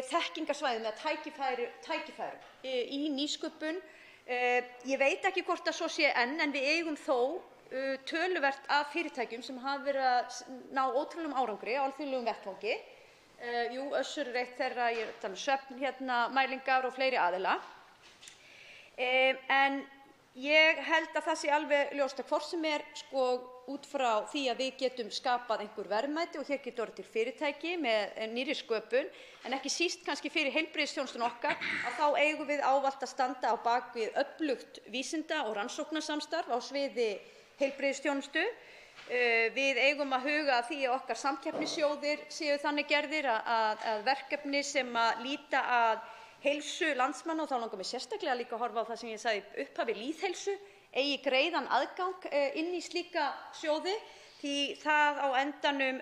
Speaker 4: þekkingarsvæðum eða tækifærum í nýsköpun. Ég veit ekki hvort að svo sé en við eigum þó töluvert af fyrirtækjum sem hafa verið að ná ótrúlegum árangri á alþjóðlegum vettvangi. Jú, Össur er eitt þeirra, ég er að tala svefn mælingar og fleiri aðila. En ég held að það sé alveg ljóst að hvort sem er út frá því að við getum skapað einhver verðmæti og hér getur orðið til fyrirtæki með nýrri sköpun, en ekki síst kannski fyrir heilbrigðisþjónustuna okkar, að þá eigum við ávallt að standa á bak við öflugt vísinda- og rannsóknarsamstarf á sviði heilbrigðisþjónustu. Við eigum að huga að því að okkar samkeppnissjóðir séu þannig gerðir að verkefni sem að líta að heilsu landsmanna, og þá langar mig sérstaklega líka að horfa á það sem ég sagði í upphafi, lýðheilsu, eigi greiðan aðgang inn í slíka sjóði, því það á endanum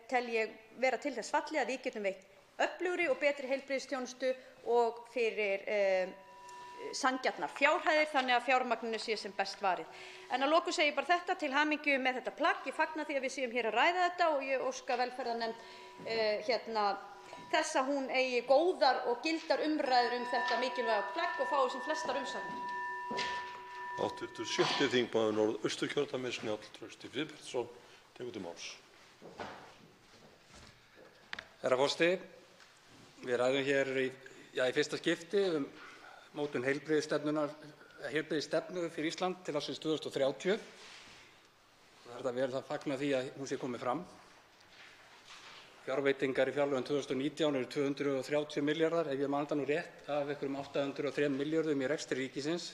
Speaker 4: tel ég vera til þess fallið að við getum veitt öflugri og betri heilbrigðisþjónustu og fyrir sanngjarnar fjárhæðir, þannig að fjármagninu sé sem best varið. En að lokum segi ég bara þetta: til hamingju með þetta plagg. Ég fagna því að við séum hér að ræða þetta, og ég óska velferðarnefnd þess að hún eigi góðar og gildar umræður þetta mikilvæga plagg og fái sem flestar umsagnir.
Speaker 10: Hv. 6. þingmaður Norðausturkjördæmis, Njáll Trausti Friðbertsson, tekur til máls.
Speaker 8: Herra forseti, við ræðum hér í fyrsta skipti mótun heilbrigðisstefnu fyrir Ísland til ársins 2030. Það er vel að fagna því að hún sé komið fram. Fjárveitingar í fjárlögum 2019 eru 230 milljarðar, ef ég man það nú rétt, af einhverjum 803 milljörðum í rekstri ríkisins.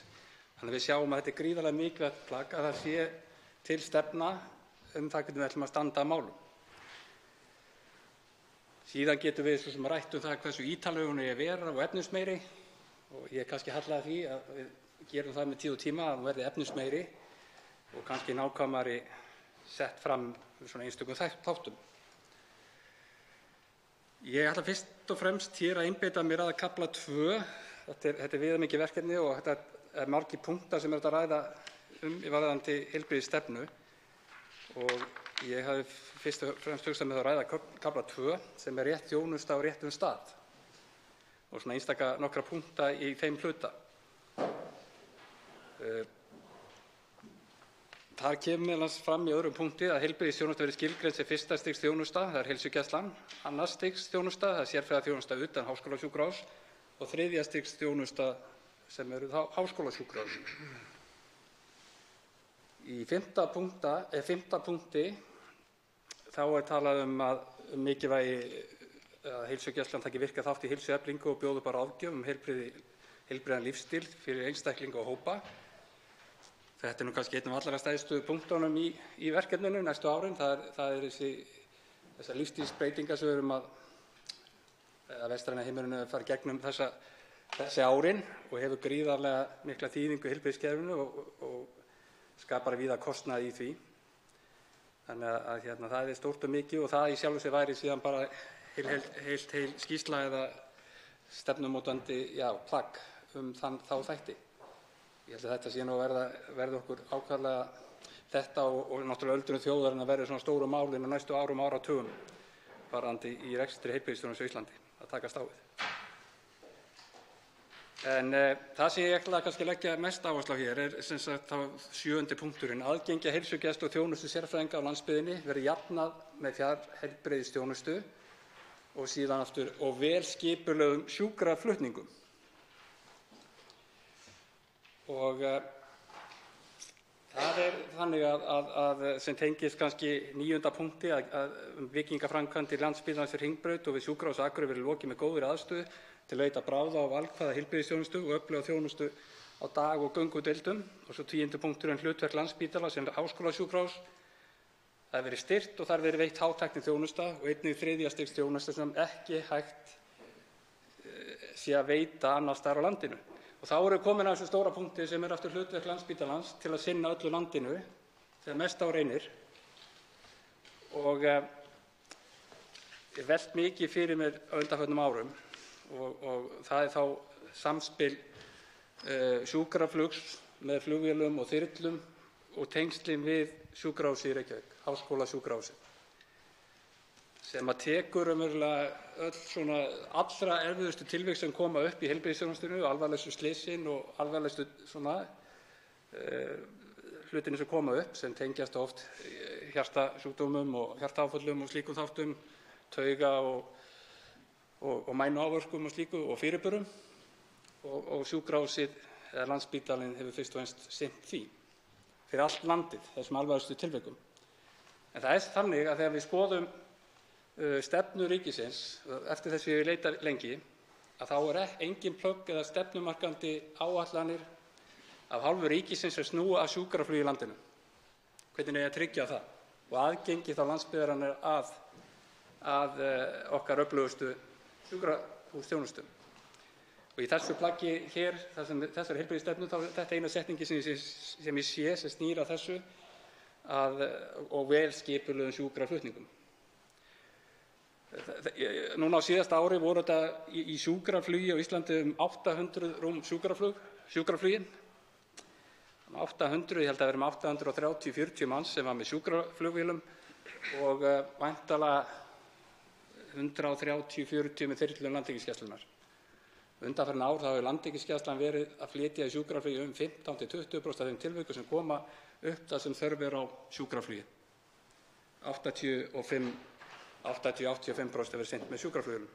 Speaker 8: Þannig að við sjáum að þetta er gríðarlega mikilvægt plagg, að það sé til stefna það hvernig við ætlum að standa að málum. Síðan getum við svo sem rætt það hversu ítarleg hún eigi að vera og efnismeiri, og ég kannski hallaði því að við gerum það með tíð og tíma að hún verði efnismeiri og kannski nákvæmari sett fram svona einstökum þáttum. Ég ætla fyrst og fremst hér að einbeita mér að kafla 2. Þetta er viðamikið verkefni og þetta er margir punktar sem er að ræða varðandi heilbrigðisstefnu, og ég hafði fyrst og fremst hugsað með að ræða kafla 2 sem er rétt þjónusta á réttum stað og svona einstaka nokkra punkta í þeim hluta. Þar kemur meðal annars fram í öðrum punkti að heilbrigðisþjónusta verði skilgreind sem fyrsta stigs þjónusta, það er heilsugæslan, annars stigs þjónusta, það er sérfræðiþjónusta utan háskólasjúkrahúss, og þriðja stigs þjónusta sem eru þá háskólasjúkrahús. Í 5. punkti þá er talað að mikilvægi að heilsugæslan taki virkan þátt í heilsueflingu og bjóða upp á ráðgjöf heilbrigðan lífsstíl fyrir einstaklinga og hópa. Þetta er nú kannski einn af allra stærstu punktunum í verkefninu næstu árin. Það er þessar lífsstílsbreytingar sem við erum að vestræna heimurinn að fara gegnum þessi árin, og hefur gríðarlega mikla þýðingu í heilbrigðiskerfinu og skapar víða kostnað í því. Þannig að það er stórt og mikið, og það í sjálfu sér væri síðan bara heil skýrsla eða stefnumótandi plagg þá þætti. Ég held að þetta sé nú verði okkur ákaflega, þetta og náttúrulega öldrun þjóðarinnar verði svona stóru málin á næstu árum og áratugum varðandi í rekstri heilbrigðisþjónustu á Íslandi að takast á við. En það sem ég ætla kannski að leggja mest áherslu á hér er sem sagt þá 7. punkturinn. Aðgengi að heilsugæslu og þjónustu sérfræðinga á landsbyggðinni verði jafnað með fjarheilbrigðisþjónustu og síðan aftur og vel skipulögðum sjúkraflutningum. Og það er þannig að sem tengist kannski 9. punkti að byggingaframkvæmdir landsspítalans við Hringbraut og við Sjúkrahúsið á Akureyri verði lokið með góðri aðstöðu til að veita bráða og valkvæða heilbrigðisþjónustu og öfluga þjónustu á dag- og göngudeildum. Og svo 10. punkturinn hlutverk Landspítala sem háskólasjúkrahúss. Það hefur verið styrkt og það hefur verið veitt hátækniþjónusta og einnig þriðja stigs þjónusta sem ekki hægt sé að veita annars staðar á landinu. Og þá erum við komin að þessu stóra punkti sem aftur hlutverk Landspítalans til að sinna öllu landinu þegar mest á reynir. Og ég velt mikið fyrir mér á undanförnum árum og það þá samspil sjúkraflugs með flugvélum og þyrlum og tengslin við sjúkrahúsið í Reykjavík, háskólasjúkrahúsið, sem að tekur öll svona allra erfiðustu tilvik sem koma upp í heilbrigðisþjónustunni og alvarlegustu slysin og alvarlegustu svona hlutinni sem koma upp sem tengjast oft hjartasjúkdómum og hjartaáföllum og slíkum þáttum, tauga og mænuávörkum og slíku og fyrirburum og sjúkrahúsið eða Landspítalinn hefur fyrst og fremst sinnt því fyrir allt landið, þessum alvarlegustu tilvikum. En það þannig að þegar við skoðum stefnu ríkisins, eftir þess að ég leita lengi, að þá engin plögg eða stefnumarkandi áætlanir af hálfu ríkisins sem snúa að sjúkraflugi í landinu. Hvernig eigi að tryggja það og aðgengi þá landsbyggðarinnar að okkar öflugustu sjúkrahúsþjónustu. Og í þessu plaggi hér, þessari heilbrigðisstefnu, þá er þetta eina setningi sem ég sé sem snýr að þessu og vel skipulögðum sjúkraflutningum. Núna á síðasta ári voru þetta í sjúkraflugi á Íslandi 800 rúm sjúkraflugin. 800, ég held að vera 830-40 manns sem var með sjúkraflugvélum og væntanlega 130-40 með þyrlum Landhelgisgæslunnar. Undanfarin ár þá hefur Landhelgisgæslan verið að flytja í sjúkraflugi 15-20% af þeim tilvikum sem koma upp þar sem þörf á sjúkraflugi. 80-85% hefur verið sinnt með sjúkraflugvélum.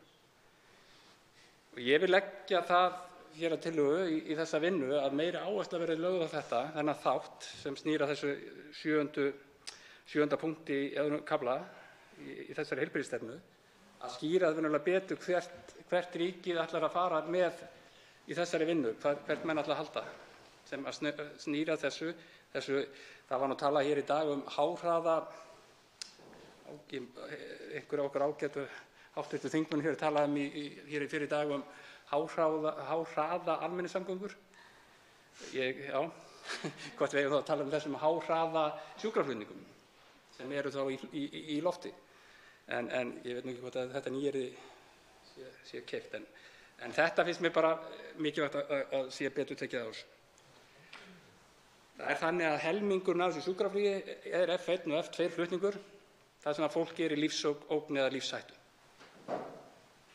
Speaker 8: Og ég vil leggja það hér að tillögu í þessa vinnu að meiri áhersla verði lögð á þetta, þennan þátt sem snýr að þessu sjöunda punkti í öðrum kafla í þessari heilbrigðisstefnu, að skýra verulega betur hvert ríkið ætlar að fara með í þessari vinnu, hvert menn ætla að halda sem að snýra þessu. Það var nú talað hér í dag háhraða, einhver okkar ágætu hv. þingmenn hér talaði hér fyrir í dag háhraða almenningssamgöngur. Hvort við eigum þá að tala þessum háhraða sjúkraflutningum sem eru þá í lofti. En ég veit nú ekki hvort að þetta nýjari sé keypt. En þetta finnst mér bara mikilvægt að sé betur tekið á þessu. Það þannig að helmingurinn af þessu sjúkraflugi er F1 og F2 flutningur, þar sem að fólk í lífsógn eða lífshættu.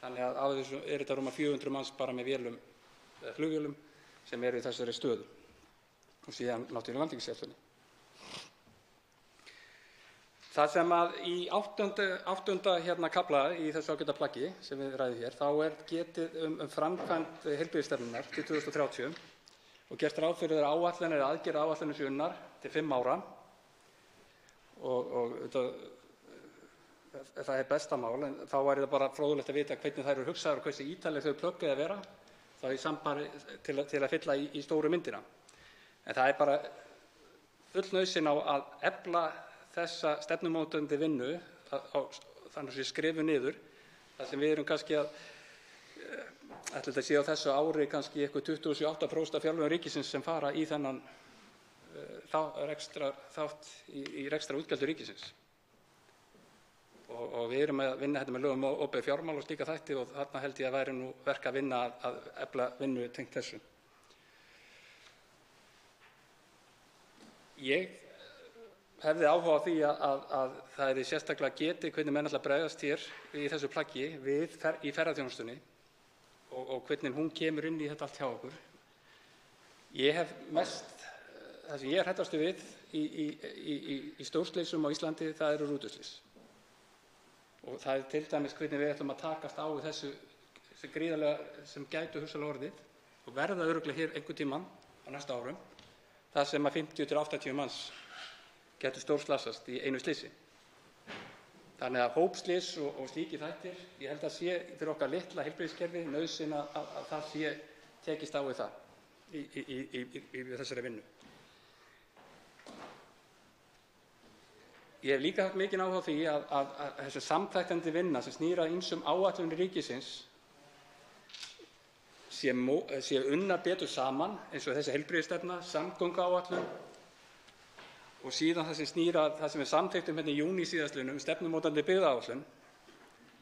Speaker 8: Þannig að á þessu þetta rúma 400 manns bara með vélum eða flugvélum sem eru í þessari stöðu og síðan náttúrulega Landhelgisgæslunni. Það sem að í áttunda kafla í þessu ágæta plaggi sem við ræðum hér, þá getið framkvæmd heilbrigðisstefnunnar til 2030 og gert ráð fyrir áætlanir eða aðgerðaáætlanir séu unnar til 5 ára og það er besta mál, en þá væri það bara fróðlegt að vita hvernig þær eru hugsaðar og hversu ítarleg þau plögg eigi að vera, þá í sambandi til að fylla í stóru myndina. En það er bara full nauðsyn á að efla þessa stefnumótandi vinnu þannig að sé skrifu niður, þar sem við erum kannski ætli þetta sé á þessu ári kannski eitthvað 27% af fjárlögum ríkisins sem fara í þennan þátt í rekstrarútgjaldi ríkisins. Og við erum að vinna þetta með lögum um opinber fjármál og slíka þætti og þarna held ég að væri nú verk að vinna að efla vinnu tengt þessu. Ég hefði áhuga á því að það er sérstaklega getið hvernig menn ætla að bregðast hér í þessu plaggi í ferðaþjónustunni og hvernig hún kemur inn í þetta allt hjá okkur. Það sem ég er hræddastu við í stórslysum á Íslandi, það eru rútuslys. Og það er til dæmis hvernig við ætlum að takast á við þessu gríðarlega sem gætu hugsanlega orðið og verða örugglega hér einhvern tímann á næsta árum, þar sem að 50-80 manns gætu stórslasast í einu slysi. Þannig að hópslys og slíkir þættir, ég held að sé fyrir okkar litla heilbrigðiskerfi nauðsyn að það sé tekist á við það í þessari vinnu. Ég hef líka haft mikinn áhuga á því að þessi samþættandi vinna sem snýr að ýmsum áætlunum ríkisins sé unnar betur saman, eins og þessi heilbrigðisstefna, samgönguáætlun og síðan það sem snýr að það sem við samþykktum hérna í júní síðastliðnum, stefnumótandi byggðaáætlun,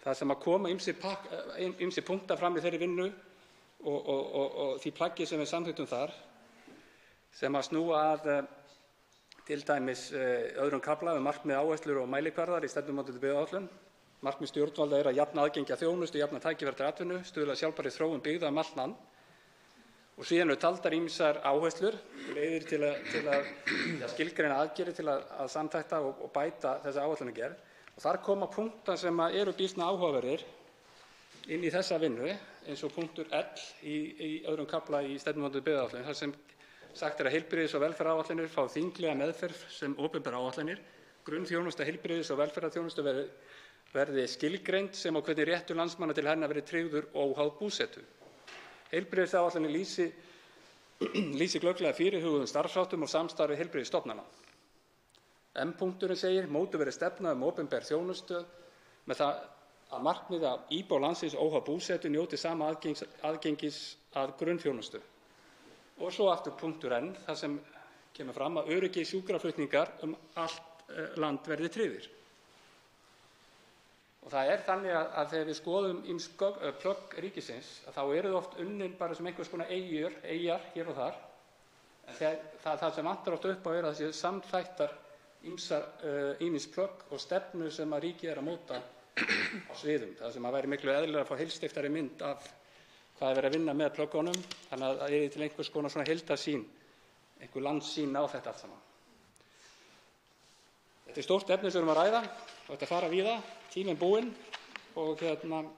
Speaker 8: það sem að koma ýmsir punktar fram í þeirri vinnu og því plaggi sem við samþykktum þar, sem að snúa að til dæmis öðrum kafla markmið, áherslur og mælikvarðar í stefnumótandi byggðaáætlun. Markmið stjórnvalda er að jafna aðgengi að þjónustu, jafna tækifæri til atvinnu, stuðla að sjálfbærri þróun byggða um allt land. Og síðan eru taldar ýmsar áherslur, leiðir til að skilgreina aðgerðir til að samþætta og bæta þessa áætlanagerð. Og þar koma punktar sem eru býsna áhugaverðir inn í þessa vinnu, eins og punktur L í öðrum kafla í stefnumótandi byggðaáætlun, þar sem sagt er að heilbrigðis- og velferðaráætlanir fá þinglega meðferð sem opinberar áætlanir. Grunnþjónusta heilbrigðis- og velferðarþjónustu verði skilgreind sem og hvernig réttur landsmanna til hennar verði tryggður óháð búsetu. Heilbrigðisáætlanir lýsi glögglega fyrirhuguðum starfsháttum og samstarfi heilbrigðisstofnana. M-punkturinn segir: mótuð verði stefna opinber þjónustu með það að markmiði að íbúar landsins óháð búsetu njóti sama aðgengis að grunnþjónustu. Og svo aftur punktur N, þar sem kemur fram að öryggi sjúkraflutningar allt land verði tryggðir. Og það er þannig að þegar við skoðum ýmis plögg ríkisins, þá eru þau oft unnin bara sem einhvers konar eyjar hér og þar. En það sem vantar oft upp á er að það séu samþættar ýmis plögg og stefnu sem að ríkið er að móta á sviðum. Það sem að væri miklu eðlilega að fá heilstiftari mynd af hvað er verið að vinna með plöggunum, þannig að það er til einhvers konar svona heildarsýn, einhver landssýn á þetta allt saman. Þetta er stórt efni sem við erum að ræða og þetta fara víða, tíminn búinn og við erum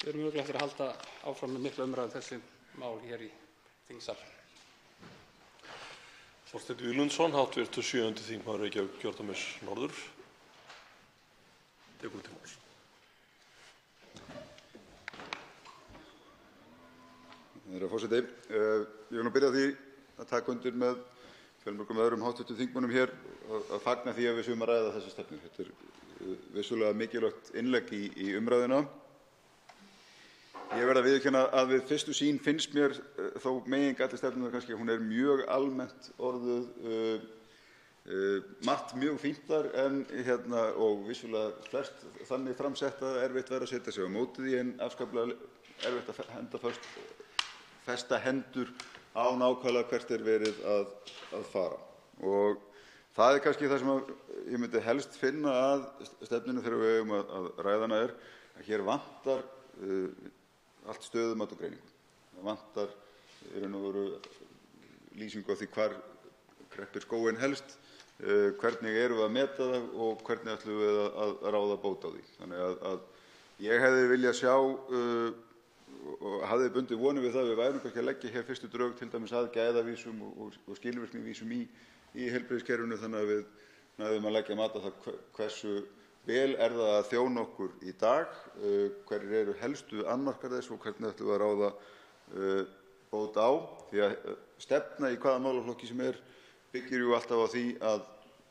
Speaker 8: mögulega eftir að halda áfram með miklu umræðu þessi mál hér í þingsal.
Speaker 10: Þorsteinn Víglundsson, hv. 7. þingmaður Reykjavíkurkjördæmis norður, tekur til máls.
Speaker 2: Herra forseti, ég vil byrja á því að taka undir með fjölmörgum öðrum hv. þingmönnum hér að fagna því að við séum að ræða þessa stefnu. Þetta er vissulega mikilvægt innlegg í umræðuna. Ég verð að viðurkenna að við fyrstu sýn finnst mér þó megingalli stefnunnar kannski að hún er mjög almennt orðuð, margt mjög fínt þar en og vissulega flest þannig framsett að erfitt verður að setja sig á móti því en afskaplega erfitt að festa hendur á nákvæmlega hvert er verið að fara. Og það er kannski það sem ég myndi helst finna að stefnunni þegar við eigum að ræða hana er að hér vantar allt stöðumat og greiningu. Það vantar í raun og veru lýsingu á því hvar kreppir skóinn helst, hvernig erum við að meta það og hvernig ætlum við að ráða bót á því. Þannig að ég hefði viljað sjá og hafði bundið vonir við það að við værum kannski að leggja hér fyrstu drög til dæmis að gæðavísum og skilvirknivísum í heilbrigðiskerfinu þannig að við næðum að leggja mat á það hversu vel er það að þjóna okkur í dag, hverjir eru helstu annmarkar þess og hvernig ætlum við að ráða bót á. Því að stefna í hvaða málaflokki sem byggir jú alltaf á því að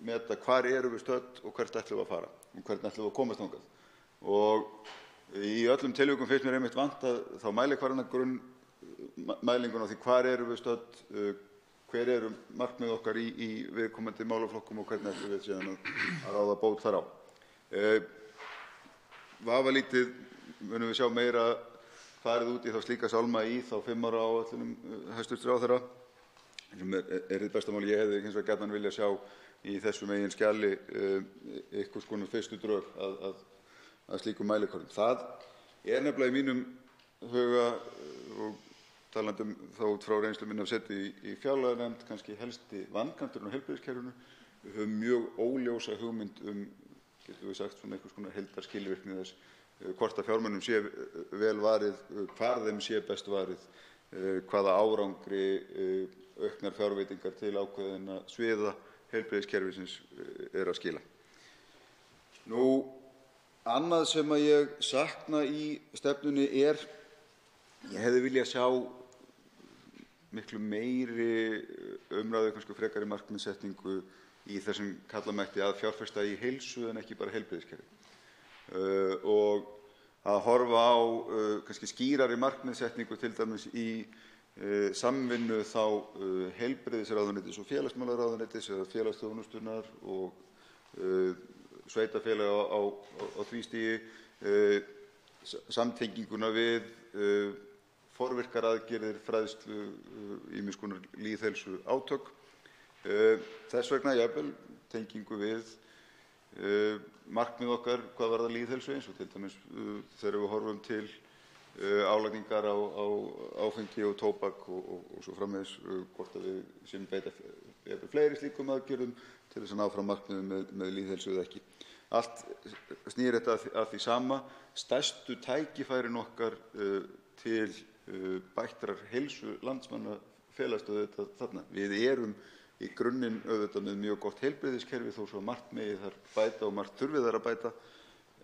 Speaker 2: meta hvar erum við stödd og hvert ætlum við að fara og hvernig ætlum við að komast þangað. Og í öllum tilvikum finnst mér einmitt vanta þá mælikvarðana grunnmælingun á því hvar erum við stödd, hver eru markmið okkar í viðkomandi málaflokkum og hvernig ætlum við síðan að ráða bót þar á. Vafalítið munum við sjá meira farið út í þá slíka sálma í þá 5 ára áætlunum hæstv. Ráðherra sem er hið besta mál. Ég hefði hins vegar gjarnan viljað sjá í þessu megin skjali einhvers konar fyrstu drög að slíkum mælikvörðum. Það er nefnilega í mínum huga og talandi þá út frá reynslu minni af setu í fjárlaganefnd kannski helsti vankanturinn á heilbrigðiskerfinu. Við höfum mjög óljósa hugmynd getum við sagt, svona einhvers konar heildarskilvirkni þess hvort að fjármunum sé vel varið, hvar þeim sé best varið, hvaða árangri auknar fjárveitingar til ákveðinna sviða heilbrigðiskerfisins að skila. Annað sem að ég sakna í stefnunni ég hefði viljað sjá miklu meiri umræðu, kannski frekari markmiðssetningu í þessum kalla mætti að fjárfesta í heilsu en ekki bara heilbrigðiskerfi. Og að horfa á kannski skýrari markmiðssetningu til dæmis í samvinnu þá heilbrigðisráðuneytis og félagsmálaráðuneytis eða félagsþjónustunnar og sveitarfélaga á því stigi, samtenginguna við forvirkar aðgerðir, fræðslu, ýmiss konar lýðheilsu átök. Þess vegna jafnvel tengingu við markmið okkar hvað varðar lýðheilsu, eins og til dæmis þegar við horfum til álagningar á áfengi og tóbak og svo framvegis, hvort að við séum beita fleiri slíkum aðgerðum til þess að ná fram markmiðum með lýðheilsu eða ekki. Allt snýr þetta að því sama. Stærstu tækifærin okkar til bættrar heilsu landsmanna felast auðvitað þarna. Við erum í grunninn auðvitað með mjög gott heilbrigðiskerfi þó svo margt megi þar bæta og margt þurfi þar að bæta,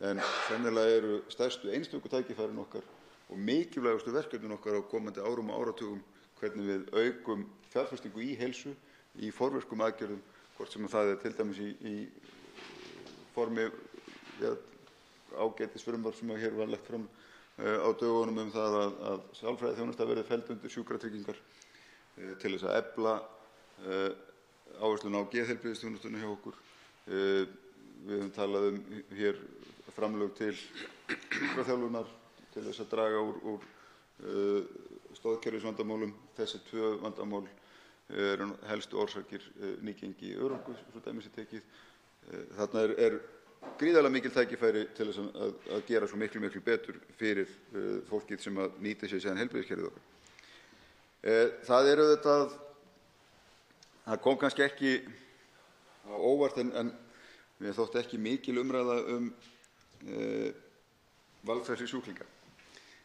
Speaker 2: en sennilega eru stærstu einstöku tækifærin okkar og mikilvægustu verkefnin okkar á komandi árum og áratugum hvernig við aukum fjárfestingu í heilsu, í forvirkum aðgerðum, hvort sem það til dæmis í formi ágætis frumvarp sem hér var lagt fram á dögunum það að sálfræðiþjónusta verði felld undir sjúkratryggingar til þess að efla áhersluna á geðheilbrigðisþjónustuna hjá okkur. Við höfum talað hér framlög til sjúkraþjálfunar til þess að draga úr stoðkerfisvandamálum. Þessi tvö vandamál eru helstu orsakir nýgengi örorku, svo dæmis er tekið. Þarna er gríðarlega mikil tækifæri til þess að gera svo miklu betur fyrir fólkið sem að nýta sér síðan heilbrigðiskerfið okkar. Það er auðvitað, það kom kannski ekki á óvart en mér þótti ekki mikil umræða valfrelsi sjúklinga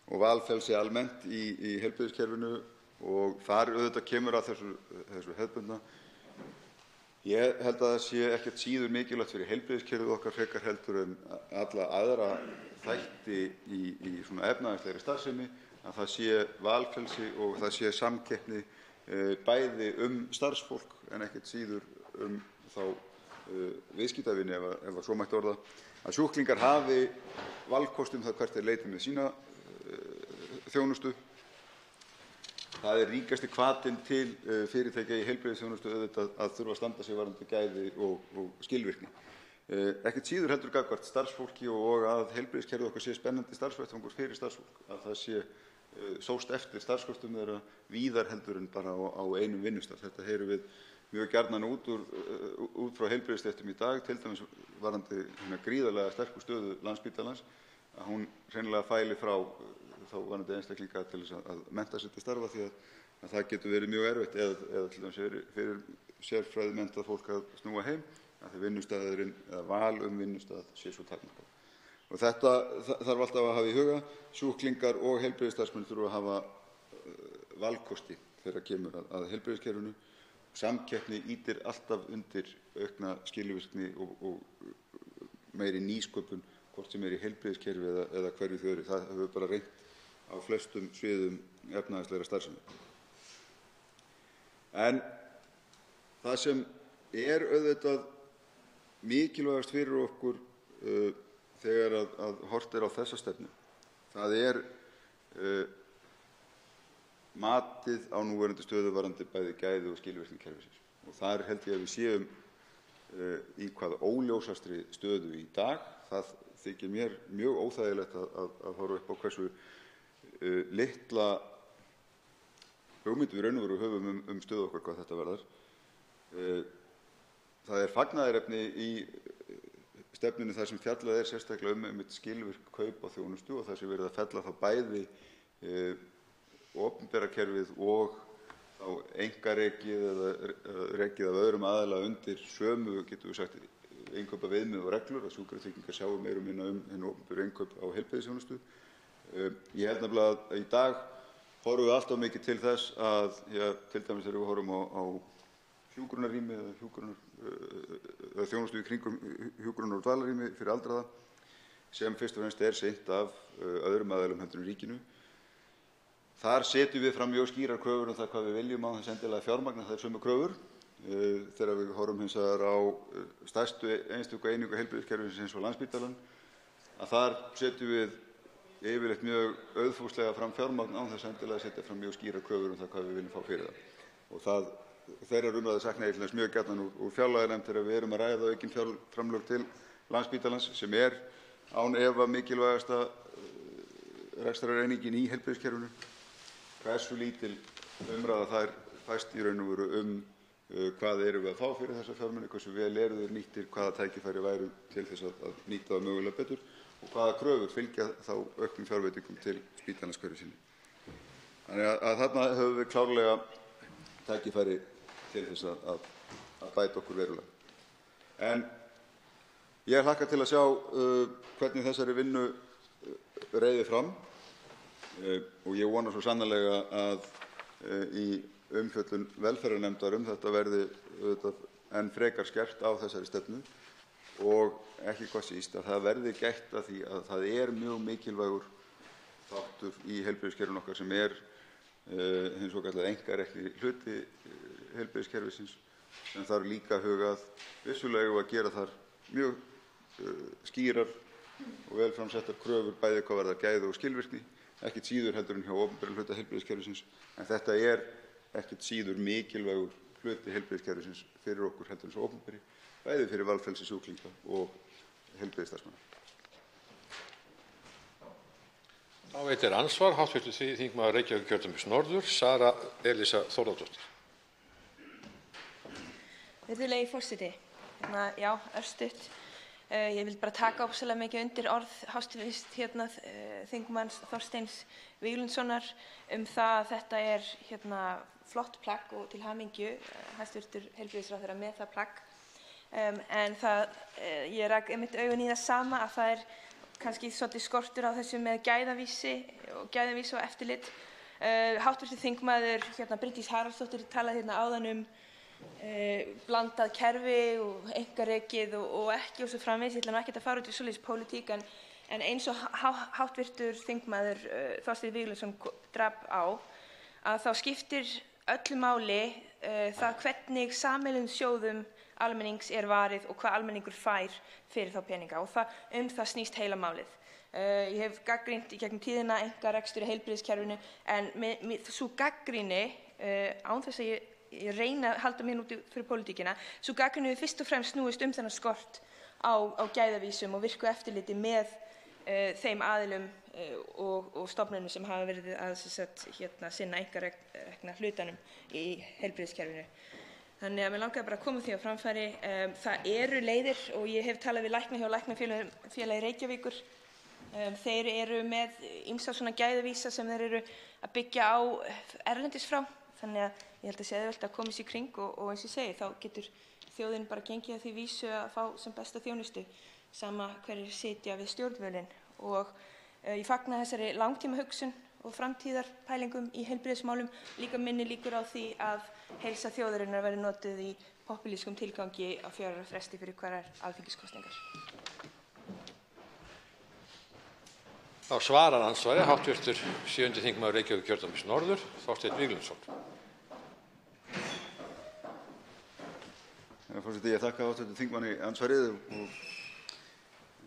Speaker 2: og valfrelsi almennt í heilbrigðiskerfinu og þar auðvitað kemur að þessu hefðbundna. Ég held að það sé ekkert síður mikilvægt fyrir heilbrigðiskerfið okkar frekar heldur en alla aðra þætti í svona efnahagslegri starfsemi að það sé valfrelsi og það sé samkeppni bæði starfsfólk en ekkert síður þá viðskiptavini ef svo mætti orða, að sjúklingar hafi valkost það hvert þeir leita með sína þjónustu. Það er ríkasti hvatinn til fyrirtækja í heilbrigðisþjónustu auðvitað að þurfa að standa sig varðandi gæði og skilvirkni. Ekkert síður heldur gagnvart starfsfólki og að heilbrigðiskerfið okkar sé spennandi starfsvettvangur fyrir starfsfólk, að það sé sóst eftir starfskostum þeirra víðar heldur en bara á einum vinnustað. Þetta heyrum við mjög gjarnan út frá heilbrigðisstéttum í dag, til dæmis varðandi gríðarlega sterku stöðu Landspítalans, að hún hreinlega fæli frá þá varðandi einstaklinga til þess að mennta sig til starfa því að það getur verið mjög erfitt eða til dæmis fyrir sérfræðimenntað fólk að snúa heim, að því vinnustaðurinn eða val vinnustað sé svo takmarkað. Og þetta þarf alltaf að hafa í huga. Sjúklingar og heilbrigðisstarfsmenn þurfa að hafa valkosti þegar kemur að heilbrigðiskerfinu. Samkeppni ýtir alltaf undir aukna skilvirkni og meiri nýsköpun, hvort sem í heilbrigðiskerfi eða hverju þau eru. Það hefur bara reynt á flestum sviðum efnahagslegrar starfsemi. En það sem auðvitað mikilvægast fyrir okkur þegar að horft á þessa stefnu, það matið á núverandi stöðu varðandi bæði gæði og skilvirkni kerfisins. Og þar held ég að við séum í hvað óljósastri stöðu í dag. Það þykir mér mjög óþægilegt að horfa upp á hversu litla hugmynd við raun og veru höfum stöðu okkar hvað þetta varðar. Það fagnaðarefni í stefnunni þar sem fjallað sérstaklega skilvirk kaup á þjónustu og það sé verið að fella þá bæði opinbera kerfið og þá einkarekið eða rekið af öðrum aðila undir sömu, getum við sagt, innkaupaviðmið og reglur, að Sjúkratryggingar sjáu meira og minna hinn opinberu innkaup á heilbrigðisþjónustu. Ég held nefnilega að í dag horfum við alltaf mikið til þess að, til dæmis þegar við horfum á hjúkrunarrými eða þjónustu í kringum hjúkrunar- og dvalarrými fyrir aldraða sem fyrst og fremst sinnt af öðrum aðilum heldur en ríkinu. Þar setjum við fram mjög skýrar kröfur það hvað við viljum á þess endilega fjármagna þær sömu kröfur þegar við horfum hins vegar á stærstu einstöku einingu heilbrigðiskerfisins eins og Landspítalann, að þar setjum við yfirleitt mjög auðfúslega fram fjármagn án þess endilega að setja fram mjög skýrar kröfur um það hvað við viljum fá fyrir það. Og þeirrar umræðu sakna ég til þess mjög gjarnan úr fjárlaganefnd þegar við erum að ræða aukin fjárframlög til Landspítalans sem er án efa mikilvægasta rekstrareiningin í heilbrigðiskerfinu. Hversu lítil umræða þær fæst í raun og veru hvað erum við að fá fyrir þessa fjármuni, hversu vel eru þeir nýttir, hvaða tækifæri væru til þess að nýta það mögulega betur og hvaða kröfur fylgja þá auknum fjárveitingum til spítalans hverju sinni. Þannig að þarna höfum við klárlega tækifæri til þess að bæta okkur verulega. En ég hlakka til að sjá hvernig þessari vinnu reiðir fram og ég vona svo sannarlega að í umfjöllun velferðarnefndar þetta verði enn frekar skerpt á þessari stefnu og ekki hvað síst að það verði gætt að því að það er mjög mikilvægur þáttur í heilbrigðiskerfinu okkar sem er hinn svokallaði einkarekni hluti heilbrigðiskerfisins sem þarf líka hugað vissulega að gera þar mjög skýrar og vel framsettar kröfur bæði hvað varðar gæði og skilvirkni, ekkert síður heldur en hjá opinberum hluta heilbrigðiskerfisins, en þetta er ekkert síður mikilvægur hluti heilbrigðiskerfisins fyrir okkur heldur en svo opinberi, bæði fyrir valfrelsi sjúklinga og heilbrigðisstarfsmanna.
Speaker 20: Þá veitir andsvar hv. þingmaður Reykjavíkurkjördæmis norður, Sara Elísa Þórðardóttir.
Speaker 7: Virðulegi forseti, já, örstutt. Ég vil bara taka ofsalega mikið undir orð hv. þingmanns Þorsteins Víglundssonar það að þetta er flott plagg og til hamingju hæstv. Heilbrigðisráðherra með það plagg. En ég rak einmitt augun í það sama að það er kannski svolítið skortur á þessu með gæðavísi og eftirlit. Hv. þingmaður Bryndís Haraldsdóttir talaði áðan blandað kerfi og einkarekið og ekki og svo framvegis. Ég ætla nú ekkert að fara út í svoleiðis pólitík en eins og hv. þingmaður Þorsteinn Víglundsson drap á að þá skiptir öllu máli það hvernig sameiginlegum sjóðum almennings er varið og hvað almenningur fær fyrir þá peninga og það snýst heila málið. Ég hef gagnrýnt í gegnum tíðina einkarekstur í heilbrigðiskerfinu en sú gagnrýni án þess að ég reyna að halda mér úti fyrir pólitíkina, sú gagnrýni hefur fyrst og fremst snúist þennan skort á gæðavísum og virku eftirliti með þeim aðilum og stofnunum sem hafa verið að sinna einkarekna hlutanum í heilbrigðiskerfinu. Þannig að mér langaði bara að koma því á framfæri. Það eru leiðir og ég hef talað við lækna hjá Læknafélagi Reykjavíkur. Þeir eru með ýmsa svona gæðavísa sem þeir eru að byggja á erlendis frá. Þannig að ég held að sé auðvelt að koma sér í kring og eins og ég segi, þá getur þjóðin bara gengið að því vísu að fá sem besta þjónustu sama hverjir sitja við stjórnvölinn. Og ég fagna þessari langtímahugsun og framtíðarpælingum í heilbrigðismálum, líka minni líkur á því að heilsa þjóðarinnar verði notuð í popúlískum tilgangi á 4 ára fresti fyrir hverjar alþingiskosningar.
Speaker 20: Þá svarar andsvari hv. 7. þingmaður Reykjavíkurkjördæmis norður, Þorsteinn Víglundsson.
Speaker 2: Herra forseti, ég þakka hv. þingmanni andsvarið og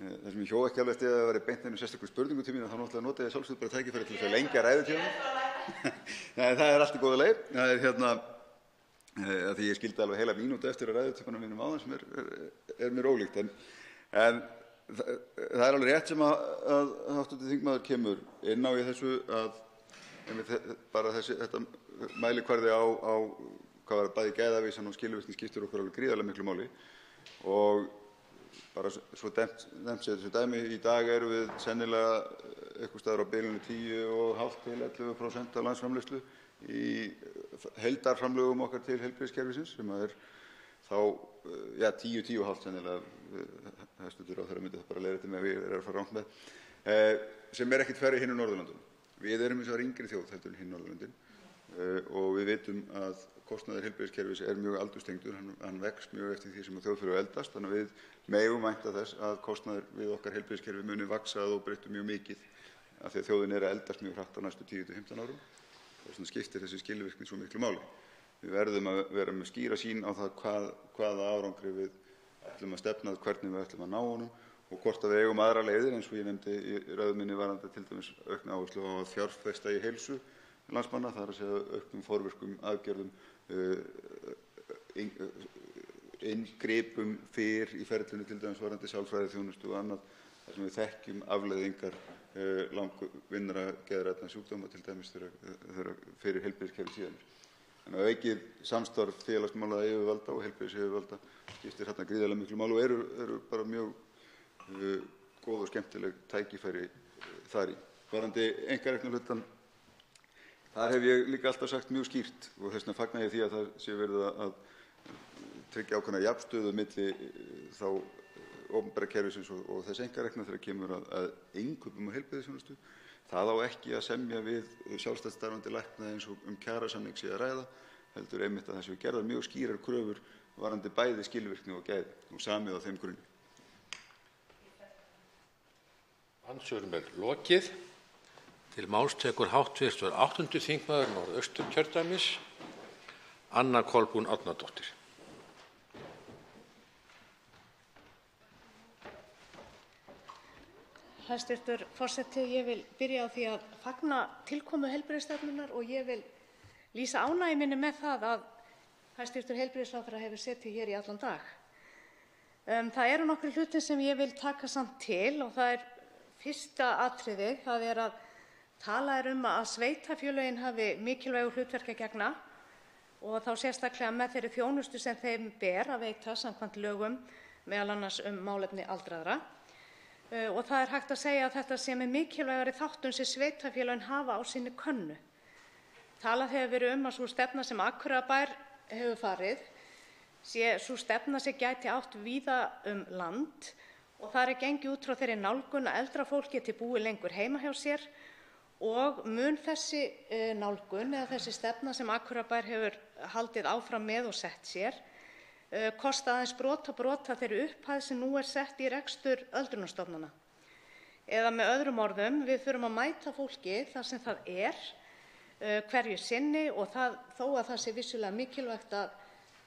Speaker 2: það sem ég hjó ekki alveg eftir að það væri beint einu sérstökum spurningum til mín þá náttúrulega nota ég sjálfsögðu bara tækifæri til þess að lengja ræðutímann. Það er allt í góða leið. Það er því ég skildi alveg heila mínútu eftir að ræðutímanum mínum áðan sem er mér ólíkt. En það er alveg rétt sem að hv. þingmaður kemur inn á í þessu að bara þetta mælikvarði á hvað var bæði gæðavísan og skilvirkni skiptir okkur alveg gríðarlega miklu máli og bara svo nefnt sér þessu dæmi í dag erum við sennilega einhvers staðar á bilinu 10,5 til 11% af landsframleiðslu í heildarframlögum okkar til heilbrigðiskerfisins sem er þá 10,5 sennilega hæstv. ráðherra myndi það bara leiðrétta mig ef ég að fara rangt með sem er ekkert færri hinum Norðurlöndunum. Við erum hins vegar yngri þjóð heldur en hin Norðurlöndin og við vitum að kostnaður heilbrigðiskerfis er mjög aldurstengdur, hann vex mjög eftir því sem þjóðfélög eldast, þannig að við megum vænta þess að kostnaður við okkar heilbrigðiskerfi muni vaxa að óbreyttu mjög mikið af því að þjóðin er að eldast mjög hratt á næstu 10 til 15 árum og þess vegna skiptir þessi skilvirkni svo miklu máli. Við verðum að vera með skýra sýn á það hvaða árangri við ætlum að stefna að, hvernig við ætlum að ná honum og hvort við eigum aðrar leiðir, eins og ég nefndi í ræðu minni varðandi til dæmis aukna áherslu á að fjárfesta í heilsu landsmanna, það er að segja auknum forvirkum aðgerðum, inngripum fyrr í ferlinu, til dæmis varðandi sálfræðiþjónustu og annað, þar sem við þekkjum afleiðingar langvinnra geðrænna sjúkdóma, til dæmis þegar fyrir heilbrigðiskerfið síðan. Þannig að aukið samstarf félagsmálayfirvalda og heilbrigðisyfirvalda skiptir þarna gríðarlega miklu máli og eru bara mjög góð og skemmtileg tækifæri þar í. Varðandi einkarekna hlutann, þar hef ég líka alltaf sagt mjög skýrt og þess vegna fagna ég því að það sé verið að tryggja ákveðna jafnstöðu milli þá opinbera kerfisins og þess einkarekna þegar kemur að innkaupum og heilbrigðisþjónustu. Það á ekki að semja við sjálfstætt starfandi lækna eins og kjarasamning sé að ræða, heldur einmitt að það séu gerðar mjög skýrar kröfur varðandi bæði skilvirkni og gæði og samið á þeim grunni.
Speaker 20: Andsvörum er lokið. Til máls tekur hv. 8. þingmaður Norðausturkjördæmis, Anna Kolbrún Árnadóttir.
Speaker 17: Hæstv. forseti, ég vil byrja á því að fagna tilkomu heilbrigðisstefnunnar og ég vil lýsa ánægju minni með það að hæstv. heilbrigðisráðherra hefur setið hér í allan dag. Það eru nokkrir hlutir sem ég vil taka samt til og það er fyrsta atriði, það er að talað er að sveitarfélögin hafi mikilvægu hlutverki að gegna og þá sérstaklega með þeirri þjónustu sem þeim ber að veita samkvæmt lögum, meðal annars málefni aldraðra. Og það er hægt að segja að þetta sé með mikilvægari þáttum sem sveitarfélögin hafa á sinni könnu. Talað hefur verið að sú stefna sem Akureyrarbær hefur farið sé sú stefna sem gæti átt víða land og þar er gengið út frá þeirri nálgun að eldra fólk geti búið lengur heima hjá sér og mun þessi nálgun eða þessi stefna sem Akureyrarbær hefur haldið áfram með og sett sér kosta aðeins brota þeirri upphæð sem nú er sett í rekstur öldrunarstofnana. Eða með öðrum orðum, við þurfum að mæta fólki þar sem það er hverju sinni og þó að það sé vissulega mikilvægt að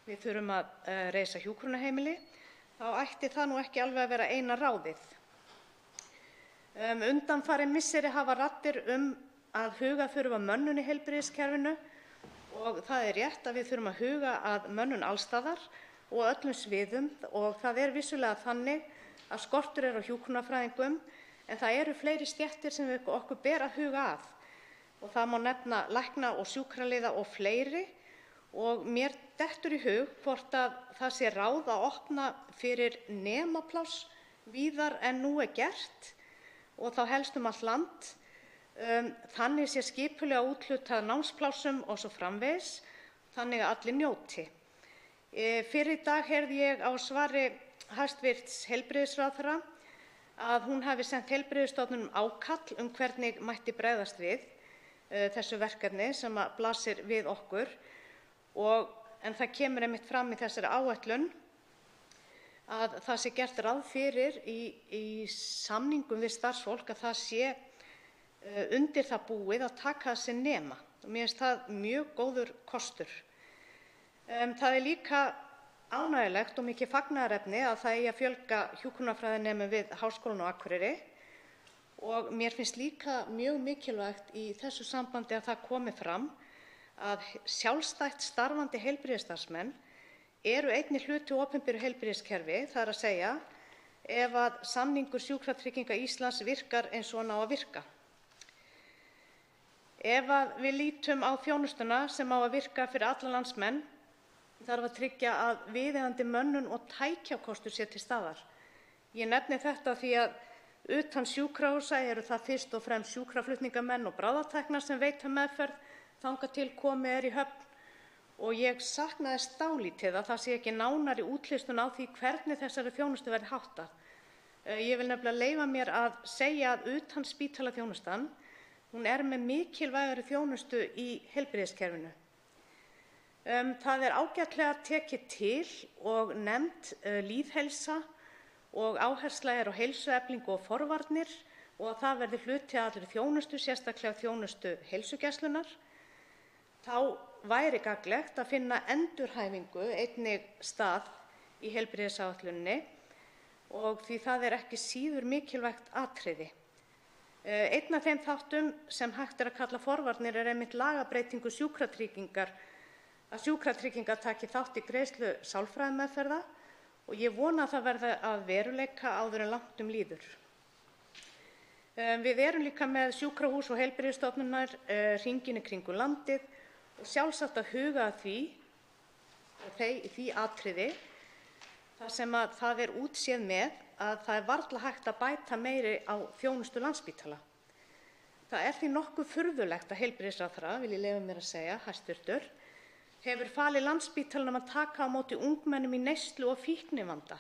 Speaker 17: við þurfum að reisa hjúkrunarheimili, þá ætti það nú ekki alveg að vera eina ráðið. Undanfarin misseri hafa raddir að huga þurfi að mönnun í heilbrigðiskerfinu og það er rétt að við þurfum að huga að mönnun alls staðar og öllum sviðum og það er vissulega þannig að skortur er á hjúkrunarfræðingum en það eru fleiri stéttir sem okkur ber að huga að og það má nefna lækna og sjúkraliða og fleiri og mér dettur í hug hvort að það sé ráð að opna fyrir nemapláss víðar en nú er gert og þá helst allt land. Þannig sé skipulega úthlutað námsplássum og svo framvegis, þannig að allir njóti. Fyrr í dag heyrði ég á svari hæstv. Heilbrigðisráðherra að hún hafi sent heilbrigðisstofnunum ákall hvernig mætti bregðast við þessu verkefni sem blasir við okkur en það kemur einmitt fram í þessari áætlun að það sé gert ráð fyrir í samningum við starfsfólk að það sé undir það búið að taka að sér nema. Mér finnst það mjög góður kostur. Það er líka ánægjulegt og mikið fagnaðarefni að það eigi að fjölga hjúkrunarfræðinemum við Háskólann á Akureyri og mér finnst líka mjög mikilvægt í þessu sambandi að það komi fram að sjálfstætt starfandi heilbrigðisstarfsmenn eru einnig hluti af opinberu heilbrigðiskerfi, það er að segja ef að samningur Sjúkratrygginga Íslands virkar eins og hann á að virka. Ef að við lítum á þjónustuna sem á að virka fyrir alla landsmenn þarf að tryggja að viðeigandi mönnun og tækjakostur sé til staðar. Ég nefni þetta því að utan sjúkrahúsa eru það fyrst og fremst sjúkraflutningamenn og bráðatæknar sem veita meðferð þangað til komið er í höfn og ég saknaði dálítið að það sé ekki nánari útlistun á því hvernig þessari þjónustu verði háttað. Ég vil nefnilega leyfa mér að segja að utan spítalaþjónustan, hún er með mikilvægari þjónustu í heilbrigðiskerfinu. Það er ágætlega tekið til og nefnt lýðheilsa og áhersla er á heilsueflingu og forvarnir og að það verði hluti af allri þjónustu, sérstaklega þjónustu heilsugæslunnar. þá væri gagnlegt að finna endurhæfingu einnig stað í heilbrigðisáætluninni og því það er ekki síður mikilvægt atriði. Einn af þeim þáttum sem hægt að kalla forvarnir er einmitt lagabreytingu sjúkratryggingar, að sjúkratryggingar taki þátt í greiðslu sálfræðimeðferða og ég vona að það verði að veruleika áður en langt líður. Við erum líka með sjúkrahús og heilbrigðisstofnanir hringinn í kringum landið og sjálfsagt að huga að því atriði þar sem að það er útséð með að það er varla hægt að bæta meiri á þjónustu Landspítala. Það er því nokkuð furðulegt að heilbrigðisráðherra, vil ég leyfa mér að segja, hæstvirtur, hefur falið Landspítalanum að taka á móti ungmennum í neyslu og fíknivanda.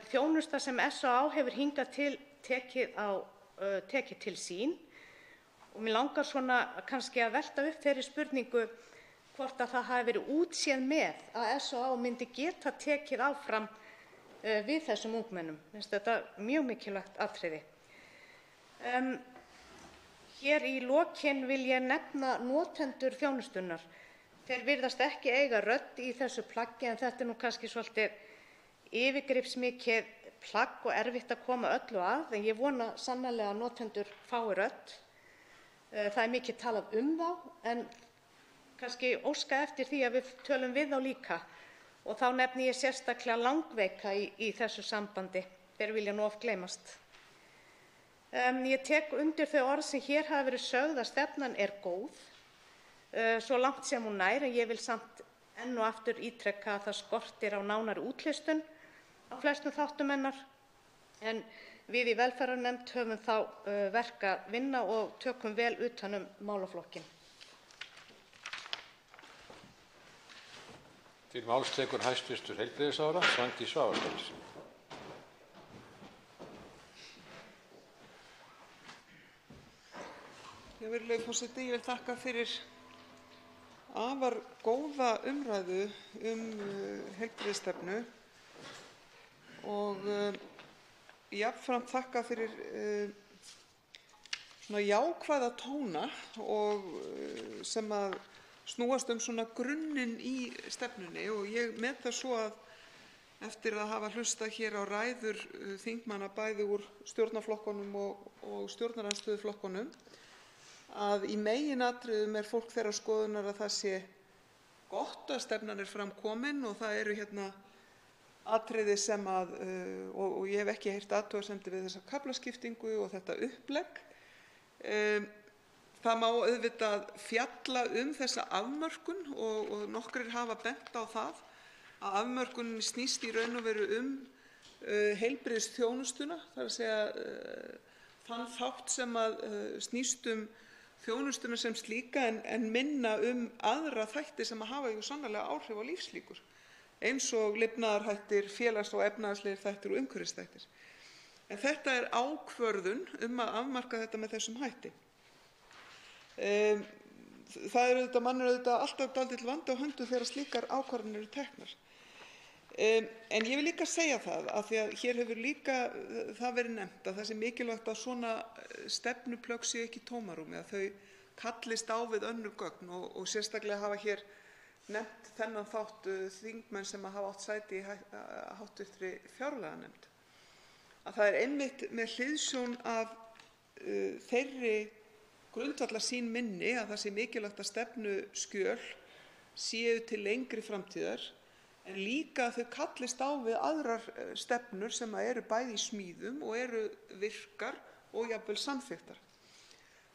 Speaker 17: Þjónusta sem SÁÁ hefur hingað til tekið til sín og mig langar svona kannski að velta upp þeirri spurningu hvort að það hafi verið útséð með að SÁÁ myndi geta tekið áfram við þessum ungmennum. Finnst þetta mjög mikilvægt atriði. Hér í lokin vil ég nefna notendur þjónustunnar. Þeir virðast ekki eiga rödd í þessu plaggi en þetta er nú kannski svolítið yfirgripsmikið plagg og erfitt að koma öllu að, en ég vona sannarlega að notendur fái rödd. Það er mikið talað þá en kannski óska eftir því að við tölum við þá líka og þá nefni ég sérstaklega langveika í þessu sambandi. Þeir vilja nú oft gleymast. Ég tek undir þau orð sem hér hafa verið sögð að stefnan er góð, svo langt sem hún nær, en ég vil samt enn og aftur ítreka að það skortir á nánari útlistun á flestum þáttum hennar, en við í velferðarnefnd höfum þá verk að vinna og tökum vel utan málaflokkinn.
Speaker 20: Til máls tekur hæstv. Heilbrigðisráðherra Svandís Svavarsdóttir.
Speaker 22: Virðulegur forseti, ég vil þakka fyrir afar góða umræðu heilbrigðisstefnu og jafnframt þakka fyrir svona jákvæða tóna og sem að snúast svona grunninn í stefnunni og ég met það svo að eftir að hafa hlustað hér á ræður þingmanna bæði úr stjórnarflokkunum og stjórnarandstöðuflokkunum að í meginatriðum er fólk þeirrar skoðunar að það sé gott að stefnan er fram komin og það eru hérna atriði sem að, og ég hef ekki heyrt athugasemdir við þessa kaflaskiptingu og þetta upplegg. Það má auðvitað fjalla þessa afmörkun og nokkrir hafa bent á það að afmörkunin snýst í raun og veru heilbrigðisþjónustuna, það er að segja þann þátt sem að snýst þjónustuna sem slíka en minna aðra þætti sem að hafa sannarlega áhrif á lífslíkur eins og lifnaðarhættir, félags- og efnahagslegir þættir og umhverfisþættir. En þetta er ákvörðun að afmarka þetta með þessum hætti. Það er auðvitað alltaf dálítill vandi á höndum þegar slíkar ákvarðanir eru teknar. En ég vil líka segja það af því að hér hefur líka það verið nefnt að það sé mikilvægt að svona stefnuplögg séu ekki í tómarúmi, að þau kallist á við önnur gögn og sérstaklega hafa hér nefnt þennan þátt þingmenn sem hafa átt sæti í háttvirtri fjárlaganefnd. Að það er einmitt með hliðsjón af þeirri grundvallarsýn minni að það sé mikilvægt að stefnuskjöl séu til lengri framtíðar en líka að þau kallist á við aðrar stefnur sem eru bæði í smíðum og eru virkar og jafnvel samþykktar.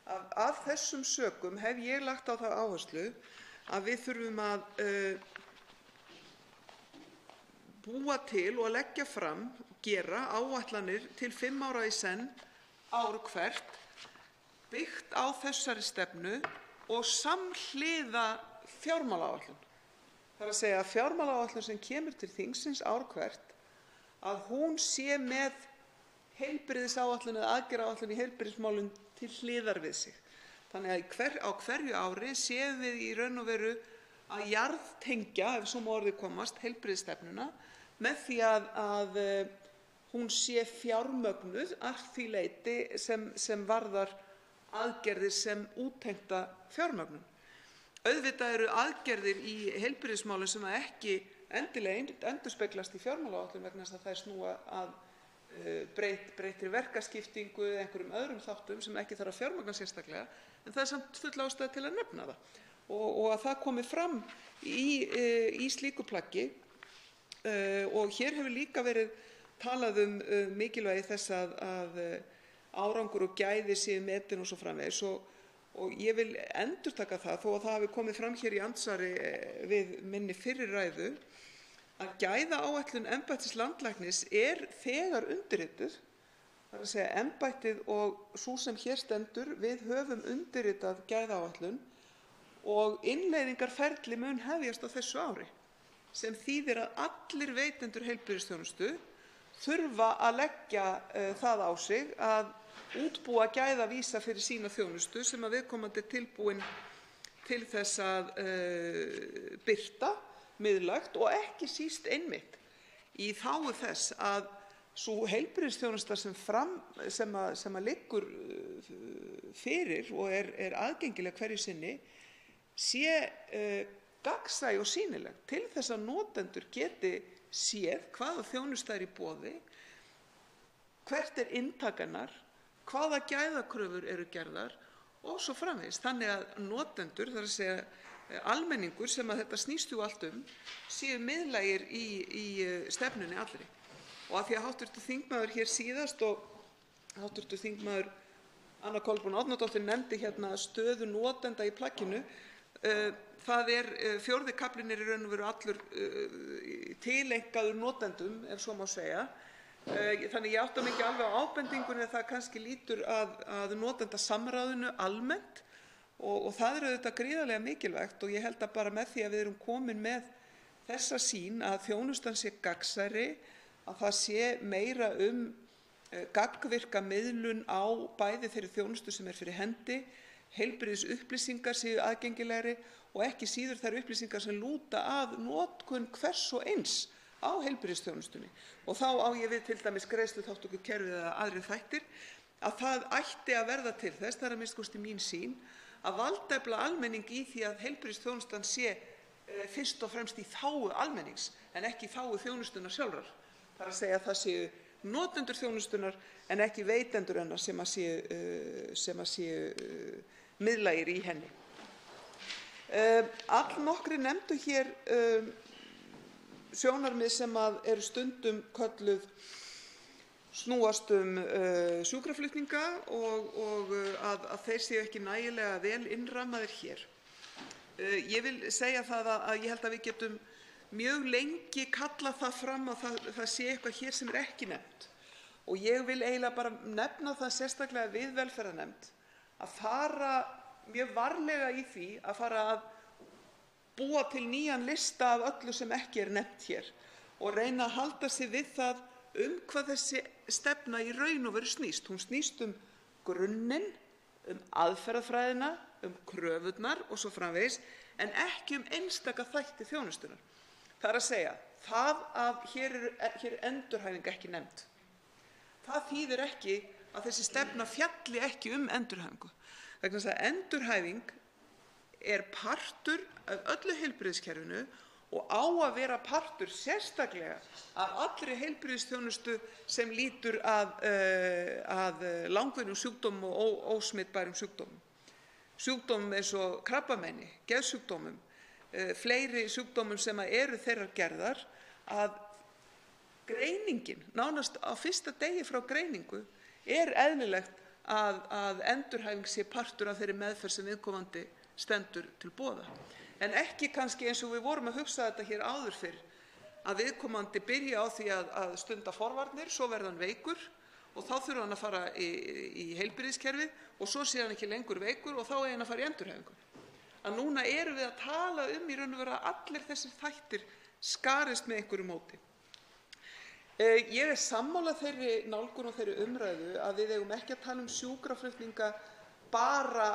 Speaker 22: Af þessum sökum hef ég lagt á það áherslu að við þurfum að búa til og leggja fram, gera áætlanir til 5 ára í senn ár hvert byggt á þessari stefnu og samhliða fjármálaáætlun. Það er að segja að fjármálaáætlun sem kemur til þingsins ár hvert að hún sé með heilbrigðisáætlun eða aðgerðaáætlun í heilbrigðismálum til hliðar við sig. Þannig að á hverju ári séum við í raun og veru að jarðtengja, ef svo má orði komast, heilbrigðisstefnuna með því að hún sé fjármögnuð að því leyti sem varðar aðgerðir sem úttengda fjármögnun. Auðvitað eru aðgerðir í heilbrigðismálum sem ekki endilega endurspeglast í fjármálaáætlun vegna þess að þær snúa að breyttri verkaskiptingu eða einhverjum öðrum þáttum sem ekki þarf að fjármagna sérstaklega, en það er samt full ástæða til að nefna það og að það komi fram í slíku plaggi. Og hér hefur líka verið talað mikilvægi þess að árangur og gæði séu metin og svo framvegis og ég vil endurtaka það, þó að það hafi komið fram hér í andsvari við minni fyrri ræðu, að gæðaáætlun embættis landlæknis þegar undirrituð, það er að segja embættið og sú sem hér stendur, við höfum undirritað gæðaáætlun og innleiðingarferli mun hefjast á þessu ári, sem þýðir að allir veitendur heilbrigðisþjónustu þurfa að leggja það á sig að útbúa gæðavísa fyrir sína þjónustu sem að viðkomandi er tilbúinn til þess að birta miðlægt og ekki síst einmitt í þágu þess að sú heilbrigðisþjónusta sem liggur fyrir og er aðgengileg hverju sinni sé gagnsæ og sýnileg til þess að notendur geti séð hvaða þjónusta er í boði, hvert er inntak hennar, hvaða gæðakröfur eru gerðar og svo framvegis. Þannig að notendur, það er að segja almenningur sem að þetta snýst allt séu miðlægir í stefnunni allri. Og af því að hv. þingmaður hér síðast og hv. þingmaður Anna Kolbrún Árnadóttir nefndi hérna stöðu notenda í plagginu, það fjórði kaflinn í raun og veru allur tileinkaður notendum, ef svo má segja. Þannig ég átta mig ekki alveg á ábendingunni að það kannski lýtur að notendasamráðinu almennt og það er auðvitað gríðarlega mikilvægt og ég held að bara með því að við erum komin með þessa sýn að þjónustan sé gagnsærri, að það sé meira gagnvirka miðlun á bæði þeirri þjónustu sem er fyrir hendi, heilbrigðisupplýsingar séu aðgengilegri og ekki síður þær upplýsingar sem lúta að notkun hvers og eins á heilbrigðisþjónustunni. Og þá á ég við til dæmis greiðsluþátttökukerfið eða aðrir þættir, að það ætti að verða til þess, það er að minnsta kosti mín sýn, að valdefla almenning í því að heilbrigðisþjónustan sé fyrst og fremst í þágu almennings en ekki í þágu þjónustunnar sjálfrar. Það er að segja að það séu notendur þjónustunnar en ekki veitendur hennar sem að séu miðlægir í henni. Allnokkrir nefndu hér sjónarmið sem eru stundum kölluð snúast sjúkraflutninga og að þeir séu ekki nægilega vel innrammaðir hér. Ég vil segja það að ég held að við getum mjög lengi kallað það fram að það sé eitthvað hér sem ekki nefnt. Og ég vil eiginlega bara nefna það sérstaklega við velferðarnefnd að fara mjög varlega í því að fara að búa til nýjan lista af öllu sem ekki er nefnt hér og reyna að halda sig við það hvað þessi stefna í raun og veru snýst. Hún snýst grunninn, aðferðafræðina, kröfurnar og svo framvegis, en ekki einstaka þætti þjónustunnar. Það er að segja, það að hér er endurhæfing ekki nefnd. Það þýðir ekki að þessi stefna fjalli ekki endurhæfingu. Vegna þess að endurhæfing er partur af öllu heilbrigðiskerfinu og á að vera partur sérstaklega af allri heilbrigðisþjónustu sem lýtur að langvinnum sjúkdómum og ósmitbærum sjúkdómum. Sjúkdómum eins og krabbameini, geðsjúkdómum, fleiri sjúkdómum sem eru þeirrar gerðar að greiningin, nánast á fyrsta degi frá greiningu, eðlilegt að endurhæfing sé partur af þeirri meðferð sem viðkomandi stendur til boða. En ekki kannski eins og við vorum að hugsa þetta hér áður fyrr, að viðkomandi byrja á því að stunda forvarnir, svo verða hann veikur og þá þurfa hann að fara í heilbrigðiskerfið og svo sé hann ekki lengur veikur og þá eigi hann að fara í endurhæfingu. Að núna erum við að tala í raun og veru að allir þessir þættir skarist með einhverju móti. Ég er sammála þeirri nálgun og þeirri umræðu að við eigum ekki að tala sjúkraflutninga bara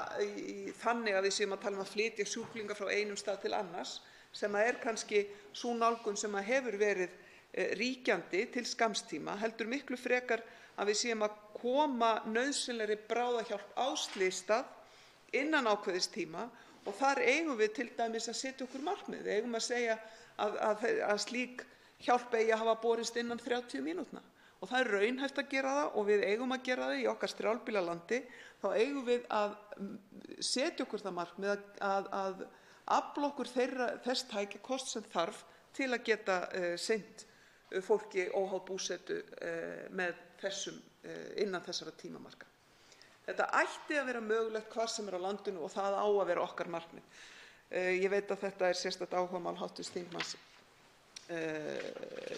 Speaker 22: þannig að við séum að tala að flytja sjúklinga frá einum stað til annars, sem kannski sú nálgun sem hefur verið ríkjandi til skamms tíma, heldur miklu frekar að við séum að koma nauðsynlegri bráðahjálp á slysstað innan ákveðins tíma Og þar eigum við til dæmis að setja okkur markmið. Við eigum að segja að slík hjálp eigi að hafa borist innan 30 mínútna. Og það er raunhæft að gera það og við eigum að gera það í okkar strjálbýla landi. Þá eigum við að setja okkur það markmið að afla okkur þess tækjakost sem þarf til að geta sinnt fólki óháð búsetu með innan þessara tímamarka. Þetta ætti að vera mögulegt hvar sem er á landinu og það á að vera okkar markmið. Ég veit að þetta er sérstakt áhugamál hv. þingmanns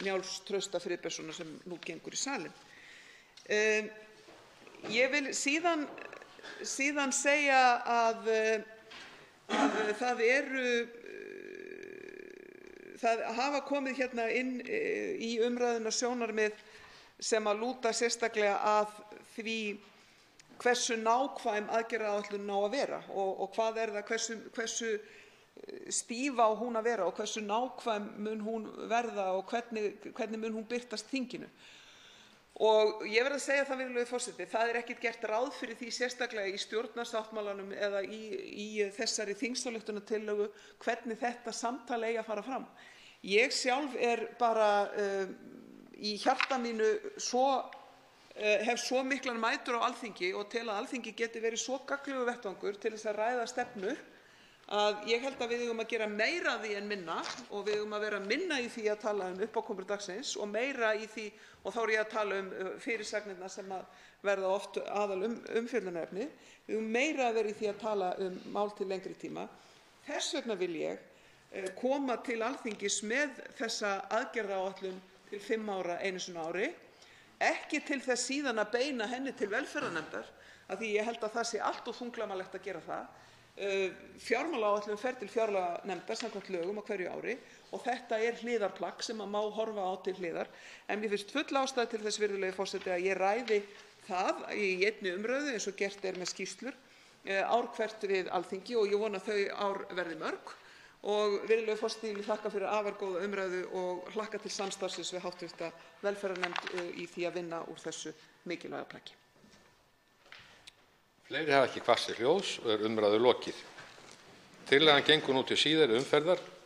Speaker 22: Njáls Trausta Friðbertssonar sem nú gengur í salinn. Ég vil síðan segja að það hafa komið hérna inn í umræðuna sjónarmið sem að lúta sérstaklega að því hversu nákvæm aðgerðaáætlun á að vera og hvað er það, hversu stíf á hún að vera og hversu nákvæm mun hún verða og hvernig mun hún birtast þinginu. Og ég verð að segja það, virðulegur forseti, það er ekkert gert ráð fyrir því sérstaklega í stjórnarsáttmálanum eða í þessari þingsályktunartillögu hvernig þetta samtal eigi að fara fram. Ég sjálf er bara í hjarta mínu hef svo miklar mætur á Alþingi og tel að Alþingi geti verið svo gagnlegur vettvangur til þess að ræða stefnur að ég held að við eigum að gera meira af því en minna og við eigum að vera minna í því að tala uppákomur dagsins og meira í því, og þá er ég að tala fyrirsagnirnar sem verða oft aðal umfjöllunarefni, við eigum meira að vera í því að tala mál til lengri tíma. Þess vegna vil ég koma til Alþingis með þessa aðgerðaáætlun til 5 ára einu sinni á ári, ekki til þess síðan að beina henni til velferðarnefndar, af því ég held að það sé allt of þunglamalegt að gera það. Fjármálaáætlun fer til fjárlaganefndar samkvæmt lögum á hverju ári og þetta er hliðarplagg sem að má horfa á til hliðar. En mér finnst full ástæða til þess, virðulegi forseti, að ég ræði það í einni umræðu eins og gert er með skýrslur ár hvert við Alþingi og ég vona að þau ár verði mörg. Og virðulegur forseti, ég þakka fyrir afar góða umræðu og hlakka til samstarfsins við hv. velferðarnefnd í því að vinna úr þessu mikilvæga plaggi.
Speaker 20: Fleiri hafa ekki kvatt sér hljóðs og er umræðu lokið. Tillagan gengur nú til síðari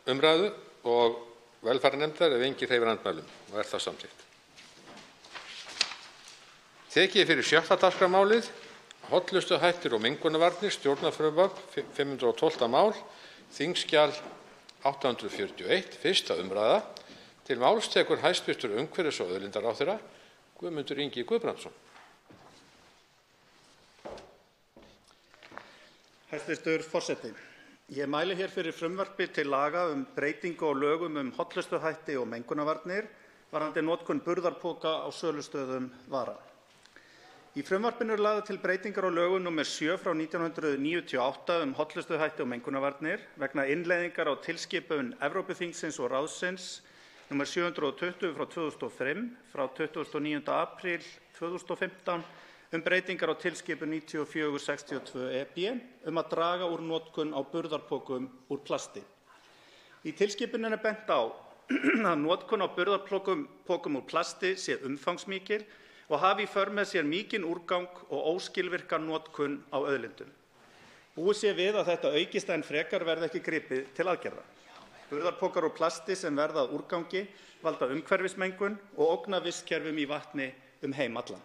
Speaker 20: umræðu og velferðarnefndar ef enginn hreyfir andmælum og er það samþykkt. Tekið er fyrir 6. dagskrármálið, hollustuhættir og mengunarvarnir, stjórnarfrumvarp 512. mál, þingskjal 841, 1. umræða. Til máls tekur hæstv. Umhverfis- og auðlindaráðherra Guðmundur Ingi Guðbrandsson.
Speaker 15: Hæstv. forseti. Ég mæli hér fyrir frumvarpi til laga breytingu á lögum hollustuhætti og mengunarvarnir varðandi notkun burðarpoka á sölustöðum vara. Í frumvarpinu eru lagðar til breytingar á lögum nr. 7/1998 hollustuhætti og mengunarvarnir vegna innleiðingar á tilskipun Evrópuþingsins og ráðsins nr. 720/2005 frá 29. apríl 2015 breytingar á tilskipun 94/62/EB að draga úr notkun á burðarpokum úr plasti. Í tilskipuninni er bent á að notkun á burðarpokum úr plasti sé umfangsmikil og hafi í för með sér mikinn úrgang og óskilvirkan notkun á auðlindum. Búist sé við að þetta aukist enn frekar verði ekki gripið til aðgerða. Burðarpokar úr plasti sem verða að úrgangi valda umhverfismengun og ógna vistkerfum í vatni heim allan.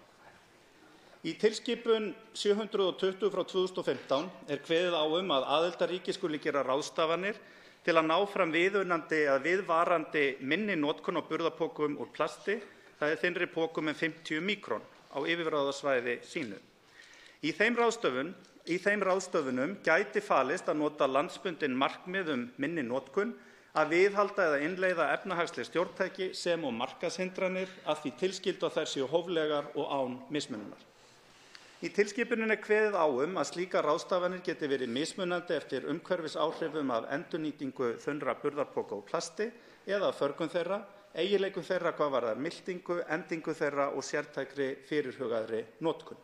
Speaker 15: Í tilskipun 720/2015 er kveðið á að aðildarríki skuli gera ráðstafanir til að ná fram viðunandi eða viðvarandi minni notkun á burðarpokum úr plasti, það er þynnri pokum en 50 míkrón á yfirráðasvæði sínu. Í þeim ráðstöfunum gæti falist að nota landsbundin markmið minni notkun, að viðhalda eða innleiða efnahagsleg stjórntæki sem og markaðshindranir að því tilskildu að þær séu hóflegar og án mismununar. Í tilskipuninni er kveðið á að slíkar ráðstafanir geti verið mismunandi eftir umhverfisáhrifum af endurnýtingu þunnra burðarpoka úr plasti eða förgun þeirra, eiginleikum þeirra hvað varðar miltingu, endingu þeirra og sértækri fyrirhugaðri notkun.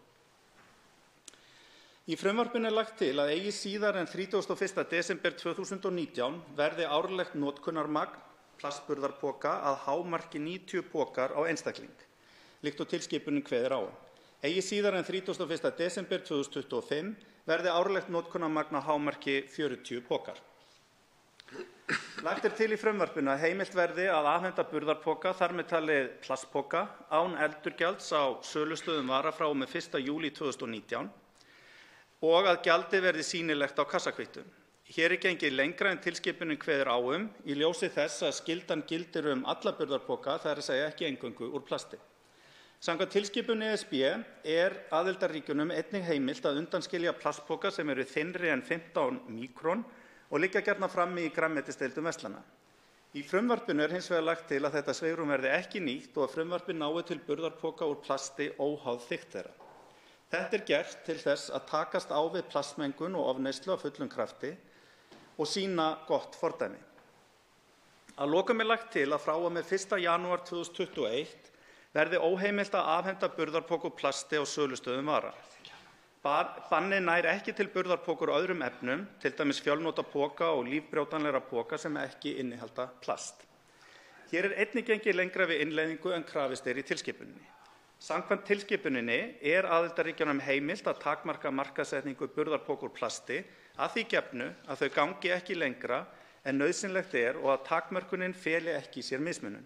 Speaker 15: Í frumvarpinu er lagt til að eigi síðar en 31. desember 2019 verði árlegt notkunarmagn plastburðarpoka að hámarki 90 pokar á einstakling, líkt og tilskipunin kveður á. Eigi síðar en 31. desember 2025 verði árlegt notkunarmagn að hámarki 40 pokar. Lagt til í frumvarpinu að heimilt verði að afhenda burðarpoka, þar með talið plastpoka, án endurgjalds á sölustöðum vara frá og með 1. júlí 2019 og að gjaldið verði sýnilegt á kassakvittum. Hér er gengið lengra en tilskipunin kveður á í ljósi þess að skyldan gildir alla burðarpoka, það er að segja ekki eingöngu úr plasti. Samkvæmt tilskipun ESB er aðildarríkjunum einnig heimilt að undanskilja plastpoka sem eru þynnri en 15 míkrón og liggja gjarnan frammi í grænmetisdeildum verslana. Í frumvarpinu er hins vegar lagt til að þetta svigrúm verði ekki nýtt og að frumvarpið nái til burðarpoka úr plasti óháð þykkt þeirra. Þetta er gert til þess að takast á við plastmengun og ofneyslu af fullum krafti og sýna gott fordæmi. Að lokum er lagt til að frá og með 1. janúar 2021 verði óheimilt að afhenda burðarpoka úr plasti á sölustöðum vara. Bannið nær ekki til burðarpoka úr öðrum efnum, til dæmis fjölnota poka og lífbrjótanlegra poka sem ekki innihalda plast. Hér er einnig gengið lengra við innleiðingu en krafist í tilskipuninni. Samkvæmt tilskipuninni er aðildarríkjunum heimilt að takmarka markaðssetningu burðarpoka úr plasti að því gefnu að þau gangi ekki lengra en nauðsynlegt er og að takmörkunin feli ekki í sér mismunun.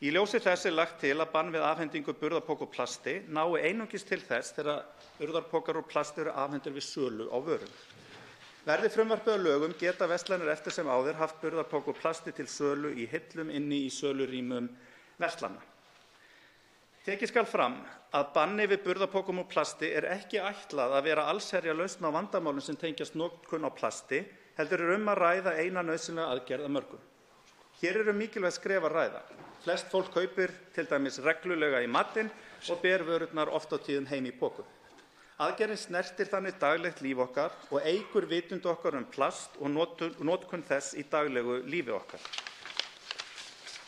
Speaker 15: Í ljósi þess er lagt til að bann við afhendingu burðarpoka úr plasti nái einungis til þess þegar burðarpokar úr plasti eru afhentir við sölu á vörum. Verði frumvarpið að lögum geta verslanir eftir sem áður haft burðarpoka úr plasti til sölu í hillum inni í sölurýmum verslana. Tekið skal fram að banni við burðarpokum úr plasti er ekki ætlað að vera allsherja lausn á vandamálum sem tengjast notkun á plasti, heldur er að ræða eina nauðsynlega aðgerð af mörgum. Hér eru mikilvæg skref að ræða. Flest fólk kaupir til dæmis reglulega í matinn og ber vörurnar oft á tíðum heim í pokum. Aðgerðin snertir þannig daglegt líf okkar og eykur vitund okkar plast og notkun þess í daglegu lífi okkar.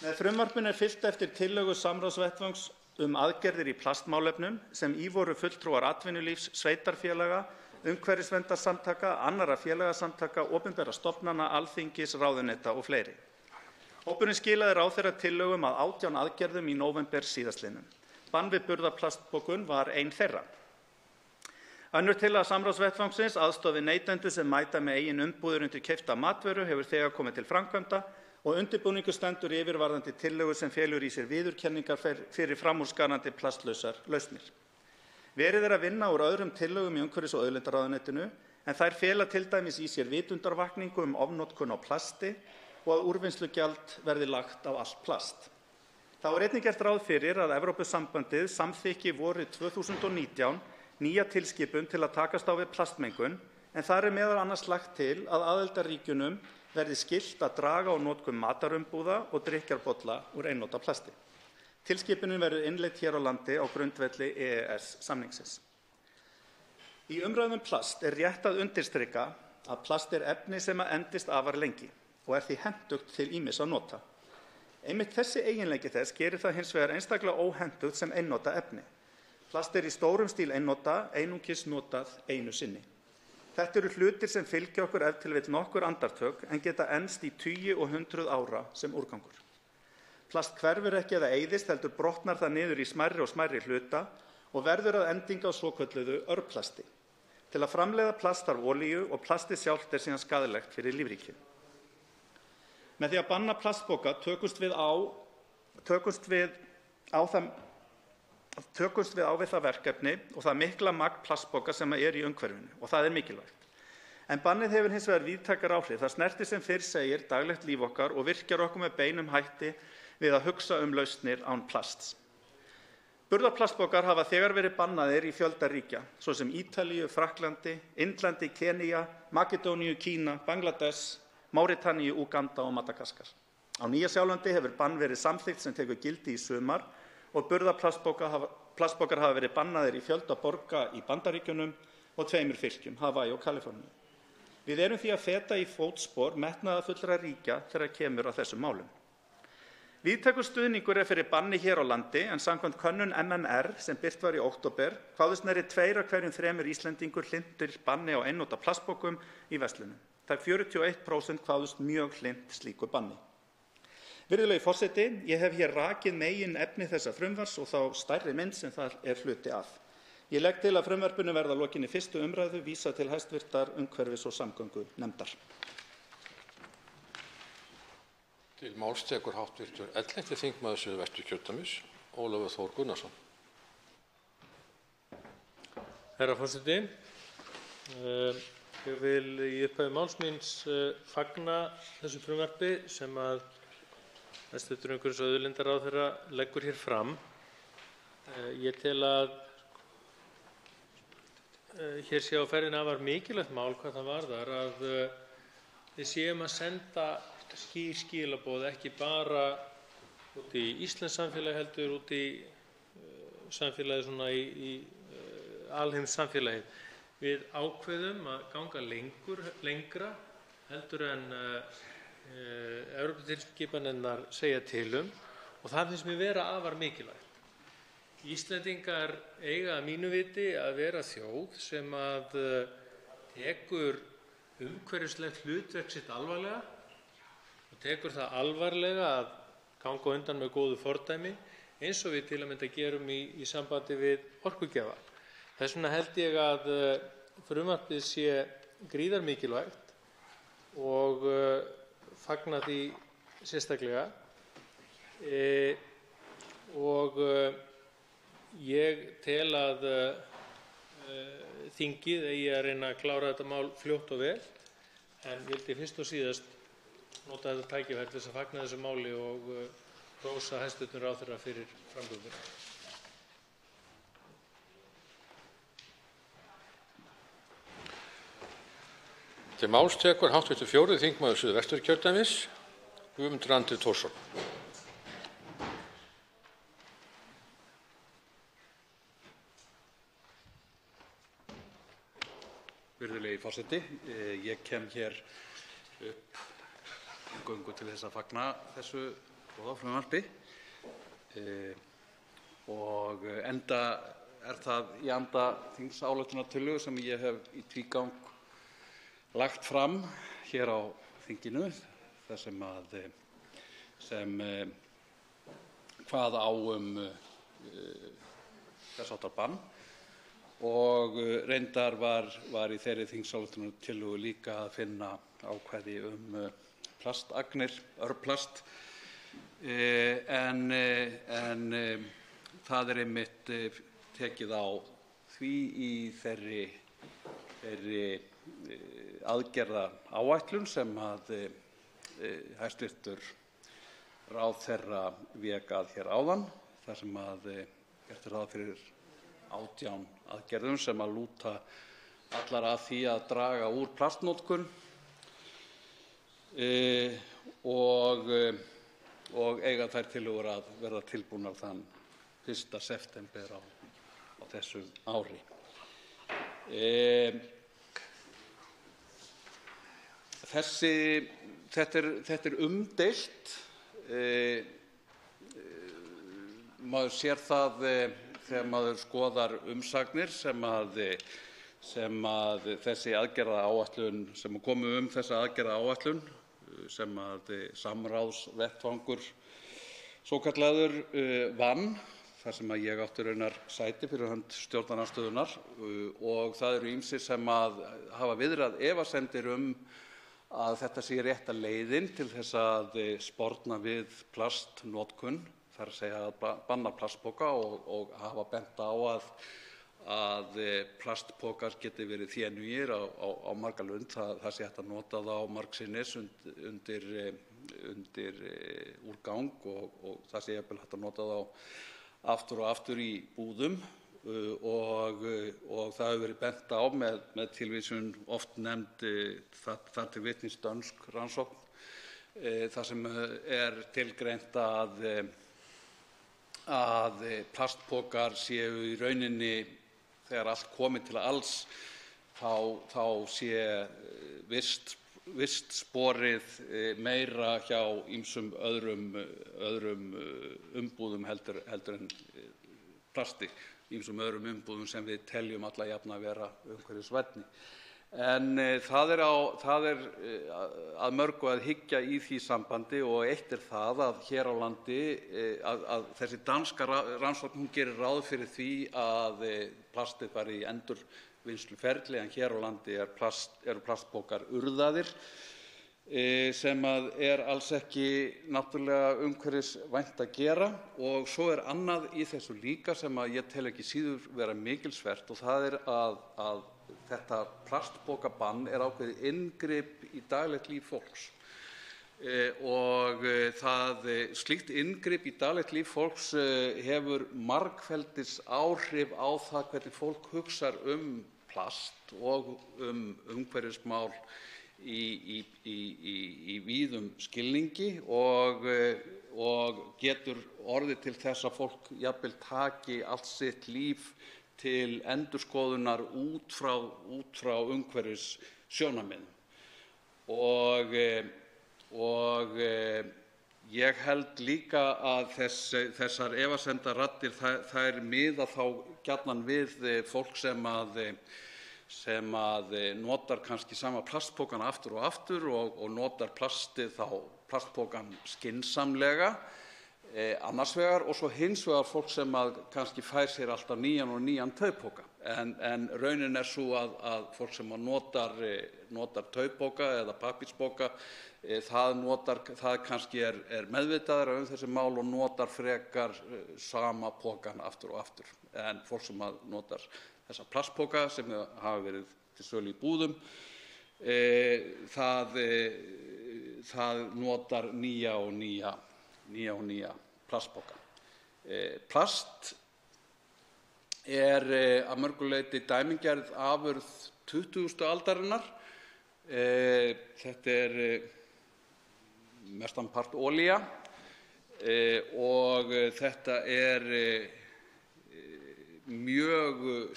Speaker 15: Með frumvarpinu er fylgt eftir tillögu samráðsvettvangs aðgerðir í plastmálefnum sem í voru fulltrúar atvinnulífs, sveitarfélaga, umhverfisverndarsamtaka, annarra félagasamtaka, opinberra stofnana, Alþingis, ráðuneyta og fleiri. Hópurinn skilaði ráðherra tillögum að 18 aðgerðum í nóvember síðastliðnum. Bann við burðarplastpokun var ein þeirra. Önnur tillaga samráðsvettvangsins, aðstoð við neytendur sem mæta með eigin umbúðir undir keypta matvöru, hefur þegar komið til framkvæmda og undirbúningur stendur yfir varðandi tillögur sem felur í sér viðurkenningar fyrir framúrskarandi plastlausar lausnir. Verið er að vinna úr öðrum tillögum í umhverfis- og auðlindaráðuneytinu en þær fela til dæmis í sér vitundarvakningu ofnotkun á plasti og að úrvinnslugjald verði lagt á allt plast. Þá er einnig gert ráð fyrir að Evrópusambandið samþykki vorið 2019 nýja tilskipun til að takast á við plastmengun en þar er meðal annars lagt til að aðildarríkjunum verði skylt að draga úr notkun matarumbúða og drykkjarbolla úr einnota plasti. Tilskipunin verður innleidd hér á landi á grundvelli EES-samningsins. Í umræðum plast er rétt að undirstrika að plast er efni sem endist afar lengi og er því hentugt til ýmissa nota. Einmitt þessi eiginleiki þess gerir það hins vegar einstaklega óhentugt sem einnota efni. Plast er í stórum stíl einnota, einungis notað einu sinni. Þetta eru hlutir sem fylgja okkur ef til vill nokkur andartök en geta enst í tugi og hundruð ára sem úrgangur. Plast hverfur ekki eða eyðist heldur brotnar það niður í smærri og smærri hluta og verður að endingu á svokölluðu örplasti. Til að framleiða plast þarf olíu og plastið sjálft er síðan skaðlegt fyrir lífríkið. Með því að banna plastpoka tökumst við á við það verkefni og það mikla magn plastpoka sem er í umhverfinu og það er mikilvægt. En bannið hefur hins vegar víðtækar áhrif. Það snertir sem fyrr segir daglegt líf okkar og virkjar okkur með beinum hætti við að hugsa lausnir án plasts. Burðarplastpokar hafa þegar verið bannaðir í fjölda ríkja, svo sem Ítalíu, Frakklandi, Indlandi, Kenía, Makedóníu, Kína, Bangladesh, Máritanía, Úganda og Madagaskar. Á Nýja-Sjálandi hefur bann verið samþykkt sem tekur gildi í sumar og burðarplastpokar hafa verið bannaðir í fjölda borga í Bandaríkjunum og 2 fylkjum, Hawaii og Kaliforníu. Við erum því að feta í fótspor metnaðarfullra ríkja þegar kemur að þessum málum. Víðtækur stuðningur er fyrir banni hér á landi en samkvæmt könnun MNR sem birt var í október kváðust nærri 2 af hverjum 3 Íslendingur hlynntir banni á einnota plastpokum í verslunum. Það 41% kváðust mjög hlynnt slíku banni. Virðulegi forseti, ég hef hér rakið megin efni þessa frumvarps og þá stærri mynd sem það er hluti af. Ég legg til að frumvarpinu verði að lokinni 1. umræðu vísað til hv. umhverfis- og samgöngunefndar.
Speaker 20: Til máls tekur hv. 11. þingmaður Suðvesturkjördæmis, Ólafur Þór Gunnarsson.
Speaker 19: Herra forseti, ég vil í upphafi máls míns fagna þessu frumvarpi sem að hæstv. umhverfis- og auðlindaráðherra leggur hér fram. Ég tel að hér sé á ferðinni afar mikilvægt mál hvað það varðar að við séum að senda skýr skilaboð ekki bara út í íslenskt samfélag heldur út í samfélagið svona í alheimssamfélagið. Við ákveðum að ganga lengra heldur en Evróputilskipanirnar segja til og það finnst mér vera afar mikilvægt. Íslendingar eiga að mínu viti að vera þjóð sem að tekur umhverfislegt hlutverk sitt alvarlega og tekur það alvarlega að ganga á undan með góðu fordæmi eins og við til að mynda gerum í sambandi við orkugjafa. Þess vegna held ég að frumvarpið sé gríðarmikilvægt og fagna því sérstaklega og ég tel að þingið eigi að reyna að klára þetta mál fljótt og vel en vildi fyrst og síðast nota þetta tækifæri til þess að fagna þessu máli og hrósa hæstv. ráðherra fyrir framgönguna.
Speaker 20: Til máls tekur hv. 4. þingmaður Suðvesturkjördæmis, Guðmundur Andri Thorsson.
Speaker 16: Virðulegi forseti, ég kem hér upp eingöngu til þess að fagna þessu góða frumvarpi og enda það í anda þingsályktunartillögu sem ég hef í tvígang lagt fram hér á þinginu þar sem kvað á þess háttar bann og reyndar var í þeirri þingsályktunartillögu líka að finna ákvæði plastagnir, örplast, en það einmitt tekið á því í þeirri aðgerðaáætlun sem að hæstv. ráðherra vék að hér áðan, þar sem að gert ráð fyrir 18 aðgerðum sem að lúta allar að því að draga úr plastnotkun og eiga þær tillögur að verða tilbúnar þann 1. september á þessu ári. Þetta er umdeilt. Maður sér það þegar maður skoðar umsagnir sem þessi aðgerðaáætlun sem komu þessa aðgerðaáætlun sem samráðsvettvangur svokallaður vann, þar sem ég átti raunar sæti fyrir hönd stjórnarandstöðunnar og það eru ýmsir sem hafa viðrað efasemdir að þetta sé rétta leiðin til þess að sporna við plastnotkun, þar að segja að banna plastpoka og hafa bent á að plastpokar geti verið þénugir á marga lund, það sé hægt að nota þá margsinnis undir úrgang og það sé jafnvel hægt að nota þá aftur og aftur í búðum og það hefur verið bent á með tilvísun oft nefnd þar til vitnis dönsk rannsókn þar sem tilgreint að plastpokar séu í rauninni, þegar allt komi til alls, þá sé vistsporið meira hjá ýmsum öðrum umbúðum heldur en plasti, ýmsum öðrum umbúðum sem við teljum alla jafna að vera umhverfisvænni. En það er að mörgu að hyggja í því sambandi og eitt er það að hér á landi að þessi danska rannsókn gerir ráð fyrir því að plastið fari í endurvinnsluferli en hér á landi eru plastpokar urðaðir sem er alls ekki náttúrulega umhverfisvænt að gera og svo er annað í þessu líka sem að ég tel ekki síður vera mikilsvert og það er að þetta plastpokabann er ákveðið inngrip í daglegt líf fólks og slíkt inngrip í daglegt líf fólks hefur margfeldis áhrif á það hvernig fólk hugsar plast og umhverfismál í víðum skilningi og getur orðið til þess að fólk jafnvel taki allt sitt líf til endurskoðunar út frá umhverfissjónarmiðum. Og ég held líka að þessar efasemdaraddir þær miða þá gjarnan við fólk sem notar kannski sama plastpokann aftur og notar plastpokann skynsamlega annars vegar og svo hins vegar fólk sem kannski fær sér alltaf nýjan taupoka. En raunin sú að fólk sem notar taupoka eða pappírspoka, það kannski er meðvitaðra þessi mál og notar frekar sama pokann aftur og aftur. En fólk sem notar þessa plastpoka sem hafa verið til sölu í búðum, það notar nýja plastpoka. Plast er að mörgu leyti dæmigerð afurð 20. aldarinnar. Þetta er mestanpart olía og þetta er mjög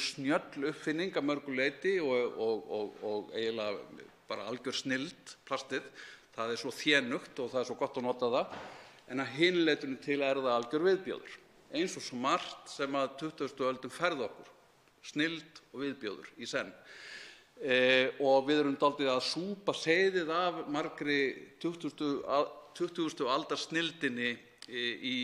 Speaker 16: snjöll uppfinning að mörgu leyti og eiginlega bara algjör snilld plastið. Það er svo þénugt og það er svo gott að nota það, en að hinu leytinu til er það algjör viðbjóður. Eins og svo margt sem að 20. öldin færði okkur, snilld og viðbjóður í senn. Og við erum dálítið að súpa seyðið af margri 20. aldar snilldinni í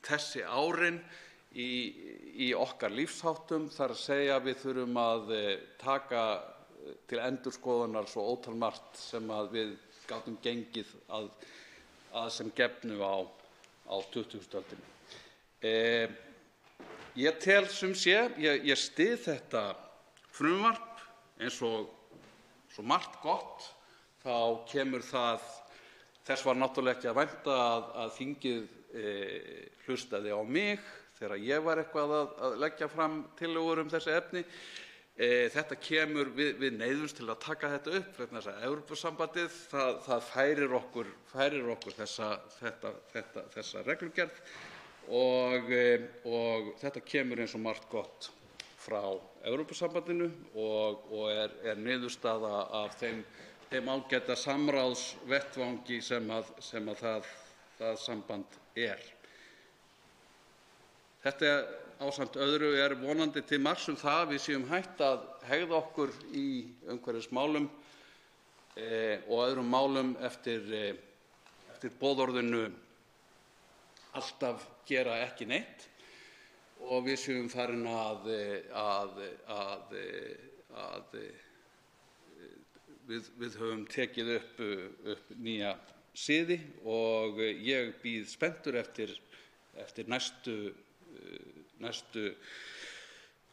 Speaker 16: þessi árin í okkar lífsháttum. Það er að segja að við þurfum að taka til endurskoðunar svo ótal margt sem að við gátum gengið að sem gefnu á 20. öldinni. Ég tel ég styð þetta frumvarp eins og svo margt gott, þá kemur þess var náttúrulega ekki að vænta að þingið hlustaði á mig þegar ég var eitthvað að leggja fram tillögur þessi efni. Þetta kemur, við neyðumst til að taka þetta upp vegna þess að Evrópusambandið það færir okkur þessa reglugerð og þetta kemur eins og margt gott frá Evrópusambandinu og er niðurstaða af þeim ágæta samráðsvettvangi sem það samband er. Þetta ásamt öðru er vonandi til marks það að við séum hætt að hegða okkur í umhverfismálum og öðrum málum eftir boðorðinu alltaf gera ekki neitt og við séum farin við höfum tekið upp nýja siði og ég bíð spenntur eftir næstu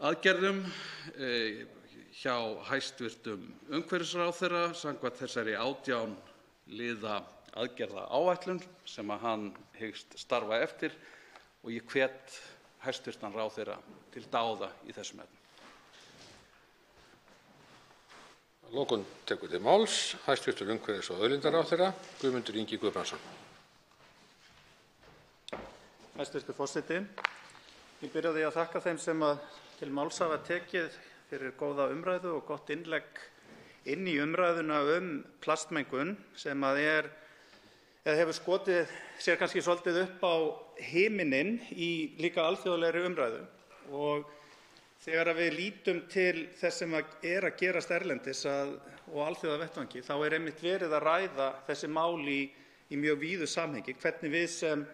Speaker 16: aðgerðum hjá hæstvirtum umhverfisráðherra samkvæmt þessari 18 liða aðgerðaáætlun sem hann hyggst starfa eftir og ég hvet hæstvirtan ráðherra til dáða í þessum efnum.
Speaker 20: Að lokum tekur til máls hæstvirtur umhverfis- og auðlindaráðherra Guðmundur Ingi Guðbrandsson.
Speaker 9: Hæstvirtur forseti. Ég byrja á því að þakka þeim sem til máls hafa tekið fyrir góða umræðu og gott innlegg inn í umræðuna plastmengun sem hefur skotið sér kannski svolítið upp á himininn í líka alþjóðlegri umræðu. Og þegar við lítum til þess sem er að gerast erlendis og alþjóðavettvangi, þá er einmitt verið að ræða þessi mál í mjög víðu samhengi, hvernig við sem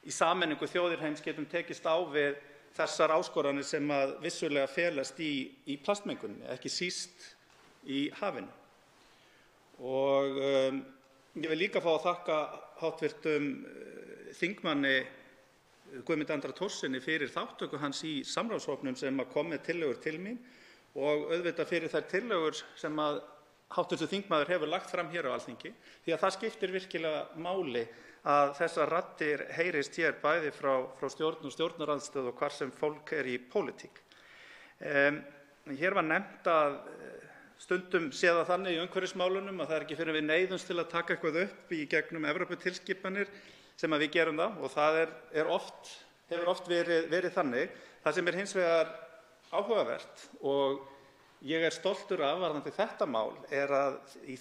Speaker 9: í sameiningu þjóðir heims getum tekist á við þessar áskoranir sem vissulega felast í plastmenguninni, ekki síst í hafinu. Og ég vil líka fá að þakka hv. Þingmanni Guðmundi Andra Thorssyni fyrir þátttöku hans í samráðshópnum sem kom með tillögur til mín og auðvitað fyrir þær tillögur sem hv. þingmaður hefur lagt fram hér á Alþingi, því að það skiptir virkilega máli að þessar raddir heyrist hér bæði frá stjórn og stjórnarandstöðu og hvar sem fólk er í pólitík. Hér var nefnt að stundum sé það þannig í umhverfismálunum að það er ekki fyrr en við neyðumst til að taka eitthvað upp í gegnum Evróputilskipanir sem við gerum það, og það hefur oft verið þannig. Það sem er hins vegar áhugavert og ég er stoltur af varðandi þetta mál er að í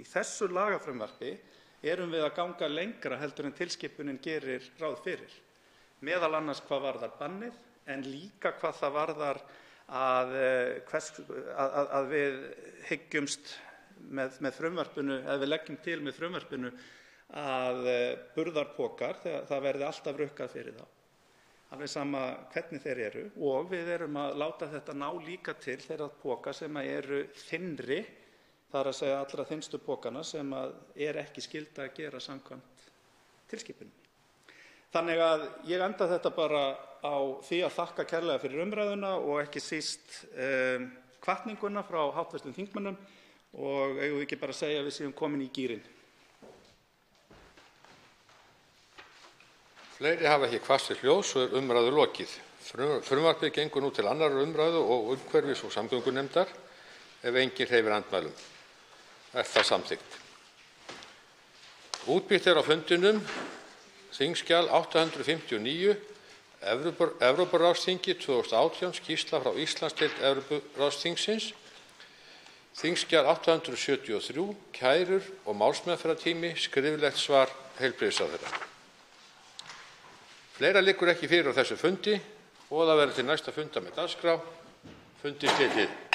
Speaker 9: þessu lagafrumvarpi erum við að ganga lengra heldur en tilskipunin gerir ráð fyrir, meðal annars hvað varðar bannið, en líka hvað það varðar að við hyggjumst með frumvarpinu, eða við leggjum til með frumvarpinu að burðarpokar, það verði alltaf rukkað fyrir þá, alveg sama hvernig þeir eru, og við erum að láta þetta ná líka til þeirra poka sem eru þynnri, það er að segja allra þynnstu pokana sem er ekki skylda að gera samkvæmt tilskipuninni. Þannig að ég enda þetta bara á því að þakka kærlega fyrir umræðuna og ekki síst hvatninguna frá hv. þingmönnum, og eigum við ekki bara að segja að við séum komin í gírinn.
Speaker 20: Fleiri hafa ekki kvast til hljóðs og umræðu lokið. Frumvarpið gengur nú til 2. umræðu og umhverfis- og samgöngunefndar ef enginn hreyfir andmælum. Er það samþykkt. Útbýtt er á fundinum þingskjal 859, Evrópuráðsþingi 2018, skýrsla frá Íslandsdeild Evrópuráðsþingsins, þingskjal 873, kærur og málsmeðferðartími, skriflegt svar heilbrigðisráðherra. Fleira liggur ekki fyrir á þessu fundi og það verður til næsta funda með dagskrá. Fundi slitið.